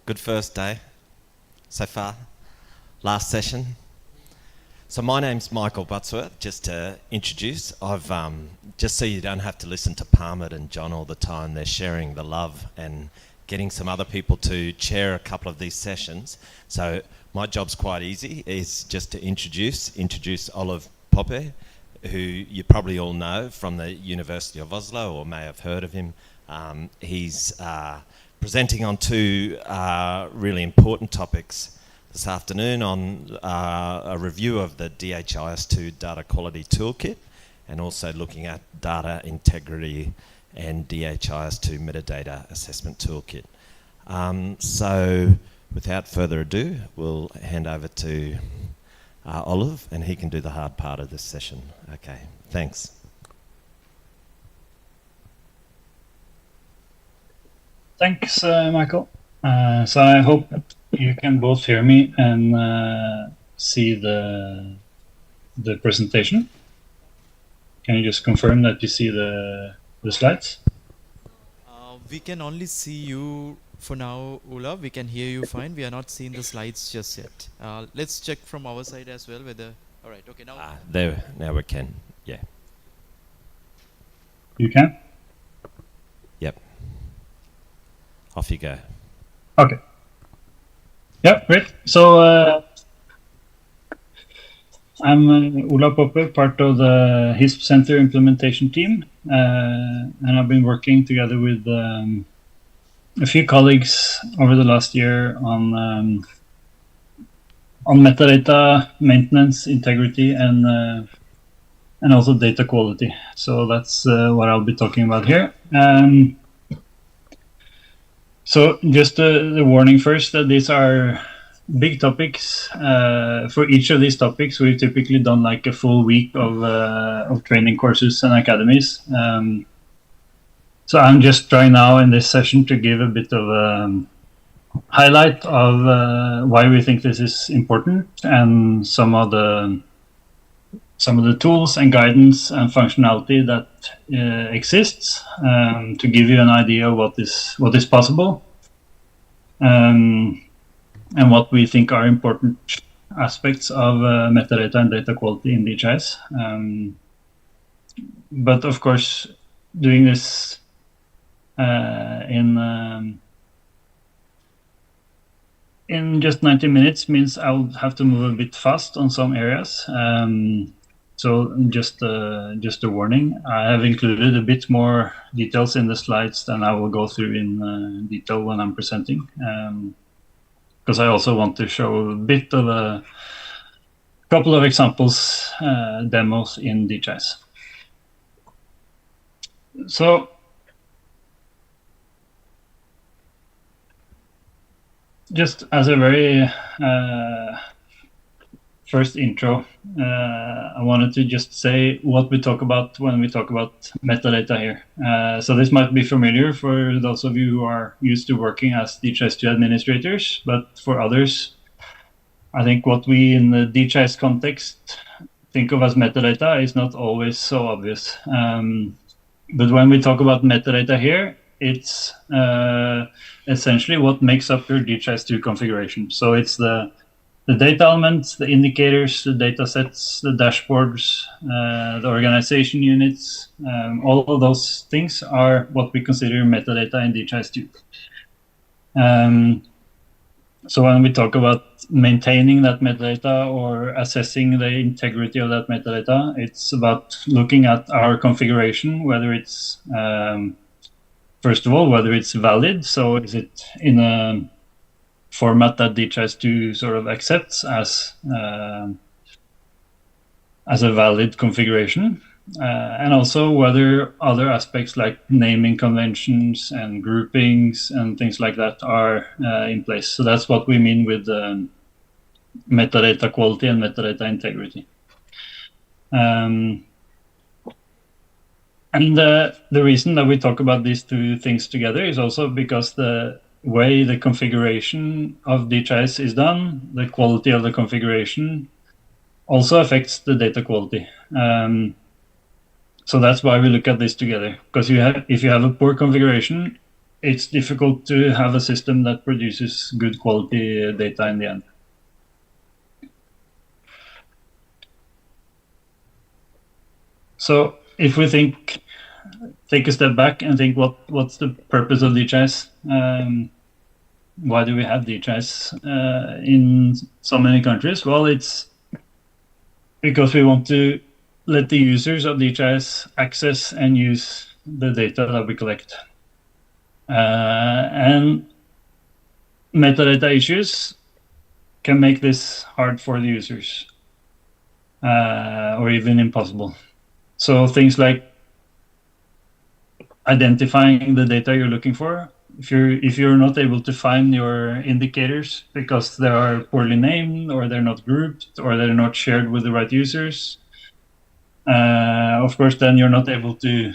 Good first day so far? Last session? So my name's Michael Buttsworth. Just to introduce, I've just so you don't have to listen to Parmit and John all the time. They're sharing the love and getting some other people to chair a couple of these sessions. So my job's quite easy. Is just to introduce Olive Poppe, who you probably all know from the University of Oslo or may have heard of him. He's presenting on two really important topics this afternoon on a review of the DHIS2 Data Quality Toolkit and also looking at data integrity and DHIS2 Metadata Assessment Toolkit. So without further ado, we'll hand over to Olive and he can do the hard part of this session. Okay, thanks. Thanks, Michael. So I hope you can both hear me and see the presentation. Can you just confirm that you see the slides? We can only see you for now, Olav. We can hear you fine. We are not seeing the slides just yet. Let's check from our side as well whether... All right, okay, now... There, now we can, yeah. You can? Yep. Off you go. Okay. Yeah, great. So I'm Ola Poppe, part of the HISP Center implementation team, and I've been working together with a few colleagues over the last year on metadata maintenance, integrity, and also data quality. So that's what I'll be talking about here. So just the warning first that these are big topics. For each of these topics, we've typically done like a full week of training courses and academies. So I'm just trying now in this session to give a bit of a highlight of why we think this is important and some of the tools and guidance and functionality that exists to give you an idea of what is possible and what we think are important aspects of metadata and data quality in DHIS. But of course, doing this in just 90 minutes means I'll have to move a bit fast on some areas. So just a warning. I have included a bit more details in the slides than I will go through in detail when I'm presenting, because I also want to show a bit of a couple of examples, demos in DHIS. So just as a very first intro, I wanted to just say what we talk about when we talk about metadata here. So this might be familiar for those of you who are used to working as DHIS2 administrators, but for others, I think what we in the DHIS context think of as metadata is not always so obvious. But when we talk about metadata here, it's essentially what makes up your DHIS2 configuration. So it's the data elements, the indicators, the data sets, the dashboards, the organization units, all of those things are what we consider metadata in DHIS2. So when we talk about maintaining that metadata or assessing the integrity of that metadata, it's about looking at our configuration, whether it's, first of all, whether it's valid. So is it in a format that DHIS2 sort of accepts as a valid configuration, and also whether other aspects like naming conventions and groupings and things like that are in place. So that's what we mean with metadata quality and metadata integrity. And the reason that we talk about these two things together is also because the way the configuration of DHIS is done, the quality of the configuration also affects the data quality. So that's why we look at this together, because if you have a poor configuration, it's difficult to have a system that produces good quality data in the end. So if we take a step back and think what's the purpose of DHIS? Why do we have DHIS in so many countries? Well, it's because we want to let the users of DHIS access and use the data that we collect. And metadata issues can make this hard for the users, or even impossible. So things like identifying the data you're looking for. If you're not able to find your indicators because they are poorly named, or they're not grouped, or they're not shared with the right users, of course, then you're not able to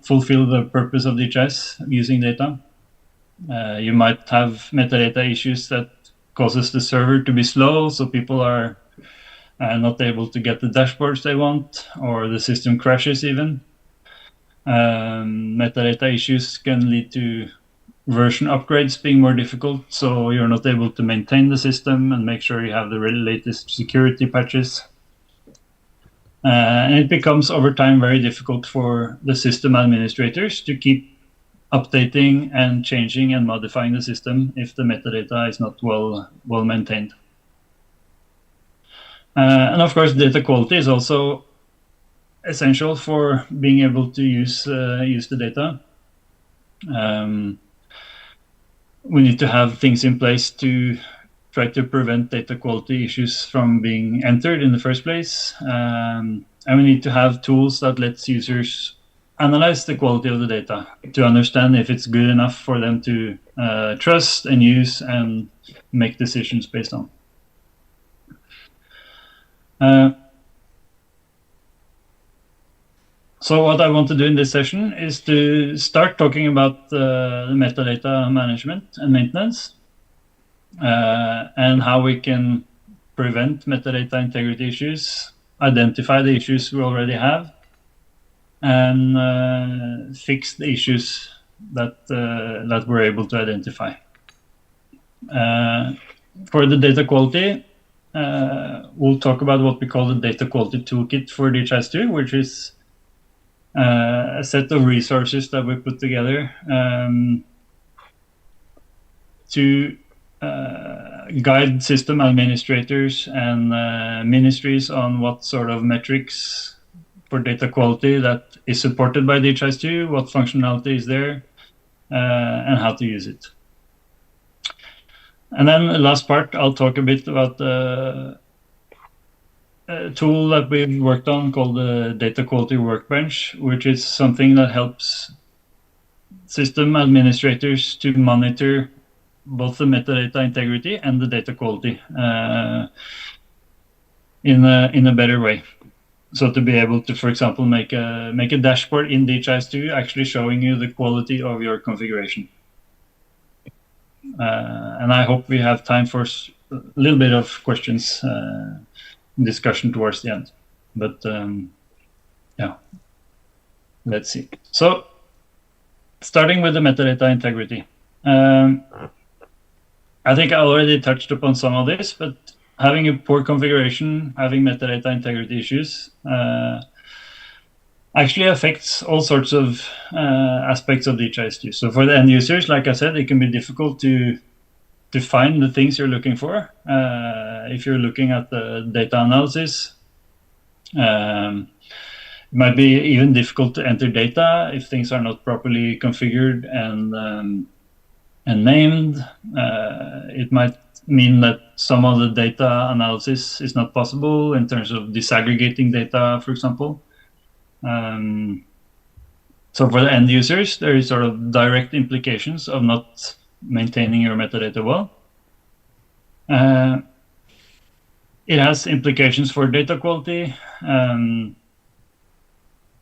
fulfill the purpose of DHIS using data. You might have metadata issues that causes the server to be slow, so people are not able to get the dashboards they want, or the system crashes even. Metadata issues can lead to version upgrades being more difficult, so you're not able to maintain the system and make sure you have the latest security patches. And it becomes over time very difficult for the system administrators to keep updating and changing and modifying the system if the metadata is not well maintained. And of course, data quality is also essential for being able to use the data. We need to have things in place to try to prevent data quality issues from being entered in the first place. And we need to have tools that lets users analyze the quality of the data to understand if it's good enough for them to trust and use and make decisions based on. So what I want to do in this session is to start talking about the metadata management and maintenance, and how we can prevent metadata integrity issues, identify the issues we already have, and fix the issues that we're able to identify. For the data quality, we'll talk about what we call the data quality toolkit for DHIS2, which is a set of resources that we put together to guide system administrators and ministries on what sort of metrics for data quality that is supported by DHIS2, what functionality is there, and how to use it. And then the last part, I'll talk a bit about the tool that we've worked on called the Data Quality Workbench, which is something that helps system administrators to monitor both the metadata integrity and the data quality in a better way. So to be able to, for example, make a dashboard in DHIS2 actually showing you the quality of your configuration. And I hope we have time for a little bit of questions, discussion towards the end. But yeah, let's see. So starting with the metadata integrity. I think I already touched upon some of this, but having a poor configuration, having metadata integrity issues, actually affects all sorts of aspects of DHIS2. So for the end users, like I said, it can be difficult to find the things you're looking for. If you're looking at the data analysis, it might be even difficult to enter data if things are not properly configured and named. It might mean that some of the data analysis is not possible in terms of disaggregating data, for example. So for the end users, there is sort of direct implications of not maintaining your metadata well. It has implications for data quality.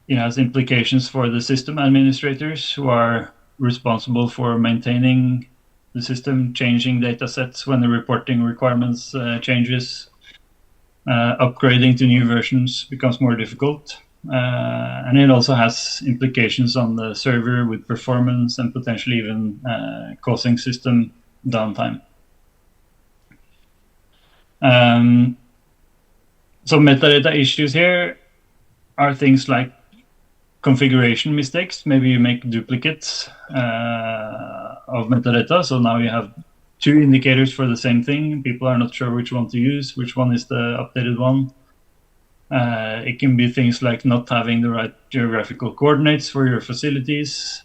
It has implications for the system administrators who are responsible for maintaining the system, changing data sets when the reporting requirements changes. Upgrading to new versions becomes more difficult. and it also has implications on the server with performance and potentially even causing system downtime. So metadata issues here are things like configuration mistakes. Maybe you make duplicates of metadata, so now you have two indicators for the same thing. People are not sure which one to use, which one is the updated one. It can be things like not having the right geographical coordinates for your facilities.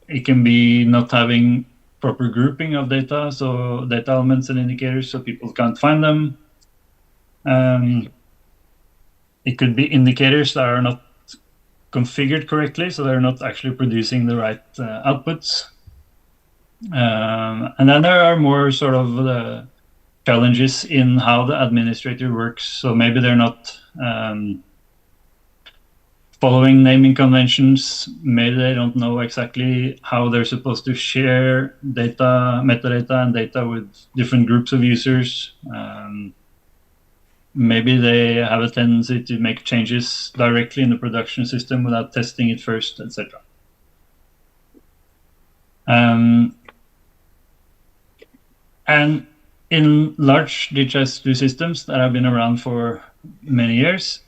It can be not having proper grouping of data, so data elements and indicators, so people can't find them. It could be indicators that are not configured correctly, so they're not actually producing the right outputs. And then there are more sort of challenges in how the administrator works. So maybe they're not following naming conventions. Maybe they don't know exactly how they're supposed to share data, metadata, and data with different groups of users. Maybe they have a tendency to make changes directly in the production system without testing it first, etc. And in large DHIS2 systems that have been around for many years,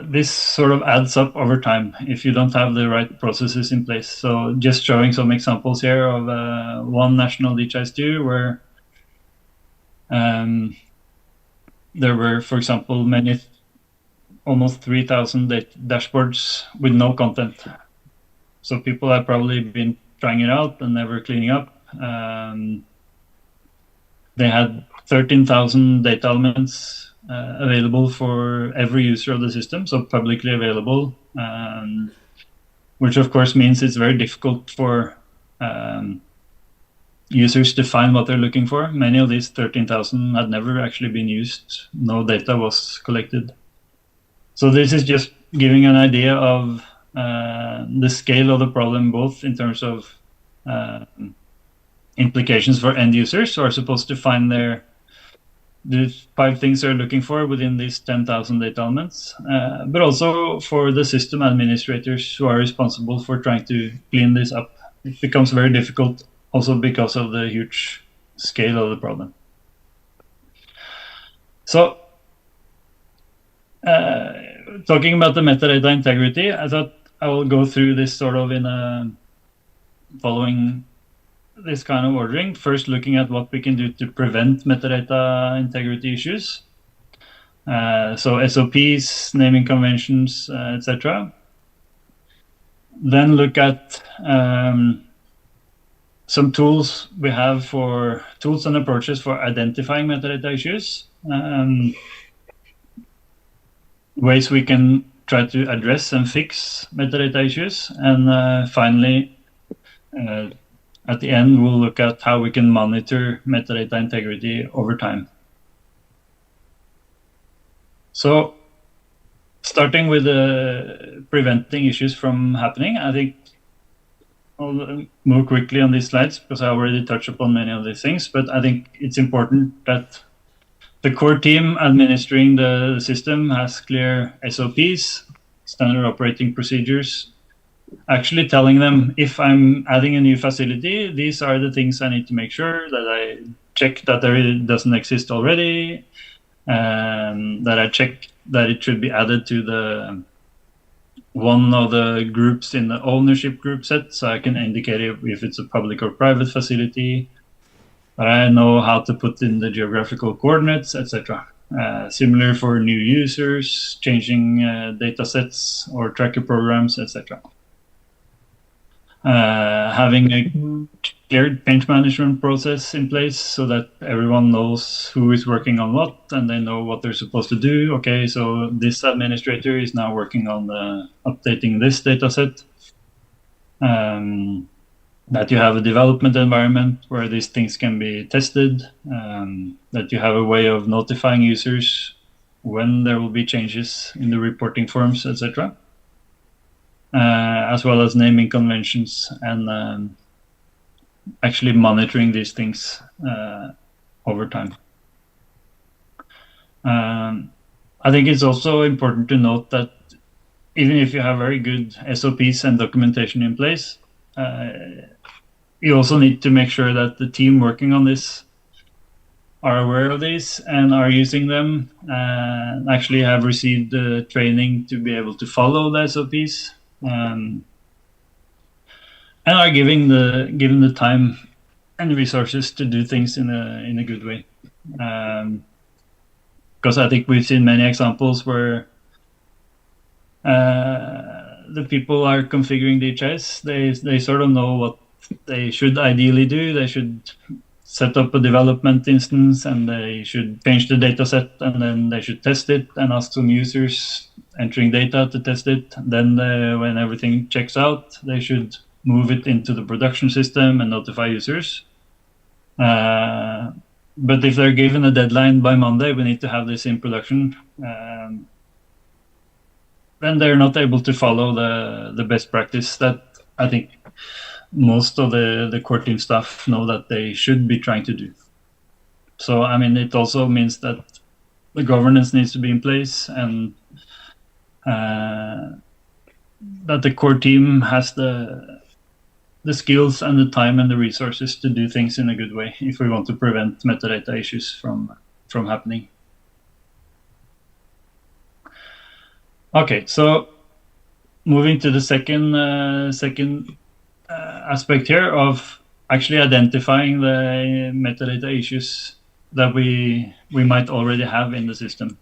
this sort of adds up over time if you don't have the right processes in place. So just showing some examples here of one national DHIS2 where there were, for example, almost 3,000 dashboards with no content. So people have probably been trying it out and never cleaning up. They had 13,000 data elements available for every user of the system, so publicly available, which of course means it's very difficult for users to find what they're looking for. Many of these 13,000 had never actually been used. No data was collected. So this is just giving an idea of the scale of the problem, both in terms of implications for end users who are supposed to find the 5 things they're looking for within these 10,000 data elements, but also for the system administrators who are responsible for trying to clean this up. It becomes very difficult also because of the huge scale of the problem. So, talking about the metadata integrity, I thought I will go through this sort of in a following this kind of ordering. First, looking at what we can do to prevent metadata integrity issues. So SOPs, naming conventions, etc. Then look at some tools we have for tools and approaches for identifying metadata issues. Ways we can try to address and fix metadata issues. And finally, at the end, we'll look at how we can monitor metadata integrity over time. So, starting with preventing issues from happening, I think I'll move quickly on these slides because I already touched upon many of these things, but I think it's important that the core team administering the system has clear SOPs, standard operating procedures, actually telling them if I'm adding a new facility, these are the things I need to make sure that I check that it doesn't exist already, that I check that it should be added to the one of the groups in the ownership group set, so I can indicate if it's a public or private facility, that I know how to put in the geographical coordinates, etc. Similar for new users, changing data sets or tracker programs, etc. Having a clear change management process in place so that everyone knows who is working on what and they know what they're supposed to do. Okay, so this administrator is now working on updating this data set. That you have a development environment where these things can be tested, that you have a way of notifying users when there will be changes in the reporting forms, etc. As well as naming conventions and actually monitoring these things over time. I think it's also important to note that even if you have very good SOPs and documentation in place, you also need to make sure that the team working on this are aware of these and are using them, and actually have received the training to be able to follow the SOPs, and are given the time and resources to do things in a good way. Because I think we've seen many examples where the people are configuring DHIS. They sort of know what they should ideally do. They should set up a development instance, and they should change the data set, and then they should test it and ask some users entering data to test it. Then when everything checks out, they should move it into the production system and notify users. But if they're given a deadline by Monday, we need to have this in production, then they're not able to follow the best practice that I think most of the core team staff know that they should be trying to do. So, I mean, it also means that the governance needs to be in place, and that the core team has the skills and the time and the resources to do things in a good way if we want to prevent metadata issues from happening. Okay, so moving to the second aspect here of actually identifying the metadata issues that we might already have in the system.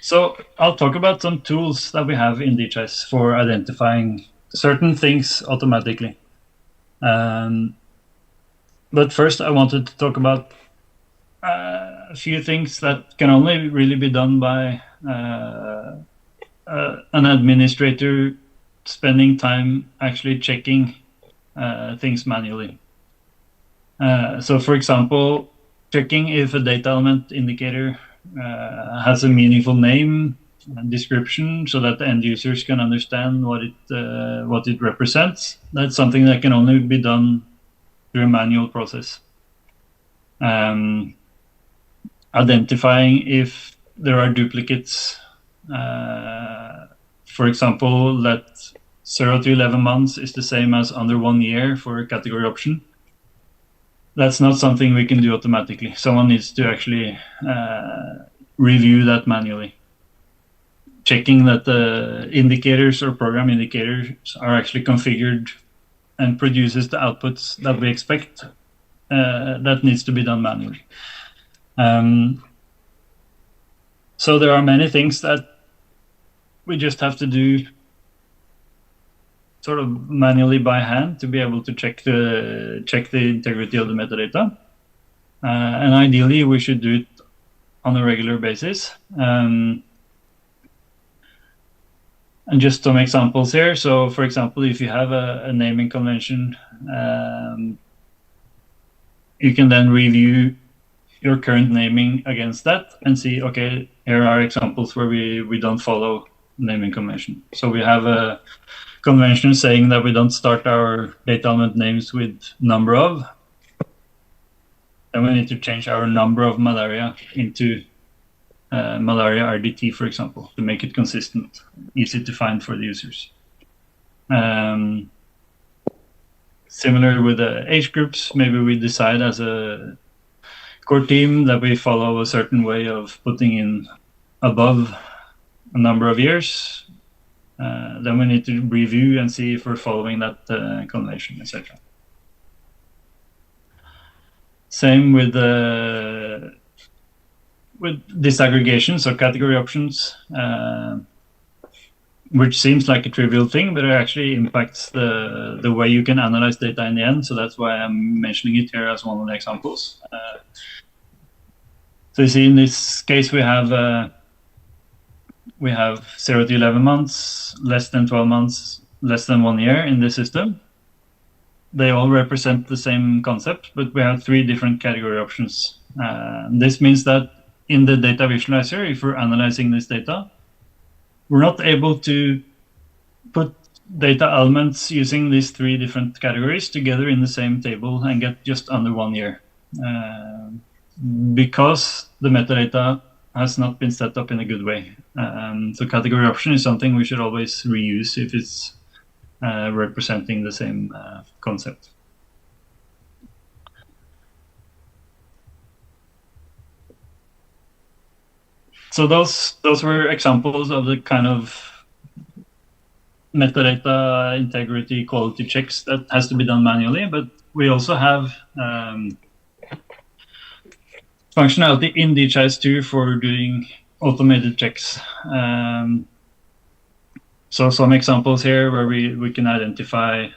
So I'll talk about some tools that we have in DHIS for identifying certain things automatically. But first I wanted to talk about a few things that can only really be done by an administrator spending time actually checking things manually. So for example, checking if a data element indicator has a meaningful name and description so that the end users can understand what it represents. That's something that can only be done through a manual process. Identifying if there are duplicates, for example, that 0 to 11 months is the same as under 1 year for a category option. That's not something we can do automatically. Someone needs to actually review that manually, checking that the indicators or program indicators are actually configured and produces the outputs that we expect. That needs to be done manually. So there are many things that we just have to do sort of manually by hand to be able to check the integrity of the metadata. And ideally, we should do it on a regular basis. And just some examples here. So, for example, if you have a naming convention, you can then review your current naming against that and see, okay, here are examples where we don't follow naming convention. So we have a convention saying that we don't start our data element names with number of. Then we need to change our number of malaria into malaria RDT, for example, to make it consistent, easy to find for the users. Similar with the age groups, maybe we decide as a core team that we follow a certain way of putting in above a number of years. Then we need to review and see if we're following that convention, etc. Same with disaggregation, so category options, which seems like a trivial thing, but it actually impacts the way you can analyze data in the end. So that's why I'm mentioning it here as one of the examples. So you see, in this case, we have 0 to 11 months, less than 12 months, less than 1 year in the system. They all represent the same concept, but we have 3 different category options. This means that in the data visualizer, if we're analyzing this data, we're not able to put data elements using these 3 different categories together in the same table and get just under 1 year. because the metadata has not been set up in a good way. So category option is something we should always reuse if it's representing the same concept. So those were examples of the kind of metadata integrity quality checks that has to be done manually, but we also have functionality in DHIS2 for doing automated checks. So some examples here where we can identify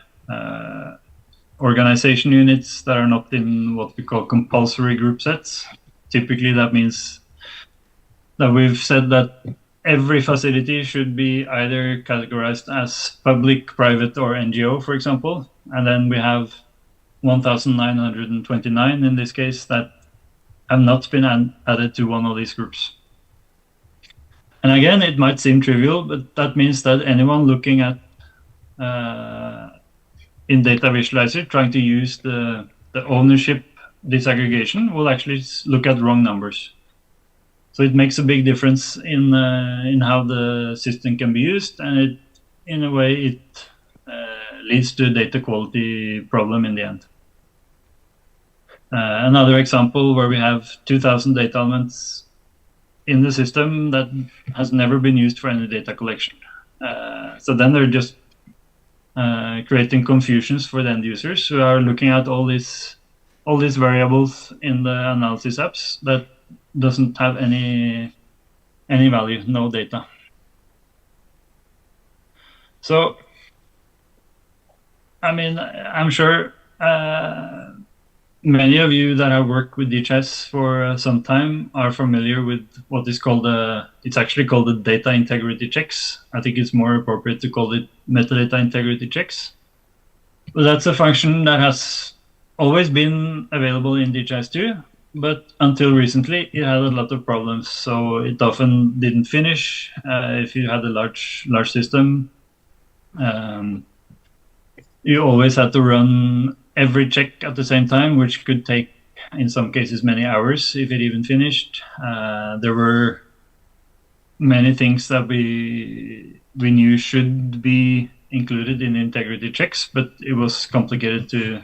organization units that are not in what we call compulsory group sets. Typically that means that we've said that every facility should be either categorized as public, private, or NGO, for example. And then we have 1,929 in this case that have not been added to one of these groups. And again, it might seem trivial, but that means that anyone looking at in Data Visualizer trying to use the ownership disaggregation will actually look at wrong numbers. So it makes a big difference in how the system can be used, and in a way it leads to a data quality problem in the end. Another example where we have 2,000 data elements in the system that has never been used for any data collection. So then they're just creating confusions for the end users who are looking at all these variables in the analysis apps that doesn't have any value, no data. So, I mean, I'm sure many of you that have worked with DHIS for some time are familiar with what is called it's actually called the data integrity checks. I think it's more appropriate to call it metadata integrity checks. But that's a function that has always been available in DHIS2, but until recently it had a lot of problems. So it often didn't finish if you had a large system. You always had to run every check at the same time, which could take, in some cases, many hours if it even finished. There were many things that we knew should be included in integrity checks, but it was complicated to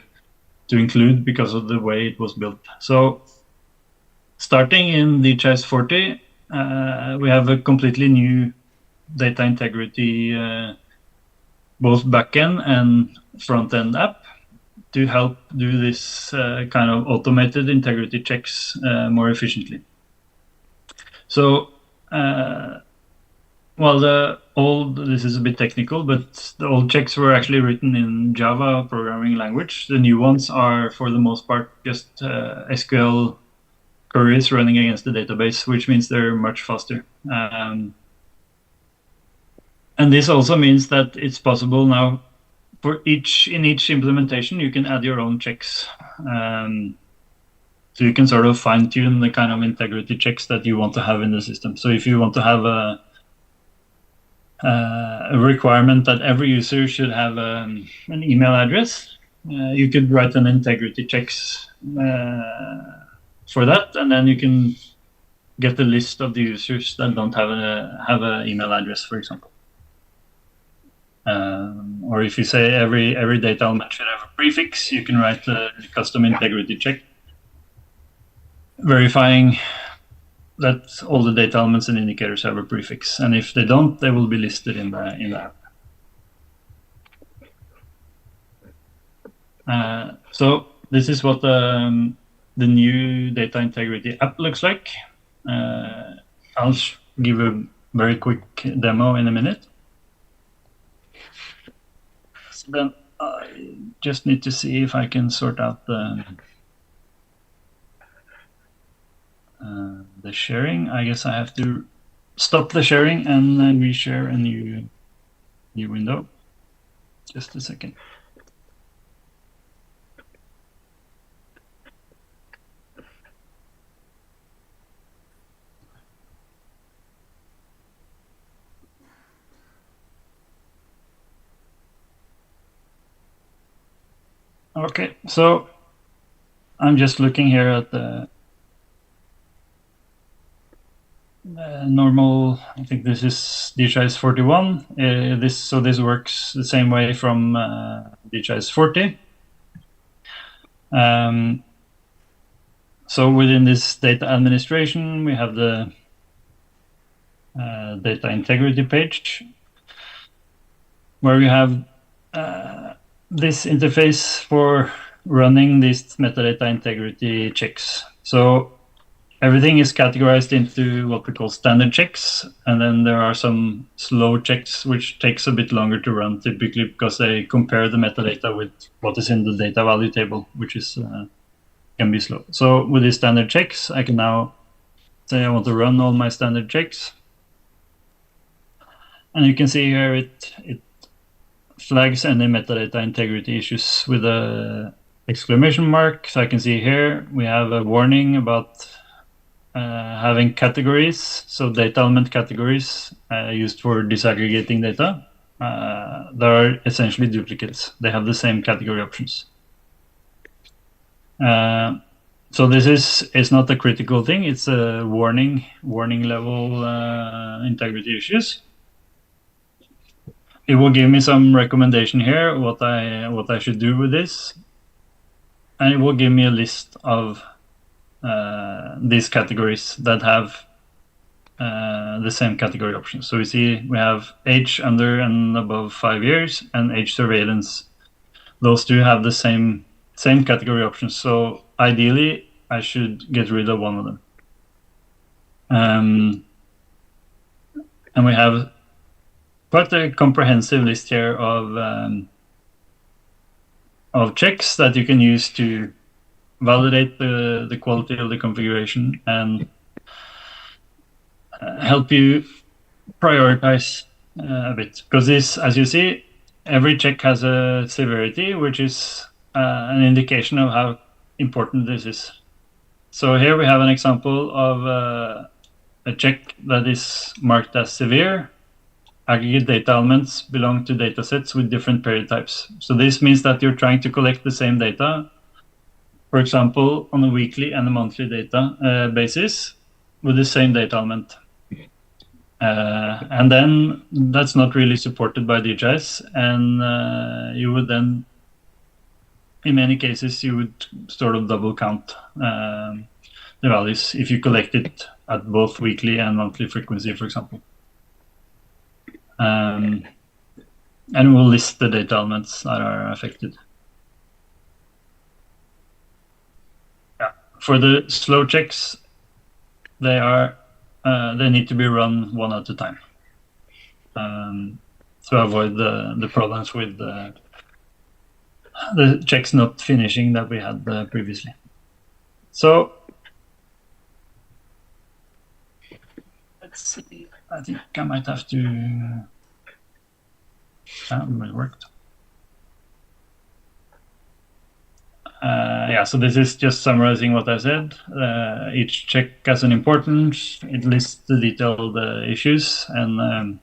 include because of the way it was built. So starting in DHIS 40, we have a completely new data integrity both backend and front-end app to help do this kind of automated integrity checks more efficiently. So while this is a bit technical, but the old checks were actually written in Java programming language. The new ones are, for the most part, just SQL queries running against the database, which means they're much faster. And this also means that it's possible now in each implementation, you can add your own checks. So you can sort of fine tune the kind of integrity checks that you want to have in the system. So if you want to have a requirement that every user should have an email address, you could write an integrity checks for that, and then you can get the list of the users that don't have an email address, for example. Or if you say every data element should have a prefix, you can write a custom integrity check verifying that all the data elements and indicators have a prefix. And if they don't, they will be listed in the app. So this is what the new data integrity app looks like. I'll give a very quick demo in a minute. So then I just need to see if I can sort out the sharing. I guess I have to stop the sharing and then reshare a new window. Just a second. Okay, so I'm just looking here at the normal, I think this is DHIS 41. This works the same way from DHIS 40. So within this data administration, we have the data integrity page, where we have this interface for running these metadata integrity checks. So everything is categorized into what we call standard checks, and then there are some slow checks which takes a bit longer to run, typically because they compare the metadata with what is in the data value table, which is can be slow. So with these standard checks, I can now say I want to run all my standard checks, and you can see here it flags any metadata integrity issues with a exclamation mark. So I can see here we have a warning about having categories, so data element categories used for disaggregating data. There are essentially duplicates. They have the same category options. So this is not a critical thing. It's a warning level integrity issues. It will give me some recommendation here what I should do with this, and it will give me a list of these categories that have the same category options. So we see we have age under and above 5 years and age surveillance. Those two have the same category options. So ideally, I should get rid of one of them. And we have quite a comprehensive list here of checks that you can use to validate the quality of the configuration and help you prioritize a bit. Because this, as you see, every check has a severity, which is an indication of how important this is. So here we have an example of a check that is marked as severe. Aggregate data elements belong to datasets with different period types. So this means that you're trying to collect the same data, for example, on a weekly and a monthly data basis with the same data element. And then that's not really supported by DHIS, and you would then, in many cases, you would sort of double count the values if you collect it at both weekly and monthly frequency, for example. And we'll list the data elements that are affected. Yeah. For the slow checks, they need to be run one at a time to avoid the problems with the checks not finishing that we had previously. So let's see. I think I might have to. It worked. Yeah, so this is just summarizing what I said. Each check has an importance. It lists the detailed issues, and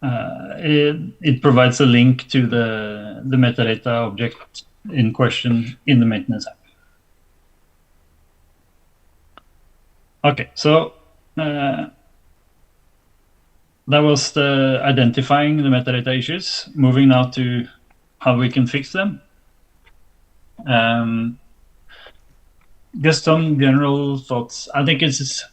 it provides a link to the metadata object in question in the maintenance app. Okay, so that was the identifying the metadata issues. Moving now to how we can fix them. Just some general thoughts. I think it's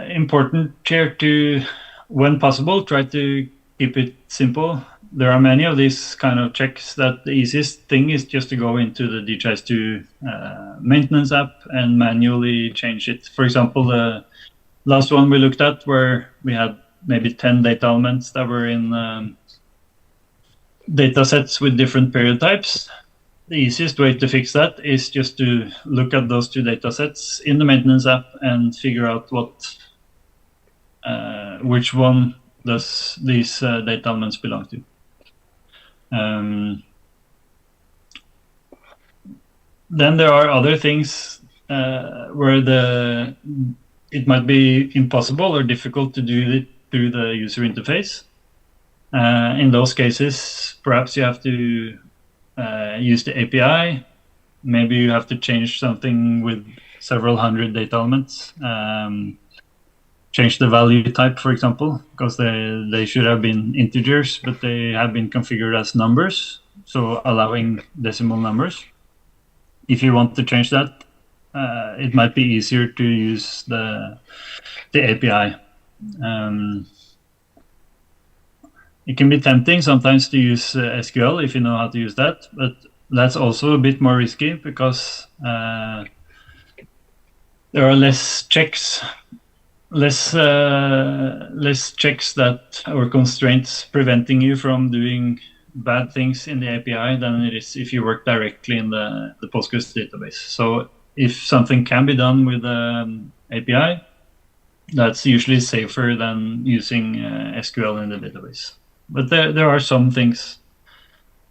important here to, when possible, try to keep it simple. There are many of these kind of checks that the easiest thing is just to go into the DHIS2 maintenance app and manually change it. For example, the last one we looked at where we had maybe 10 data elements that were in data sets with different period types. The easiest way to fix that is just to look at those two data sets in the maintenance app and figure out which one does these data elements belong to. Then there are other things where it might be impossible or difficult to do it through the user interface. In those cases, perhaps you have to use the API. maybe you have to change something with several hundred data elements. Change the value type, for example, because they should have been integers, but they have been configured as numbers, so allowing decimal numbers. If you want to change that, it might be easier to use the API. It can be tempting sometimes to use SQL if you know how to use that, but that's also a bit more risky because there are less checks that or constraints preventing you from doing bad things in the API than it is if you work directly in the Postgres database. So if something can be done with the API, that's usually safer than using SQL in the database. But there are some things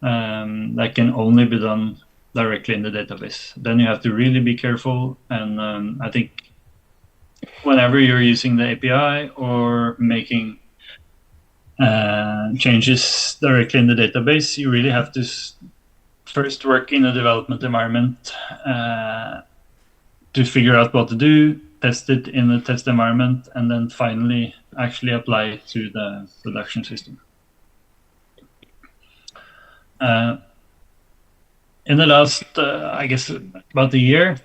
that can only be done directly in the database. Then you have to really be careful, and I think whenever you're using the API or making changes directly in the database, you really have to first work in a development environment to figure out what to do, test it in the test environment, and then finally actually apply it to the production system. In the last, I guess, about a year,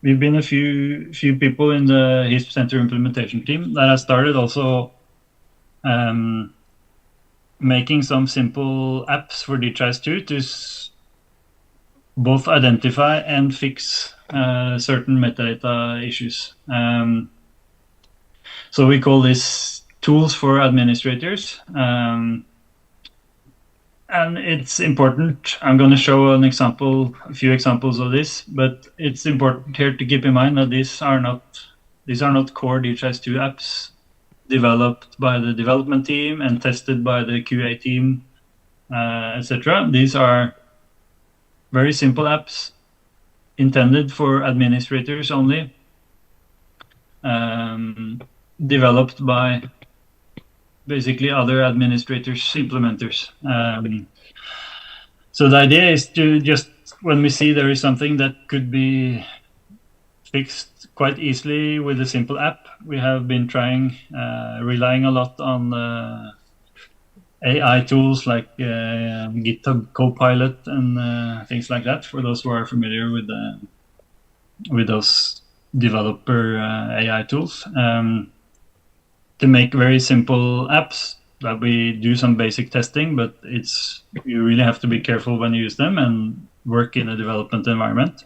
we've been a few people in the HISP Center implementation team that has started also making some simple apps for DHIS2 to both identify and fix certain metadata issues. So we call this tools for administrators. And it's important. I'm going to show a few examples of this, but it's important here to keep in mind that these are not core DHIS2 apps developed by the development team and tested by the QA team, etc. These are very simple apps intended for administrators only, developed by basically other administrators, implementers. So the idea is to just, when we see there is something that could be fixed quite easily with a simple app, we have been relying a lot on AI tools like GitHub Copilot and things like that, for those who are familiar with those developer AI tools. To make very simple apps that we do some basic testing, but you really have to be careful when you use them and work in a development environment.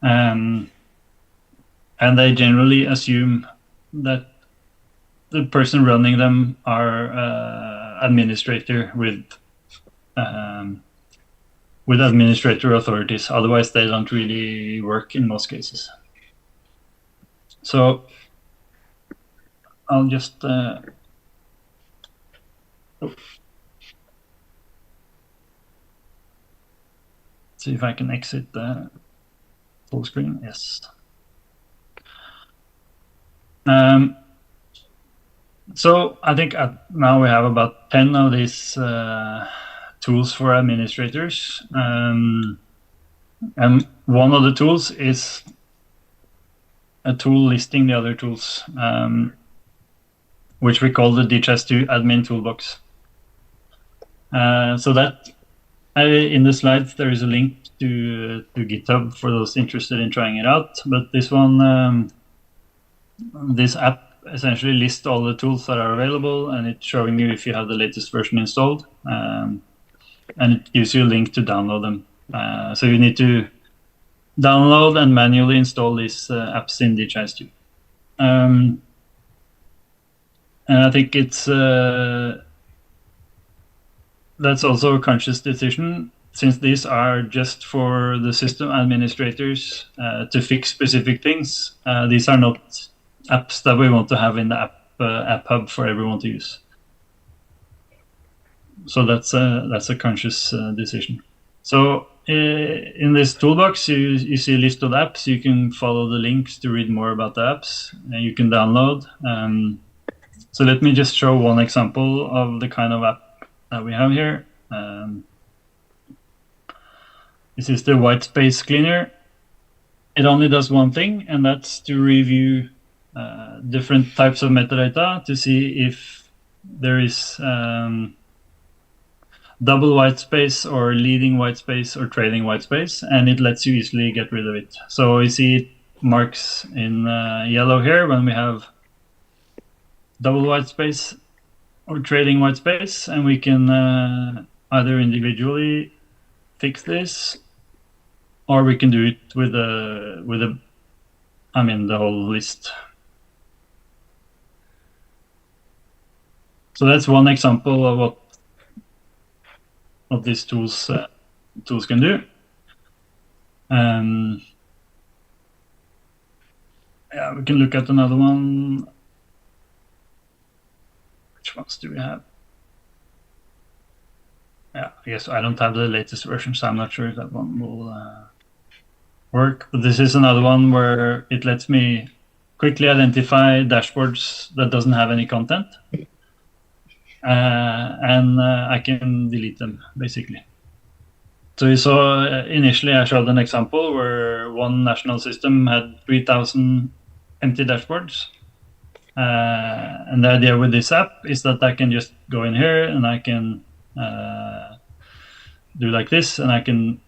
And they generally assume that the person running them are administrator with administrator authorities. Otherwise, they don't really work in most cases. So I'll just see if I can exit the full screen. Yes. So I think now we have about 10 of these tools for administrators. And one of the tools is a tool listing the other tools, which we call the DHIS2 admin toolbox. So that in the slides there is a link to GitHub for those interested in trying it out. But this one, this app essentially lists all the tools that are available, and it's showing you if you have the latest version installed, and it gives you a link to download them. So you need to download and manually install these apps in DHIS2. And I think that's also a conscious decision, since these are just for the system administrators to fix specific things. These are not apps that we want to have in the app hub for everyone to use. So that's a conscious decision. So in this toolbox, you see a list of apps. You can follow the links to read more about the apps, and you can download. So let me just show one example of the kind of app that we have here. This is the white space cleaner. It only does one thing, and that's to review different types of metadata to see if there is double white space or leading white space or trailing white space, and it lets you easily get rid of it. So we see it marks in yellow here when we have double white space or trailing white space, and we can either individually fix this, or we can do it with the whole list. So that's one example of what these tools can do. Yeah, we can look at another one. Which ones do we have? Yeah, I guess I don't have the latest version, so I'm not sure if that one will work. But this is another one where it lets me quickly identify dashboards that doesn't have any content. And I can delete them, basically. So you saw initially I showed an example where one national system had 3,000 empty dashboards. And the idea with this app is that I can just go in here and I can do like this, and I can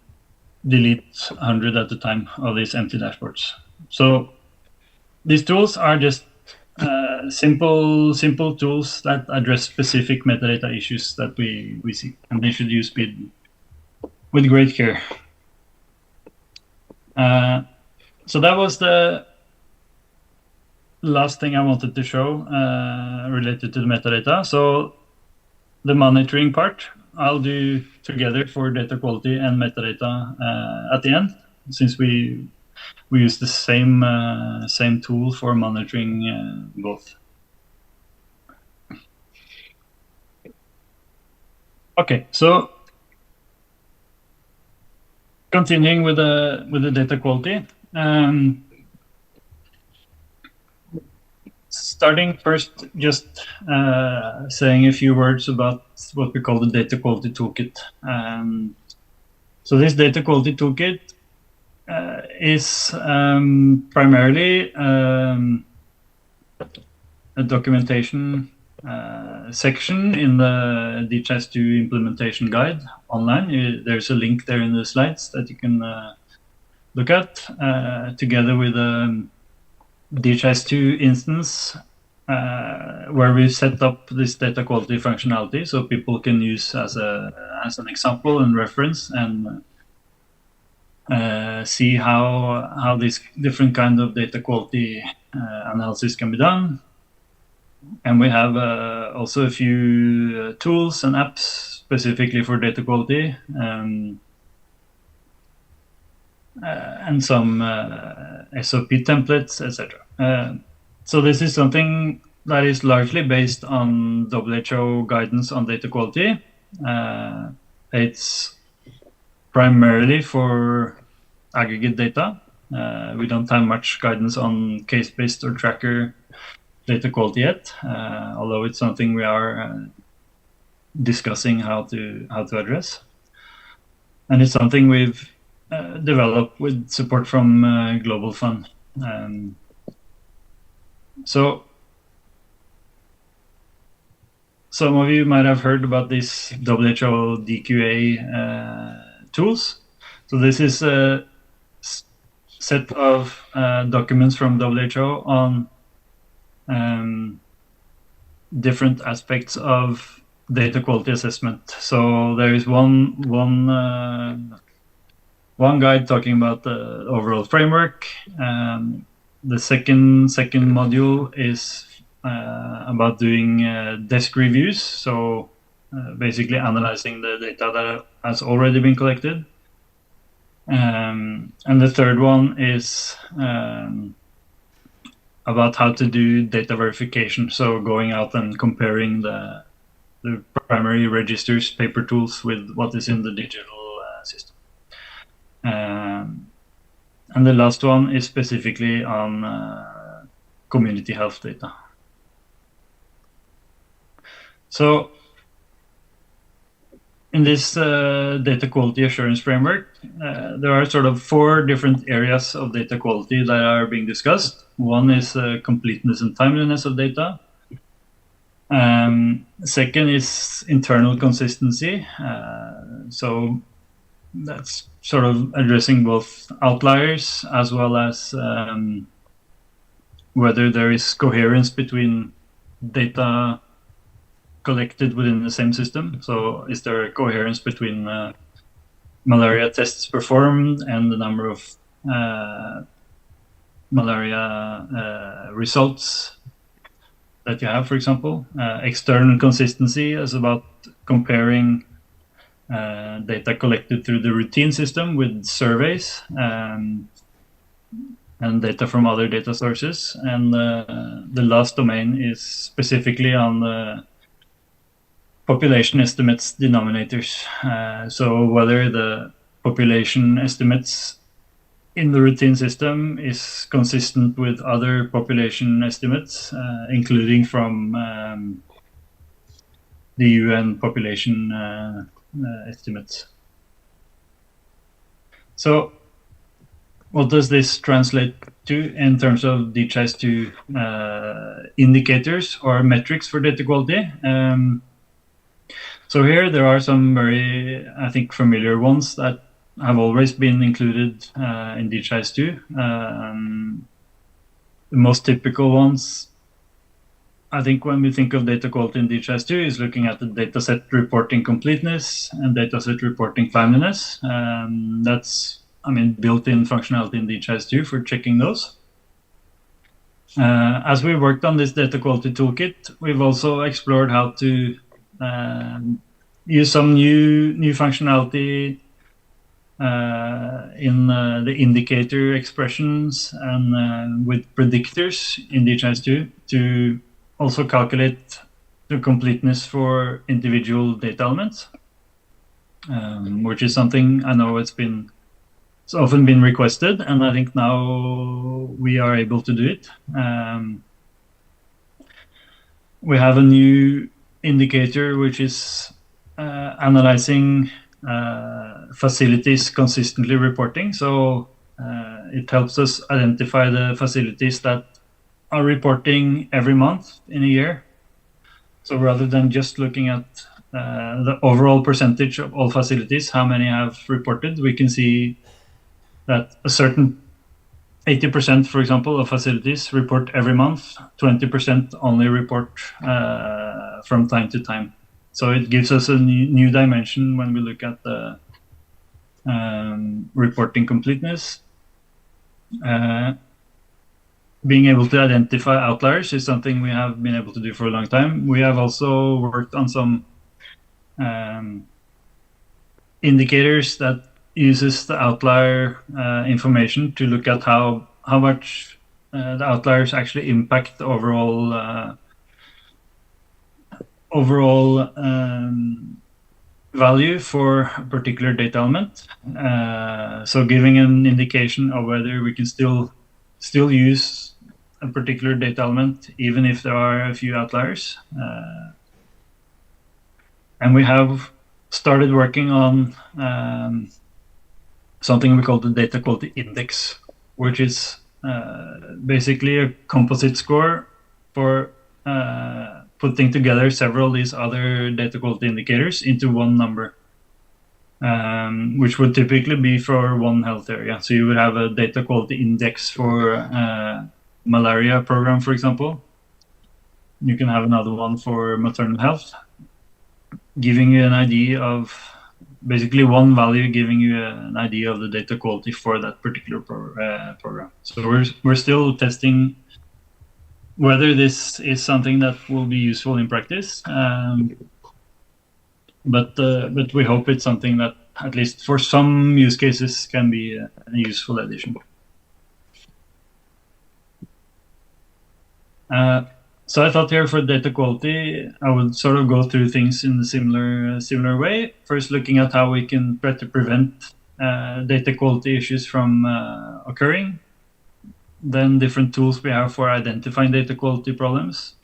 delete 100 at a time of these empty dashboards. So these tools are just simple tools that address specific metadata issues that we see, and they should use with great care. So that was the last thing I wanted to show related to the metadata. So the monitoring part I'll do together for data quality and metadata at the end, since we use the same tool for monitoring both. Okay, so continuing with the data quality. Starting first, just saying a few words about what we call the data quality toolkit. So this data quality toolkit is primarily a documentation section in the DHIS2 implementation guide online. There's a link there in the slides that you can look at, together with DHIS2 instance where we've set up this data quality functionality so people can use as an example and reference, and see how these different kind of data quality analysis can be done. And we have also a few tools and apps specifically for data quality, and some SOP templates, etc. So this is something that is largely based on WHO guidance on data quality. It's primarily for aggregate data. We don't have much guidance on case-based or tracker data quality yet, although it's something we are discussing how to address. And it's something we've developed with support from Global Fund. So some of you might have heard about these WHO DQA tools. So this is a set of documents from WHO on different aspects of data quality assessment. So there is one guide talking about the overall framework. The second module is about doing desk reviews, so basically analyzing the data that has already been collected. And the third one is about how to do data verification, so going out and comparing the primary registers, paper tools, with what is in the digital system. And the last one is specifically on community health data. in this data quality assurance framework, there are sort of 4 different areas of data quality that are being discussed. One is completeness and timeliness of data. Second is internal consistency. So that's sort of addressing both outliers as well as whether there is coherence between data collected within the same system. So is there a coherence between malaria tests performed and the number of malaria results that you have, for example. External consistency is about comparing data collected through the routine system with surveys and data from other data sources. And the last domain is specifically on the population estimates denominators. So whether the population estimates in the routine system is consistent with other population estimates, including from the UN population estimates. So what does this translate to in terms of DHIS2 indicators or metrics for data quality? So here there are some very, I think, familiar ones that have always been included in DHIS2. The most typical ones, I think, when we think of data quality in DHIS2 is looking at the dataset reporting completeness and dataset reporting timeliness. That's, I mean, built-in functionality in DHIS2 for checking those. As we worked on this data quality toolkit, we've also explored how to use some new functionality in the indicator expressions and with predictors in DHIS2 to also calculate the completeness for individual data elements, which is something I know it's often been requested, and I think now we are able to do it. We have a new indicator which is analyzing facilities consistently reporting. So it helps us identify the facilities that are reporting every month in a year. So rather than just looking at the overall percentage of all facilities, how many have reported, we can see that a certain 80%, for example, of facilities report every month, 20% only report from time to time. So it gives us a new dimension when we look at the reporting completeness. Being able to identify outliers is something we have been able to do for a long time. We have also worked on some indicators that uses the outlier information to look at how much the outliers actually impact the overall value for a particular data element. So giving an indication of whether we can still use a particular data element even if there are a few outliers. And we have started working on something we call the data quality index, which is basically a composite score for putting together several of these other data quality indicators into one number, which would typically be for one health area. So you would have a data quality index for malaria program, for example. You can have another one for maternal health, giving you an idea of basically one value, giving you an idea of the data quality for that particular program. So we're still testing whether this is something that will be useful in practice, but we hope it's something that at least for some use cases can be a useful addition. So I thought here for data quality, I would sort of go through things in a similar way. First, looking at how we can try to prevent data quality issues from occurring. Then different tools we have for identifying data quality problems.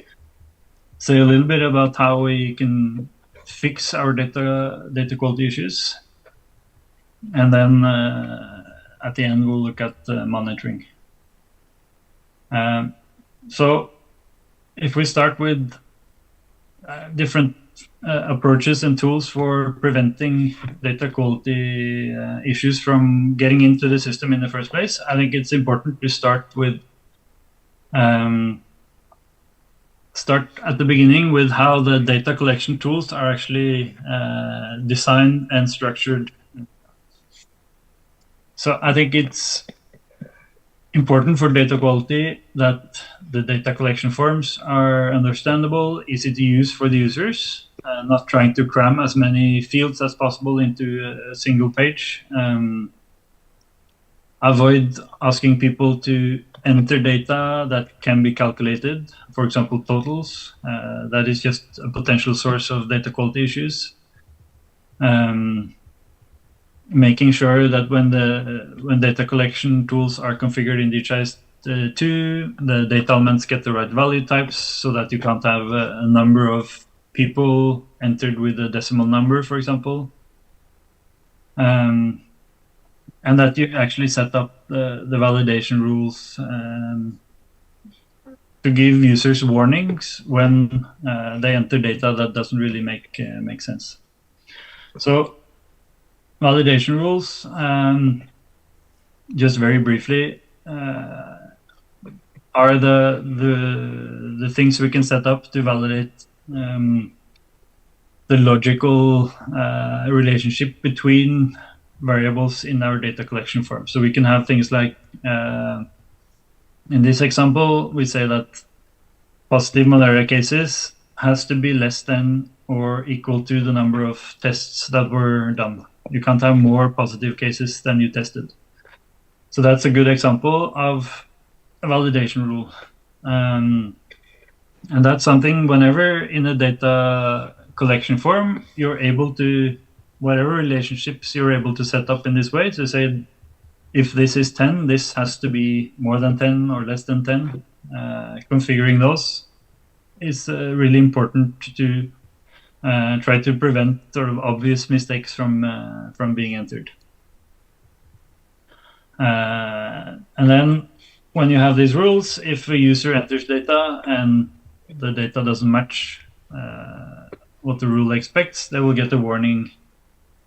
Say a little bit about how we can fix our data quality issues, and then at the end we'll look at monitoring. So if we start with different approaches and tools for preventing data quality issues from getting into the system in the first place, I think it's important to start with start at the beginning with how the data collection tools are actually designed and structured. So I think it's important for data quality that the data collection forms are understandable, easy to use for the users, not trying to cram as many fields as possible into a single page. Avoid asking people to enter data that can be calculated, for example, totals. That is just a potential source of data quality issues. Making sure that when data collection tools are configured in DHIS2, the data elements get the right value types, so that you can't have a number of people entered with a decimal number, for example. And that you actually set up the validation rules to give users warnings when they enter data that doesn't really make sense. So validation rules, just very briefly, are the things we can set up to validate the logical relationship between variables in our data collection form. So we can have things like, in this example, we say that positive malaria cases has to be less than or equal to the number of tests that were done. You can't have more positive cases than you tested. So that's a good example of a validation rule. And that's something whenever in a data collection form, you're able to, whatever relationships you're able to set up in this way, to say, if this is 10, this has to be more than 10 or less than 10. Configuring those is really important to try to prevent sort of obvious mistakes from being entered. And then when you have these rules, if a user enters data and the data doesn't match what the rule expects, they will get a warning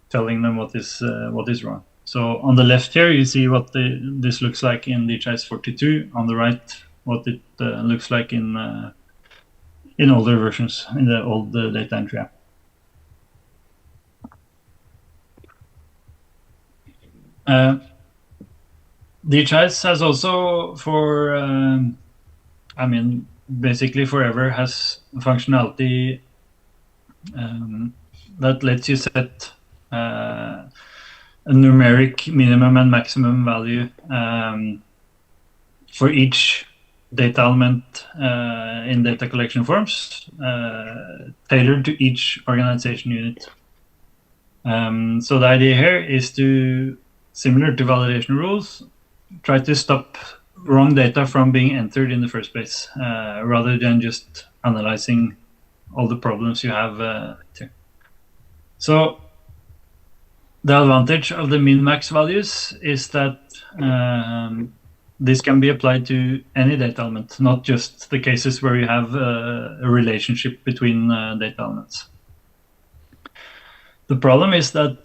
telling them what is wrong. So on the left here, you see what this looks like in DHIS42. On the right, what it looks like in older versions, in the old data entry app. DHIS has also, for, I mean, basically forever, has functionality that lets you set a numeric minimum and maximum value for each data element in data collection forms, tailored to each organization unit. So the idea here is to, similar to validation rules, try to stop wrong data from being entered in the first place, rather than just analyzing all the problems you have here. So the advantage of the min-max values is that this can be applied to any data element, not just the cases where you have a relationship between data elements. The problem is that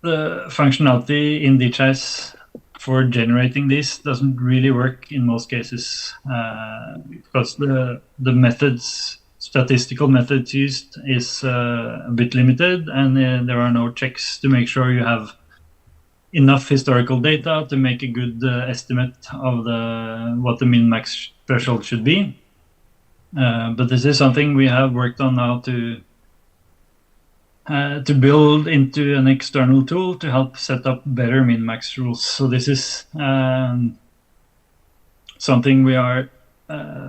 the functionality in DHIS for generating this doesn't really work in most cases, because the methods, statistical methods used is a bit limited, and there are no checks to make sure you have enough historical data to make a good estimate of what the min-max threshold should be. But this is something we have worked on now to build into an external tool to help set up better min-max rules. So this is something we are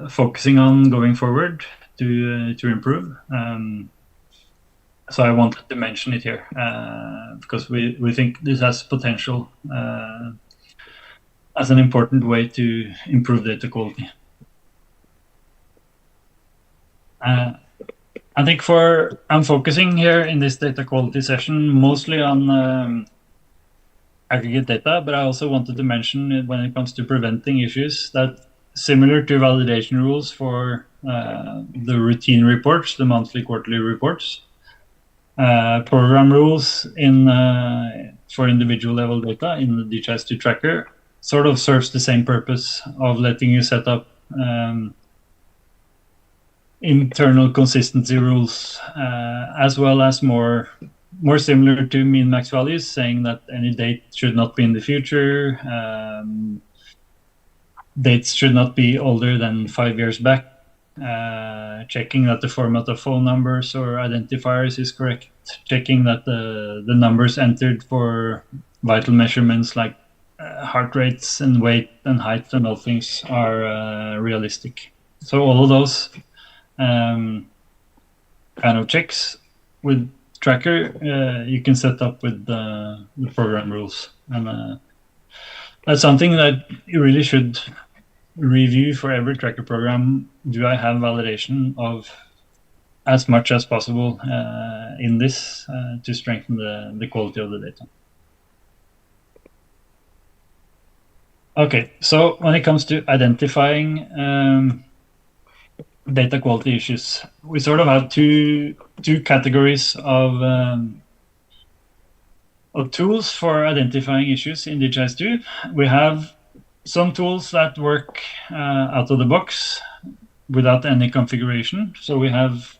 focusing on going forward to improve. So I wanted to mention it here because we think this has potential as an important way to improve data quality. I think I'm focusing here in this data quality session mostly on aggregate data, but I also wanted to mention when it comes to preventing issues that similar to validation rules for the routine reports, the monthly, quarterly reports, program rules for individual level data in the DHIS2 tracker sort of serves the same purpose of letting you set up internal consistency rules, as well as more similar to min max values, saying that any date should not be in the future, dates should not be older than 5 years back, checking that the format of phone numbers or identifiers is correct, checking that the numbers entered for vital measurements like heart rates and weight and height and all things are realistic. So all of those kind of checks with tracker you can set up with the program rules, and that's something that you really should review for every tracker program. Do I have validation of as much as possible in this to strengthen the quality of the data? Okay, so when it comes to identifying data quality issues, we sort of have two categories of tools for identifying issues in DHIS2. We have some tools that work out of the box without any configuration. So we have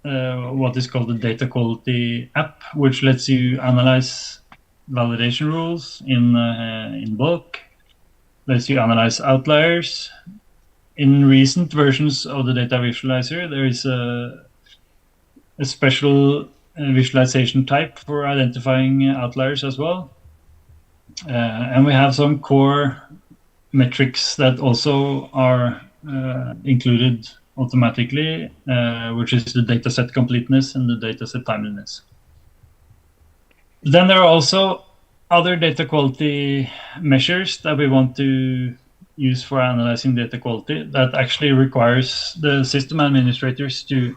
what is called the data quality app, which lets you analyze validation rules in bulk, lets you analyze outliers. In recent versions of the data visualizer, there is a special visualization type for identifying outliers as well. And we have some core metrics that also are included automatically, which is the dataset completeness and the dataset timeliness. Then there are also other data quality measures that we want to use for analyzing data quality that actually requires the system administrators to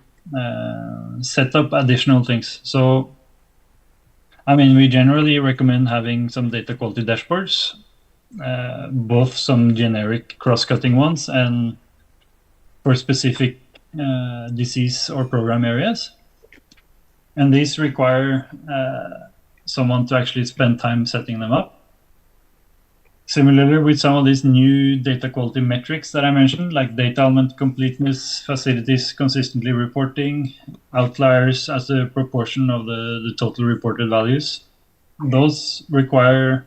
set up additional things. So, I mean, we generally recommend having some data quality dashboards, both some generic cross-cutting ones and for specific disease or program areas. And these require someone to actually spend time setting them up. Similarly, with some of these new data quality metrics that I mentioned, like data element completeness, facilities consistently reporting, outliers as a proportion of the total reported values, those require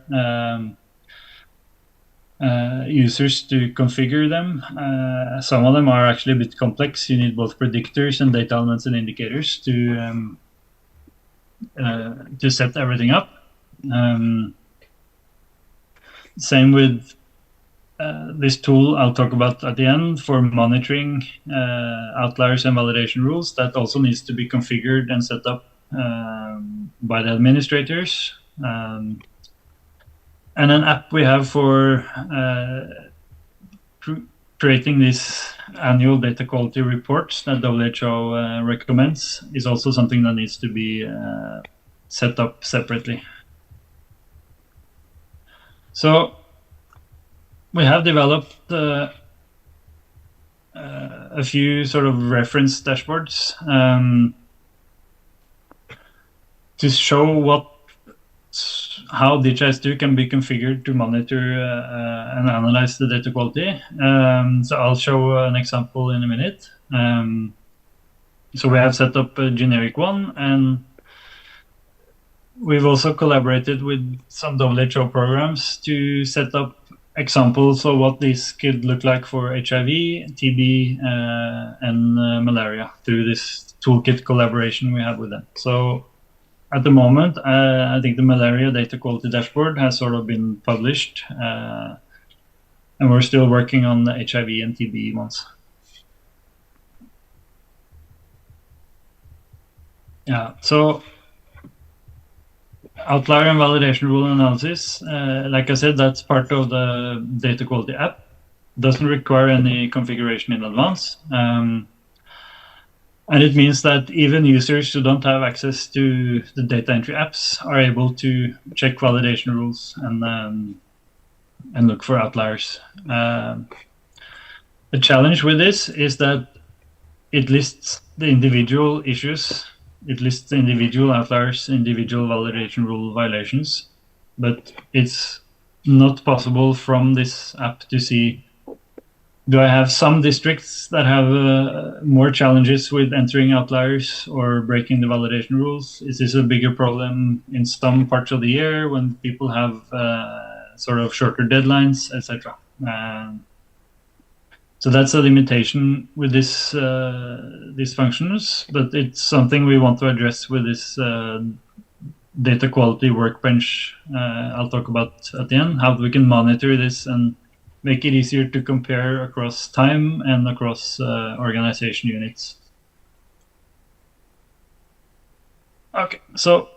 users to configure them. Some of them are actually a bit complex. You need both predictors and data elements and indicators to set everything up. Same with this tool I'll talk about at the end for monitoring outliers and validation rules. That also needs to be configured and set up by the administrators. And an app we have for creating these annual data quality reports that WHO recommends is also something that needs to be set up separately. So we have developed a few sort of reference dashboards to show how DHIS2 can be configured to monitor and analyze the data quality. So I'll show an example in a minute. So we have set up a generic one, and we've also collaborated with some WHO programs to set up examples of what this could look like for HIV, TB, and malaria through this toolkit collaboration we have with them. So at the moment, I think the malaria data quality dashboard has sort of been published, and we're still working on the HIV and TB ones. Yeah, so outlier and validation rule analysis, like I said, that's part of the data quality app. Doesn't require any configuration in advance. And it means that even users who don't have access to the data entry apps are able to check validation rules and look for outliers. The challenge with this is that it lists the individual issues, it lists the individual outliers, individual validation rule violations, but it's not possible from this app to see, do I have some districts that have more challenges with entering outliers or breaking the validation rules? Is this a bigger problem in some parts of the year when people have sort of shorter deadlines, etc.? So that's a limitation with this these functions, but it's something we want to address with this data quality workbench I'll talk about at the end, how we can monitor this and make it easier to compare across time and across organization units. Okay, so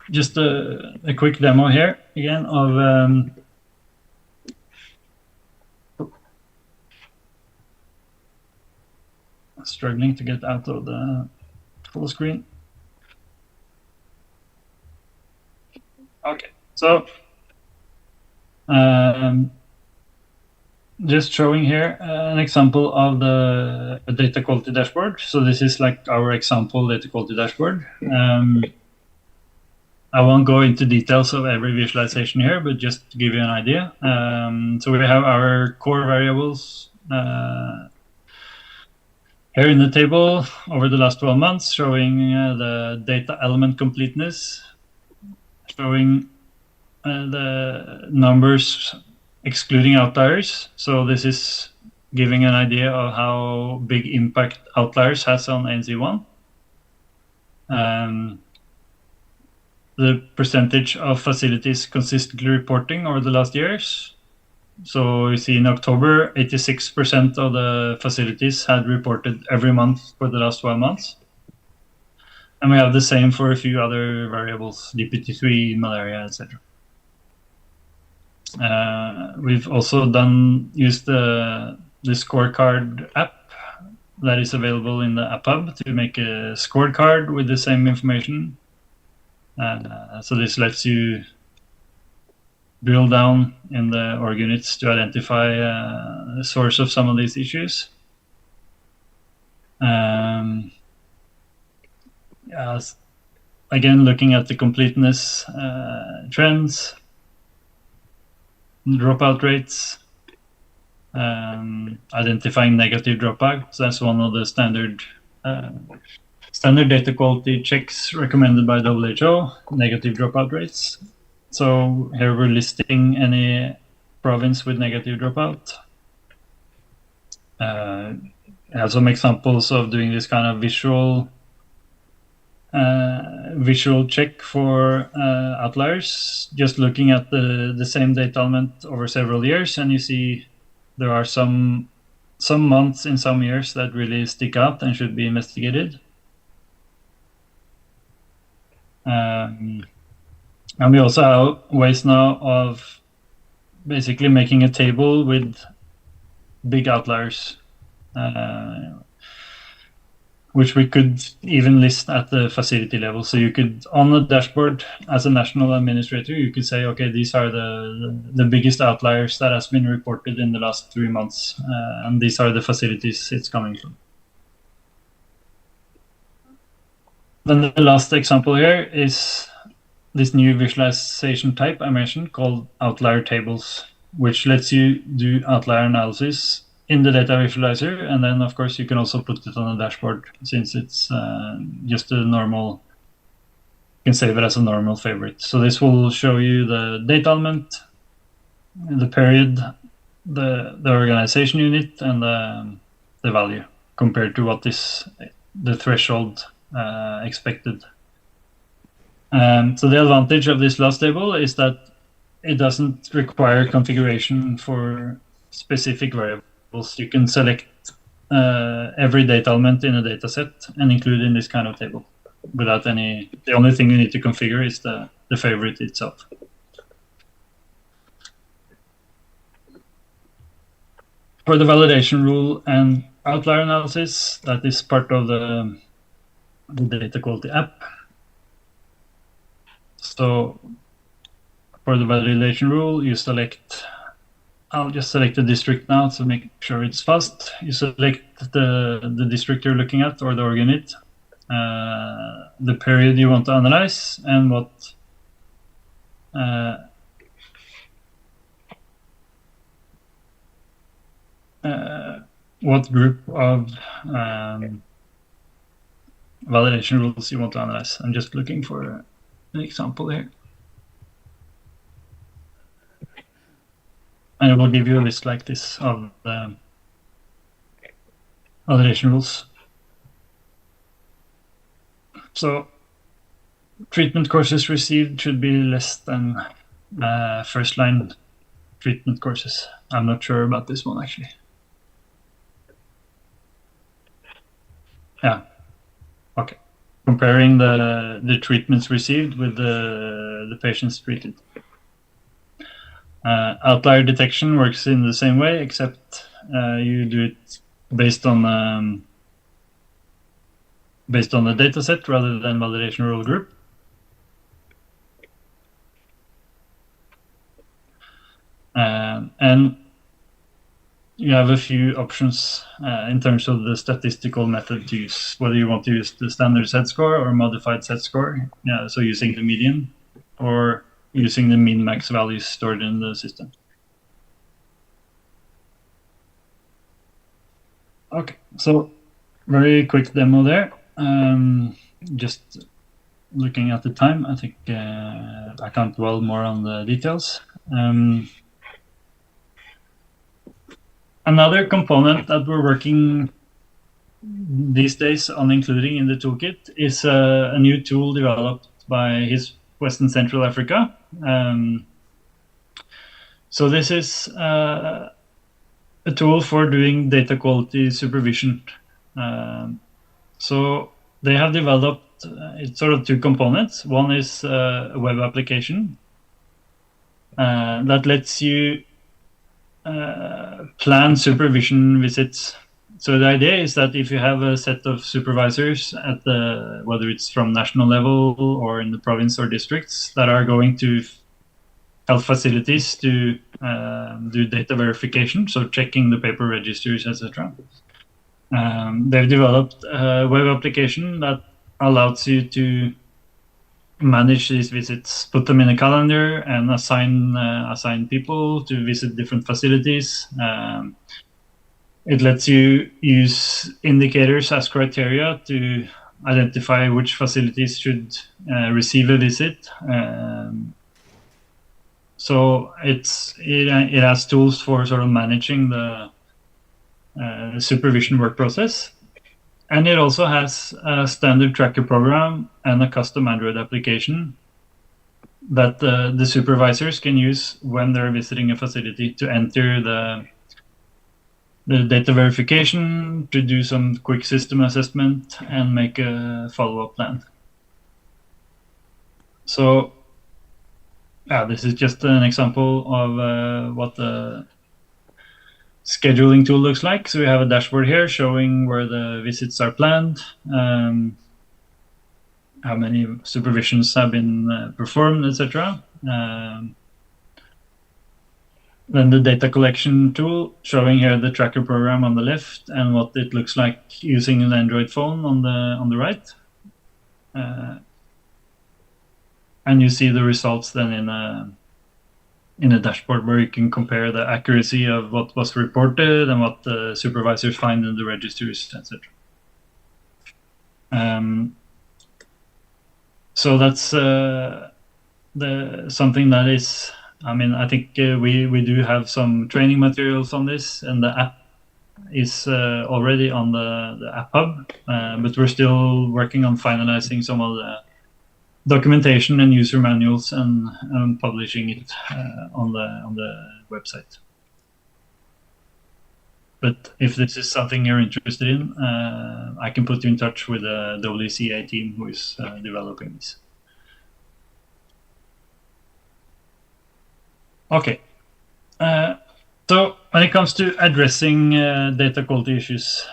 just a quick demo here again of struggling to get out of the full screen. Okay, so just showing here an example of the data quality dashboard. So this is like our example data quality dashboard. I won't go into details of every visualization here, but just to give you an idea. So we have our core variables here in the table over the last 12 months, showing the data element completeness, showing the numbers excluding outliers. So this is giving an idea of how big impact outliers has on NC1. The percentage of facilities consistently reporting over the last years. So you see in October, 86% of the facilities had reported every month for the last 12 months. And we have the same for a few other variables, DPT3, malaria, etc. We've also used the scorecard app that is available in the App Hub to make a scorecard with the same information. So this lets you drill down in the org units to identify the source of some of these issues. Again, looking at the completeness trends, dropout rates, identifying negative dropouts. That's one of the standard data quality checks recommended by WHO, negative dropout rates. So here we're listing any province with negative dropout. I have some examples of doing this kind of visual check for outliers, just looking at the same data element over several years, and you see there are some months in some years that really stick out and should be investigated. And we also have ways now of basically making a table with big outliers, which we could even list at the facility level. So you could, on the dashboard, as a national administrator, you could say, okay, these are the biggest outliers that has been reported in the last 3 months, and these are the facilities it's coming from. Then the last example here is this new visualization type I mentioned called outlier tables, which lets you do outlier analysis in the data visualizer, and then of course you can also put it on a dashboard since it's just a normal, you can save it as a normal favorite. So this will show you the data element, the period, the organization unit, and the value compared to what is the threshold expected. So the advantage of this last table is that it doesn't require configuration for specific variables. You can select every data element in a data set and include in this kind of table without any, the only thing you need to configure is the favorite itself. For the validation rule and outlier analysis. That is part of the data quality app. So for the validation rule, you select, I'll just select the district now to make sure it's fast. You select the district you're looking at or the org unit, the period you want to analyze, and what group of validation rules you want to analyze. I'm just looking for an example here. And it will give you a list like this of the validation rules. So treatment courses received should be less than first line treatment courses. I'm not sure about this one actually. Yeah, okay. Comparing the treatments received with the patients treated. Outlier detection works in the same way, except you do it based on the data set rather than validation rule group. And you have a few options in terms of the statistical method to use, whether you want to use the standard set score or modified set score, so using the median, or using the min max values stored in the system. Okay, so very quick demo there. Just looking at the time, I think I can't dwell more on the details. Another component that we're working these days on including in the toolkit is a new tool developed by HIS Western Central Africa. So this is a tool for doing data quality supervision. So they have developed it's sort of two components. One is a web application that lets you plan supervision visits. So the idea is that if you have a set of supervisors at the, whether it's from national level or in the province or districts, that are going to health facilities to do data verification, so checking the paper registers, etc. They've developed a web application that allows you to manage these visits, put them in a calendar, and assign people to visit different facilities. It lets you use indicators as criteria to identify which facilities should receive a visit. So it has tools for sort of managing the supervision work process. And it also has a standard tracker program and a custom Android application that the supervisors can use when they're visiting a facility to enter the data verification, to do some quick system assessment, and make a follow-up plan. So, yeah, this is just an example of what the scheduling tool looks like. So we have a dashboard here showing where the visits are planned, how many supervisions have been performed, etc. Then the data collection tool showing here the tracker program on the left and what it looks like using an Android phone on the right. And you see the results then in a dashboard where you can compare the accuracy of what was reported and what the supervisors find in the registers, etc. So that's something that is, I mean, I think we do have some training materials on this, and the app is already on the App Hub, but we're still working on finalizing some of the documentation and user manuals and publishing it on the website. But if this is something you're interested in, I can put you in touch with the WCA team who is developing this. Okay, so when it comes to addressing data quality issues,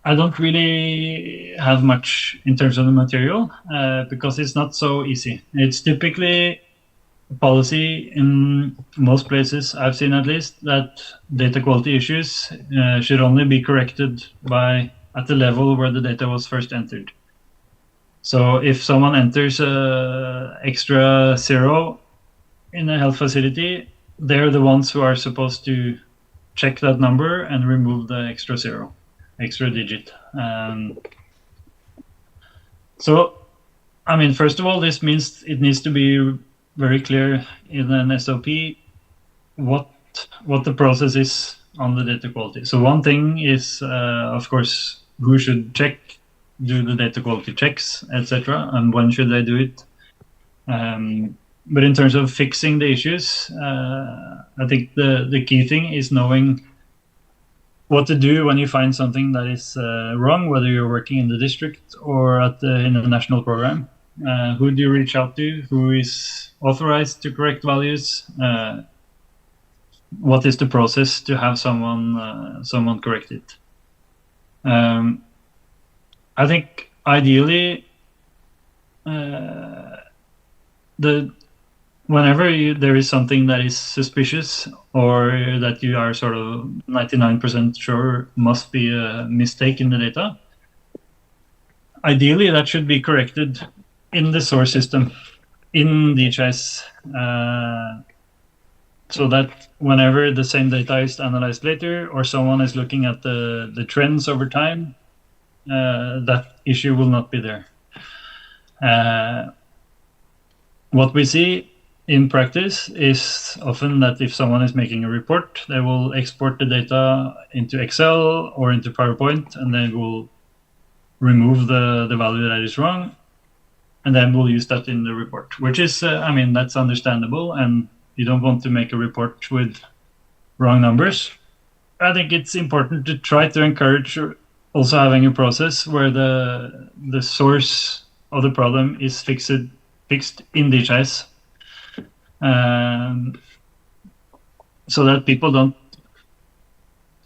I don't really have much in terms of the material because it's not so easy. It's typically a policy in most places, I've seen at least, that data quality issues should only be corrected at the level where the data was first entered. So if someone enters extra 0 in a health facility, they're the ones who are supposed to check that number and remove the extra 0, extra digit. So, I mean, first of all, this means it needs to be very clear in an SOP what the process is on the data quality. So one thing is, of course, who should do the data quality checks, etc., and when should they do it. But in terms of fixing the issues, I think the key thing is knowing what to do when you find something that is wrong, whether you're working in the district or in a national program. Who do you reach out to? Who is authorized to correct values? What is the process to have someone correct it? I think ideally, whenever there is something that is suspicious or that you are sort of 99% sure must be a mistake in the data, ideally that should be corrected in the source system, in DHIS, so that whenever the same data is analyzed later or someone is looking at the trends over time, that issue will not be there. What we see in practice is often that if someone is making a report, they will export the data into Excel or into PowerPoint, and they will remove the value that is wrong, and then we'll use that in the report, which is, I mean, that's understandable, and you don't want to make a report with wrong numbers. I think it's important to try to encourage also having a process where the source of the problem is fixed in DHIS, so that people don't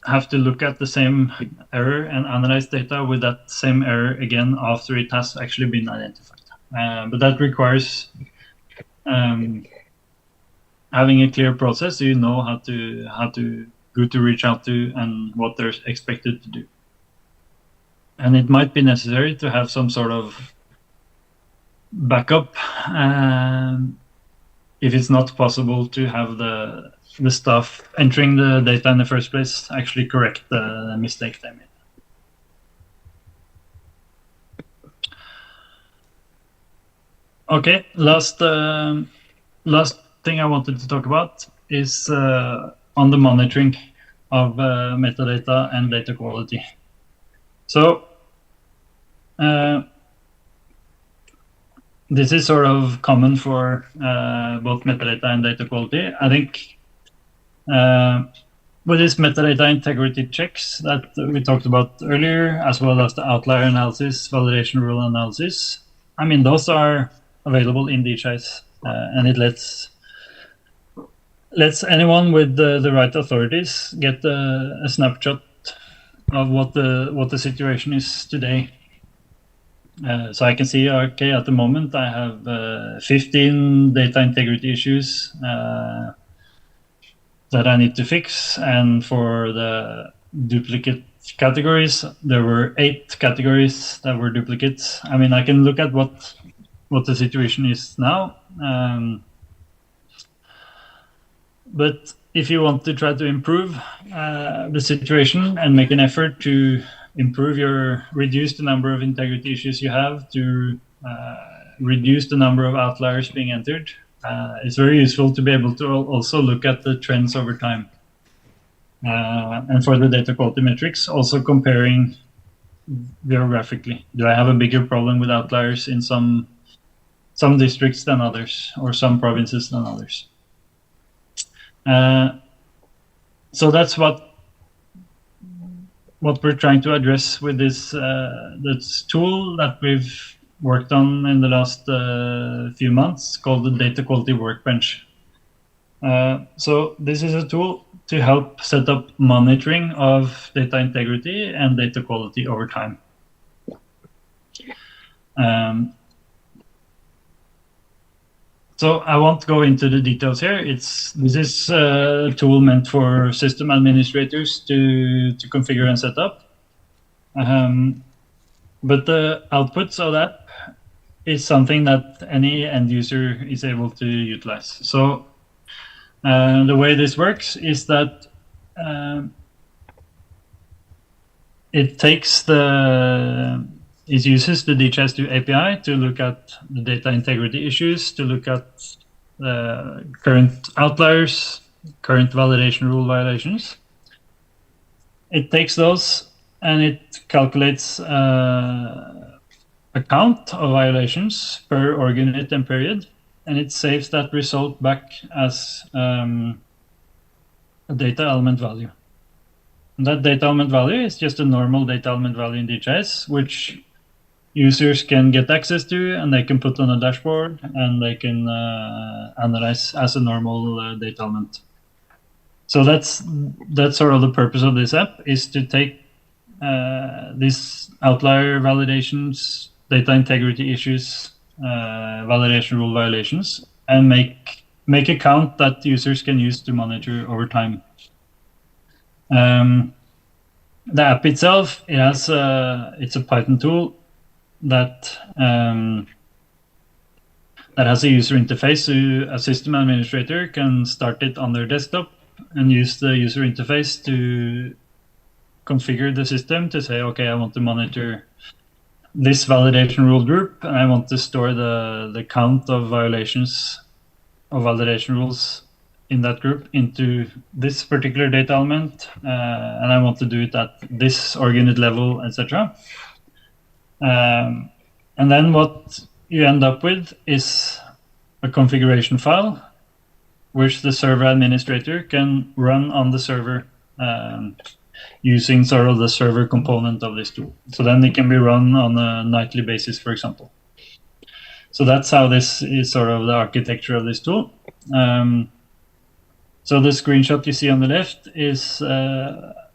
have to look at the same error and analyze data with that same error again after it has actually been identified. But that requires having a clear process, so you know how to who to reach out to and what they're expected to do. And it might be necessary to have some sort of backup if it's not possible to have the staff entering the data in the first place actually correct the mistake they made. Okay, last thing I wanted to talk about is on the monitoring of metadata and data quality. So this is sort of common for both metadata and data quality. I think with these metadata integrity checks that we talked about earlier, as well as the outlier analysis, validation rule analysis, I mean, those are available in DHIS, and it lets anyone with the right authorities get a snapshot of what the situation is today. So I can see, okay, at the moment I have 15 data integrity issues that I need to fix, and for the duplicate categories, there were 8 categories that were duplicates. I mean, I can look at what the situation is now, but if you want to try to improve the situation and make an effort to reduce the number of integrity issues you have, to reduce the number of outliers being entered, it's very useful to be able to also look at the trends over time. And for the data quality metrics, also comparing geographically. Do I have a bigger problem with outliers in some districts than others, or some provinces than others? So that's what we're trying to address with this tool that we've worked on in the last few months called the Data Quality Workbench. So this is a tool to help set up monitoring of data integrity and data quality over time. So I won't go into the details here. This is a tool meant for system administrators to configure and set up. But the outputs of that is something that any end user is able to utilize. So the way this works is that it uses the DHIS2 API to look at the data integrity issues, to look at current outliers, current validation rule violations. It takes those and it calculates a count of violations per org unit and period, and it saves that result back as a data element value. And that data element value is just a normal data element value in DHIS, which users can get access to, and they can put on a dashboard, and they can analyze as a normal data element. So that's sort of the purpose of this app, is to take these outlier validations, data integrity issues, validation rule violations, and make a count that users can use to monitor over time. The app itself, it's a Python tool that has a user interface, so a system administrator can start it on their desktop and use the user interface to configure the system to say, okay, I want to monitor this validation rule group, and I want to store the count of violations of validation rules in that group into this particular data element, and I want to do it at this org unit level, etc. And then what you end up with is a configuration file, which the server administrator can run on the server using sort of the server component of this tool. So then it can be run on a nightly basis, for example. So that's how this is sort of the architecture of this tool. So the screenshot you see on the left is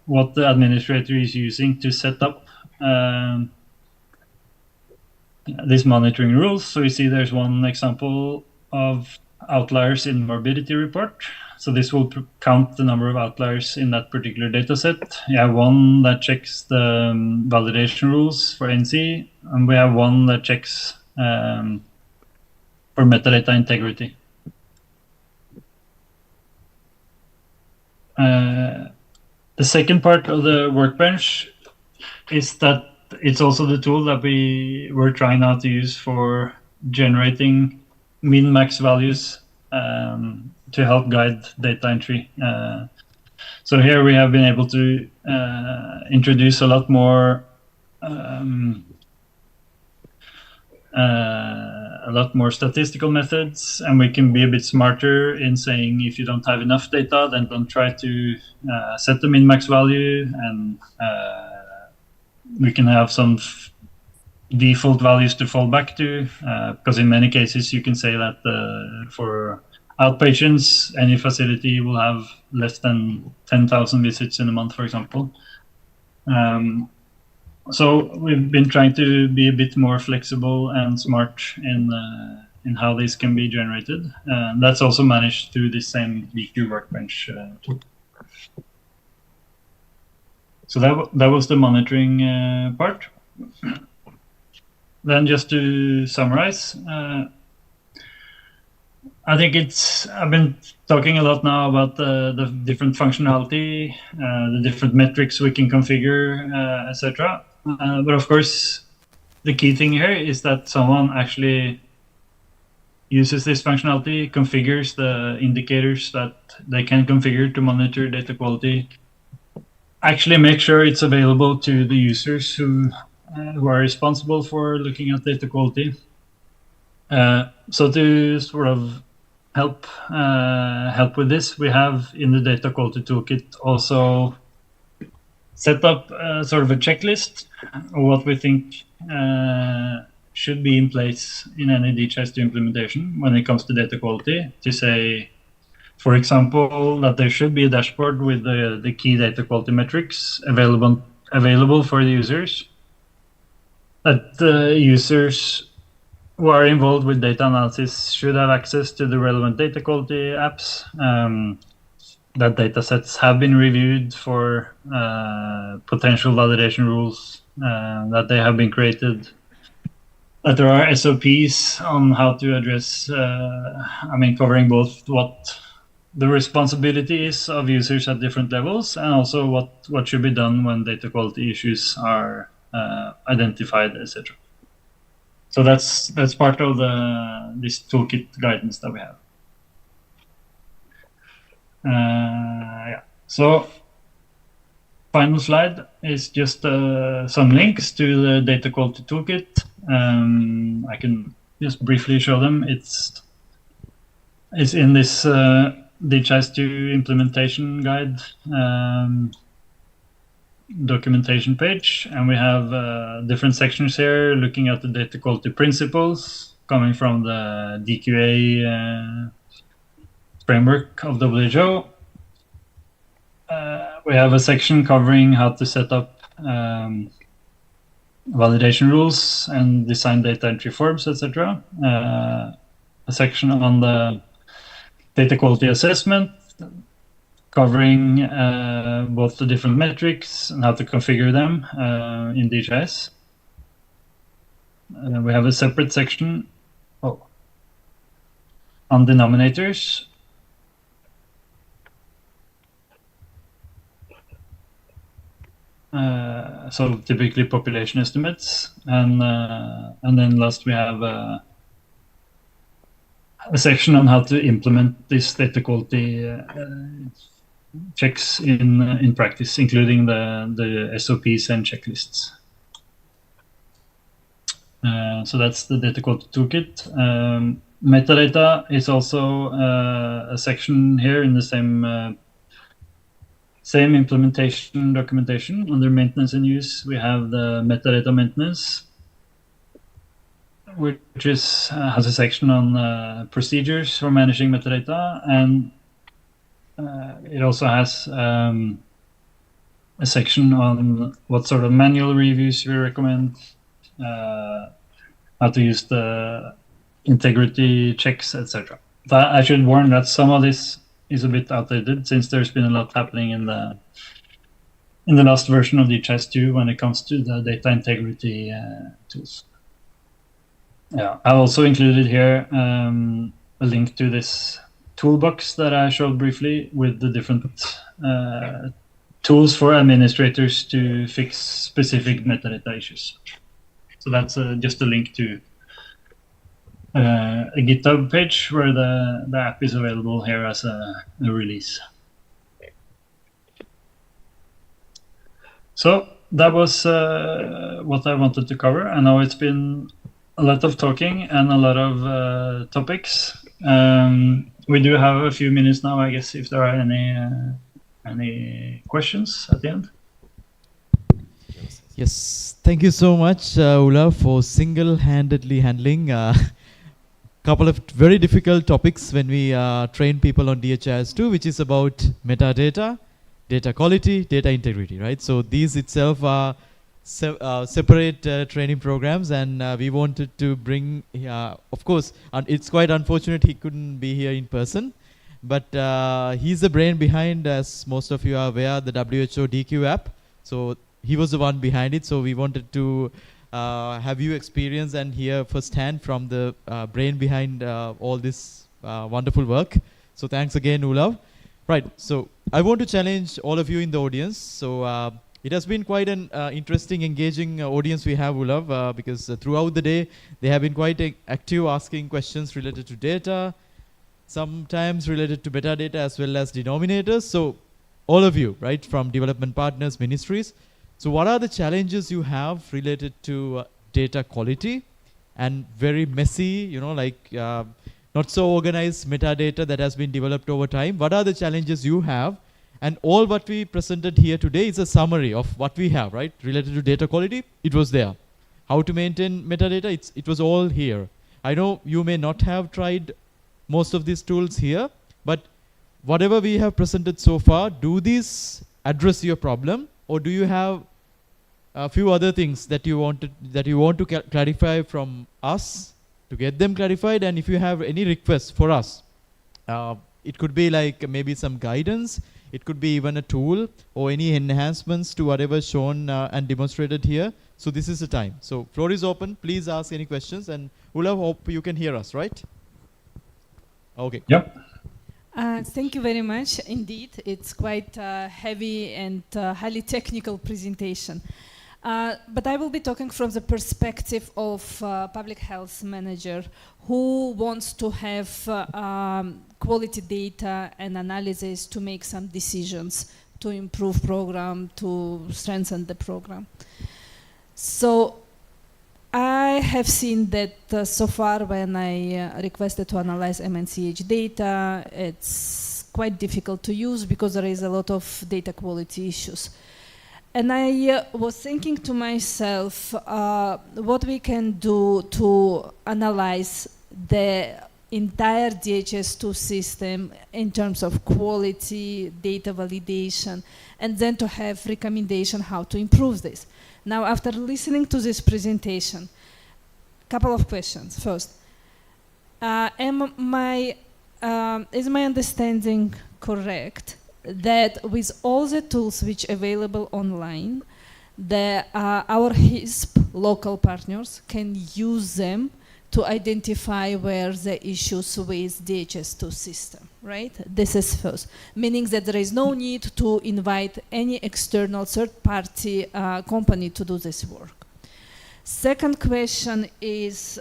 what the administrator is using to set up these monitoring rules. So you see there's one example of outliers in morbidity report. So this will count the number of outliers in that particular data set. You have one that checks the validation rules for NC, and we have one that checks for metadata integrity. The second part of the workbench is that it's also the tool that we were trying now to use for generating min-max values to help guide data entry. So here we have been able to introduce a lot more statistical methods, and we can be a bit smarter in saying if you don't have enough data, then don't try to set the min-max value, and we can have some default values to fall back to, because in many cases you can say that for outpatients, any facility will have less than 10,000 visits in a month, for example. So we've been trying to be a bit more flexible and smart in how these can be generated. That's also managed through the same DQ workbench tool. So that was the monitoring part. Then just to summarize, I think I've been talking a lot now about the different functionality, the different metrics we can configure, etc. But of course, the key thing here is that someone actually uses this functionality, configures the indicators that they can configure to monitor data quality, actually make sure it's available to the users who are responsible for looking at data quality. So to sort of help with this, we have in the data quality toolkit also set up sort of a checklist of what we think should be in place in any DHIS2 implementation when it comes to data quality, to say, for example, that there should be a dashboard with the key data quality metrics available for the users, that the users who are involved with data analysis should have access to the relevant data quality apps, that data sets have been reviewed for potential validation rules, that they have been created, that there are SOPs on how to address, covering both what the responsibility is of users at different levels, and also what should be done when data quality issues are identified, etc. So that's part of this toolkit guidance that we have. Yeah. So final slide is just some links to the data quality toolkit. I can just briefly show them. It's in this DHIS2 implementation guide documentation page, and we have different sections here looking at the data quality principles coming from the DQA framework of WHO. We have a section covering how to set up validation rules and design data entry forms, etc. A section on the data quality assessment, covering both the different metrics and how to configure them in DHIS. We have a separate section on denominators. So typically population estimates, and then last we have a section on how to implement this data quality checks in practice, including the SOPs and checklists. So that's the data quality toolkit. Metadata is also a section here in the same implementation documentation. Under maintenance and use, we have the metadata maintenance, which has a section on procedures for managing metadata, and it also has a section on what sort of manual reviews we recommend, how to use the integrity checks, etc. I should warn that some of this is a bit outdated, since there's been a lot happening in the last version of DHIS2 when it comes to the data integrity tools. Yeah, I also included here a link to this toolbox that I showed briefly with the different tools for administrators to fix specific metadata issues. So that's just a link to a GitHub page where the app is available here as a release. So that was what I wanted to cover. I know it's been a lot of talking and a lot of topics. We do have a few minutes now, I guess, if there are any questions at the end. Yes, thank you so much, Ula, for single-handedly handling couple of very difficult topics when we train people on DHIS2, which is about metadata, data quality, data integrity, right? So these itself are separate training programs, and we wanted to bring, of course, and it's quite unfortunate he couldn't be here in person, but he's the brain behind, as most of you are aware, the WHO DQ app. So he was the one behind it, so we wanted to have you experience and hear firsthand from the brain behind all this wonderful work. So thanks again, Olav. Right, so I want to challenge all of you in the audience. So it has been quite an interesting, engaging audience we have, Olav, because throughout the day, they have been quite active, asking questions related to data, sometimes related to metadata as well as denominators. So all of you, right, from development partners, ministries. So what are the challenges you have related to data quality and very messy, you know, like not so organized metadata that has been developed over time? What are the challenges you have? And all what we presented here today is a summary of what we have, right, related to data quality. It was there. how to maintain metadata, it was all here. I know you may not have tried most of these tools here, but whatever we have presented so far, do these address your problem, or do you have a few other things that you want to clarify from us to get them clarified? And if you have any requests for us, it could be like maybe some guidance, it could be even a tool or any enhancements to whatever shown and demonstrated here. So this is the time. So floor is open. Please ask any questions. And Olav, hope you can hear us, right? Okay. Yep. Thank you very much. Indeed, it's quite heavy and highly technical presentation. But I will be talking from the perspective of public health manager who wants to have quality data and analysis to make some decisions to improve program, to strengthen the program. So I have seen that so far when I requested to analyze MNCH data, it's quite difficult to use because there is a lot of data quality issues. And I was thinking to myself what we can do to analyze the entire DHIS2 system in terms of quality, data validation, and then to have recommendation how to improve this. Now, after listening to this presentation, couple of questions. First, is my understanding correct that with all the tools which are available online, our HISP local partners can use them to identify where the issues with DHIS2 system, right? This is first, meaning that there is no need to invite any external third-party company to do this work. Second question is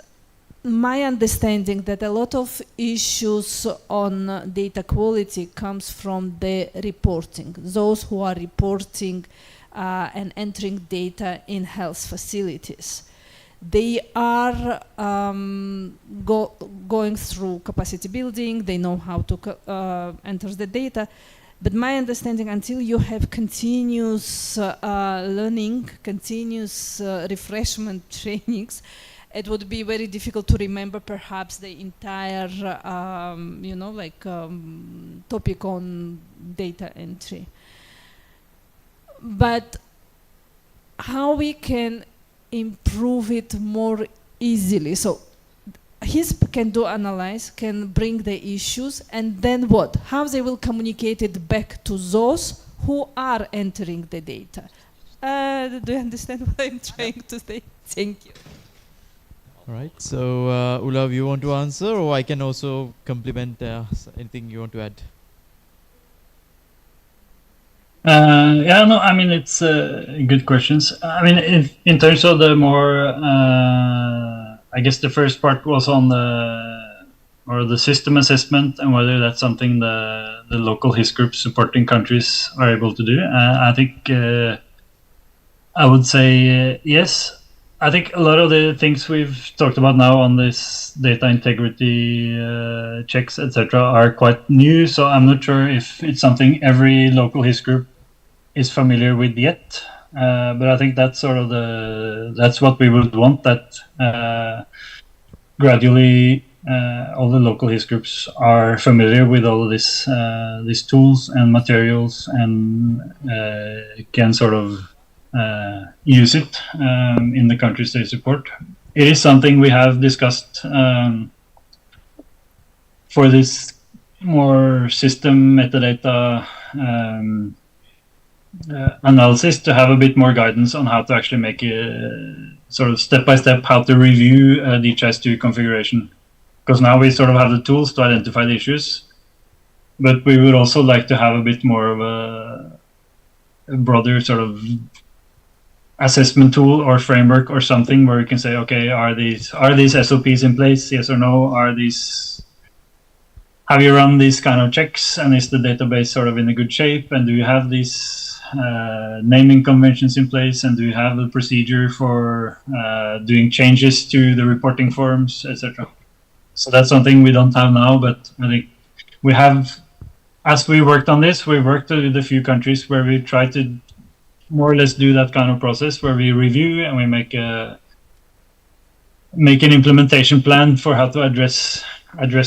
my understanding that a lot of issues on data quality comes from the reporting, those who are reporting and entering data in health facilities. They are going through capacity building, they know how to enter the data, but my understanding, until you have continuous learning, continuous refreshment trainings, it would be very difficult to remember perhaps the entire, topic on data entry. But how we can improve it more easily? So HISP can do analyze, can bring the issues, and then what? How they will communicate it back to those who are entering the data? Do you understand what I'm trying to say? Thank you. All right. So, Olav, you want to answer, or I can also complement anything you want to add? Yeah, no, I mean, it's good questions. I mean, in terms of the more, I guess the first part was on the system assessment and whether that's something the local HIS groups supporting countries are able to do. I think I would say yes. I think a lot of the things we've talked about now on this data integrity checks, etc., are quite new. So I'm not sure if it's something every local HIS group is familiar with yet. But I think that's sort of that's what we would want, that gradually all the local HIS groups are familiar with all of these tools and materials and can sort of use it in the countries they support. It is something we have discussed for this more system metadata analysis, to have a bit more guidance on how to actually make a sort of step-by-step how to review a DHIS2 configuration. Because now we sort of have the tools to identify the issues, but we would also like to have a bit more of a broader sort of assessment tool or framework or something where you can say, okay, are these SOPs in place? Yes or no? Have you run these kind of checks, and is the database sort of in a good shape? And do you have these naming conventions in place? And do you have a procedure for doing changes to the reporting forms, etc.? So that's something we don't have now, but I think we have, as we worked on this, we worked with a few countries where we try to more or less do that kind of process where we review and we make a make an implementation plan for how to address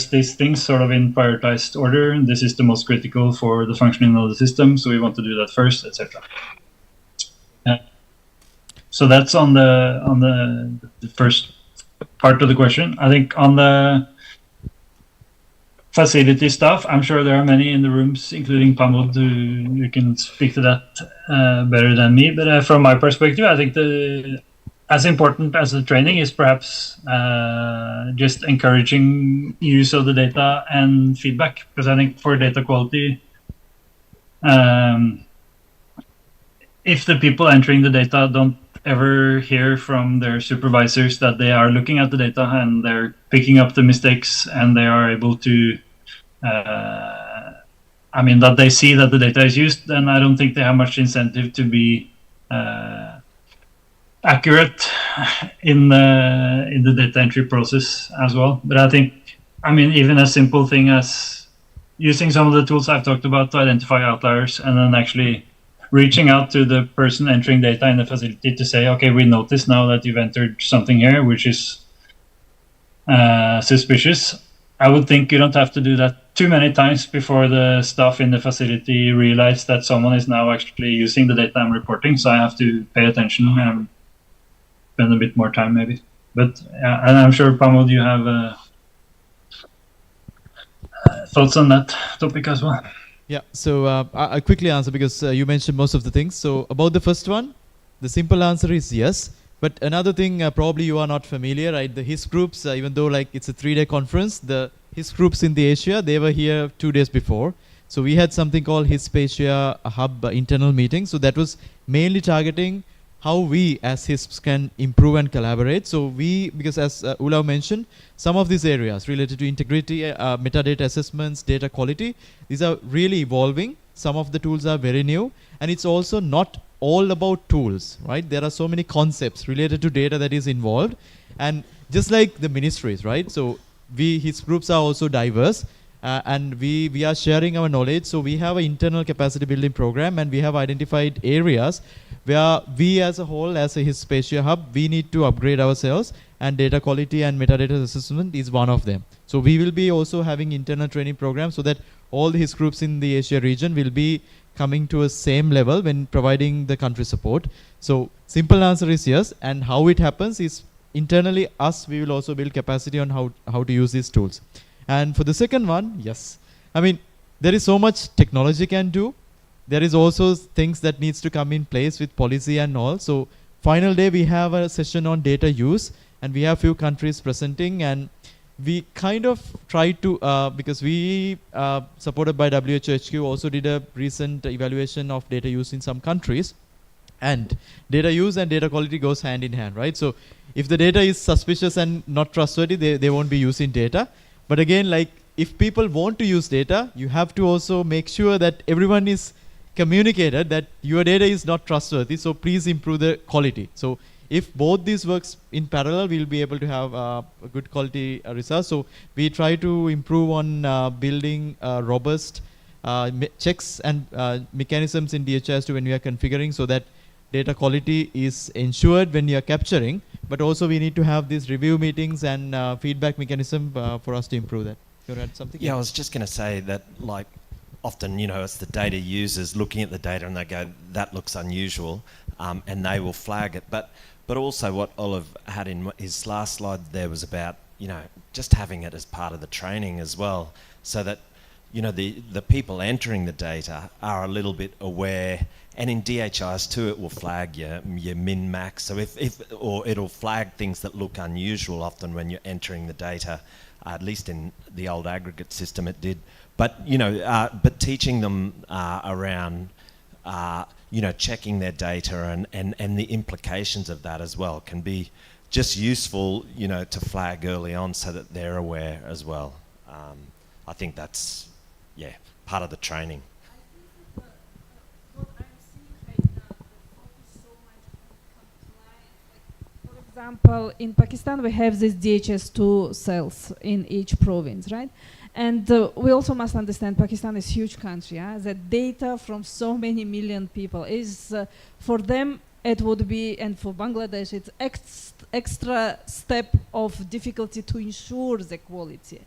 these things sort of in prioritized order. This is the most critical for the functioning of the system, so we want to do that first, etc. So that's on the first part of the question. I think on the facility stuff, I'm sure there are many in the rooms, including Pamod, who can speak to that better than me. But from my perspective, I think as important as the training is perhaps just encouraging use of the data and feedback. Because I think for data quality, if the people entering the data don't ever hear from their supervisors that they are looking at the data and they're picking up the mistakes and they are able to, that they see that the data is used, then I don't think they have much incentive to be accurate in the data entry process as well. But I think, even a simple thing as using some of the tools I've talked about to identify outliers and then actually reaching out to the person entering data in the facility to say, okay, we notice now that you've entered something here which is suspicious. I would think you don't have to do that too many times before the staff in the facility realize that someone is now actually using the data I'm reporting, so I have to pay attention and spend a bit more time maybe. But and I'm sure, Pamod, you have thoughts on that topic as well. Yeah, so I'll quickly answer because you mentioned most of the things. So about the first one, the simple answer is yes. But another thing, probably you are not familiar, right? The HIS groups, even though like it's a 3-day conference, the HIS groups in the Asia, they were here 2 days before. So we had something called HISP Asia Hub internal meeting. So that was mainly targeting how we as HISPs can improve and collaborate. So because as Olav mentioned, some of these areas related to integrity, metadata assessments, data quality, these are really evolving. Some of the tools are very new, and it's also not all about tools, right? There are so many concepts related to data that is involved, and just like the ministries, right? So HIS groups are also diverse, and we are sharing our knowledge. So we have an internal capacity building program, and we have identified areas where we as a whole, as a HISP Asia Hub, we need to upgrade ourselves, and data quality and metadata assessment is one of them. So we will be also having internal training programs so that all the HIS groups in the Asia region will be coming to a same level when providing the country support. So simple answer is yes, and how it happens is internally we will also build capacity on how to use these tools. And for the second one, yes. There is so much technology can do. There is also things that needs to come in place with policy and all. So final day we have a session on data use, and we have few countries presenting, and we kind of try to, because we supported by WHO HQ also did a recent evaluation of data use in some countries, and data use and data quality goes hand in hand, right? So if the data is suspicious and not trustworthy, they won't be using data. But again, like if people want to use data, you have to also make sure that everyone is communicated that your data is not trustworthy, so please improve the quality. So if both these works in parallel, we'll be able to have a good quality results. So we try to improve on building robust checks and mechanisms in DHIS2 when we are configuring, so that data quality is ensured when you are capturing, but also we need to have these review meetings and feedback mechanism for us to improve that. You want to add something? Yeah, I was just going to say that, like, often, it's the data users looking at the data and they go, that looks unusual, and they will flag it. But also what Olive had in his last slide there was about, just having it as part of the training as well, so that, the people entering the data are a little bit aware. And in DHIS2 it will flag your min-max. So or it'll flag things that look unusual often when you're entering the data. At least in the old aggregate system it did. But but teaching them around checking their data and the implications of that as well can be just useful to flag early on so that they're aware as well. I think that's part of the training. For example, in Pakistan we have these DHIS2 cells in each province, right? And we also must understand Pakistan is a huge country. The data from so many million people is, for them, it would be, and for Bangladesh, it's extra step of difficulty to ensure the quality,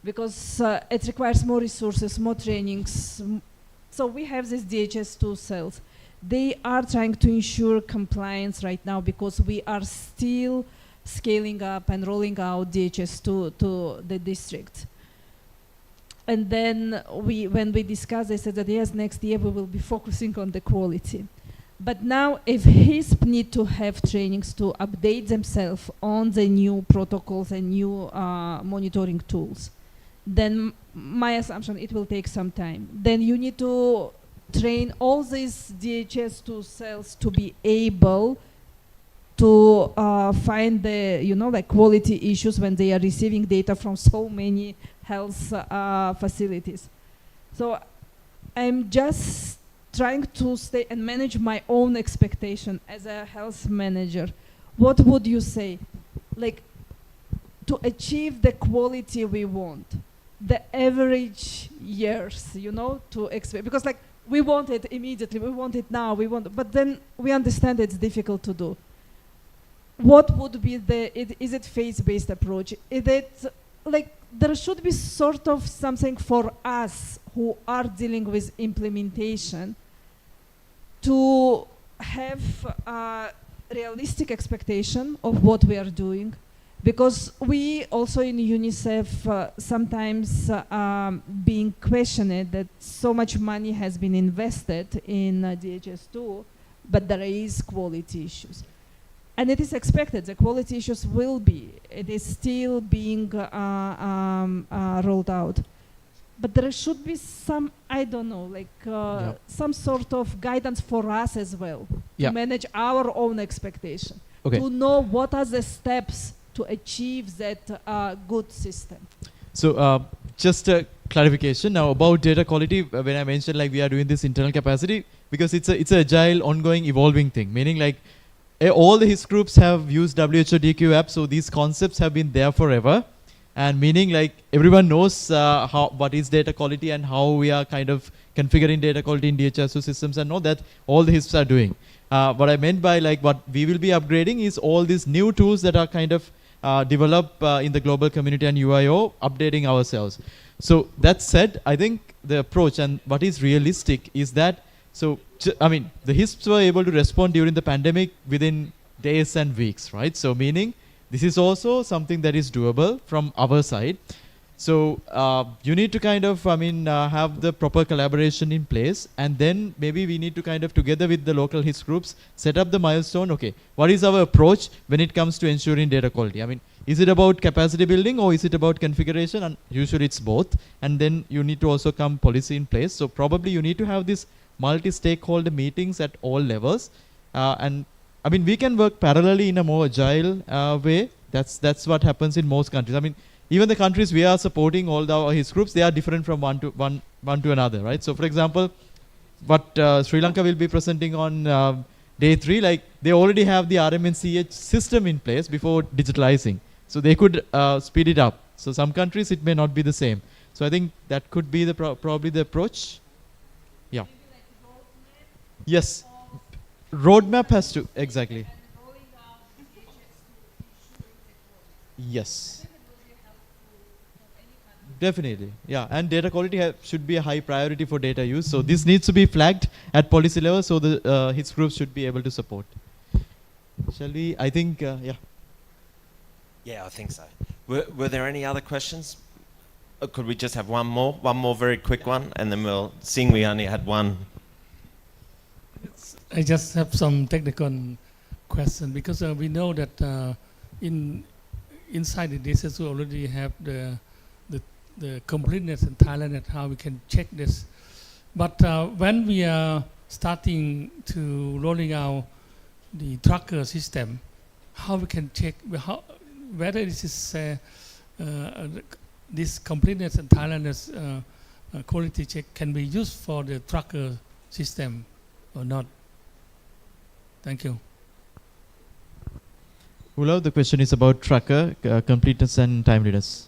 because it requires more resources, more trainings. So we have this DHIS2 cells. They are trying to ensure compliance right now because we are still scaling up and rolling out DHIS2 to the district. And then when we discussed, they said that yes, next year we will be focusing on the quality. But now if HISP need to have trainings to update themselves on the new protocols and new monitoring tools, then my assumption it will take some time. Then you need to train all these DHIS2 cells to be able to find the, like quality issues when they are receiving data from so many health facilities. So I'm just trying to stay and manage my own expectation as a health manager. What would you say? Like, to achieve the quality we want, the average years, to expect, because like we want it immediately, we want it now, but then we understand it's difficult to do. What would be is it phase-based approach? Is it like there should be sort of something for us who are dealing with implementation to have a realistic expectation of what we are doing, because we also in UNICEF sometimes being questioned that so much money has been invested in DHIS2, but there is quality issues. And it is expected, the quality issues will be. It is still being rolled out. But there should be some, I don't know, like some sort of guidance for us as well, to manage our own expectation, to know what are the steps to achieve that good system. So just a clarification now about data quality. When I mentioned like we are doing this internal capacity, because it's a agile, ongoing, evolving thing, meaning like all the HIS groups have used WHO DQ app, so these concepts have been there forever, and meaning like everyone knows what is data quality and how we are kind of configuring data quality in DHIS2 systems, and know that all the HISPs are doing. What I meant by like what we will be upgrading is all these new tools that are kind of developed in the global community and UIO, updating ourselves. So that said, I think the approach and what is realistic is that, so I mean, the HISPs were able to respond during the pandemic within days and weeks, right? So meaning this is also something that is doable from our side. So you need to kind of, have the proper collaboration in place, and then maybe we need to kind of together with the local HIS groups set up the milestone. Okay, what is our approach when it comes to ensuring data quality? I mean, is it about capacity building or is it about configuration? And usually it's both. And then you need to also come policy in place. So probably you need to have this multi-stakeholder meetings at all levels, and I mean we can work parallelly in a more agile way. That's what happens in most countries. I mean, even the countries we are supporting, all our HIS groups, they are different from one to another, right? So for example, what Sri Lanka will be presenting on day 3, like they already have the RMNCH system in place before digitalizing, so they could speed it up. So some countries it may not be the same. So I think that could be the probably the approach. Yeah. Yes, roadmap has to, exactly. Yes, definitely, yeah. And data quality should be a high priority for data use. So this needs to be flagged at policy level, so the HIS groups should be able to support. Shall we? I think, yeah. Yeah, I think so. Were there any other questions? Or could we just have one more very quick one, and then we'll, seeing we only had one. I just have some technical question, because we know that inside the DHIS2 already have the completeness and timeliness, how we can check this. But when we are starting to rolling out the tracker system, how we can check whether this is this completeness and timeliness quality check can be used for the tracker system or not? Thank you. Ulav, the question is about tracker, completeness and timeliness.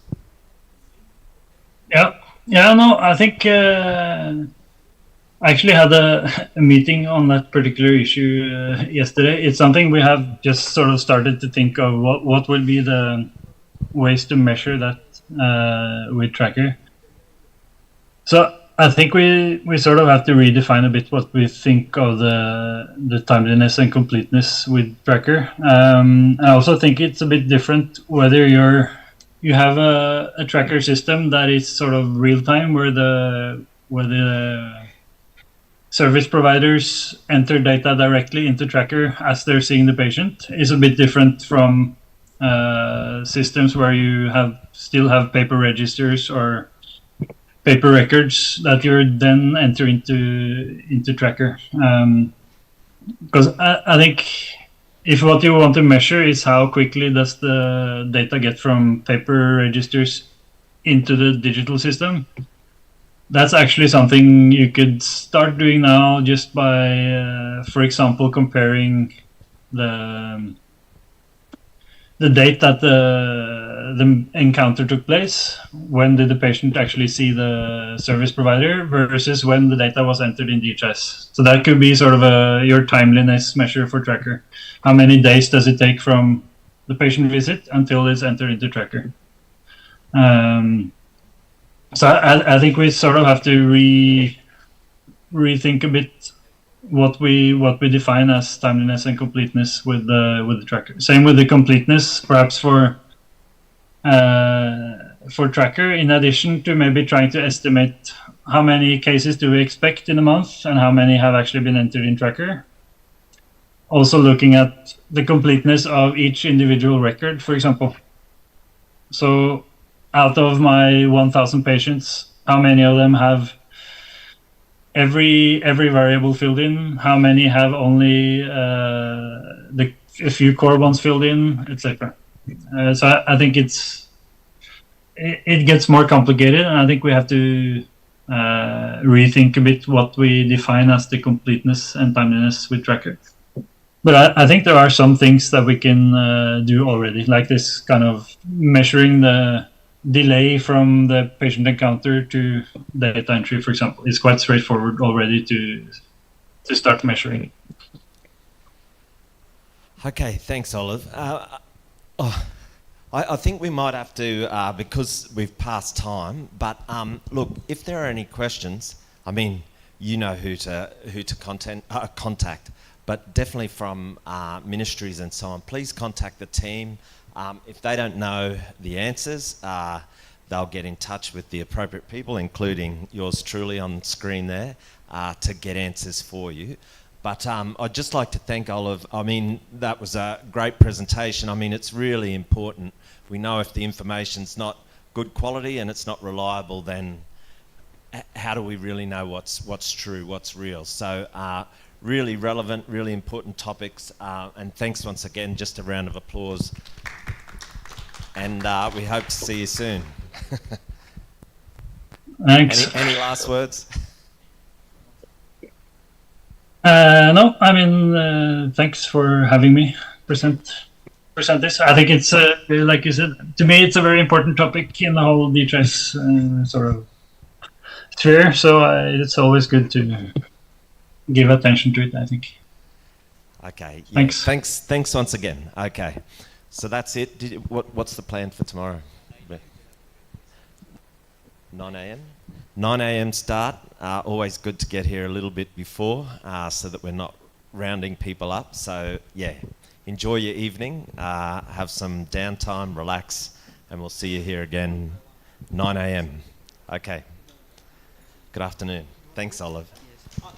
Yeah, no, I think I actually had a meeting on that particular issue yesterday. It's something we have just sort of started to think of what would be the ways to measure that with Tracker. So I think we sort of have to redefine a bit what we think of the timeliness and completeness with Tracker. I also think it's a bit different whether you have a Tracker system that is sort of real time, where the service providers enter data directly into Tracker as they're seeing the patient, is a bit different from systems where you still have paper registers or paper records that you then enter into Tracker. Because I think if what you want to measure is how quickly does the data get from paper registers into the digital system, that's actually something you could start doing now just by, for example, comparing the date that the encounter took place. When did the patient actually see the service provider versus when the data was entered in DHIS? So that could be sort of your timeliness measure for Tracker. How many days does it take from the patient visit until it's entered into Tracker? So I think we sort of have to rethink a bit what we define as timeliness and completeness with the Tracker. Same with the completeness, perhaps for Tracker. In addition to maybe trying to estimate how many cases do we expect in a month and how many have actually been entered in Tracker. Also looking at the completeness of each individual record, for example. So out of my 1,000 patients, how many of them have every variable filled in? How many have only a few core ones filled in, etc. So I think it gets more complicated, and I think we have to rethink a bit what we define as the completeness and timeliness with Tracker. But I think there are some things that we can do already, like this kind of measuring the delay from the patient encounter to data entry, for example. It's quite straightforward already to start measuring. Okay, thanks, Olive. I think we might have to, because we've passed time, but look, if there are any questions, I mean, you know who to contact, but definitely from ministries and so on, please contact the team. If they don't know the answers, they'll get in touch with the appropriate people, including yours truly on screen there, to get answers for you. But I'd just like to thank Olive. I mean, that was a great presentation. I mean, it's really important. We know if the information's not good quality and it's not reliable, then how do we really know what's true, what's real? So really relevant, really important topics. And thanks once again, just a round of applause. And we hope to see you soon. Thanks. Any last words? No, I mean, thanks for having me present this. I think it's, like you said, to me it's a very important topic in the whole DHIS sort of sphere, so it's always good to give attention to it, I think. Okay. Yeah, Thanks. Thanks once again. Okay. So that's it. What's the plan for tomorrow? 9 a.m. 9 a.m. start. Always good to get here a little bit before, so that we're not rounding people up. So yeah, enjoy your evening. Have some downtime, relax, and we'll see you here again 9 a.m. Okay. Good afternoon. Thanks, Olive.